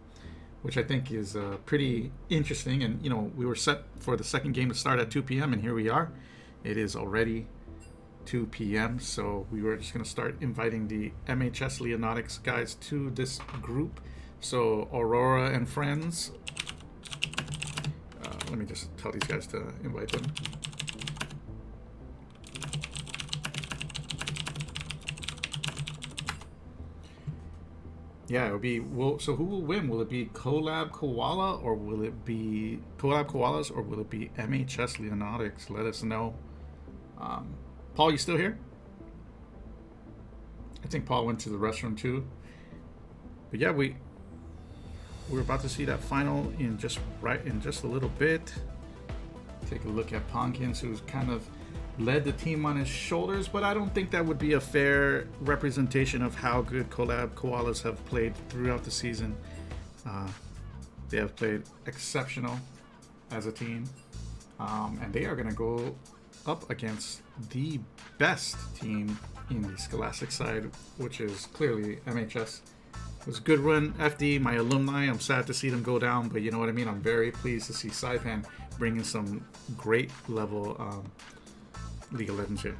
which I think is pretty interesting. And we were set for the second game to start at 2 p.m. and here we are. It is already 2 p.m. So we were just going to start inviting the MHS Leonardics guys to this group. So Aurora and friends, let me just tell these guys to invite them. Yeah, it'll be. So who will win? Will it be Collab Koala or will it be Collab Koalas or will it be MHS Leonardics? Let us know. Paul, you still here? I think Paul went to the restroom too. But yeah, we're about to see that final in just a little bit. Take a look at Ponkins, who's kind of led the team on his shoulders, but I don't think that would be a fair representation of how good Collab Koalas have played throughout the season. They have played exceptional as a team, and they are going to go up against the best team in the Scholastic side, which is clearly MHS. It was a good run, FD, my alumni. I'm sad to see them go down, but you know what I mean? I'm very pleased to see Saipan bringing some great level League of Legends here.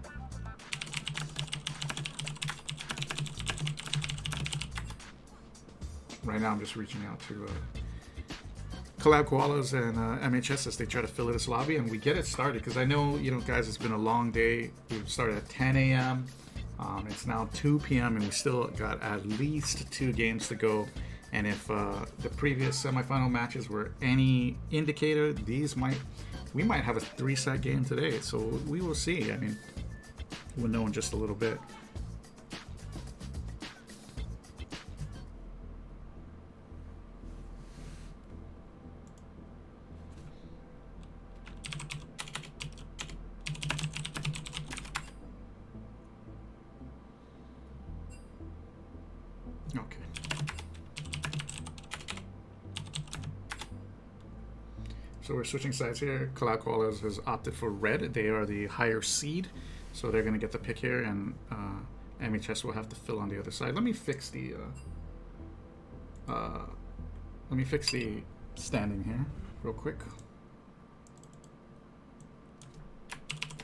Right now I'm just reaching out to Collab Koalas and MHS as they try to fill this lobby, and we get it started because I know, you know, guys, it's been a long day. We started at 10 a.m. It's now 2 p.m. and we still got at least 2 games to go. And if the previous semifinal matches were any indicator, we might have a 3-set game today. So we will see. I mean, we'll know in just a little bit. Okay. So we're switching sides here. Cloud Callers has opted for red. They are the higher seed, so they're going to get the pick here, and MHS will have to fill on the other side. Let me fix the standing here real quick.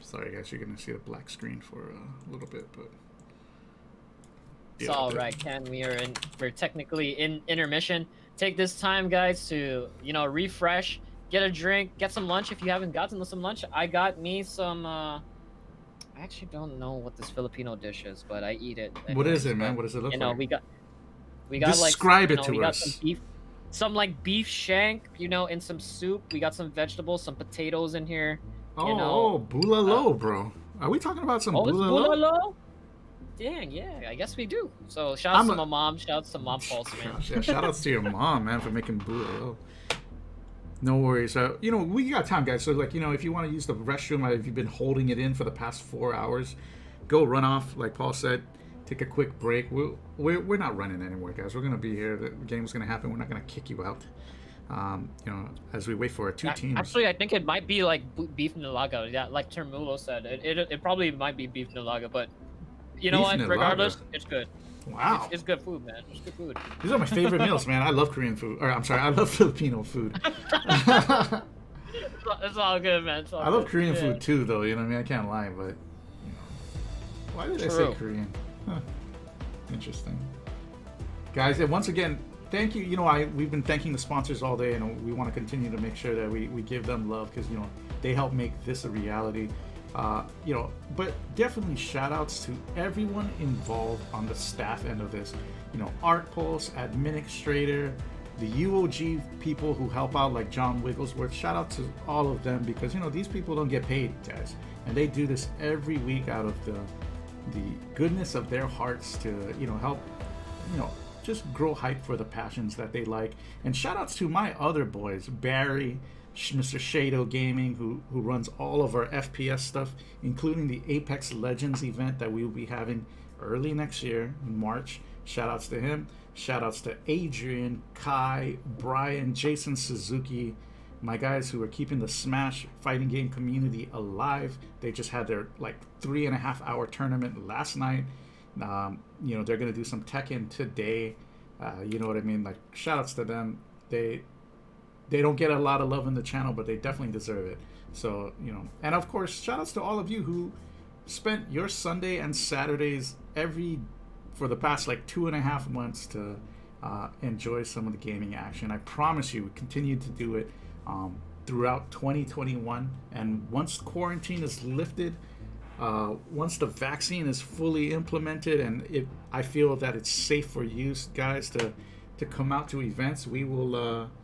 Sorry guys, you're going to see the black screen for a little bit, but it's all right, Ken. We're technically in intermission. Take this time, guys, to refresh, get a drink, get some lunch if you haven't gotten some lunch. I got me some. I actually don't know what this Filipino dish is, but I eat it. Anyways. What is it, man? What does it look like? We got describe like, it to we got us. some beef, some like beef shank, in some soup. We got some vegetables, some potatoes in here. Bulalo, bro. Are we talking about some bulalo? Bulalo? Dang, yeah, I guess we do. So shout out to my mom. Shout out to Mom Pulse, man. Gosh, yeah, shout outs to your mom, man, for making bulalo. No worries. We got time, guys. So, if you want to use the restroom, if you've been holding it in for the past 4 hours, go run off. Like Paul said, take a quick break. We're not running anywhere, guys. We're gonna be here. The game's gonna happen. We're not gonna kick you out. As we wait for our two teams. Actually, I think it might be like beef nilaga. Yeah, like Termulo said, it probably might be beef nilaga, but you know what? Regardless, it's good. Wow. It's good food, man. It's good food. These are my favorite meals, man. I love Korean food. Or, I'm sorry, I love Filipino food. It's all good, man. I love Korean food too, though. You know what I mean? I can't lie, but why did I say Korean? Huh. Interesting. Guys, and once again, thank you. We've been thanking the sponsors all day, and we want to continue to make sure that we give them love because they help make this a reality. But definitely shout outs to everyone involved on the staff end of this. Art Pulse, administrator, the UOG people who help out, like John Wigglesworth. Shout out to all of them because these people don't get paid, guys, and they do this every week out of the goodness of their hearts to help just grow hype for the passions that they like. And shout outs to my other boys, Barry, Mr. Shado Gaming, who runs all of our FPS stuff, including the Apex Legends event that we will be having early next year in March. Shout outs to him. Shout outs to Adrian, Kai, Brian, Jason Suzuki, my guys who are keeping the Smash fighting game community alive. They just had their 3.5-hour tournament last night. They're gonna do some Tekken today. You know what I mean? Shout outs to them. They don't get a lot of love in the channel, but they definitely deserve it. So, and of course, shout outs to all of you who spent your Sunday and Saturdays for the past 2.5 months to enjoy some of the gaming action. I promise you, we continue to do it throughout 2021. And once quarantine is lifted, Once the vaccine is fully implemented and I feel that it's safe for you guys to come out to events, we will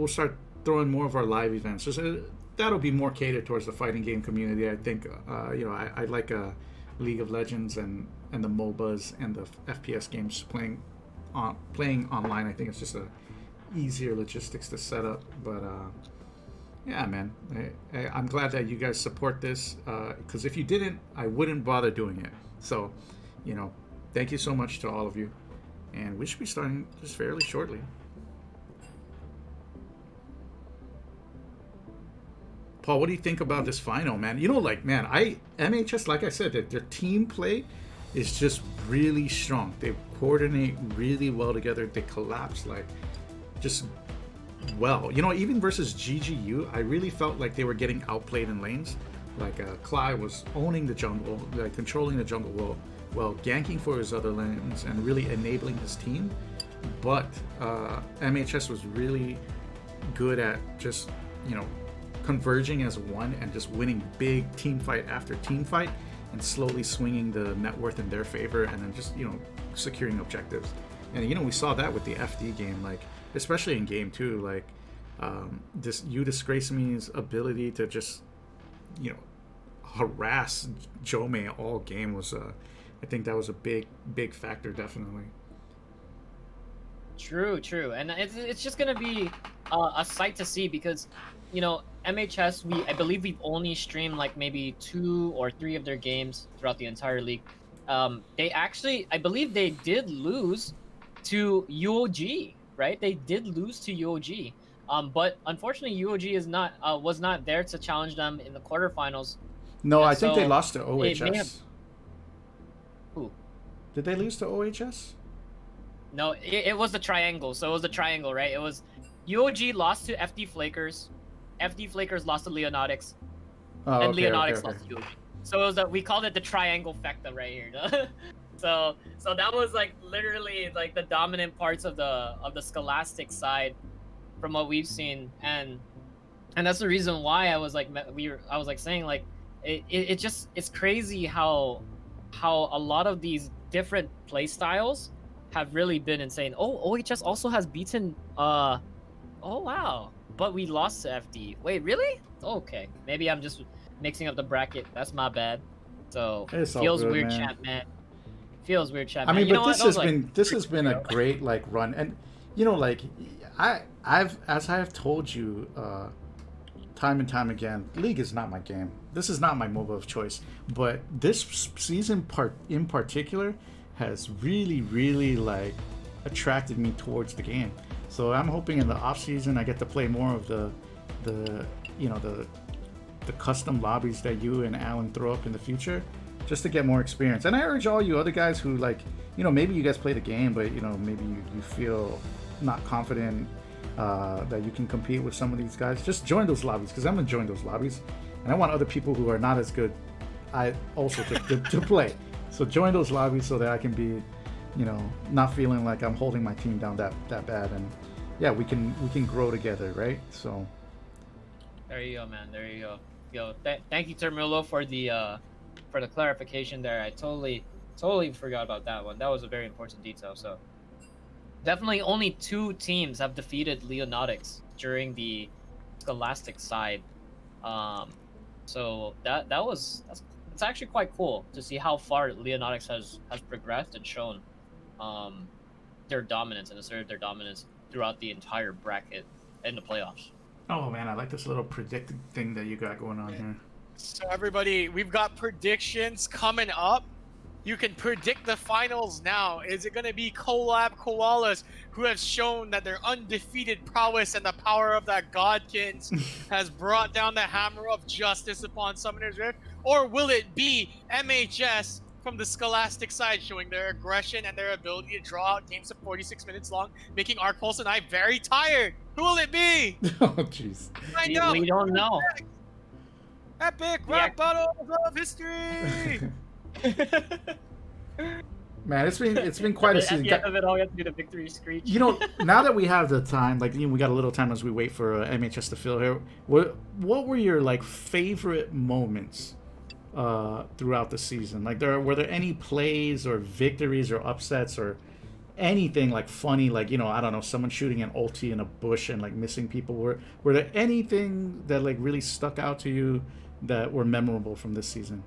start throwing more of our live events. That'll be more catered towards the fighting game community. I think I like League of Legends and the MOBAs and the FPS games playing online. I think it's just a easier logistics to set up, but yeah, man, I'm glad that you guys support this, because if you didn't, I wouldn't bother doing it. So, thank you so much to all of you, and we should be starting just fairly shortly. Paul, what do you think about this final, man? MHS, like I said, their team play is just really strong. They coordinate really well together. They collapse just well. Even versus GGU, I really felt like they were getting outplayed in lanes. Cly was owning the jungle, controlling the jungle well, ganking for his other lanes and really enabling his team. But MHS was really good at just, converging as one and just winning big team fight after team fight and slowly swinging the net worth in their favor, and then just, securing objectives. And, we saw that with the FD game, especially in game 2, this You Disgrace Me's ability to just, harass Jome all game was, I think that was a big factor, definitely. True, and it's just gonna be a sight to see, because MHS, I believe we've only streamed maybe 2 or 3 of their games throughout the entire league. They actually, I believe they did lose to UOG, right? They did lose to UOG, but unfortunately UOG was not there to challenge them in the quarterfinals. No, I think they lost to OHS. Who? Did they lose to OHS? No, it was the triangle. So it was the triangle, right? It was UOG lost to FD Flakers, FD Flakers lost to Leonatics, and Leonatics lost to UOG. So it was we called it the triangle factor right here. So that was literally the dominant parts of the Scholastic side from what we've seen, and that's the reason why I was saying it's crazy how a lot of these different play styles have really been insane. Oh, OHS also has beaten oh wow, but we lost to FD. Wait, really? Okay, maybe I'm just mixing up the bracket. That's my bad. So feels good, weird, man. chat, man. Feels weird, chat. I mean, man. but this has been a great run, and I've as I have told you time and time again, League is not my game. This is not my MOBA of choice. But this season in particular has really attracted me towards the game. So I'm hoping in the off season I get to play more of the custom lobbies that you and Alan throw up in the future, just to get more experience. And I urge all you other guys who maybe you guys play the game, but maybe you feel not confident that you can compete with some of these guys, just join those lobbies, because I'm gonna join those lobbies, and I want other people who are not as good to play. So join those lobbies so that I can be, not feeling like I'm holding my team down that bad, and yeah, we can grow together, right? So there you go, man. There you go. Yo, thank you, Termulo, for the clarification there. I totally forgot about that one. That was a very important detail. So definitely only 2 teams have defeated Leonatics during the Scholastic side. So it's actually quite cool to see how far Leonatics has progressed and shown their dominance and asserted their dominance throughout the entire bracket in the playoffs. Oh man, I like this little predicting thing that you got going on here. So everybody, we've got predictions coming up. You can predict the finals now. Is it going to be Collab Koalas, who have shown that their undefeated prowess and the power of that Godkins has brought down the hammer of justice upon Summoner's Rift? Or will it be MHS from the Scholastic side, showing their aggression and their ability to draw out games of 46 minutes long, making Arc Pulse and I very tired? Who will it be? Oh jeez. We don't know. Epic rap battles of history. Man, it's been quite a season. At the end of it all, you have to do the victory screech. Now that we have the time, we got a little time as we wait for MHS to fill here. What were your favorite moments throughout the season? Like, were there any plays or victories or upsets or anything like funny? Like, I don't know, someone shooting an ulti in a bush and like missing people. Were there anything that like really stuck out to you that were memorable from this season?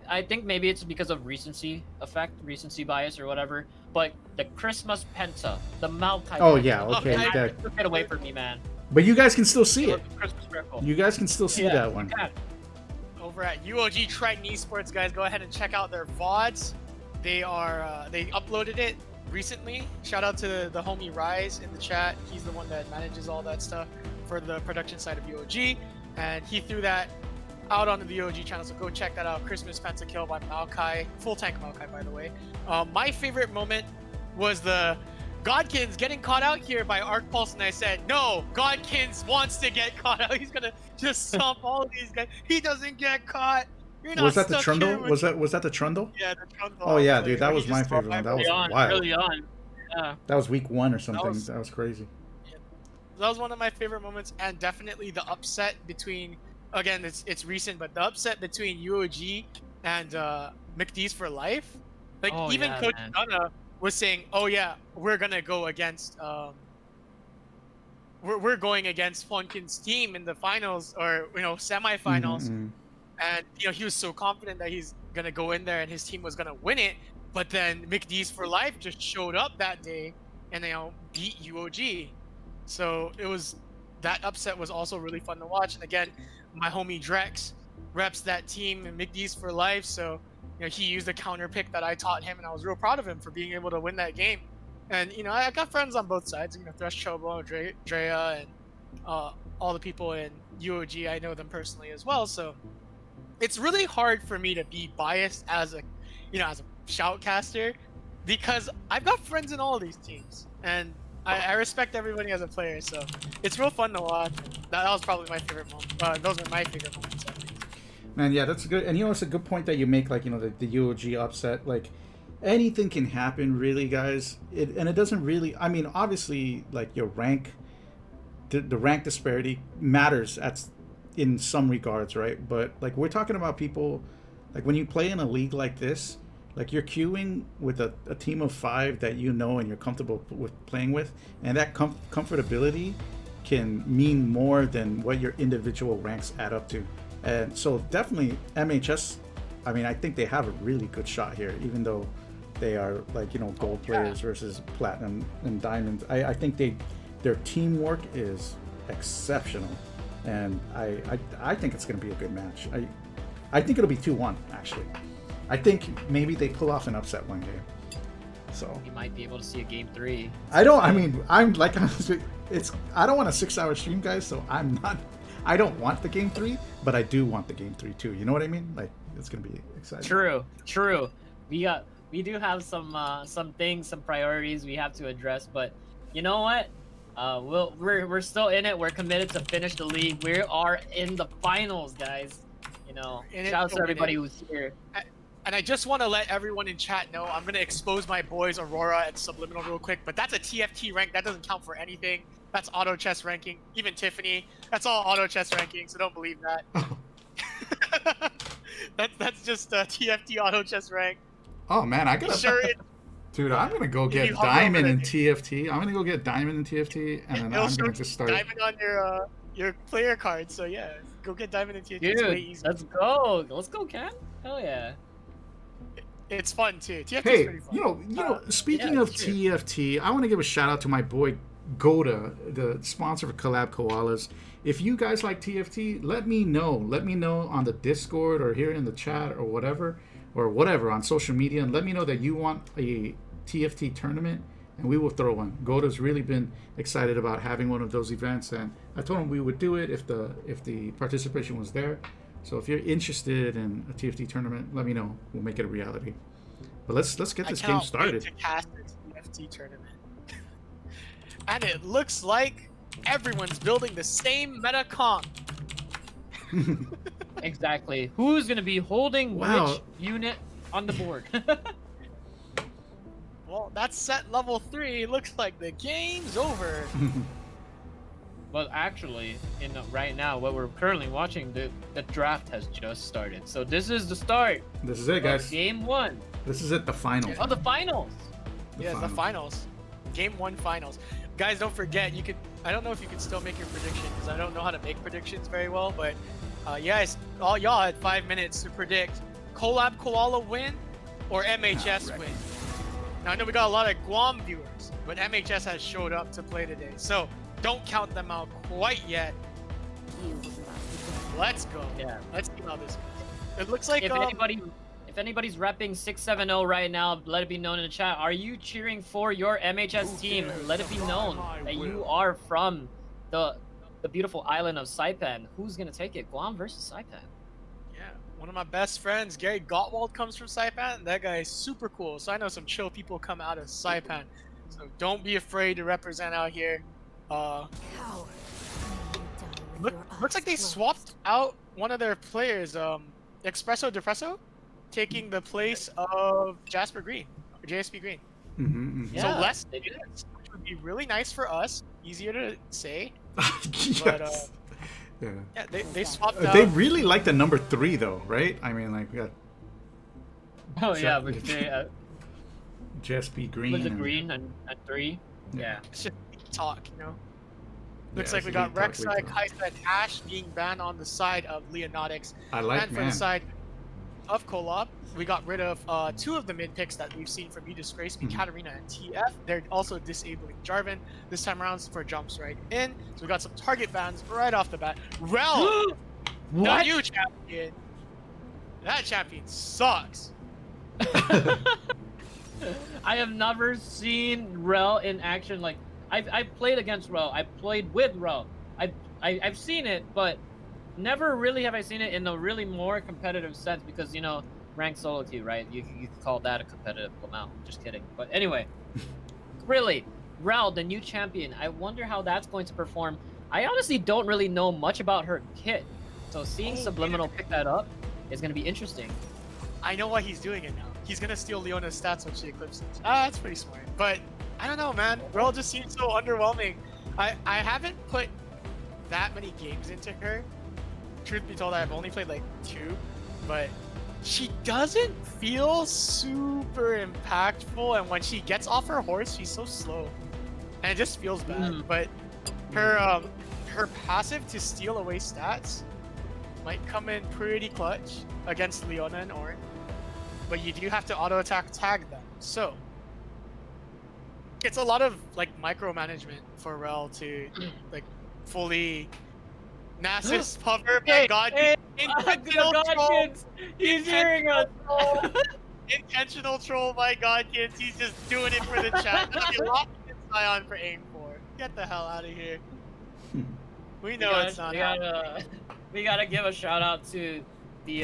I think maybe it's because of recency effect, recency bias, or whatever. But the Christmas Penta, the Maokai. Oh Penta, yeah, okay. Okay. That, took it away from me, man. but you guys can still see It it. was the Christmas miracle. You guys can still see Yeah. that one. Yeah. Over at UOG Triton Esports, guys, go ahead and check out their VODs. They uploaded it recently. Shout out to the homie Rise in the chat. He's the one that manages all that stuff for the production side of UOG, and he threw that out on the VOG channel, so go check that out. Christmas Pentakill by Maokai, full tank Maokai, by the way. My favorite moment was the Godkins getting caught out here by Arc Pulse, and I said, no, Godkins wants to get caught out. He's gonna just stomp all of these guys. He doesn't get caught. You're not Was that the stuck here Trundle? with- Was that the Trundle? Yeah, the Trundle. Oh yeah, Like, dude, that when was he my just favorite one. That was Early on, wild. early on. Yeah. That was week 1 or something. was- That was crazy. That was one of my favorite moments, and definitely the upset between, again, it's recent, but the upset between UOG and McDee's for life. Like, Oh, even yeah, Coach man. Gunna was saying, oh yeah, we're gonna go against we're going against Funkin's team in the finals, or semifinals. Mhm, And he was so confident that he's gonna go in there and his team was gonna win it. But then McDee's for life just showed up that day and beat UOG. So that upset was also really fun to watch. And again, my homie Drex reps that team and McDee's for life. So he used the counter pick that I taught him, and I was real proud of him for being able to win that game. And I got friends on both sides. Thresh Chobo, Drea, and all the people in UOG. I know them personally as well. So it's really hard for me to be biased as a shoutcaster, because I've got friends in all of these teams, and I respect everybody as a player. So it's real fun to watch. That was probably my favorite moment. Those are my favorite moments, at least. Man, yeah, that's good. And it's a good point that you make. Like, the UOG upset. Like, anything can happen, really, guys. And it doesn't really. I mean, obviously, like, your rank, the rank disparity matters in some regards, right? But like, we're talking about people, like, when you play in a league like this, like, you're queuing with a team of 5 that and you're comfortable with playing with, and that comfortability can mean more than what your individual ranks add up to. And so definitely MHS, I mean, I think they have a really good shot here, even though they are like, gold players versus platinum and diamonds. I think their teamwork is exceptional, and I think it's going to be a good match. I think it'll be 2-1, actually. I think maybe they pull off an upset one game. So You might be able to see a game 3. I'm like, I don't want a 6-hour stream, guys, so I don't want the game 3, but I do want the game 3 too. You know what I mean? Like, it's gonna be exciting. True. We do have some things, some priorities we have to address, but you know what? We're still in it. We're committed to finish the league. We are in the finals, guys. In it Shout out to to win everybody it. who's here. And I just want to let everyone in chat know, I'm going to expose my boys Aurora and Subliminal real quick, but that's a TFT rank. That doesn't count for anything. That's auto chess ranking. Even Tiffany, that's all auto chess ranking, so don't believe that. that's just TFT auto chess rank. Oh man, I gotta. Sure, Dude, I'm gonna go You get hung over diamond it. in TFT. I'm gonna go get diamond in TFT, and then it'll I'm show gonna you just start. diamond on your player card. So yeah, go get diamond in TFT. It's way Dude, easy. let's go. Let's go, Ken. Hell yeah. It's fun too. TFT is Hey, pretty fun. speaking yeah, of it's true. TFT, I want to give a shout out to my boy Goda, the sponsor for Collab Koalas. If you guys like TFT, let me know. Let me know on the Discord or here in the chat or whatever on social media, and let me know that you want a TFT tournament, and we will throw one. Goda's really been excited about having one of those events, and I told him we would do it if the participation was there. So if you're interested in a TFT tournament, let me know. We'll make it a reality. But let's get this game started. I cannot wait to cast the TFT tournament. And it looks like everyone's building the same meta comp. Exactly. Who's gonna be holding Wow. which unit on the board? Well, that's set level 3. Looks like the game's over. Well, actually, right now, what we're currently watching, the draft has just started. So this is the start This is it, of guys. Game 1. This is it. The finals. Oh, the finals. Yeah, the finals. Game 1 finals. Guys, don't forget, you could. I don't know if you can still make your prediction because I don't know how to make predictions very well. But yes, all y'all had 5 minutes to predict Collab Koala win or MHS win. Now I know we got a lot of Guam viewers, but MHS has showed up to play today, so don't count them out quite yet. Let's go. Yeah. Let's see how this goes. It looks like If anybody's repping 670 right now, let it be known in the chat. Are you cheering for your MHS team? Let it be known that you are from the beautiful island of Saipan. Who's gonna take it? Guam versus Saipan. Yeah, one of my best friends, Gary Gottwald, comes from Saipan. That guy is super cool. So I know some chill people come out of Saipan. So don't be afraid to represent out here. Looks like they swapped out one of their players, Espresso Depresso, taking the place of Jasper Green, or JSP Green. Yeah, So less they did. minutes, which would be really nice for us. Easier to say. Yes. But, yeah. Yeah, they swapped out. They really like the number 3 though, right? I mean, like we got Oh yeah, with JSP Green. the and- green and 3. Yeah. It's just talk, you know. Looks Yeah, like we it's got leak talk, Rek'Sai, leak talk. Kaisa, and Ash being banned on the side of Leonatics. I like, And for man. the side of Kolab, we got rid of 2 of the mid picks that we've seen from You Disgrace, be Mhm. Katarina and TF. They're also disabling Jarvan this time around for jumps right in. So we got some target bans right off the bat. Rel, the What? new champion. That champion sucks. I have never seen Rel in action. Like I've played against Rel. I've played with Rel. I've seen it, but never really have I seen it in a really more competitive sense because ranked solo queue, right? You could call that a competitive amount. Just kidding. But anyway, really, Rel, the new champion. I wonder how that's going to perform. I honestly don't really know much about her kit, so seeing Subliminal pick that up is going to be interesting. I know why he's doing it now. He's gonna steal Leona's stats when she eclipses. That's pretty smart. But I don't know, man. Rel just seems so underwhelming. I haven't put that many games into her. Truth be told, I've only played like 2, but she doesn't feel super impactful. And when she gets off her horse, she's so slow, and it just feels bad. But her passive to steal away stats might come in pretty clutch against Leona and Ornn. But you do have to auto attack tag them. So it's a lot of like micromanagement for Rel to like fully Nasus hover. My God, intentional troll. He's hearing us. Intentional troll, my God, kids. He's just doing it for the chat. You locked in Scion for aim for. Get the hell out of here. We know it's not happening. We gotta give a shout out to the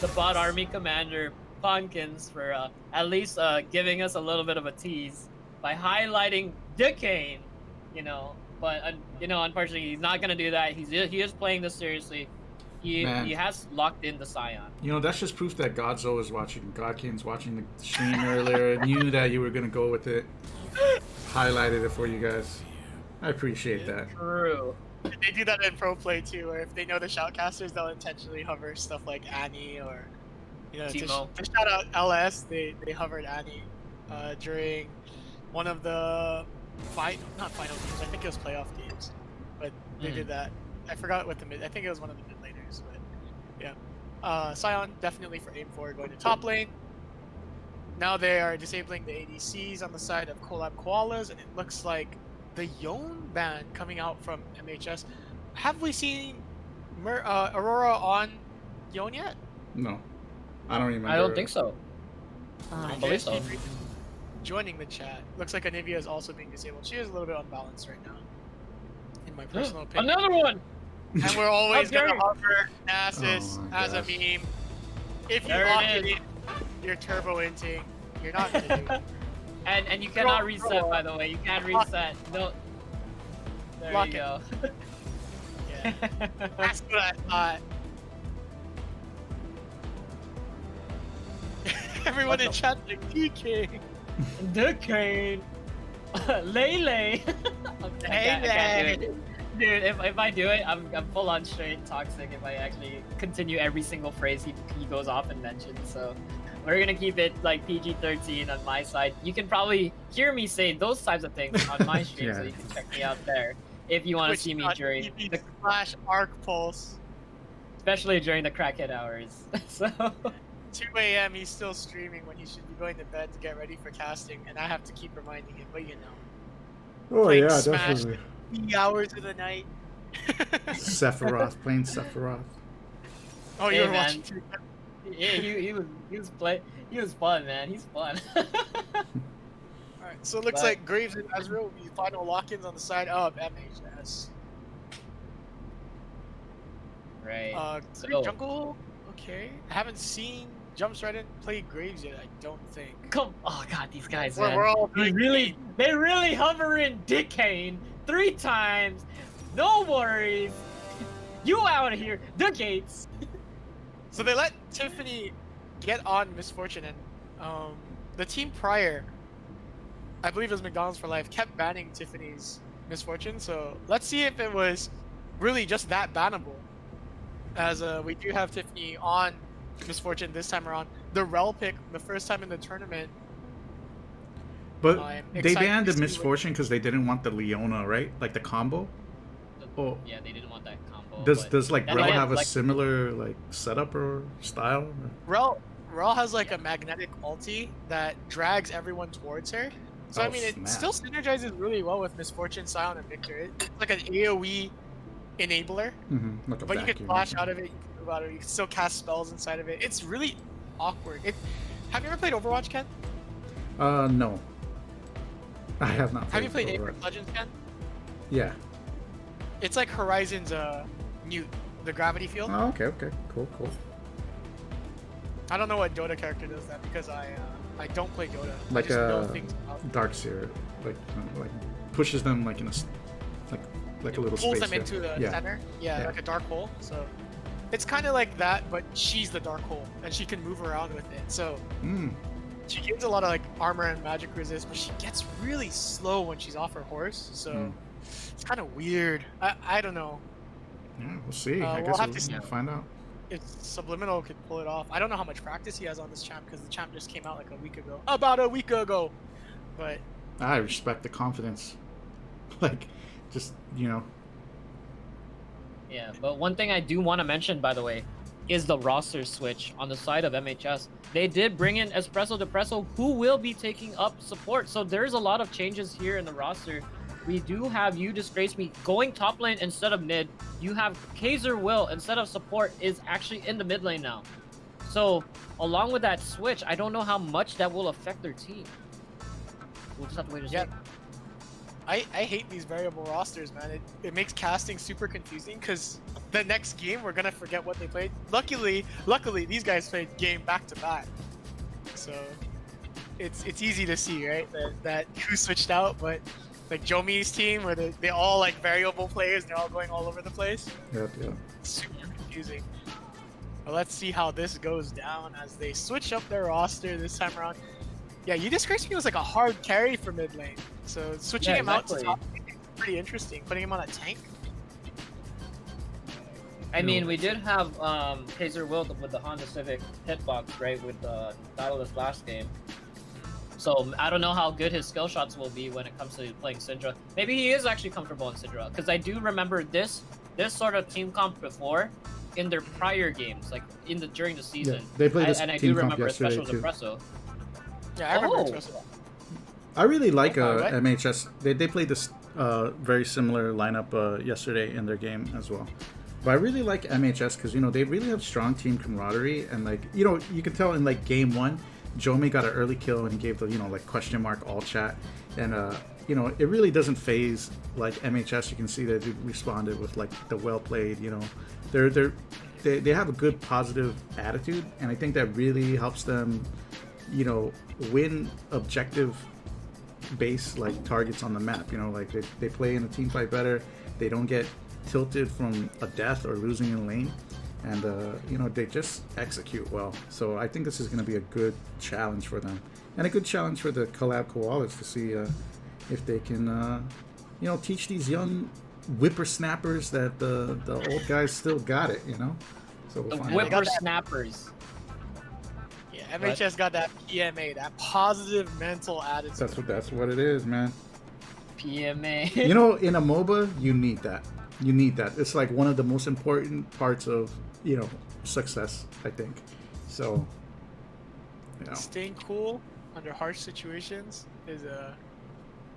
the bot army commander Punkins for at least giving us a little bit of a tease by highlighting Decane, But unfortunately, he's not gonna do that. He is playing this seriously. He has locked in the Scion. That's just proof that Godzo is watching. Godkin's watching the stream earlier. Knew that you were gonna go with it. Highlighted it for you guys. I appreciate that. True. They do that in pro play too, or if they know the shoutcasters, they'll intentionally hover stuff like Annie or Timo. to shout out LS. They hovered Annie during one of the not final games. I think it was playoff games, but they did that. I forgot what I think it was one of the mid laners, but yeah. Scion definitely for aim 4 going to top lane. Now they are disabling the ADCs on the side of Collab Koalas, and it looks like the Yone ban coming out from MHS. Have we seen Aurora on Yone yet? No, I don't remember. I don't think so. I don't believe so. Joining the chat. Looks like Anivia is also being disabled. She is a little bit unbalanced right now, in my personal opinion. Another one! And we're always How dare gonna you. offer Nasus Oh my as a gosh. meme. If you There it lock it is. in, you're turbo inting. You're not gonna do it. And you cannot reset, by the way. You can't reset. No. There Lock you it. go. Yeah. That's what I thought. Everyone in chat like DK. Decane. Lele. I can't do it. Dude, if I do it, I'm full on straight toxic if I actually continue every single phrase he goes off and mentions. So we're gonna keep it like PG-13 on my side. You can probably hear me say those types of things on my stream, so Yeah. you can check me out there if you want to see me during, the, /Arc Pulse. especially during the crackhead hours. So 2 a.m. he's still streaming when he should be going to bed to get ready for casting, and I have to keep reminding him. But you know, Oh playing yeah, Smash definitely. 3 hours of the night. Sephiroth, playing Sephiroth. Oh, Hey, you were man. watching too. yeah, he was fun, man. He's fun. Alright, so it looks But- like Graves and Ezreal will be final lock-ins on the side of MHS. right. Great So- Jungle, okay. I haven't seen Jumps right in play Graves yet, I don't think. Come, oh god, these guys, We're, man. we're all They really hovering Dick Kane 3 times. No worries. You out of here. The gates. So they let Tiffany get on Misfortune, and the team prior, I believe it was McDonald's for Life, kept banning Tiffany's Misfortune. So let's see if it was really just that bannable. As we do have Tiffany on Misfortune this time around. The Rel pick, the first time in the tournament. But I'm they excited banned to the see what- Misfortune because they didn't want the Leona, right? Like the combo. Oh. Yeah, they didn't want that combo. Does but like then Rel again, have a like- similar like setup or style? Rel has like a magnetic ulti that drags everyone towards her. So I Oh, mean, it snap. still synergizes really well with Misfortune, Sion, and Victor. It's like an AOE enabler, Mm-hmm. Like a but you can vacuum. flash out of it, you can move out of it, you can still cast spells inside of it. It's really awkward. Have you ever played Overwatch, Ken? No. I have not. Have you played Overwatch. Apex Legends, Ken? Yeah. It's like Horizon's Newt, the gravity field. Oh, okay. Cool. I don't know what Dota character does that because I don't play Dota. Like I just know a things about Darkseer, like pushes them like in a like a little pulls space. them into the yeah. center. Yeah, Yeah. like a dark hole. So it's kind of like that, but she's the dark hole, and she can move around with it. So Mm. she gains a lot of like armor and magic resist, but she gets really slow when she's off her horse. So Mm. it's kind of weird. I don't know Yeah, we'll see. I we'll guess have we'll to see. find out. if Subliminal could pull it off. I don't know how much practice he has on this champ because the champ just came out like about a week ago. But I respect the confidence. Like, just Yeah, but one thing I do want to mention, by the way, is the roster switch on the side of MHS. They did bring in Espresso Depresso, who will be taking up support. So there's a lot of changes here in the roster. We do have You Disgrace Me going top lane instead of mid. You have Kaiser Will instead of support is actually in the mid lane now. So along with that switch, I don't know how much that will affect their team. We'll just have to wait and see. Yeah. I hate these variable rosters, man. It makes casting super confusing because the next game we're gonna forget what they played. Luckily these guys played game back to back, so it's easy to see, right? That who switched out, but like Jomi's team where they all like variable players, they're all going all over the place. yeah. It's super confusing. But let's see how this goes down as they switch up their roster this time around. Yeah, You Disgrace Me was like a hard carry for mid lane. So switching Yeah, him out to exactly. top is pretty interesting. Putting him on a tank. I mean, we did have Kaiser Will with the Honda Civic hitbox, right, with the Battleless last game. So I don't know how good his skill shots will be when it comes to playing Syndra. Maybe he is actually comfortable in Syndra, because I do remember this sort of team comp before in their prior games, like during the season. They played this and I team do comp remember yesterday Special too. Depresso. Yeah, I remember Oh. Express that. I really like what? MHS. They played this very similar lineup yesterday in their game as well. But I really like MHS because they really have strong team camaraderie, and like you can tell in like game one, Jomi got an early kill and he gave the like question mark all chat, and it really doesn't phase like MHS. You can see that they responded with like the well played. They have a good positive attitude, and I think that really helps them win objective base like targets on the map. Like they play in a team fight better. They don't get tilted from a death or losing in lane, and they just execute well. So I think this is going to be a good challenge for them, and a good challenge for the collab koalas to see if they can teach these young whippersnappers that the old guys still got it, you know. So we'll The find out. whippersnappers. Yeah, MHS got that PMA, that positive mental attitude. That's what it is, man. PMA. You know, in a MOBA, you need that. You need that. It's like one of the most important parts of, you know, success, I think. So, you know. Staying cool under harsh situations is a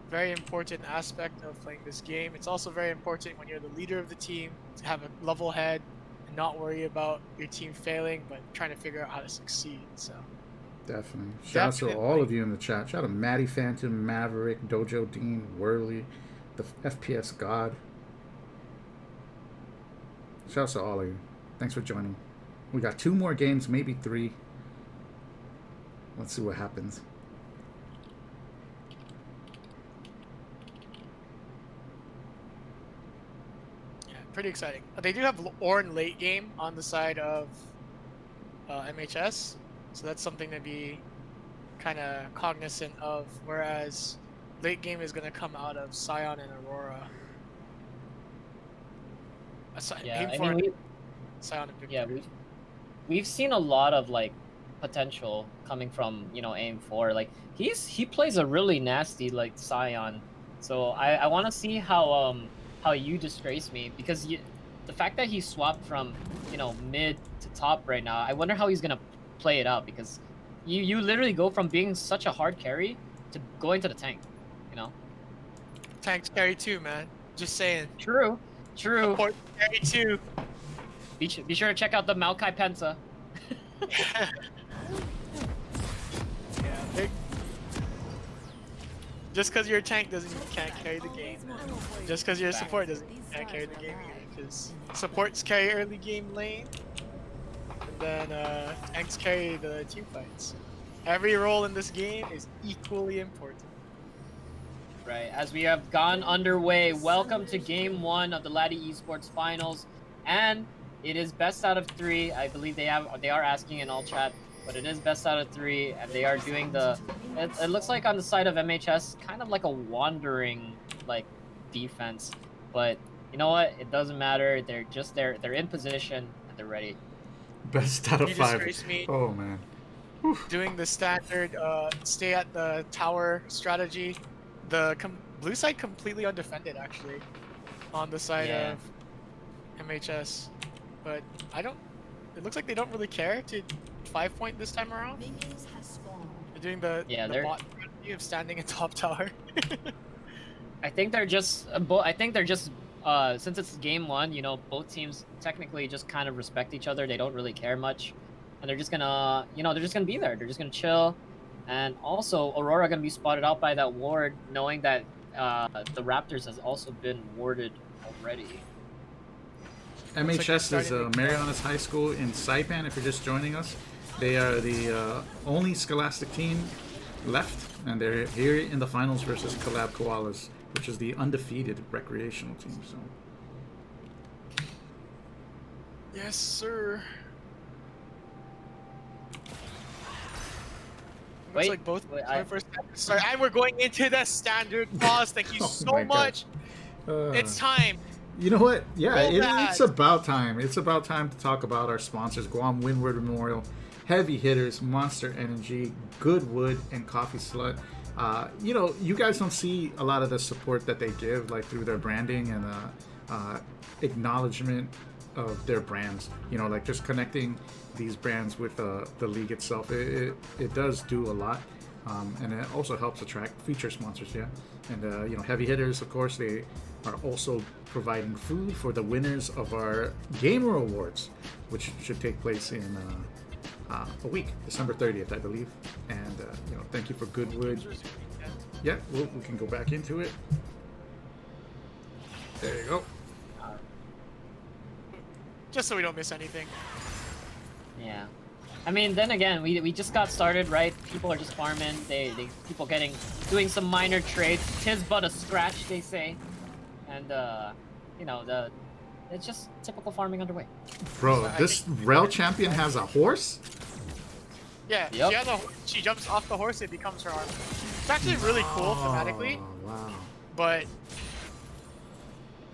very important aspect of playing this game. It's also very important when you're the leader of the team to have a level head and not worry about your team failing, but trying to figure out how to succeed. So Definitely. Shout out to all of you in the chat. Shout out to Maddie Phantom, Maverick, Dojo Dean, Worley, the FPS God. Shout out to all of you. Thanks for joining. We got 2 more games, maybe 3. Let's see what happens. yeah, pretty exciting. They do have Ornn late game on the side of MHS, so that's something to be kind of cognizant of. Whereas late game is going to come out of Scion and Aurora. Yeah, Aim I for mean, Scion and Victor. yeah, we've seen a lot of like potential coming from, you know, aim 4. Like he plays a really nasty like Scion, so I want to see how you disgrace me, because the fact that he swapped from, you know, mid to top right now, I wonder how he's gonna play it out, because you literally go from being such a hard carry to going to the tank, you know. Tanks carry too, man. Just saying. True. Support carry too. Be sure to check out the Maokai Penta. Yeah, just because you're a tank doesn't mean you can't carry the game. Just because you're a support doesn't mean you can't carry the game either. Because supports carry early game lane, and then tanks carry the team fights. Every role in this game is equally important. Right, as we have gone underway, welcome to Game 1 of the Laddie Esports Finals, and it is best out of 3. I believe they are asking in all chat, but it is best out of 3, and they are doing it looks like on the side of MHS, kind of like a wandering like defense, but you know what? It doesn't matter. They're in position and they're ready. Best out of You 5. disgrace me. Oh, man. Doing the standard stay at the tower strategy. The blue side completely undefended actually on the side Yeah. of MHS, but it looks like they don't really care to 5-point this time around. They're doing the bot strategy of standing in top tower. I think they're just since it's game 1, you know, both teams technically just kind of respect each other. They don't really care much, and they're just gonna, you know, they're just gonna be there. They're just gonna chill. And also, Aurora gonna be spotted out by that ward, knowing that the Raptors has also been warded already. MHS is Marianas High School in Saipan, if you're just joining us. They are the only Scholastic team left, and they're here in the finals versus Collab Koalas, which is the undefeated recreational team. So, Yes, sir. Looks like both sorry, and we're going into the standard pause. Thank you so my much. It's time. You know what? Yeah, Roll it's about time. It's about time to talk about our sponsors: Guam Windward Memorial, Heavy Hitters, Monster Energy, Goodwood, and Coffee Slut. You know, you guys don't see a lot of the support that they give, like through their branding and acknowledgement of their brands. You know, like just connecting these brands with the league itself. It does do a lot, and it also helps attract feature sponsors. Yeah, and you know, Heavy Hitters, of course, they are also providing food for the winners of our Gamer Awards, which should take place in a week, December 30th, I believe. And you know, thank you for Goodwood. Yeah, we can go back into it. There you go. Just so we don't miss anything. Yeah, I mean, then again, we just got started, right? People are just farming. People doing some minor trades. 'Tis but a scratch, they say, and you know, it's just typical farming underway. Bro, this Rel champion has a horse? Yeah, Yep. she jumps off the horse, it becomes her armor. It's actually really cool thematically, Oh, wow. but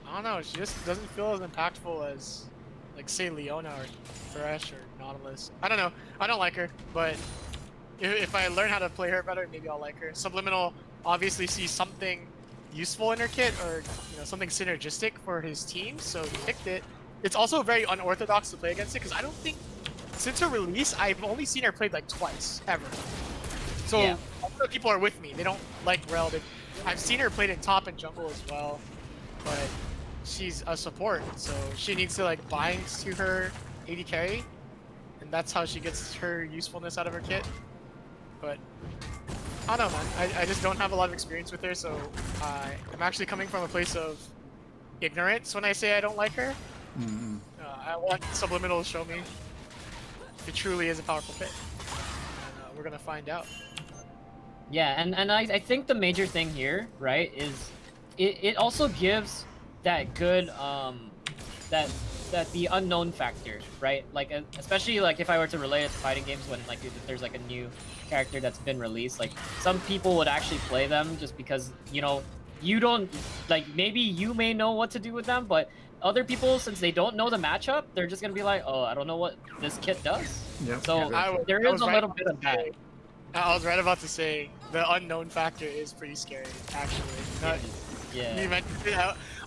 I don't know. She just doesn't feel as impactful as, like, say, Leona or Thresh or Nautilus. I don't know. I don't like her, but if I learn how to play her better, maybe I'll like her. Subliminal obviously sees something useful in her kit, or something synergistic for his team, so he picked it. It's also very unorthodox to play against it because I don't think since her release I've only seen her played like twice ever. So Yeah. other people are with me. They don't like Rel. I've seen her played in top and jungle as well, but she's a support, so she needs to like bind to her AD carry, and that's how she gets her usefulness out of her kit. But I don't know, man. I just don't have a lot of experience with her, so I'm actually coming from a place of ignorance when I say I don't like her. Mm-hmm. I want Subliminal to show me if it truly is a powerful pick, and we're gonna find out. Yeah, and I think the major thing here, right, is it also gives that good that the unknown factor, right? Like especially like if I were to relate it to fighting games when like if there's like a new character that's been released, like some people would actually play them just because you don't like, maybe you may know what to do with them, but other people, since they don't know the matchup, they're just gonna be like, oh, I don't know what this kit does. Yep. So there I is was a right little about bit to of that. say- I was right about to say the unknown factor is pretty scary, actually. Not- Yeah. You mentioned it.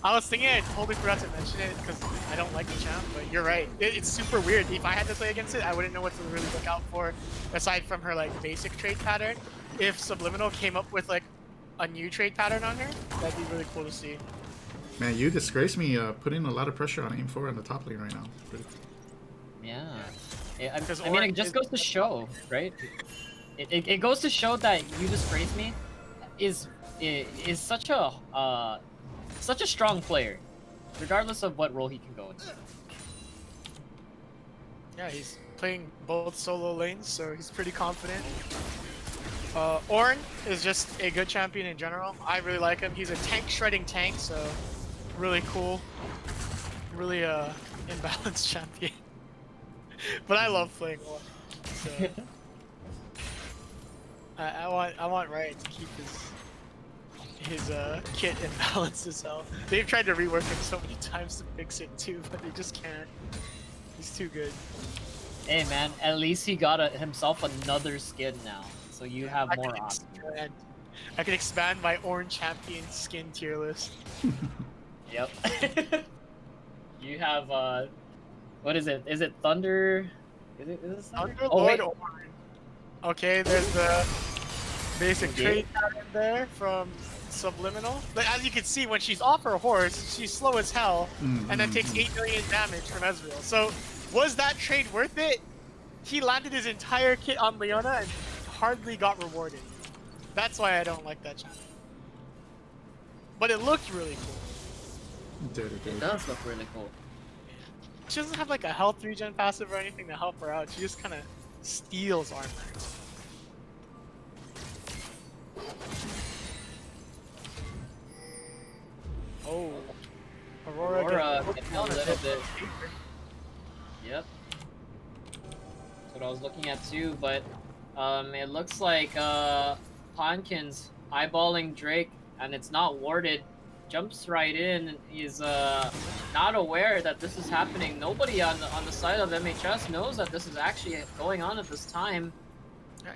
I was thinking I totally forgot to mention it because I don't like the champ, but you're right. It's super weird. If I had to play against it, I wouldn't know what to really look out for, aside from her like basic trade pattern. If Subliminal came up with like a new trade pattern on her, that'd be really cool to see. Man, you disgrace me putting a lot of pressure on aim 4 in the top lane right now. Yeah. I Because mean, it just goes to show, right? It goes to show that You Disgrace Me is such a strong player, regardless of what role he can go into. Yeah, he's playing both solo lanes, so he's pretty confident. Ornn is just a good champion in general. I really like him. He's a tank shredding tank, so really cool. Really imbalanced champion. But I love playing Ornn. So I want Riot to keep his kit imbalanced as hell. They've tried to rework him so many times to fix it too, but they just can't. He's too good. Hey man, at least he got himself another skin now, so you have more options. I can expand my Ornn champion skin tier list. Yep. You have what is it? Is it Thunder? Is it Thunder? Underlord Oh wait. Ornn. Okay, there's the basic Okay. trade pattern there from Subliminal. But as you can see, when she's off her horse, she's slow as hell, and then takes 8 million damage from Ezreal. So, was that trade worth it? He landed his entire kit on Leona and hardly got rewarded. That's why I don't like that channel. But it looked really cool. It does look really cool. She doesn't have like a health regen passive or anything to help her out. She just kind of steals armor. Oh, Aurora getting a little bit. Yep. That's what I was looking at too, but it looks like Ponkin's eyeballing Drake, and it's not warded. Jumps right in. He's not aware that this is happening. Nobody on the side of MHS knows that this is actually going on at this time.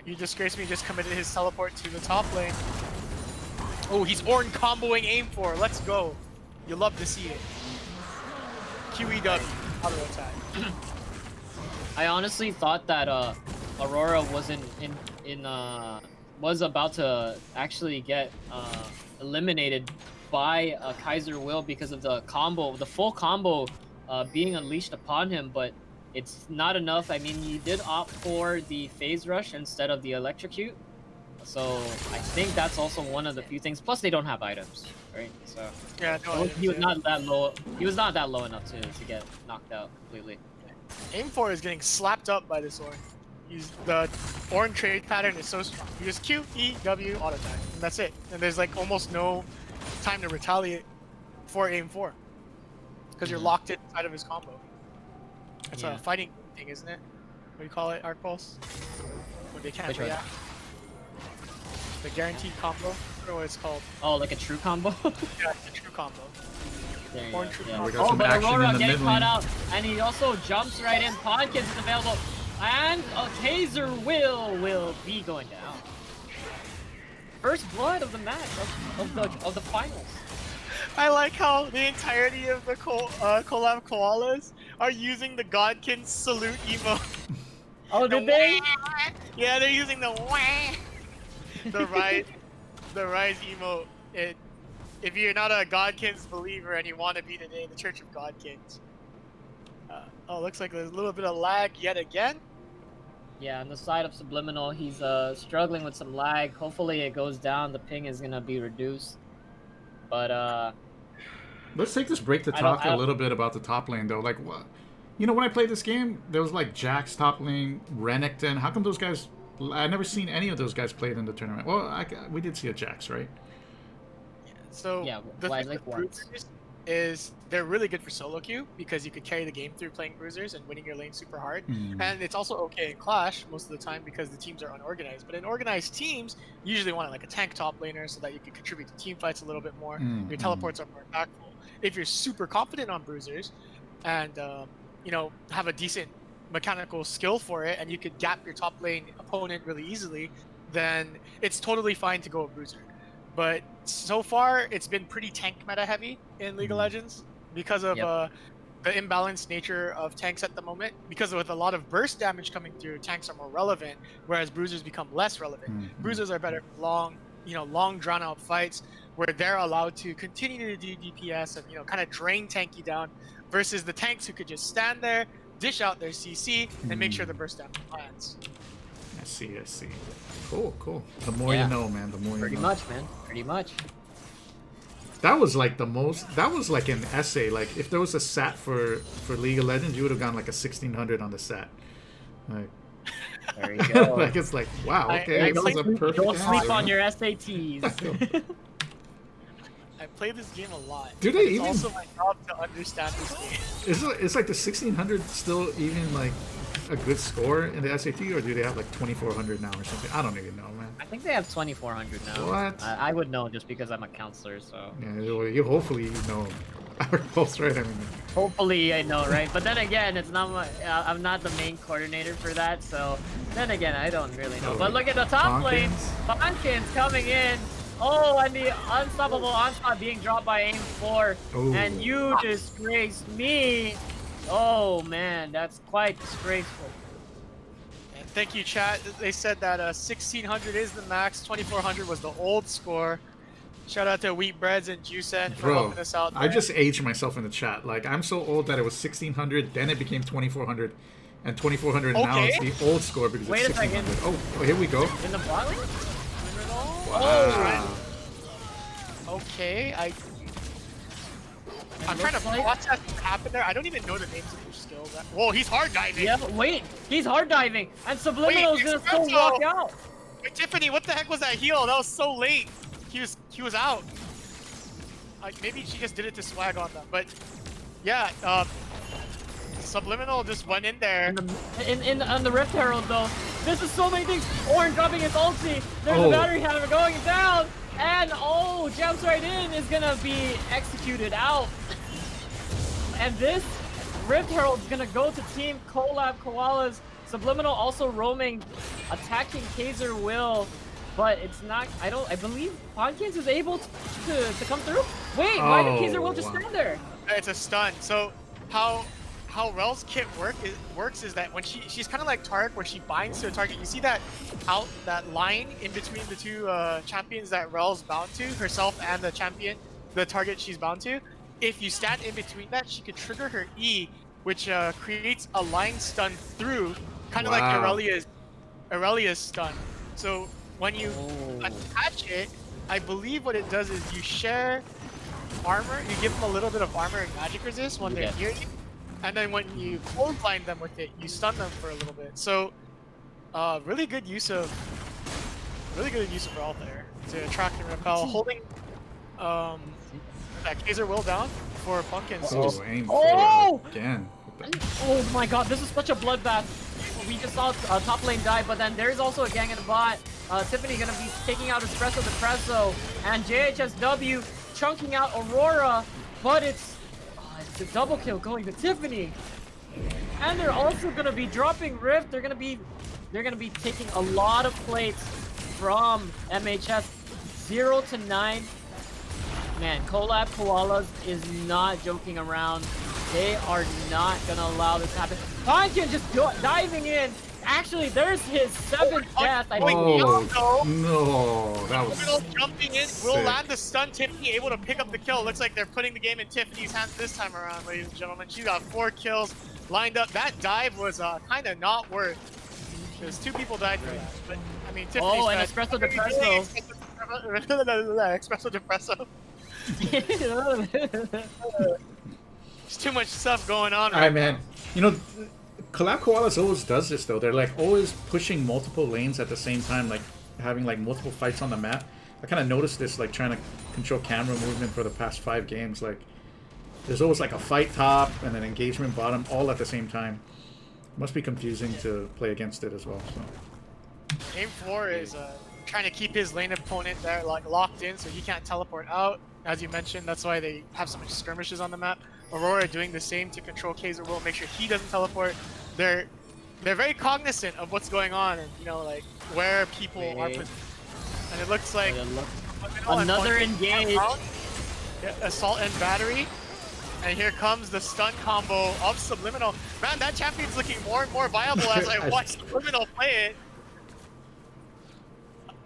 You Disgrace Me just committed his teleport to the top lane. Oh, he's Ornn comboing aim for. Let's go. You love to see it. QEW auto attack. I honestly thought that Aurora was about to actually get eliminated by Kaiser Will because of the full combo being unleashed upon him, but it's not enough. I mean, he did opt for the phase rush instead of the electrocute, so I think that's also one of the few things. Plus, they don't have items, right? So Yeah, no, he was not that low. He was not that low enough to get knocked out completely. Aim for is getting slapped up by this Ornn. The Ornn trade pattern is so strong. You just Q, E, W, auto attack, and that's it. And there's like almost no time to retaliate for aim 4 because you're locked inside of his combo. It's a fighting thing, isn't it? What do you call it, Arc Pulse? When they can't Which one? react. The guaranteed combo. I don't know what it's called. Oh, like a true combo? Yeah, it's a true combo. There you Horn go, Troop. yeah. We got Oh, some but action Aurora in the getting mid caught lane. out, and he also jumps right in. Podkins is available, and a Taser will be going down. First blood of the match of the finals. I like how the entirety of the collab koalas are using the Godkin salute emo. Oh, did they? Yeah, they're using the wah. The rise, the rise emote. If you're not a Godkins believer and you want to be today, the Church of Godkins. Oh, looks like there's a little bit of lag yet again. Yeah, on the side of Subliminal, he's struggling with some lag. Hopefully it goes down. The ping is gonna be reduced. But Let's take this break to I don't- talk a little bit about the top lane, though. Like, what? You know, when I played this game, there was like Jax top lane, Renekton. How come those guys? I never seen any of those guys played in the tournament. Well, we did see a Jax, right? So Yeah, the why, thing like, with once. Bruisers is they're really good for solo queue because you could carry the game through playing Bruisers and winning your lane super hard. And it's also okay in Clash most of the time because the teams are unorganized. But in organized teams, you usually want like a tank top laner so that you can contribute to team fights a little bit more. Your teleports are more impactful. If you're super confident on Bruisers and you know, have a decent mechanical skill for it and you could gap your top lane opponent really easily, then it's totally fine to go a Bruiser. But so far, it's been pretty tank meta heavy in League of Legends because of Yep. the imbalanced nature of tanks at the moment. Because with a lot of burst damage coming through, tanks are more relevant, whereas bruisers become less relevant. Bruisers are better for long drawn out fights where they're allowed to continue to do DPS and kind of drain tanky down, versus the tanks who could just stand there, dish out their CC, and make sure the burst damage lands. I see. Cool. The more you know, man. The more you know. Pretty much, man. Pretty much. That was like the most. That was like an essay. Like if there was a sat for League of Legends, you would have gone like a 1600 on the sat. Like, There you go. like it's like wow. Okay, I that was a perfect. Don't sleep answer, on man. your SATs. I play this game a lot. Do they but it's even- also my job to understand this game. It's like the 1600 still even like a good score in the SAT, or do they have like 2400 now or something? I don't even know, man. I think they have 2400 now. What? I would know just because I'm a counselor, so. Yeah, you hopefully you know our pulse, right? I mean, Hopefully I know, right? But then again, it's not my. I'm not the main coordinator for that, so. Then again, I don't really know. Oh, But look at the top lane. Bonkins? Bonkins coming in. Oh, and the unstoppable onslaught being dropped by aim 4. Ooh. And you disgrace me. Oh man, that's quite disgraceful. And thank you, chat. They said that 1600 is the max, 2400 was the old score. Shout out to Wheat Breads and Juicen for bro, helping us out. I there. just aged myself in the chat. Like I'm so old that it was 1600, then it became 2400, and 2400 now Okay. it's the old score because Wait it's a second. 1600. Oh, here we go. In the bot lane? Wow. Okay, I'm trying to looks like- process what happened there. I don't even know the names of your skills. Whoa, he's hard diving. Yeah, wait, he's hard diving, and Subliminal's Wait, gonna still Espresso! walk out. Wait, Tiffany, what the heck was that heal? That was so late. He was out. Maybe she just did it to swag on them, but yeah, Subliminal just went in there. On the Rift Herald though, this is so many things. Orin dropping his ulti. There's Oh. a battery hammer going down, and jumps right in is gonna be executed out. And this Rift Herald's gonna go to Team Collab Koalas. Subliminal also roaming, attacking Kaiser Will, but it's not. I believe Podkins is able to come through. Wait, why did Kaiser Will just wow. stand there? It's a stun. So how Rel's kit works is that when she's kind of like Tark, where she binds to a target. You see that line in between the two champions that Rel's bound to, herself and the champion, the target she's bound to. If you stand in between that, she could trigger her E, which creates a line stun through, kind of like Wow. Aurelia's stun. So when you attach it, I believe what it does is you share armor. You give them a little bit of armor and magic resist when they're near you, and then when you clothesline them with it, you stun them for a little bit. So, really good use of Brawl there to attract and repel, holding that Kaiser Will down for Pumpkins. Oh, aim Oh! again. Oh my god, this is such a bloodbath. We just saw top lane die, but then there's also a gang in the bot. Tiffany gonna be taking out Espresso the Presso, and JHSW chunking out Aurora, but it's The double kill going to Tiffany. And they're also gonna be dropping Rift. They're gonna be taking a lot of plates from MHS. 0 to 9. Man, Collab Koalas is not joking around. They are not gonna allow this to happen. Ponkin just diving in. Actually, there's his 7th death. I think. Oh, no. That was Subliminal jumping in will sick. land the stun. Tiffany able to pick up the kill. Looks like they're putting the game in Tiffany's hands this time around, ladies and gentlemen. She got 4 kills lined up. That dive was kind of not worth. Because 2 people died for that. But I mean, Tiffany's Oh, and dead. Espresso Depresso. Espresso Depresso. There's too much stuff going on. Alright, man. You know, Collab Koalas always does this, though. They're, like, always pushing multiple lanes at the same time, like, having, like, multiple fights on the map. I kind of noticed this, like, trying to control camera movement for the past 5 games. Like, there's always, like, a fight top and an engagement bottom all at the same time. Must be confusing to play against it as well, so. Aim 4 is trying to keep his lane opponent there like locked in so he can't teleport out. As you mentioned, that's why they have so much skirmishes on the map. Aurora doing the same to control Kaiser will make sure he doesn't teleport. They're very cognizant of what's going on and you know like where people are positioned. And it looks like Another engage. Assault and battery. And here comes the stun combo of Subliminal. Man, that champion's looking more and more viable as I watch Subliminal play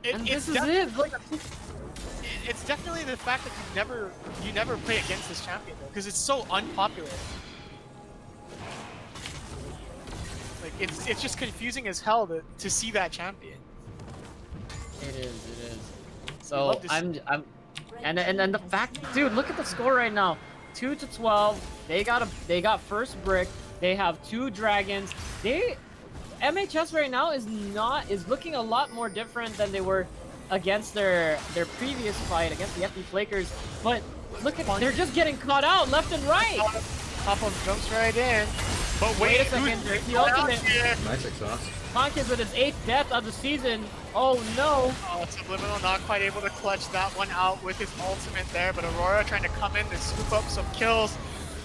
it. And this is it. Like, It's definitely the fact that you never play against this champion though, because it's so unpopular. Like it's just confusing as hell to see that champion. it is. So and the fact, dude, look at the score right now. 2 to 12. They got first brick. They have 2 dragons. MHS right now is looking a lot more different than they were against their previous fight against the FD Flakers. But look at they're just getting caught out left and right. Top of jumps right in. But Wait a who's second, there's the ultimate. here? Nice exhaust. Ponkin with his 8th death of the season. Oh no. Oh, Subliminal not quite able to clutch that one out with his ultimate there, but Aurora trying to come in to scoop up some kills.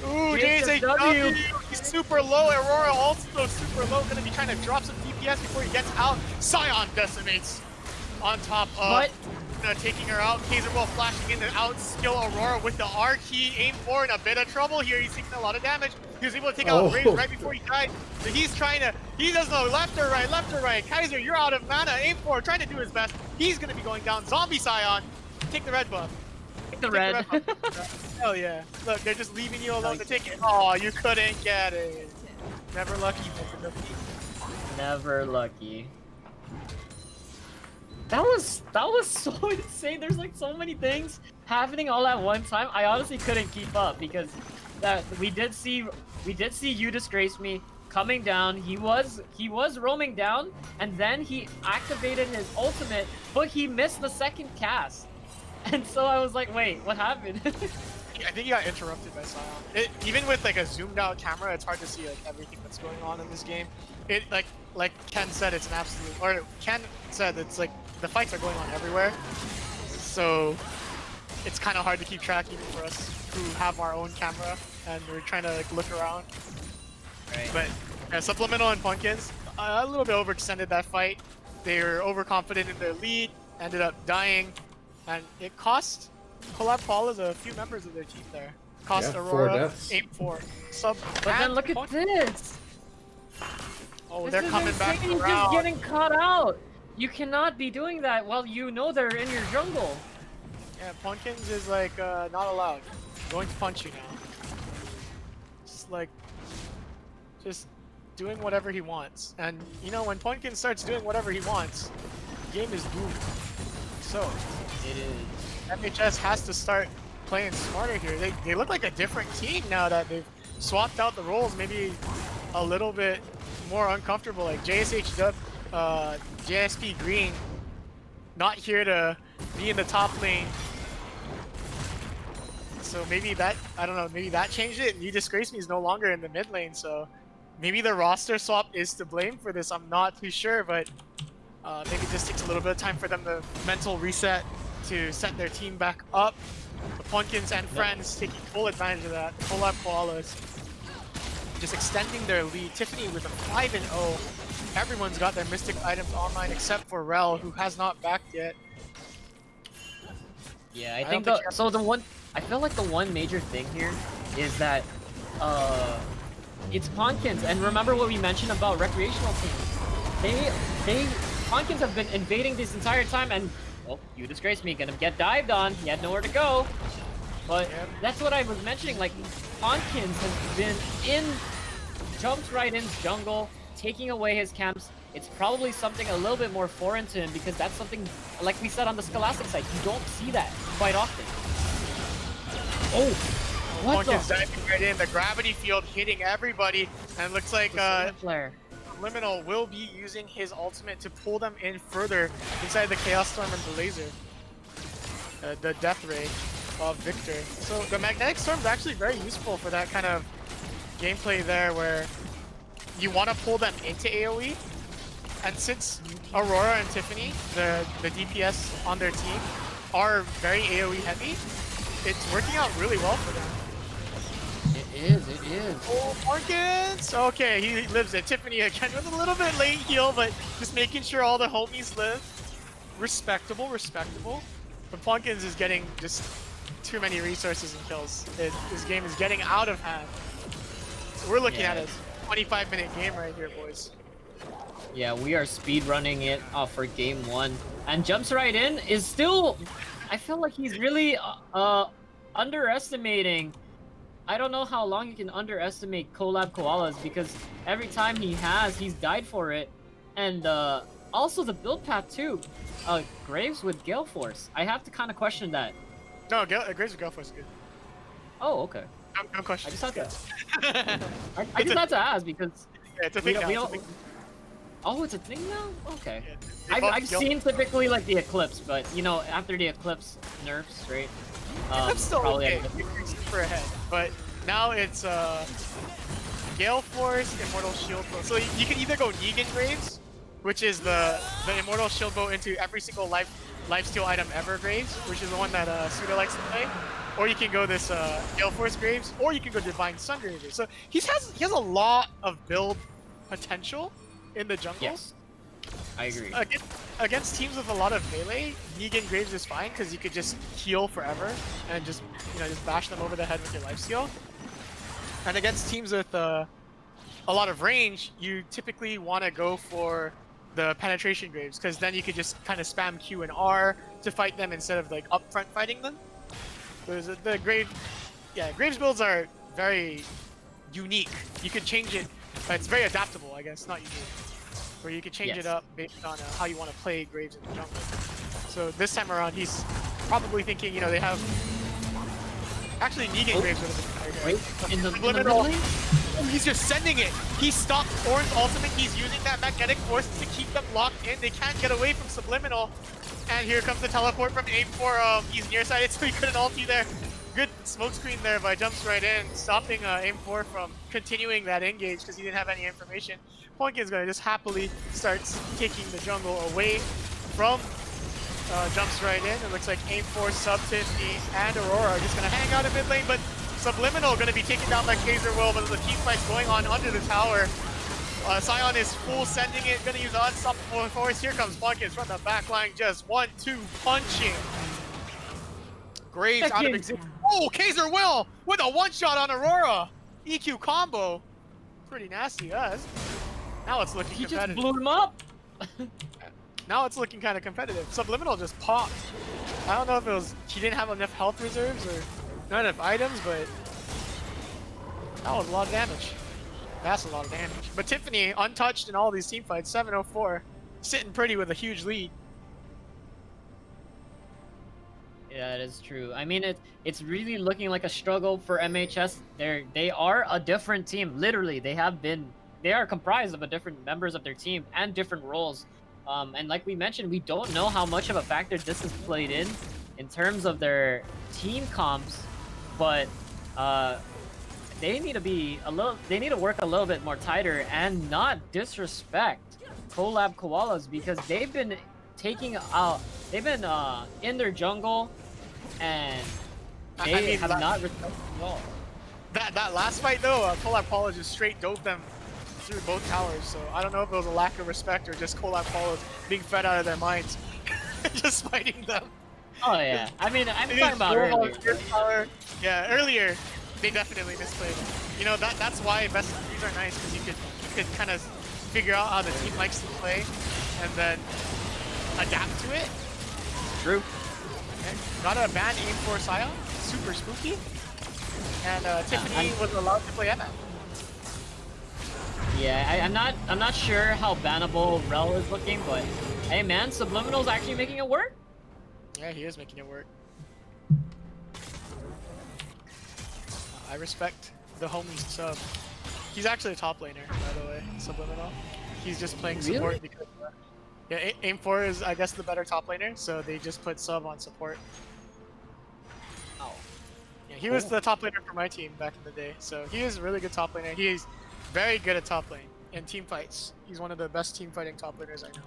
Ooh, JSHW, he's super low. Aurora also super low, gonna be trying to drop some DPS before he gets out. Scion decimates on top of taking her out. Kaiser will flashing in to outskill Aurora with the R key. Aim for in a bit of trouble here. He's taking a lot of damage. He was able to take out Raze right before he died. So he's trying to, he doesn't know left or right. Kaiser, you're out of mana. Aim for trying to do his best. He's gonna be going down. Zombie Scion, take the red buff. Take the red. Hell yeah. Look, they're just leaving you alone to take it. Oh, you couldn't get it. Never lucky, never lucky. Never lucky. That was so insane. There's like so many things happening all at one time. I honestly couldn't keep up because we did see You Disgrace Me coming down. He was roaming down and then he activated his ultimate, but he missed the second cast. And so I was like, wait, what happened? I think he got interrupted by Scion. Even with like a zoomed out camera, it's hard to see like everything that's going on in this game. It like Ken said, it's an absolute, or Ken said it's like the fights are going on everywhere. So it's kind of hard to keep track even for us who have our own camera and we're trying to like look around. Right. But Subliminal and Pumpkins a little bit overextended that fight. They were overconfident in their lead, ended up dying, and it cost Collab Koalas a few members of their team there. Cost Yeah, 4 Aurora deaths. Aim 4. But But then look at this. Oh, This they're is coming back insane. He's around. just getting caught out. You cannot be doing that while you know they're in your jungle. Yeah, Pumpkins is like not allowed. Going to punch you now. Just doing whatever he wants. And you know when Pumpkin starts doing whatever he wants, the game is doomed. So It is. MHS has to start playing smarter here. They look like a different team now that they've swapped out the roles, maybe a little bit more uncomfortable. Like JSH JSP Green, not here to be in the top lane. So maybe that, I don't know, maybe that changed it. You Disgrace Me is no longer in the mid lane, so maybe the roster swap is to blame for this. I'm not too sure, but maybe it just takes a little bit of time for them to mental reset to set their team back up. The Pumpkins and friends taking full advantage of that. The Collab Koalas just extending their lead. Tiffany with a 5-0. Everyone's got their Mystic items online except for Rel, who has not backed yet. Yeah, I don't think think the you have so the one I feel like the one major thing here is that it's Pumpkins, and remember what we mentioned about recreational teams. They Pumpkins have been invading this entire time, and oh, you disgraced me, gonna get dived on. He had nowhere to go. But Yep. that's what I was mentioning, like Pumpkins has been jumped right in jungle, taking away his camps. It's probably something a little bit more foreign to him because that's something, like we said on the Scholastic side, you don't see that quite often. Oh, what Pumpkins the? diving right in. The gravity field hitting everybody, and it looks like Flare. Liminal will be using his ultimate to pull them in further inside the Chaos Storm and the laser. The Death Ray of Victor. So the Magnetic Storm is actually very useful for that kind of gameplay there where you want to pull them into AoE. And since Aurora and Tiffany, the DPS on their team, are very AoE heavy, it's working out really well for them. It is. Oh, Pumpkins! Okay, he lives it. Tiffany again with a little bit late heal, but just making sure all the homies live. Respectable, respectable. But Pumpkins is getting just too many resources and kills. This game is getting out of hand. So we're looking at a 25-minute game right here, boys. Yeah, we are speed running it for game 1, and jumps right in is still. I feel like he's really underestimating. I don't know how long you can underestimate Collab Koalas because every time he's died for it, and also the build path too. Graves with Gale Force. I have to kind of question that. No, Graves with Gale Force is good. Oh, okay. No question. I just had to. I just had to ask because. Yeah, it's a thing now. It's a thing. Oh, it's a thing now? Okay. Yeah, I've seen typically like the Eclipse, but you know, after the Eclipse nerfs, right? That's still probably okay. You're super ahead. But now it's Gale Force, Immortal Shield Bow. So you can either go Negan Graves, which is the Immortal Shield Bow into every single lifesteal item ever Graves, which is the one that Suda likes to play. Or you can go this Gale Force Graves, or you can go Divine Sun Graves. So he has a lot of build potential in the jungle. Yes, I agree. Against teams with a lot of melee, Negan Graves is fine because you could just heal forever and just bash them over the head with your lifesteal. And against teams with a lot of range, you typically want to go for the penetration Graves because then you could just kind of spam Q and R to fight them instead of like upfront fighting them. The Graves builds are very unique. You can change it. It's very adaptable, I guess, not unique. Where you can change it up based on how you want to play Graves in the jungle. So this time around, he's probably thinking, they have... Actually, Negan Graves would have been Wait, in the middle lane? He's just sending it. He stopped Orin's ultimate. He's using that magnetic force to keep them locked in. They can't get away from Subliminal. And here comes the teleport from Aim4. He's nearsighted, so he couldn't ulti there. Good smokescreen there by jumps right in, stopping Aim4 from continuing that engage because he didn't have any information. Pumpkin's gonna just happily starts taking the jungle away from jumps right in. It looks like Aim4, Sub-50, and Aurora are just gonna hang out in mid lane, but Subliminal gonna be taken down by Kaiser Will, but there's a team fight going on under the tower. Scion is full sending it, gonna use unstoppable force. Here comes Pumpkins from the back line, just 1-2 punching. Graves out of existence. Oh, Kaiser Will with a one-shot on Aurora. EQ combo. Pretty nasty, guys. Now it's looking competitive. He just blew him up. Now it's looking kind of competitive. Subliminal just popped. I don't know if it was he didn't have enough health reserves or not enough items, but that was a lot of damage. That's a lot of damage. But Tiffany, untouched in all these team fights, 704, sitting pretty with a huge lead. Yeah, it is true. I mean, it's really looking like a struggle for MHS. They are a different team. Literally, they are comprised of different members of their team and different roles. And like we mentioned, we don't know how much of a factor this has played in terms of their team comps, but they need to work a little bit more tighter and not disrespect Collab Koalas because they've been in their jungle and They I mean, have not respected at all. that last fight though, Collab Paula just straight dove them through both towers. So I don't know if it was a lack of respect or just Collab Paula's being fed out of their minds, just fighting them. Oh yeah, I mean, I'm They talking just about drove on earlier. first tower. Yeah, earlier they definitely misplayed. You know that's why best of threes are nice because you could kind of figure out how the team likes to play and then adapt to it. True. Okay. Got a ban aim for Sion, super spooky. And Tiffany was allowed to play Emma. Yeah, I'm not sure how bannable Rel is looking, but hey man, Subliminal's actually making it work. Yeah, he is making it work. I respect the homie sub. He's actually a top laner, by the way, Subliminal. He's just playing support Really? because yeah, aim 4 is I guess the better top laner, so they just put sub on support. Oh. Yeah, he was Cool. the top laner for my team back in the day, so he is a really good top laner. He's very good at top lane in team fights. He's one of the best team fighting top laners I know.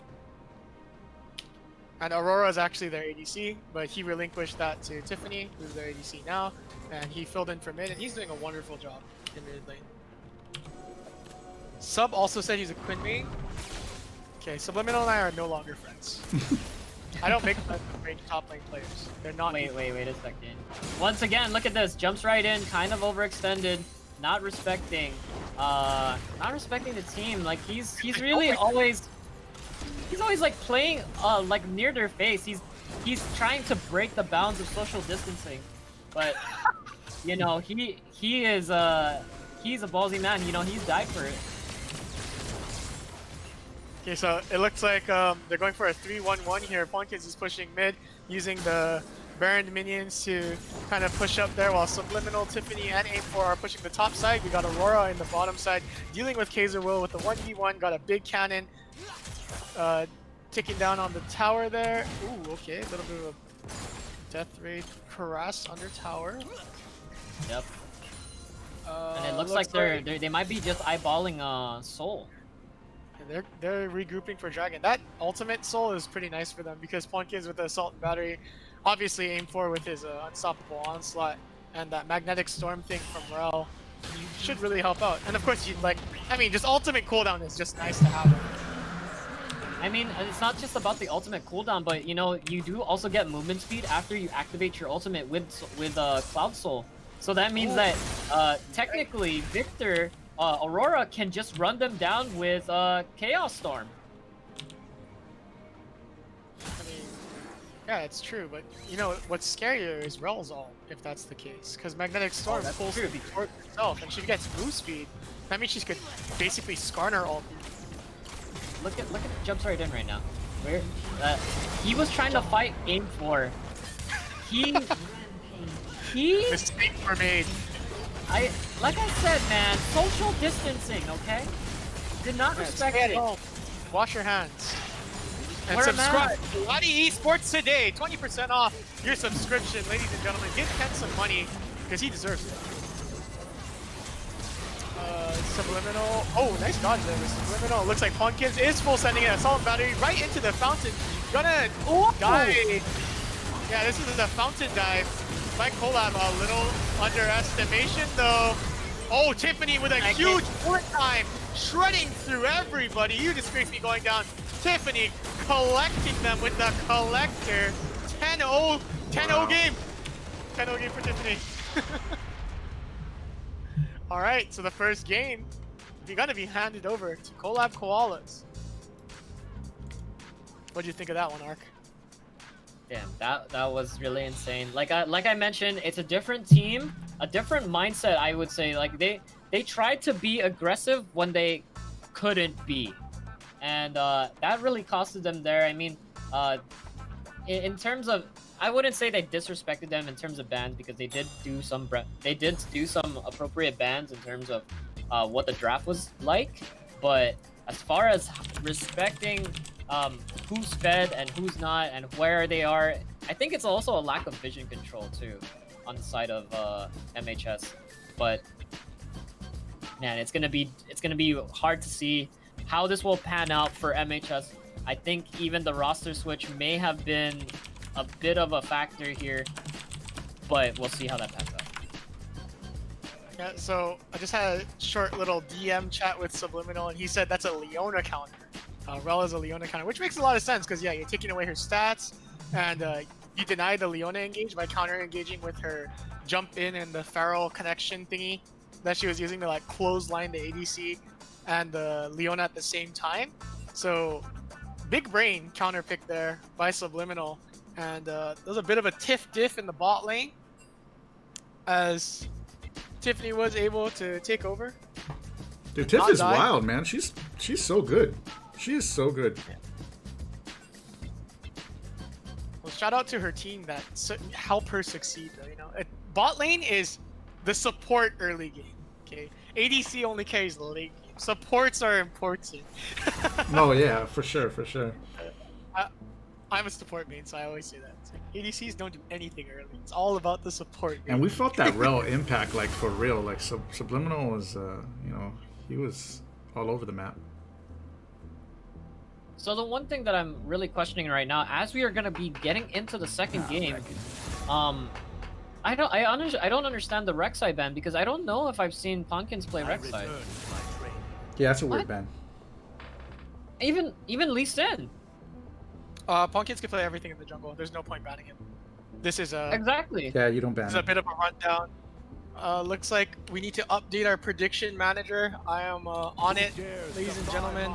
And Aurora is actually their ADC, but he relinquished that to Tiffany, who's their ADC now, and he filled in for mid, and he's doing a wonderful job in mid lane. Sub also said he's a Quinn main. Okay, Subliminal and I are no longer friends. I don't make friends with range top lane players. They're not. Wait a second. Once again, look at this. Jumps right in, kind of overextended, not respecting the team. Like he's really always like playing like near their face. He's trying to break the bounds of social distancing. But you know, he's a ballsy man, you know, he's died for it. Okay, so it looks like they're going for a 3-1-1 here. Ponkins is pushing mid, using the Baron minions to kind of push up there, while Subliminal, Tiffany, and Aim4 are pushing the top side. We got Aurora in the bottom side, dealing with Kaiser Will with the 1v1. Got a big cannon ticking down on the tower there. Ooh, okay, a little bit of a death ray harass under tower. Yep. And it looks like they might be just eyeballing Soul. They're regrouping for Dragon. That ultimate Soul is pretty nice for them because Ponkins with the Assault and Battery, obviously Aim4 with his Unstoppable Onslaught, and that Magnetic Storm thing from Rel should really help out. And of course, just ultimate cooldown is just nice to have. I mean, it's not just about the ultimate cooldown, but you know, you do also get movement speed after you activate your ultimate with Cloud Soul. So that means that technically Victor Aurora can just run them down with Chaos Storm. I mean, yeah, it's true, but you know what's scarier is Rel's ult, if that's the case, because Magnetic Storm pulls the torque herself, and she gets move speed. That means she could basically Skarner ult. Look at jumps right in right now. Where he was trying to fight Aim4. He Mistakes were made. Like I said, man, social distancing, okay? Did not respect Stay at it. home. Wash your hands. And Wear a subscribe to Lottie Esports today. 20% off your subscription, ladies and gentlemen. Give Ken some money, because he deserves it. Subliminal. Oh, nice dodge there. The Subliminal. Looks like Punkins is full sending an Assault Battery right into the fountain. Gonna die. Yeah, this is the fountain dive. By Collab, a little underestimation though. Oh, Tiffany with a huge bullet time, shredding through everybody. You disgrace me going down. Tiffany collecting them with the collector. 10-0 game. 10-0 game for Tiffany. All right, so the first game, you're gonna be handed over to Collab Koalas. What do you think of that one, Ark? Damn, that was really insane. Like I mentioned, it's a different team, a different mindset. I would say, like they tried to be aggressive when they couldn't be, and that really costed them there. I mean, in terms of, I wouldn't say they disrespected them in terms of bans, because they did do some appropriate bans in terms of what the draft was like. But as far as respecting who's fed and who's not and where they are, I think it's also a lack of vision control too on the side of MHS. But man, it's gonna be hard to see how this will pan out for MHS. I think even the roster switch may have been a bit of a factor here. but we'll see how that pans out. Yeah, so I just had a short little DM chat with Subliminal, and he said that's a Leona counter. Rel is a Leona counter, which makes a lot of sense because yeah, you're taking away her stats, and you deny the Leona engage by counter engaging with her jump in and the Pharaoh connection thingy that she was using to like clothesline the ADC and the Leona at the same time. So big brain counter pick there by Subliminal, and there's a bit of a tiff diff in the bot lane as Tiffany was able to take over. Dude, Tiff Not is die. wild, man. She's so good. She is so good. Well, shout out to her team that help her succeed. Though, you know, bot lane is the support early game. Okay, ADC only carries the late game. Supports are important. Oh yeah, for sure, for sure. I'm a support main, so I always say that. It's like, ADCs don't do anything early. It's all about the support. And we felt that Rel impact, like for real. Like Subliminal was, you know, he was all over the map. So the one thing that I'm really questioning right now, as we are gonna be getting into the second game, I don't understand the Rek'Sai ban because I don't know if I've seen Pumpkins play Rek'Sai. Yeah, that's a weird What? ban. Even Lee Sin. Pumpkins can play everything in the jungle. There's no point banning him. This is a Exactly. Yeah, you don't ban. This is a it. bit of a rundown. Looks like we need to update our prediction manager. I am on it, ladies and gentlemen.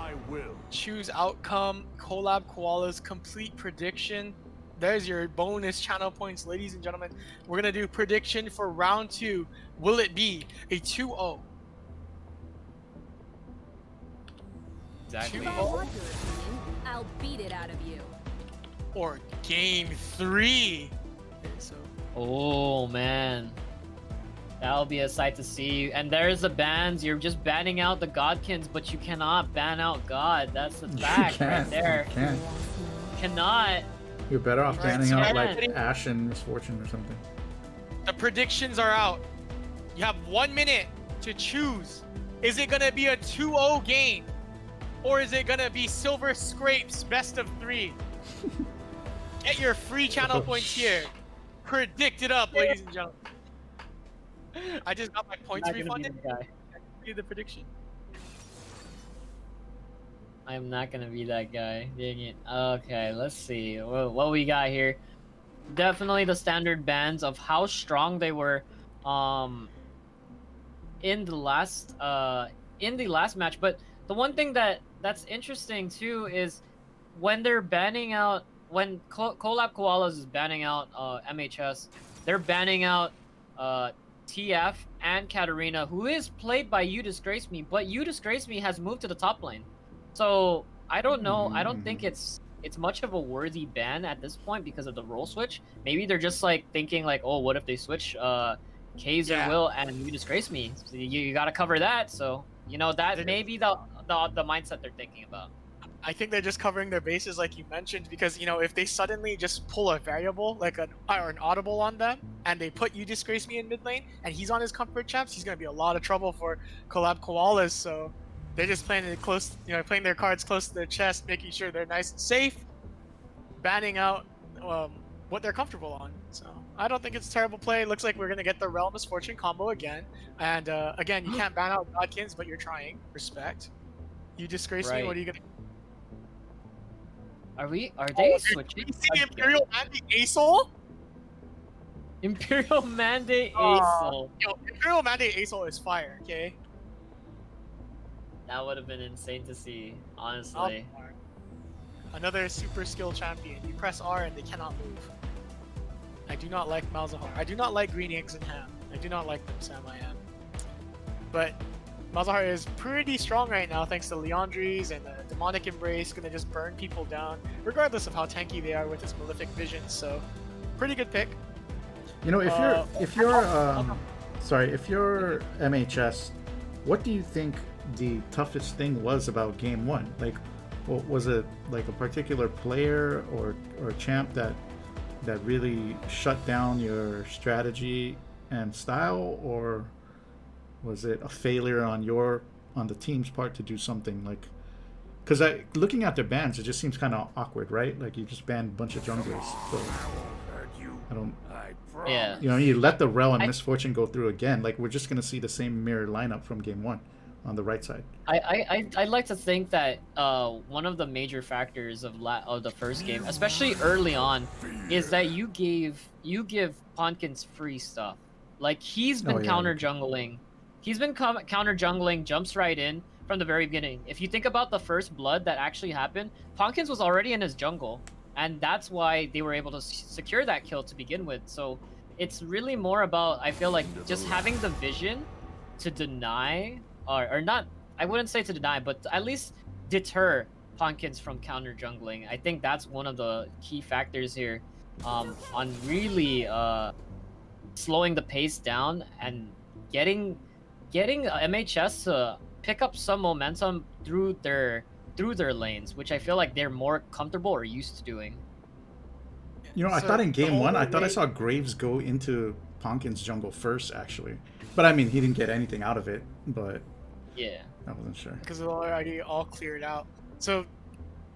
Choose outcome, collab koalas, complete prediction. There's your bonus channel points, ladies and gentlemen. We're gonna do prediction for round 2. Will it be a 2-0? Exactly. If I want your opinion, I'll beat it out of you. Or game 3? Okay, so Oh man, that'll be a sight to see. And there's the bans. You're just banning out the Godkins, but you cannot ban out God. That's the You fact right can't. there. You can't. Cannot. You're better off Right, banning out like yeah. Ash and Misfortune or something. the predictions are out. You have 1 minute to choose. Is it gonna be a 2-0 game? Or is it gonna be Silver Scrapes best of 3? Get your free channel Oh, points here. Predict it up, ladies and gentlemen. I just got my points Not gonna be refunded. the guy. Do the prediction. I am not gonna be that guy. Dang it. Okay, let's see what we got here. Definitely the standard bans of how strong they were, in the last match. But the one thing that's interesting too is when they're banning out, when Collab Koalas is banning out MHS, they're banning out TF and Katarina, who is played by You Disgrace Me, but You Disgrace Me has moved to the top lane. So I don't know. I don't think it's much of a worthy ban at this point because of the role switch. Maybe they're just like thinking like, oh, what if they switch Kaiser, Yeah. Will, and You Disgrace Me? So you got to cover that. So you know that may be the mindset they're thinking about. I think they're just covering their bases, like you mentioned, because you know if they suddenly just pull a variable like an audible on them, and they put You Disgrace Me in mid lane, and he's on his comfort champs, he's gonna be a lot of trouble for Collab Koalas. So they're just playing it close, you know, playing their cards close to their chest, making sure they're nice and safe, banning out what they're comfortable on. So I don't think it's a terrible play. It looks like we're gonna get the Realm Misfortune combo again, and again you can't ban out Godkins, but you're trying. Respect. You Disgrace Me. Right. What are you gonna? Are they Oh, switching? You see again? Imperial Mandate ASOL? Imperial Mandate Oh. ASOL. Yo, Imperial Mandate ASOL is fire, okay? That would have been insane to see, honestly. Another super skill champion. You press R and they cannot move. I do not like Malzahar. I do not like green eggs and ham. I do not like them, Sam. I am. But Malzahar is pretty strong right now thanks to Leandries and the Demonic Embrace. Gonna just burn people down, regardless of how tanky they are with his Malefic Vision. So, pretty good pick. You know, if you're MHS, what do you think the toughest thing was about game 1? Like, was it like a particular player or champ that really shut down your strategy and style, or was it a failure on the team's part to do something like? Because looking at their bans, it just seems kind of awkward, right? Like you just banned a bunch of junglers. So. I don't. Yeah. You know, you let the Rel and I- Misfortune go through again. Like we're just gonna see the same mirror lineup from game one on the right side. I'd like to think that one of the major factors of the first game, especially early on, is that you give Ponkins free stuff. Like he's been Oh, yeah. counter jungling, counter jungling, jumps right in from the very beginning. If you think about the first blood that actually happened, Ponkins was already in his jungle, and that's why they were able to secure that kill to begin with. So it's really more about, I feel like, just having the vision to deny or not, I wouldn't say to deny, but to at least deter Ponkins from counter jungling. I think that's one of the key factors here, on really slowing the pace down and getting MHS to pick up some momentum through their lanes, which I feel like they're more comfortable or used to doing. You know, I So thought in the game one, I older thought I lane- saw Graves go into Ponkin's jungle first, actually. But I mean, he didn't get anything out of it. But Yeah. I wasn't sure. because it was already all cleared out. So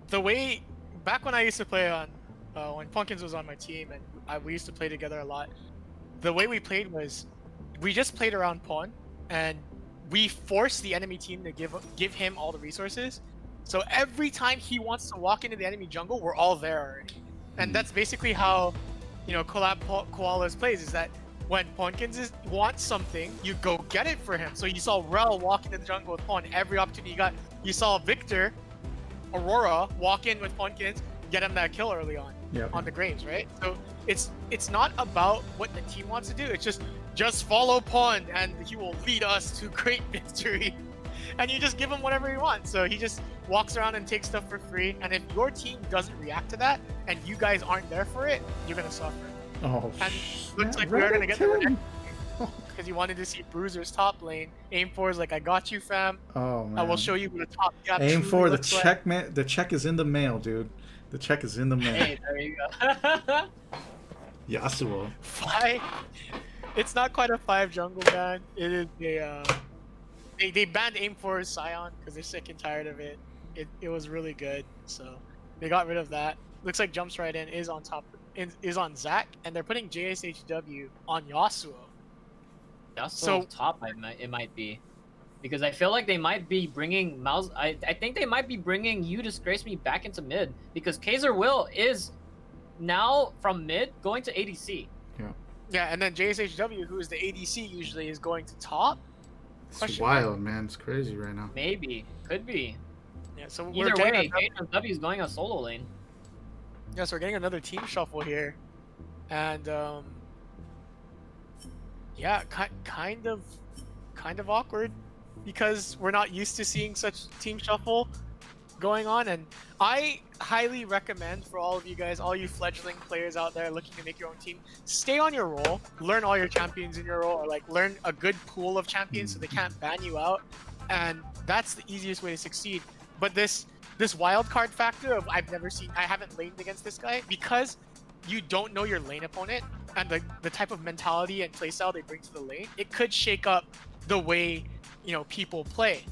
the way back when I used to play on when Punkins was on my team and we used to play together a lot, the way we played was we just played around pawn and we forced the enemy team to give him all the resources. So every time he wants to walk into the enemy jungle, we're all there already. And that's basically how, Collab Koalas plays, is that when Ponkins wants something, you go get it for him. So you saw Rel walk into the jungle with Pawn every opportunity you got. You saw Victor, Aurora walk in with Ponkins, get him that kill early on Yep. on the Graves, right? So it's not about what the team wants to do. It's just follow Pawn and he will lead us to great victory. And you just give him whatever he wants. So he just walks around and takes stuff for free. And if your team doesn't react to that and you guys aren't there for it, you're gonna suffer. Oh, And looks yeah, like we're gonna get the Reddit. because you wanted to see Bruiser's top lane. Aim for is like, I got you, fam. Oh man. I will show you what a top gap Aim truly for the looks like. check, man. The check is in the mail, dude. The check is in the mail. Hey, there you go. Yasuo. Five. It's not quite a 5 jungle ban. It is they banned aim for Scion because they're sick and tired of it. It was really good, so they got rid of that. Looks like jumps right in is on top is on Zac, and they're putting JSHW on Yasuo. So So- top, it might be, because I feel like they might be bringing Mouse. I think they might be bringing You Disgrace Me back into mid, because Kaiser Will is now from mid going to ADC. Yeah, and then JSHW, who is the ADC usually, is going to top. It's Question mark? wild, man. It's crazy right now. Maybe, could be. Yeah, so we're Either getting way, another, KW is going a solo lane. yeah, so we're getting another team shuffle here, and yeah, kind of awkward because we're not used to seeing such team shuffle going on. And I highly recommend for all of you guys, all you fledgling players out there looking to make your own team, stay on your role, learn all your champions in your role, or like learn a good pool of champions so they can't ban you out, and that's the easiest way to succeed. But this wild card factor of I haven't laned against this guy, because you don't know your lane opponent and the type of mentality and playstyle they bring to the lane, it could shake up the way people play.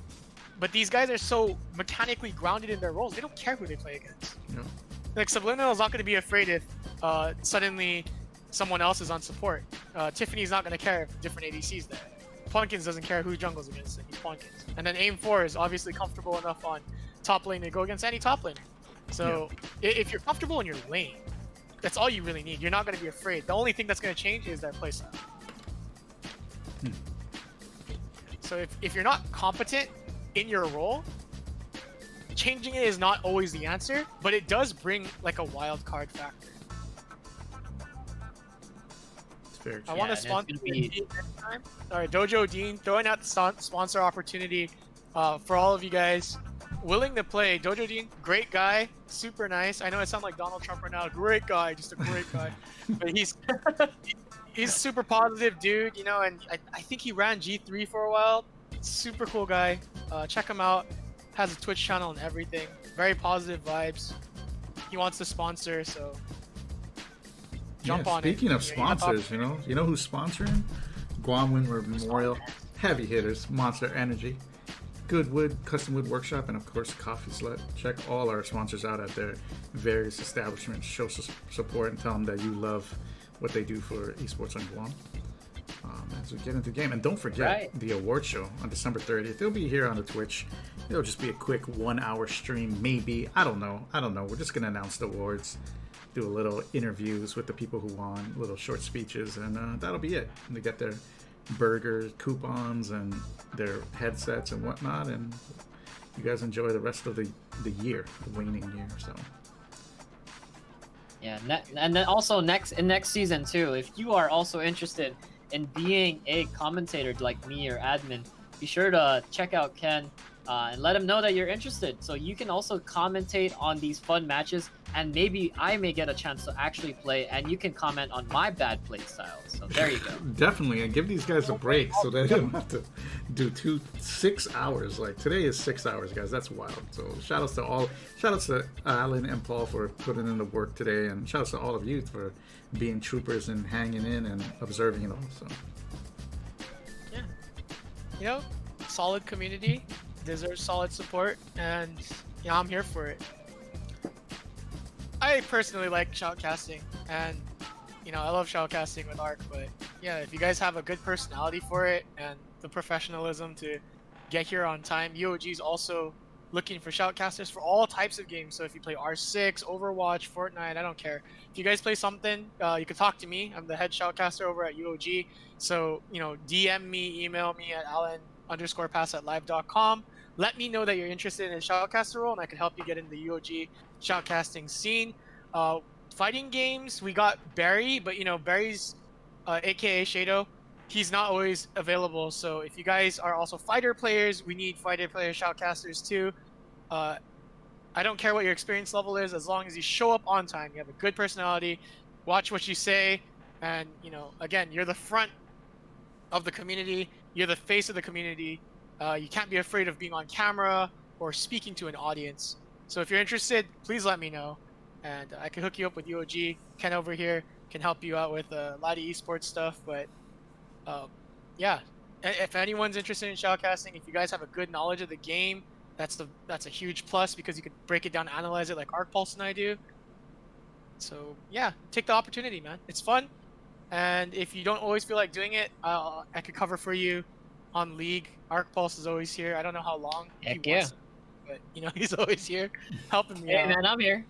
But these guys are so mechanically grounded in their roles, they don't care who they play against. Yeah. Like Subliminal is not going to be afraid if suddenly someone else is on support. Tiffany's not going to care if different ADC's there. Punkins doesn't care who jungles against him, he's Punkins. And then Aim 4 is obviously comfortable enough on top lane to go against any top laner. So if you're comfortable in your lane, that's all you really need. You're not going to be afraid. The only thing that's going to change is their playstyle. So if you're not competent in your role, changing it is not always the answer, but it does bring like a wild card factor. It's very I true. want Yeah, to and sponsor it's gonna be- Dean next time. All right, Dojo Dean, throwing out the sponsor opportunity for all of you guys willing to play. Dojo Dean, great guy, super nice. I know I sound like Donald Trump right now. Great guy, just a great guy. But he's super positive dude, and I think he ran G3 for a while. Super cool guy. Check him out. Has a Twitch channel and everything. Very positive vibes. He wants to sponsor, so jump on it. Speaking of Yeah, you got the sponsors, you know who's sponsoring? Guam Windward Memorial, heavy hitters, Monster Energy, Goodwood, Custom Wood Workshop, and of course Coffee Slut. Check all our sponsors out at their various establishments. Show support and tell them that you love what they do for esports on Guam. As we get into the game, and don't forget Right. the award show on December 30th. It'll be here on the Twitch. It'll just be a quick 1-hour stream, maybe. I don't know. We're just gonna announce the awards, do a little interviews with the people who won, little short speeches, and that'll be it. And they get their burger coupons and their headsets and whatnot, and you guys enjoy the rest of the year, the waning year. So Yeah, and then also next season too, if you are also interested in being a commentator like me or admin, be sure to check out Ken and let him know that you're interested. So you can also commentate on these fun matches, and maybe I may get a chance to actually play, and you can comment on my bad play style. So there you go. definitely, and give these guys a break so they don't have to do 6 hours. Like today is 6 hours, guys. That's wild. So shout outs to Alan and Paul for putting in the work today, and shout outs to all of you for being troopers and hanging in and observing it all. So Yeah. You know, solid community, deserves solid support, and yeah, I'm here for it. I personally like shoutcasting, and I love shoutcasting with Arc, but yeah, if you guys have a good personality for it and the professionalism to get here on time, UOG is also looking for shoutcasters for all types of games. So if you play R6, Overwatch, Fortnite, I don't care. If you guys play something, you can talk to me. I'm the head shoutcaster over at UOG. So, DM me, email me at alan_pass@live.com. Let me know that you're interested in a shoutcaster role, and I can help you get in the UOG shoutcasting scene. Fighting games, we got Barry, but Barry's aka Shado, he's not always available. So if you guys are also fighter players, we need fighter player shoutcasters too. I don't care what your experience level is, as long as you show up on time, you have a good personality, watch what you say, and again, you're the front of the community, you're the face of the community. You can't be afraid of being on camera or speaking to an audience. So if you're interested, please let me know, and I can hook you up with UOG. Ken over here can help you out with a lot of esports stuff. But yeah, if anyone's interested in shoutcasting, if you guys have a good knowledge of the game, that's a huge plus, because you can break it down, analyze it like ArcPulse and I do. So yeah, take the opportunity, man. It's fun, and if you don't always feel like doing it, I could cover for you on League. ArcPulse is always here. I don't know how long Heck he wants, but he's always here helping me Hey out. man, I'm here.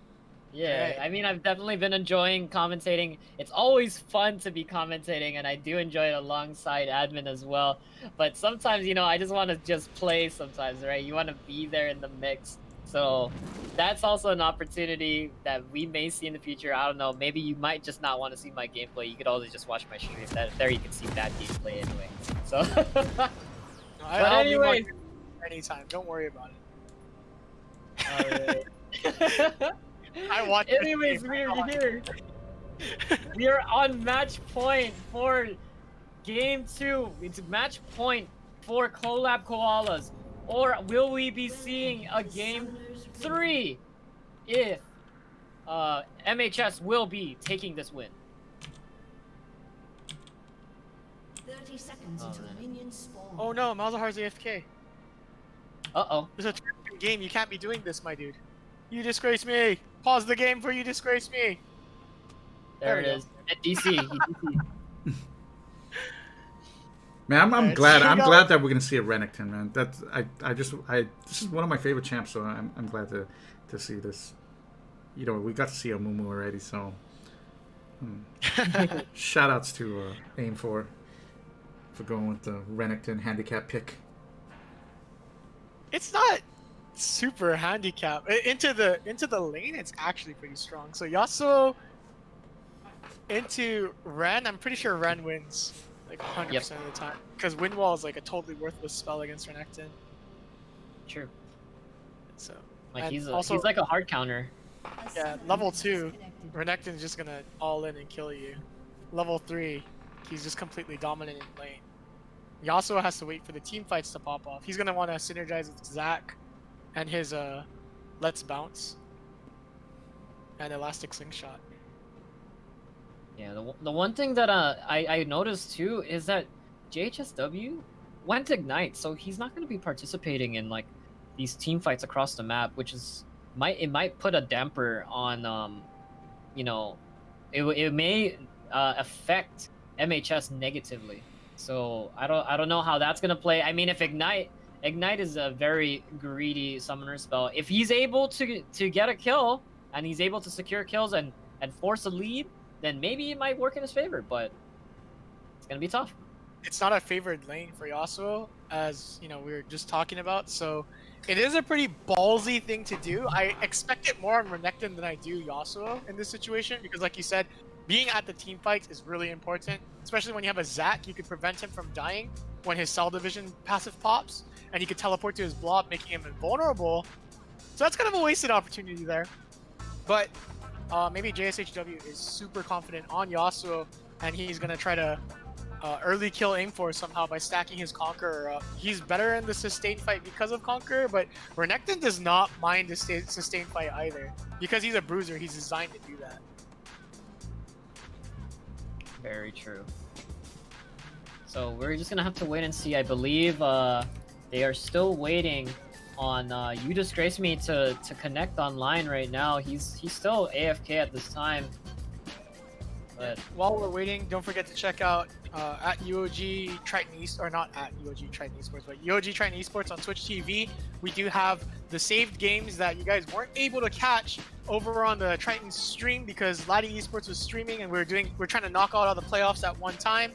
Yeah, Right. I mean, I've definitely been enjoying commentating. It's always fun to be commentating, and I do enjoy it alongside admin as well. But sometimes, I just want to just play sometimes, right? You want to be there in the mix. So that's also an opportunity that we may see in the future. I don't know. Maybe you might just not want to see my gameplay. You could always just watch my stream. There you can see bad gameplay anyway. So, No, But I'll be more anyway. anytime. Don't worry about it. alright. I watch your Anyways, stream. we're here. We are on match point for game 2. It's match point for Collab Koalas. Or will we be seeing a game 3 if MHS will be taking this win? 30 seconds Oh, until man. minions spawn. Oh no, Malzahar's AFK. Uh-oh. There's a tournament game. You can't be doing this, my dude. You disgrace me. Pause the game for you disgrace me. There There it we go. is. At DC. He DC. man, I'm Alright, glad. so you I'm got- glad that we're gonna see a Renekton, man. That's this is one of my favorite champs, so I'm glad to see this. We got to see a Mumu already, so shout outs to Aim for going with the Renekton handicap pick. It's not super handicap. Into the lane, it's actually pretty strong. So Yasuo into Ren, I'm pretty sure Ren wins like 100% of the time, because Wind Wall is like a totally worthless spell against Renekton. True. So Like And he's also- like a hard counter. yeah, level 2, Renekton's just gonna all in and kill you. Level 3, he's just completely dominant in lane. Yasuo has to wait for the team fights to pop off. He's gonna want to synergize with Zac and his Let's Bounce and Elastic Slingshot. Yeah, the one thing that I noticed too is that JHSW went Ignite, so he's not going to be participating in like these team fights across the map, which is might put a damper on it may affect MHS negatively. So I don't know how that's gonna play. I mean, if Ignite is a very greedy summoner spell. If he's able to get a kill and he's able to secure kills and force a lead, then maybe it might work in his favor. But it's gonna be tough. It's not a favored lane for Yasuo, as you know we were just talking about. So it is a pretty ballsy thing to do. I expect it more on Renekton than I do Yasuo in this situation because, like you said, being at the team fights is really important. Especially when you have a Zac, you could prevent him from dying when his Cell Division passive pops, and he could teleport to his blob, making him invulnerable. So that's kind of a wasted opportunity there. But maybe JSHW is super confident on Yasuo, and he's gonna try to early kill aim for somehow by stacking his Conqueror up. He's better in the sustained fight because of Conqueror, but Renekton does not mind the sustained fight either. Because he's a bruiser, he's designed to do that. Very true. So we're just gonna have to wait and see. I believe they are still waiting on You Disgrace Me to connect online right now. He's still AFK at this time. But while we're waiting, don't forget to check out at UOG Triton East, or not at UOG Triton Esports, but UOG Triton Esports on Twitch TV. We do have the saved games that you guys weren't able to catch over on the Triton stream because Laddie Esports was streaming and we're trying to knock out all the playoffs at one time.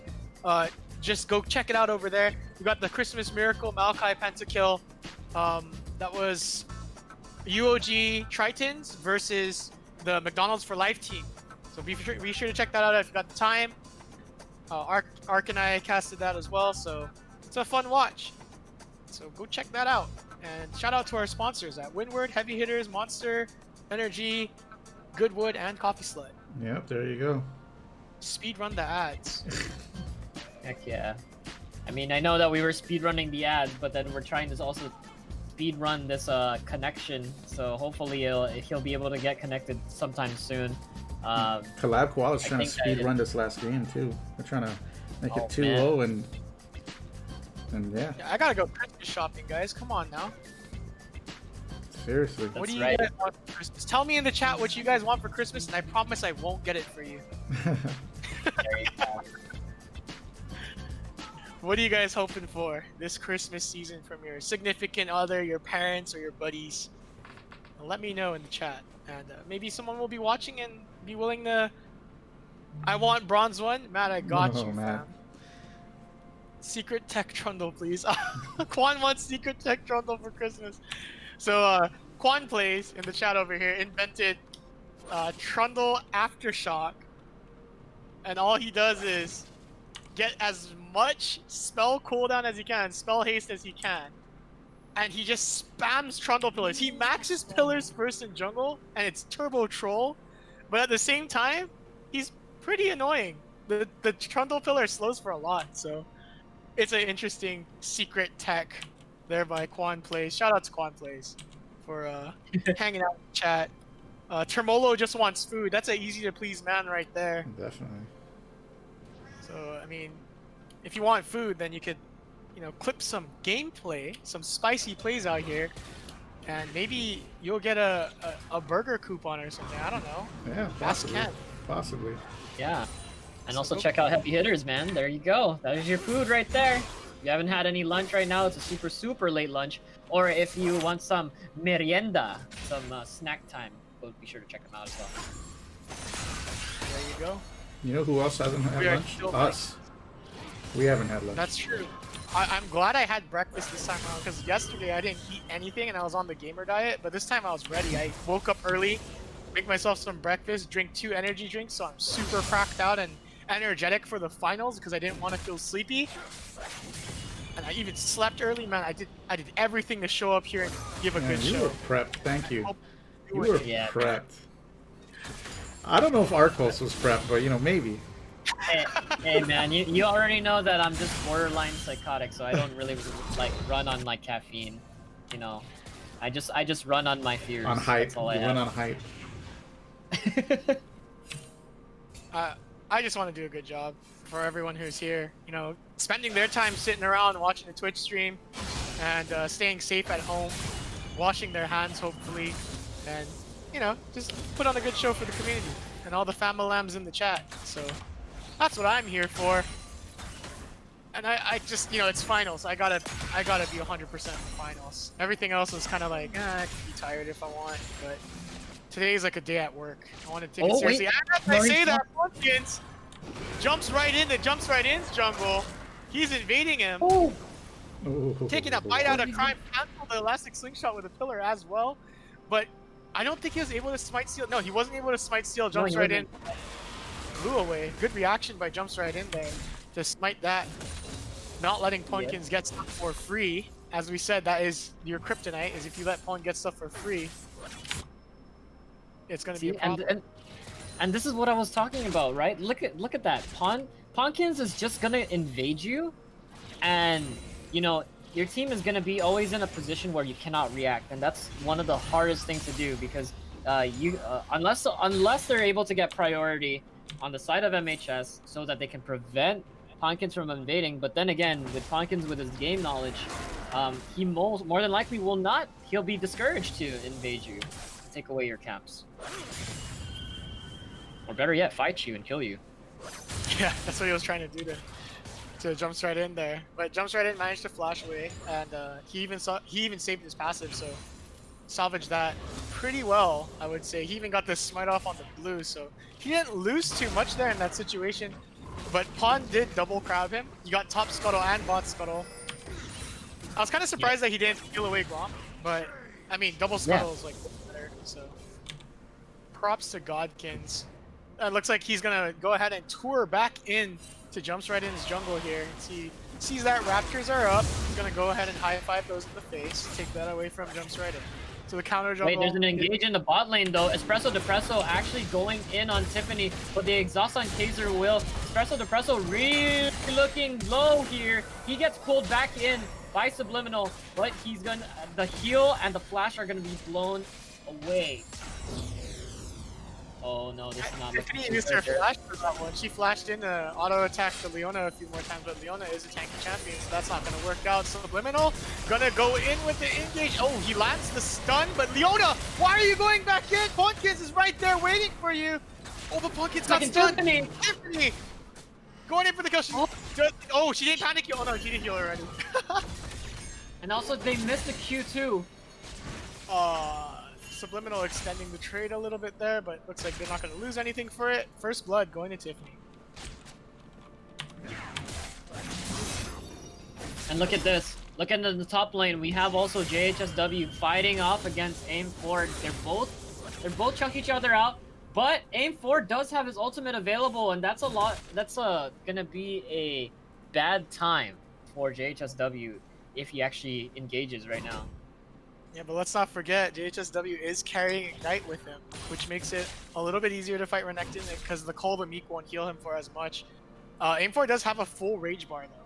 Just go check it out over there. We got the Christmas Miracle Maokai Pentakill. That was UOG Tritons versus the McDonald's for Life team. So be sure to check that out if you got the time. Ark and I casted that as well, so it's a fun watch. So go check that out. And shout out to our sponsors at Windward, Heavy Hitters, Monster, Energy, Goodwood, and Coffee Slut. Yep, there you go. Speedrun the ads. heck yeah. I mean, I know that we were speedrunning the ads, but then we're trying to also speedrun this connection. So hopefully he'll be able to get connected sometime soon. Collab Koala's trying to speed run this last game too. They're trying to make it 2-0 and yeah. I gotta go Christmas shopping, guys. Come on now. Seriously. What do you guys want for Christmas? Tell me in the chat what you guys want for Christmas, and I promise I won't get it for you. What are you guys hoping for this Christmas season from your significant other, your parents, or your buddies? Let me know in the chat, and maybe someone will be watching and be willing to. I want bronze one, Matt. I got you, Matt. fam. Secret Tech Trundle, please. Quan wants Secret Tech Trundle for Christmas. So Quan plays in the chat over here invented Trundle Aftershock, and all he does is get as much spell cooldown as he can, spell haste as he can, and he just spams Trundle Pillars. He maxes Pillars first in jungle, and it's Turbo Troll, but at the same time, he's pretty annoying. The Trundle Pillar slows for a lot, so it's an interesting secret tech there by Quan Plays. Shout out to Quan Plays for hanging out in the chat. Tremolo just wants food. That's an easy to please man right there. Definitely. So, I mean, if you want food, then you could, clip some gameplay, some spicy plays out here, and maybe you'll get a burger coupon or something. I don't know. Yeah, possibly. Possibly. Yeah. And also check out Heavy Hitters, man. There you go. That is your food right there. If you haven't had any lunch right now, it's a super, super late lunch. Or if you want some merienda, some snack time, be sure to check them out as well. There you go. You know who else hasn't had lunch? Us. We haven't had lunch. That's true. I'm glad I had breakfast this time around, because yesterday I didn't eat anything and I was on the gamer diet, but this time I was ready. I woke up early, make myself some breakfast, drink 2 energy drinks, so I'm super cracked out and energetic for the finals because I didn't want to feel sleepy. And I even slept early, man. I did everything to show up here and give a good you show. were prepped. Thank you. You were Yeah. prepped. I don't know if Arcos was prepped, but maybe. Hey man, you already know that I'm just borderline psychotic, so I don't really run on caffeine. I just run on my fears. On hype. That's all You I run have. on hype. I just want to do a good job for everyone who's here. Spending their time sitting around watching the Twitch stream and staying safe at home, washing their hands hopefully, and just put on a good show for the community and all the familams in the chat. So That's what I'm here for. And I just, you know, it's finals. I gotta be 100% in the finals. Everything else is kind of like, I can be tired if I want, but today's like a day at work. I want to take it Oh, seriously. wait. As I say that, Pumpkins jumps right in's jungle. He's invading him, Oh. taking a bite out of crime. Canceled the elastic slingshot with a pillar as well, but I don't think he was able to smite steal. No, he wasn't able to smite steal. Jumps he right in, wasn't. blew away. Good reaction by jumps right in there to smite that. Not letting Pumpkins get stuff for free. As we said, that is your kryptonite, is if you let Pon get stuff for free, it's gonna be a problem. And this is what I was talking about, right? Look at that. Ponkins is just gonna invade you, and you know your team is gonna be always in a position where you cannot react, and that's one of the hardest things to do because unless they're able to get priority on the side of MHS so that they can prevent Ponkins from invading. But then again, with Ponkins with his game knowledge, he more than likely will not. He'll be discouraged to invade you, to take away your camps. Or better yet, fight you and kill you. Yeah, that's what he was trying to do to jumps right in there. But jumps right in, managed to flash away, and he even saved his passive, so salvaged that pretty well, I would say. He even got the smite off on the blue, so he didn't lose too much there in that situation. But Pon did double crowd him. You got top scuttle and bot scuttle. I was kind of surprised that he didn't peel away Gromp, but I mean double scuttle is like better. So props to Godkins. It looks like he's gonna go ahead and tour back in to jumps right in his jungle here. Sees that Raptors are up. He's gonna go ahead and high five those in the face. Take that away from jumps right in. So the counter jungle. Wait, there's an engage in the bot lane though. Espresso Depresso actually going in on Tiffany, but the exhaust on Kaiser will. Espresso Depresso really looking low here. He gets pulled back in by Subliminal, but he's gonna the heal and the flash are gonna be blown away. Oh no, this is not looking Tiffany good used her right there. flash for that one. She flashed in to auto attack to Leona a few more times, but Leona is a tanky champion, so that's not gonna work out. Subliminal gonna go in with the engage. Oh, he lands the stun, but Leona, why are you going back in? Punkins is right there waiting for you. Oh, but Punkins got stunned. Tiffany going in for the kill. Oh, she didn't panic heal. Oh no, she did heal already. And also they missed the Q too. Subliminal extending the trade a little bit there, but looks like they're not going to lose anything for it. First blood going to Tiffany. And look at this. Look at the top lane. We have also JHSW fighting off against Aim4. They're both chunking each other out, but Aim4 does have his ultimate available, and that's a lot. That's gonna be a bad time for JHSW if he actually engages right now. Yeah, but let's not forget, JHSW is carrying Ignite with him, which makes it a little bit easier to fight Renekton because the Kolba Meek won't heal him for as much. Aim4 does have a full Rage Bar though,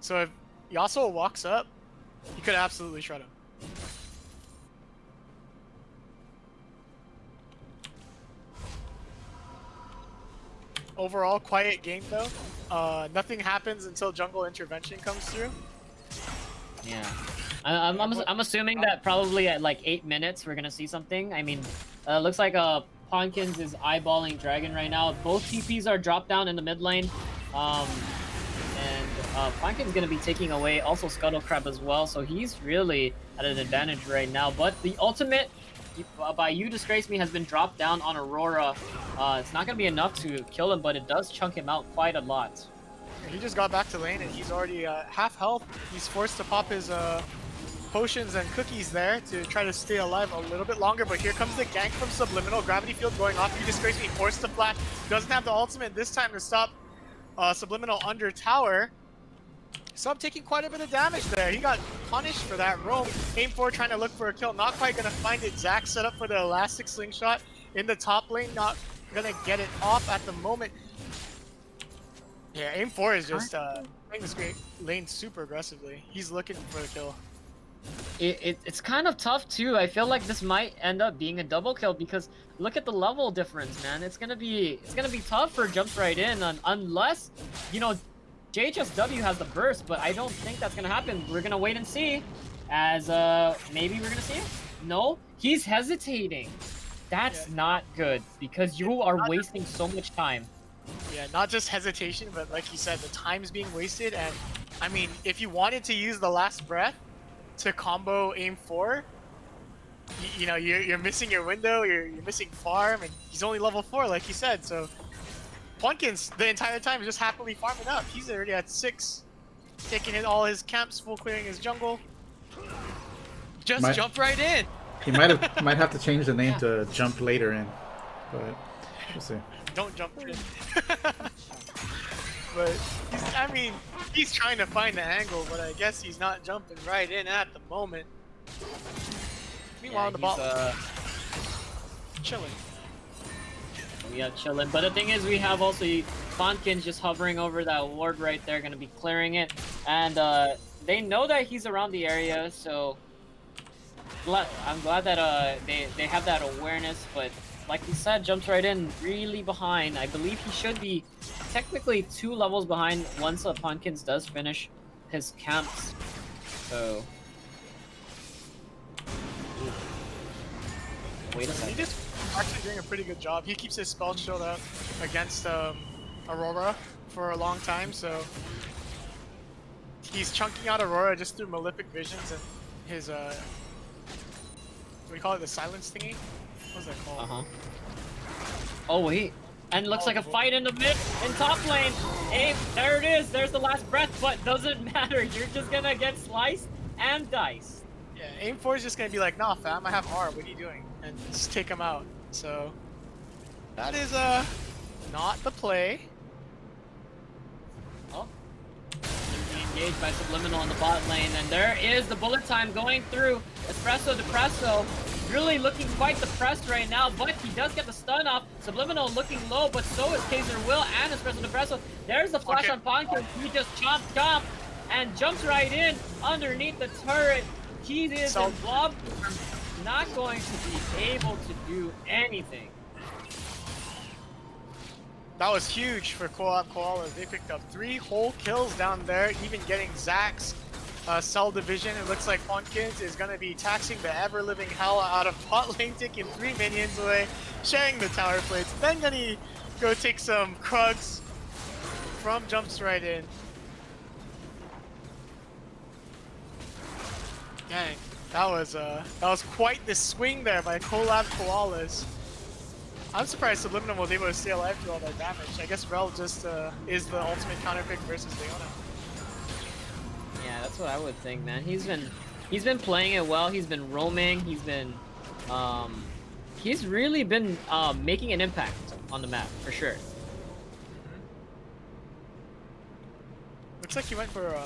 so if Yasuo walks up, he could absolutely shred him. Overall, quiet game though. Nothing happens until jungle intervention comes through. Yeah. I'm assuming that probably at like 8 minutes we're gonna see something. I mean, looks like Ponkins is eyeballing Dragon right now. Both TPs are dropped down in the mid lane. And Ponkins gonna be taking away also Scuttle Crab as well, so he's really at an advantage right now. But the ultimate by You Disgrace Me has been dropped down on Aurora. It's not gonna be enough to kill him, but it does chunk him out quite a lot. He just got back to lane and he's already half health. He's forced to pop his potions and cookies there to try to stay alive a little bit longer, but here comes the gank from Subliminal. Gravity Field going off. You Disgrace Me forced to flash. Doesn't have the ultimate this time to stop Subliminal under tower. Sub taking quite a bit of damage there. He got punished for that roam. Aim4 trying to look for a kill. Not quite going to find it. Zac set up for the elastic slingshot in the top lane. Not going to get it off at the moment. Yeah, Aim4 is just playing this great lane super aggressively. He's looking for the kill. It's kind of tough too. I feel like this might end up being a double kill because look at the level difference, man. It's gonna be tough for jumps right in unless, you know, JHSW has the burst, but I don't think that's gonna happen. We're gonna wait and see. As maybe we're gonna see it. No, he's hesitating. That's not good because you are wasting so much time. Yeah, not just hesitation, but like you said, the time's being wasted. And I mean, if you wanted to use the last breath to combo aim 4, you know, you're missing your window, you're missing farm, and he's only level 4, like you said. So Plunkins the entire time is just happily farming up. He's already at 6, taking in all his camps, full clearing his jungle. Just jump right in. He might have to change the name to Jump Later In, but we'll see. Don't jump in. But I mean, he's trying to find the angle, but I guess he's not jumping right in at the moment. Meanwhile, on the bottom, chilling. Yeah, chilling. But the thing is, we have also Fonkin's just hovering over that ward right there, gonna be clearing it, and they know that he's around the area, so I'm glad that they have that awareness. But like you said, jumps right in, really behind. I believe he should be technically 2 levels behind once Punkins does finish his camps. So. Wait a second. He just actually doing a pretty good job. He keeps his spell shield up against Aurora for a long time, so he's chunking out Aurora just through malefic visions and his what do we call it, the silence thingy? What's that called? Oh wait, and looks like a fight in the mid in top lane. Hey, there it is. There's the last breath, but doesn't matter. You're just gonna get sliced and diced. Yeah, aim 4 is just gonna be like, nah, fam, I have R. What are you doing? And just take him out. So that is not the play. Oh, engaged by Subliminal in the bot lane, and there is the bullet time going through. Espresso Depresso really looking quite depressed right now, but he does get the stun off. Subliminal looking low, but so is Kaiser Will and Espresso Depresso. There's the flash on Ponkin. He just chomp and jumps right in underneath the turret. He is in blob, not going to be able to do anything. That was huge for Co-op Koalas. They picked up 3 whole kills down there, even getting Zach's cell division. It looks like Funkins is going to be taxing the ever-living hell out of bot lane, taking 3 minions away, sharing the tower plates, then going to go take some Krugs from jumps right in. Dang, that was quite the swing there by Collab Koalas. I'm surprised Subliminal was able to stay alive through all that damage. I guess Rel just is the ultimate counter pick versus Leona. Yeah, that's what I would think, man. He's been playing it well. He's been roaming. He's really been making an impact on the map for sure. Looks like he went for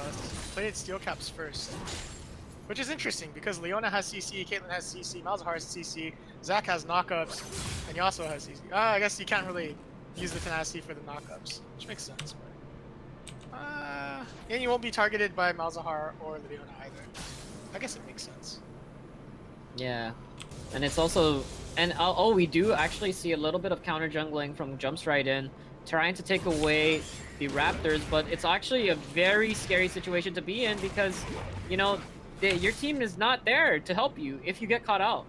plated steel caps first. Which is interesting because Leona has CC, Caitlyn has CC, Malzahar has CC, Zach has knockups, and Yasuo has CC. I guess you can't really use the tenacity for the knockups, which makes sense. But, and you won't be targeted by Malzahar or Leona either. I guess it makes sense. Yeah, and it's also, and we do actually see a little bit of counter jungling from jumps right in, trying to take away the Raptors, but it's actually a very scary situation to be in because, you know, your team is not there to help you if you get caught out.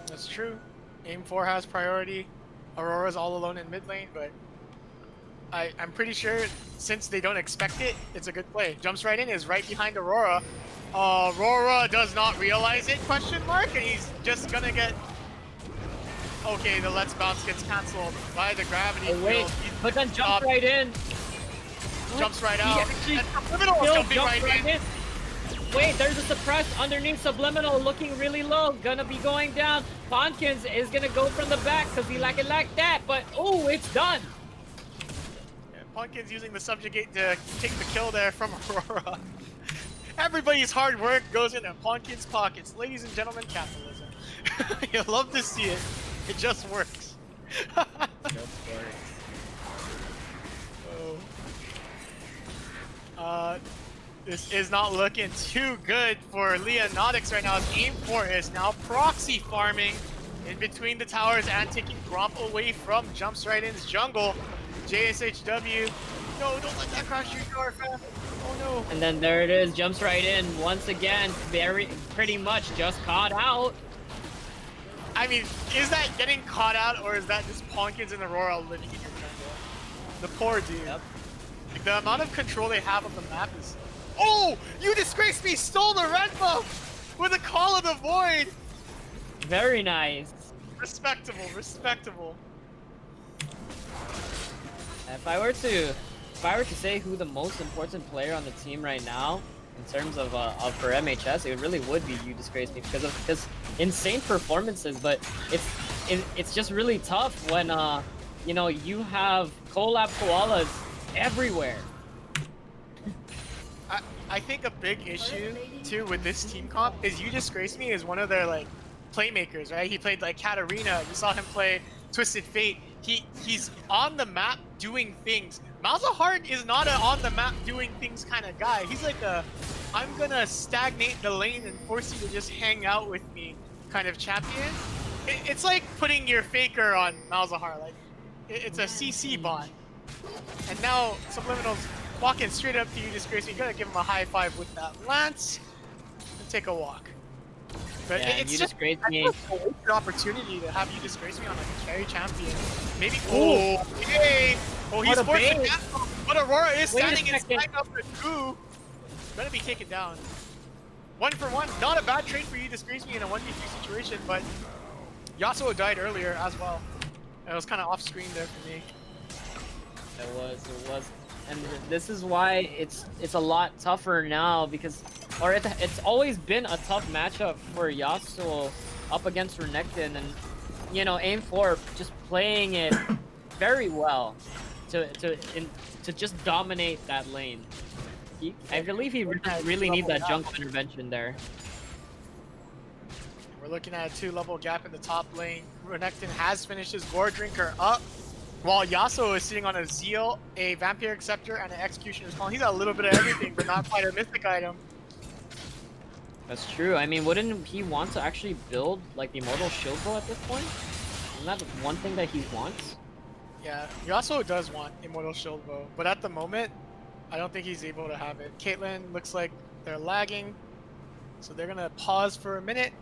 That's true. Aim 4 has priority. Aurora's all alone in mid lane, but I'm pretty sure since they don't expect it, it's a good play. Jumps right in, is right behind Aurora. Aurora does not realize it, question mark, and he's just gonna get... Okay, the Let's Bounce gets cancelled by the gravity field. But then jumps right in. Jumps right out. And Subliminal is jumping right in. Wait, there's a suppress underneath Subliminal looking really low. Gonna be going down. Ponkins is gonna go from the back because he like that. But, oh, it's done. Yeah, Ponkins using the subjugate to take the kill there from Aurora. Everybody's hard work goes into Ponkins' pockets. Ladies and gentlemen, capitalism. You love to see it. It just works. This is not looking too good for Leonautics right now. His aim for is now proxy farming in between the towers and taking Gromp away from jumps right in's jungle. JSHW, no, don't let that crash your car, fam. Oh no. And then there it is, jumps right in once again, pretty much just caught out. I mean, is that getting caught out or is that just Ponkins and Aurora living in your jungle? The poor dude. Yep. Like, the amount of control they have of the map is... Oh! You disgraced me! Stole the red buff! With a Call of the Void! Very nice. Respectable, respectable. If I were to say who the most important player on the team right now, in terms of for MHS, it really would be You Disgrace Me because of his insane performances. But it's just really tough when you know, you have collab koalas everywhere. I think a big issue too with this team comp is You Disgrace Me is one of their like playmakers, right? He played like Katarina. You saw him play Twisted Fate. He's on the map doing things. Malzahar is not an on the map doing things kind of guy. He's like a I'm gonna stagnate the lane and force you to just hang out with me kind of champion. It's like putting your faker on Malzahar. Like it's a CC bot. And now Subliminal's walking straight up to You Disgrace Me. You gotta give him a high five with that lance and take a walk. But Yeah, it's You just Disgrace Me. a wasted opportunity to have You Disgrace Me on like a carry champion. Maybe. Oh, hey! Oh, he's What a forced to bait. cancel. But Aurora is Wait a standing second. inside of the two. Gonna be taken down. 1 for 1. Not a bad trade for You Disgrace Me in a 1v3 situation, but Yasuo died earlier as well. It was kind of off screen there for me. It was, and this is why it's a lot tougher now because, or it's always been a tough matchup for Yasuo up against Renekton, and you know, Aim4 just playing it very well to just dominate that lane. I believe he really needs that jungle intervention there. We're looking at a 2-level gap in the top lane. Renekton has finished his Gore Drinker up, while Yasuo is sitting on a Zeal, a Vampiric Scepter, and an Executioner's Call. He's got a little bit of everything, but not quite a Mythic item. That's true. I mean, wouldn't he want to actually build like the Immortal Shield Bow at this point? Isn't that one thing that he wants? Yeah, Yasuo does want Immortal Shield Bow, but at the moment, I don't think he's able to have it. Caitlyn looks like they're lagging, so they're gonna pause for a minute.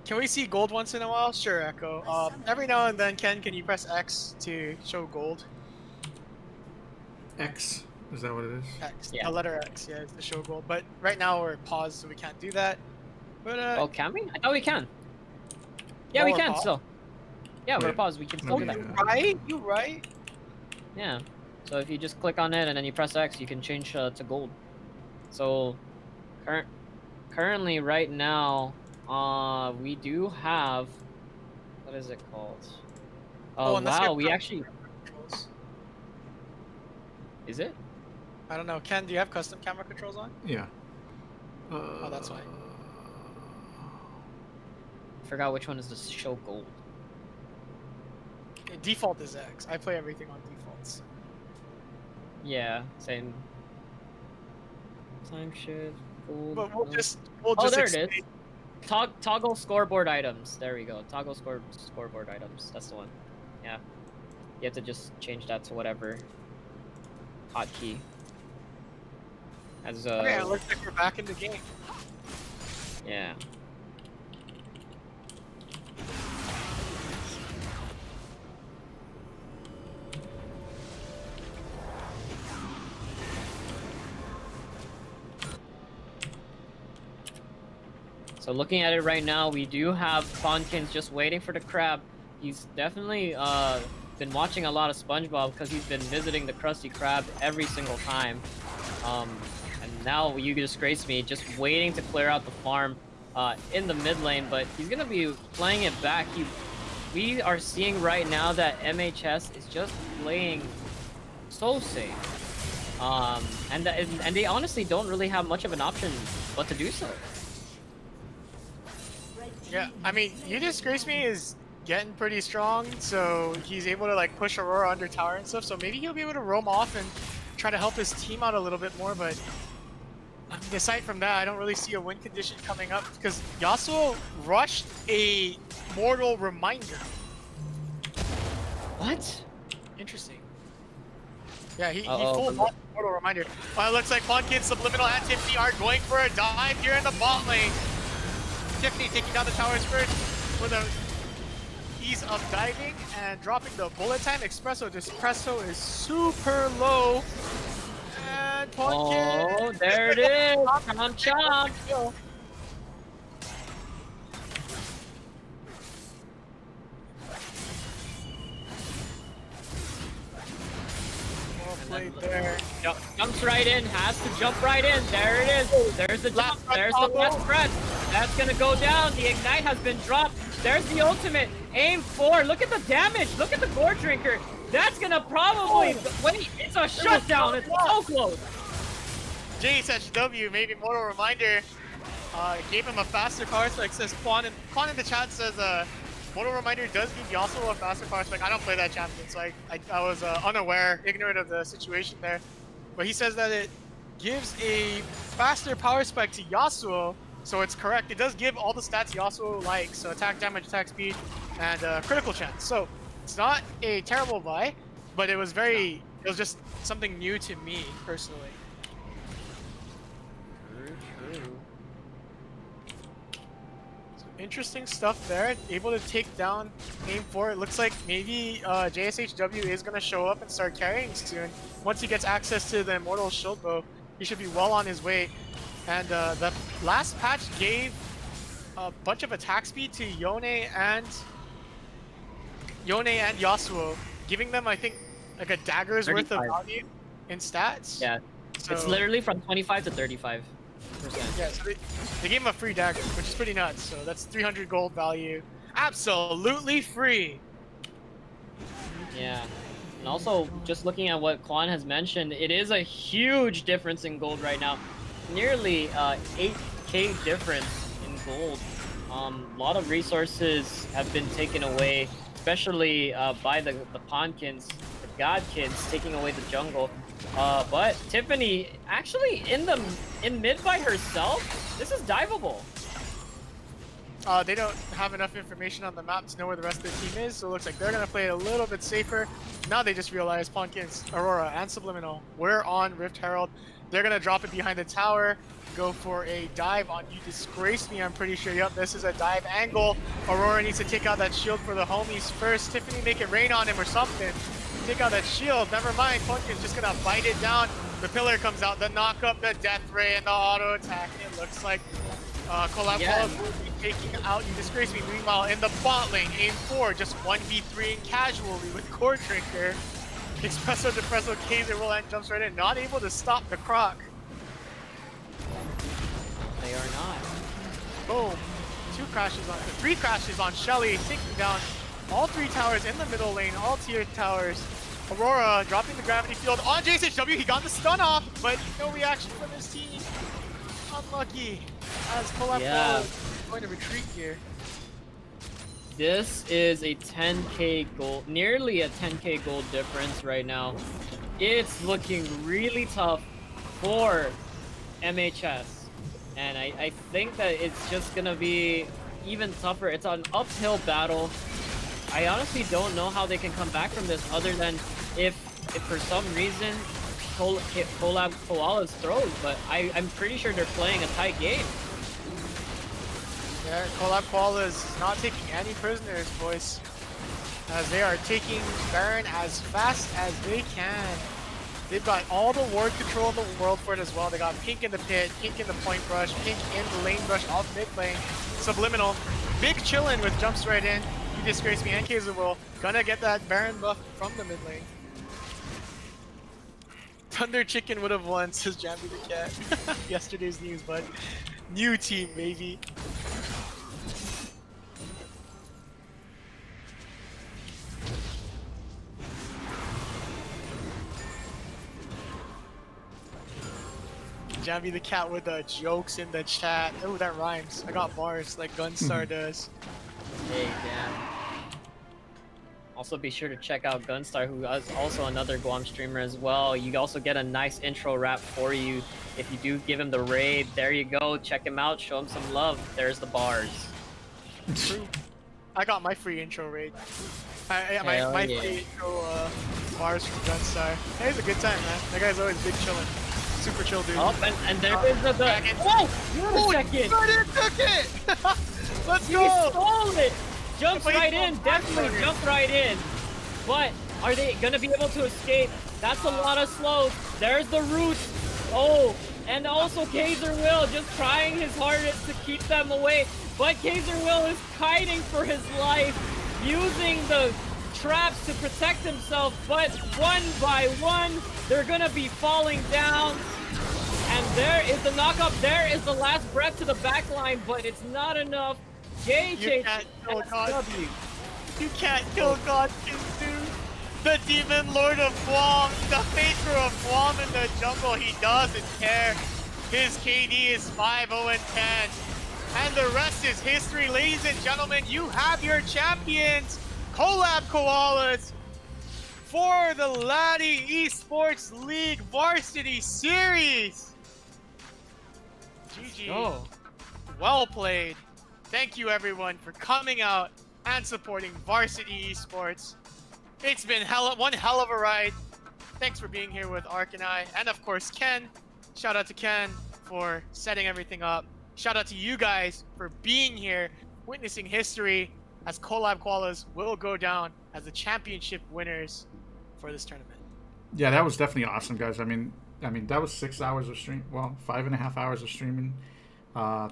Can we see gold once in a while? Sure, Echo. Every now and then, Ken, can you press X to show gold? X. Is that what it is? X. Yeah. The letter X, yeah, it's to show gold. But right now we're paused, so we can't do that. But Oh, can we? I thought we can. Yeah, Oh, we we're can paused? still. Yeah, we're Wait. paused. We can still Oh, do that. you right? You right? Yeah. So if you just click on it and then you press X, you can change to gold. So currently right now, we do have, what is it called? Oh, unless you wow, have we custom actually, camera controls. is it? I don't know. Ken, do you have custom camera controls on? Yeah. Oh, that's why. I forgot which one is the show gold. Default is X. I play everything on defaults. Yeah, same. Time shift, gold. But we'll no. just Oh, there it explain. is. Toggle scoreboard items. There we go. Toggle scoreboard items. That's the one. Yeah. You have to just change that to whatever hotkey. As Okay, it looks like we're back in the game. yeah. So looking at it right now, we do have Fawnkin's just waiting for the crab. He's definitely been watching a lot of SpongeBob because he's been visiting the Krusty Krab every single time. And now You Disgrace Me, just waiting to clear out the farm in the mid lane, but he's gonna be playing it back. We are seeing right now that MHS is just playing so safe. And they honestly don't really have much of an option but to do so. Yeah, I mean, You Disgrace Me is getting pretty strong, so he's able to like push Aurora under tower and stuff, so maybe he'll be able to roam off and try to help his team out a little bit more, but I mean, aside from that, I don't really see a win condition coming up because Yasuo rushed a Mortal Reminder. What? Interesting. Yeah, he Uh-oh. full bought Mortal Reminder. Well, it looks like Funkin, Subliminal, and Tiffany are going for a dive here in the bot lane. Tiffany taking down the towers first with a He's up diving and dropping the bullet time. Espresso Dispresso is super low. And Pumpkin. Oh, there it is. Chomp chomp. Well played there. Jumps right in, has to jump right in. There it is. There's the jump. There's the last breath. That's gonna go down. The ignite has been dropped. There's the ultimate. Aim 4. Look at the damage. Look at the gore drinker. That's gonna probably wait. It's a shutdown. It's so close. JSHW, maybe Mortal Reminder, gave him a faster power spike. Says Quan in the chat says Mortal Reminder does give Yasuo a faster power spike. I don't play that champion, so I was unaware, ignorant of the situation there. But he says that it gives a faster power spike to Yasuo, so it's correct. It does give all the stats Yasuo likes, so attack damage, attack speed, and critical chance. So it's not a terrible buy, but it was just something new to me personally. Interesting stuff there. Able to take down Aim 4. It looks like maybe JSHW is going to show up and start carrying soon. Once he gets access to the Immortal Shield Bow, he should be well on his way. And the last patch gave a bunch of attack speed to Yone and Yasuo, giving them, I think, like a dagger's 35. worth of value in stats. Yeah, So, it's literally from 25 to 35%. yeah, so they gave him a free dagger, which is pretty nuts. So that's 300 gold value. Absolutely free. Yeah. And also, just looking at what Quan has mentioned, it is a huge difference in gold right now. Nearly 8k difference in gold. A lot of resources have been taken away, especially by the Pawnkins, the Godkins, taking away the jungle. But Tiffany actually in mid by herself. This is diveable. They don't have enough information on the map to know where the rest of the team is, so it looks like they're gonna play a little bit safer. Now they just realize Pawnkins, Aurora, and Subliminal, we're on Rift Herald. They're gonna drop it behind the tower, go for a dive on You Disgrace Me, I'm pretty sure. Yep, this is a dive angle. Aurora needs to take out that shield for the homies first. Tiffany make it rain on him or something. Take out that shield, never mind. Pawnkins just gonna bite it down. The pillar comes out, the knock up, the death ray, and the auto attack. It looks like Collab will be taking out You Disgrace Me. Meanwhile, in the bot lane, Aim 4 just 1v3ing casually with Core Drinker. Espresso Depresso caves and roll and jumps right in, not able to stop the Croc. They are not. Boom. 3 crashes on Shelly, taking down all 3 towers in the middle lane, all tier towers. Aurora dropping the gravity field on JSHW. He got the stun off, but no reaction from his team. Unlucky as Collab is going to retreat here. This is a 10k gold, nearly a 10k gold difference right now. It's looking really tough for MHS. And I think that it's just gonna be even tougher. It's an uphill battle. I honestly don't know how they can come back from this other than if for some reason Collab Koala's throws, but I'm pretty sure they're playing a tight game. Yeah, Collab Koala is not taking any prisoners, boys. As they are taking Baron as fast as they can. They've got all the ward control in the world for it as well. They got Pink in the pit, Pink in the point brush, Pink in the lane brush off mid lane. Subliminal, big chillin' with jumps right in. You Disgrace Me and Kaiser will gonna get that Baron buff from the mid lane. Thunder Chicken would have won, says Jambi the Cat. Yesterday's news, bud. New team, baby. Jambi the Cat with the jokes in the chat. Oh, that rhymes. I got bars like Gunstar does. Hey, damn. Also be sure to check out Gunstar, who is also another Guam streamer as well. You also get a nice intro rap for you if you do give him the raid. There you go. Check him out. Show him some love. There's the bars. True. I got my free intro raid. My free intro bars from Gunstar. Hey, it's a good time, man. That guy's always big chillin'. Super chill dude. Oh, and there is the whoa! Wait a second! He took it! Let's He go! stole it! Jumps But he's right in, going definitely backwards. jumped right in. But are they gonna be able to escape? That's a lot of slows. There's the roots. Oh, and also Kaiser Will just trying his hardest to keep them away. But Kaiser Will is kiting for his life, using the traps to protect himself. But one by one, they're gonna be falling down. And there is the knockup. There is the last breath to the back line, but it's not enough. You can't kill God. JHSW. You can't kill God, dude. The Demon Lord of Guam, the Faker of Guam in the jungle, he doesn't care. His KD is 5-0-10. And the rest is history, ladies and gentlemen. You have your champions, Collab Koalas, for the Laddie Esports League Varsity Series. GG. Oh. Well played. Thank you everyone for coming out and supporting Varsity Esports. It's been one hell of a ride. Thanks for being here with Ark and I, and of course Ken. Shout out to Ken for setting everything up. Shout out to you guys for being here, witnessing history as Collab Koalas will go down as the championship winners for this tournament. Yeah, that was definitely awesome, guys. I mean, that was 6 hours of stream. Well, 5.5 hours of streaming.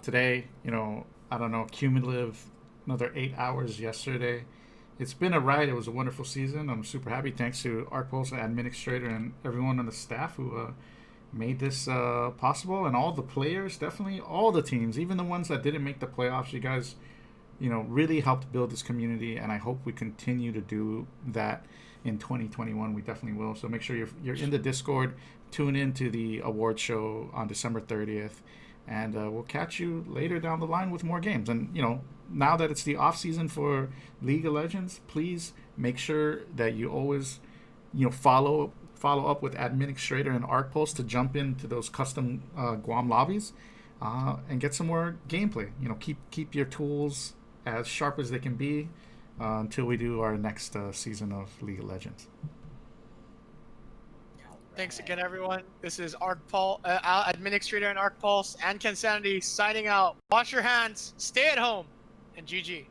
Today, I don't know, cumulative another 8 hours yesterday. It's been a ride. It was a wonderful season. I'm super happy. Thanks to Art Pulse, administrator, and everyone on the staff who made this possible, and all the players, definitely all the teams, even the ones that didn't make the playoffs. You guys, really helped build this community, and I hope we continue to do that in 2021. We definitely will. So make sure you're in the Discord. Tune in to the award show on December 30th, and we'll catch you later down the line with more games. And now that it's the off season for League of Legends, please make sure that you always follow up with administrator and Arc Pulse to jump into those custom Guam lobbies and get some more gameplay. Keep your tools as sharp as they can be until we do our next season of League of Legends. Thanks again, everyone. This is administrator and Arc Pulse and Ken Sanity signing out. Wash your hands, stay at home, and GG.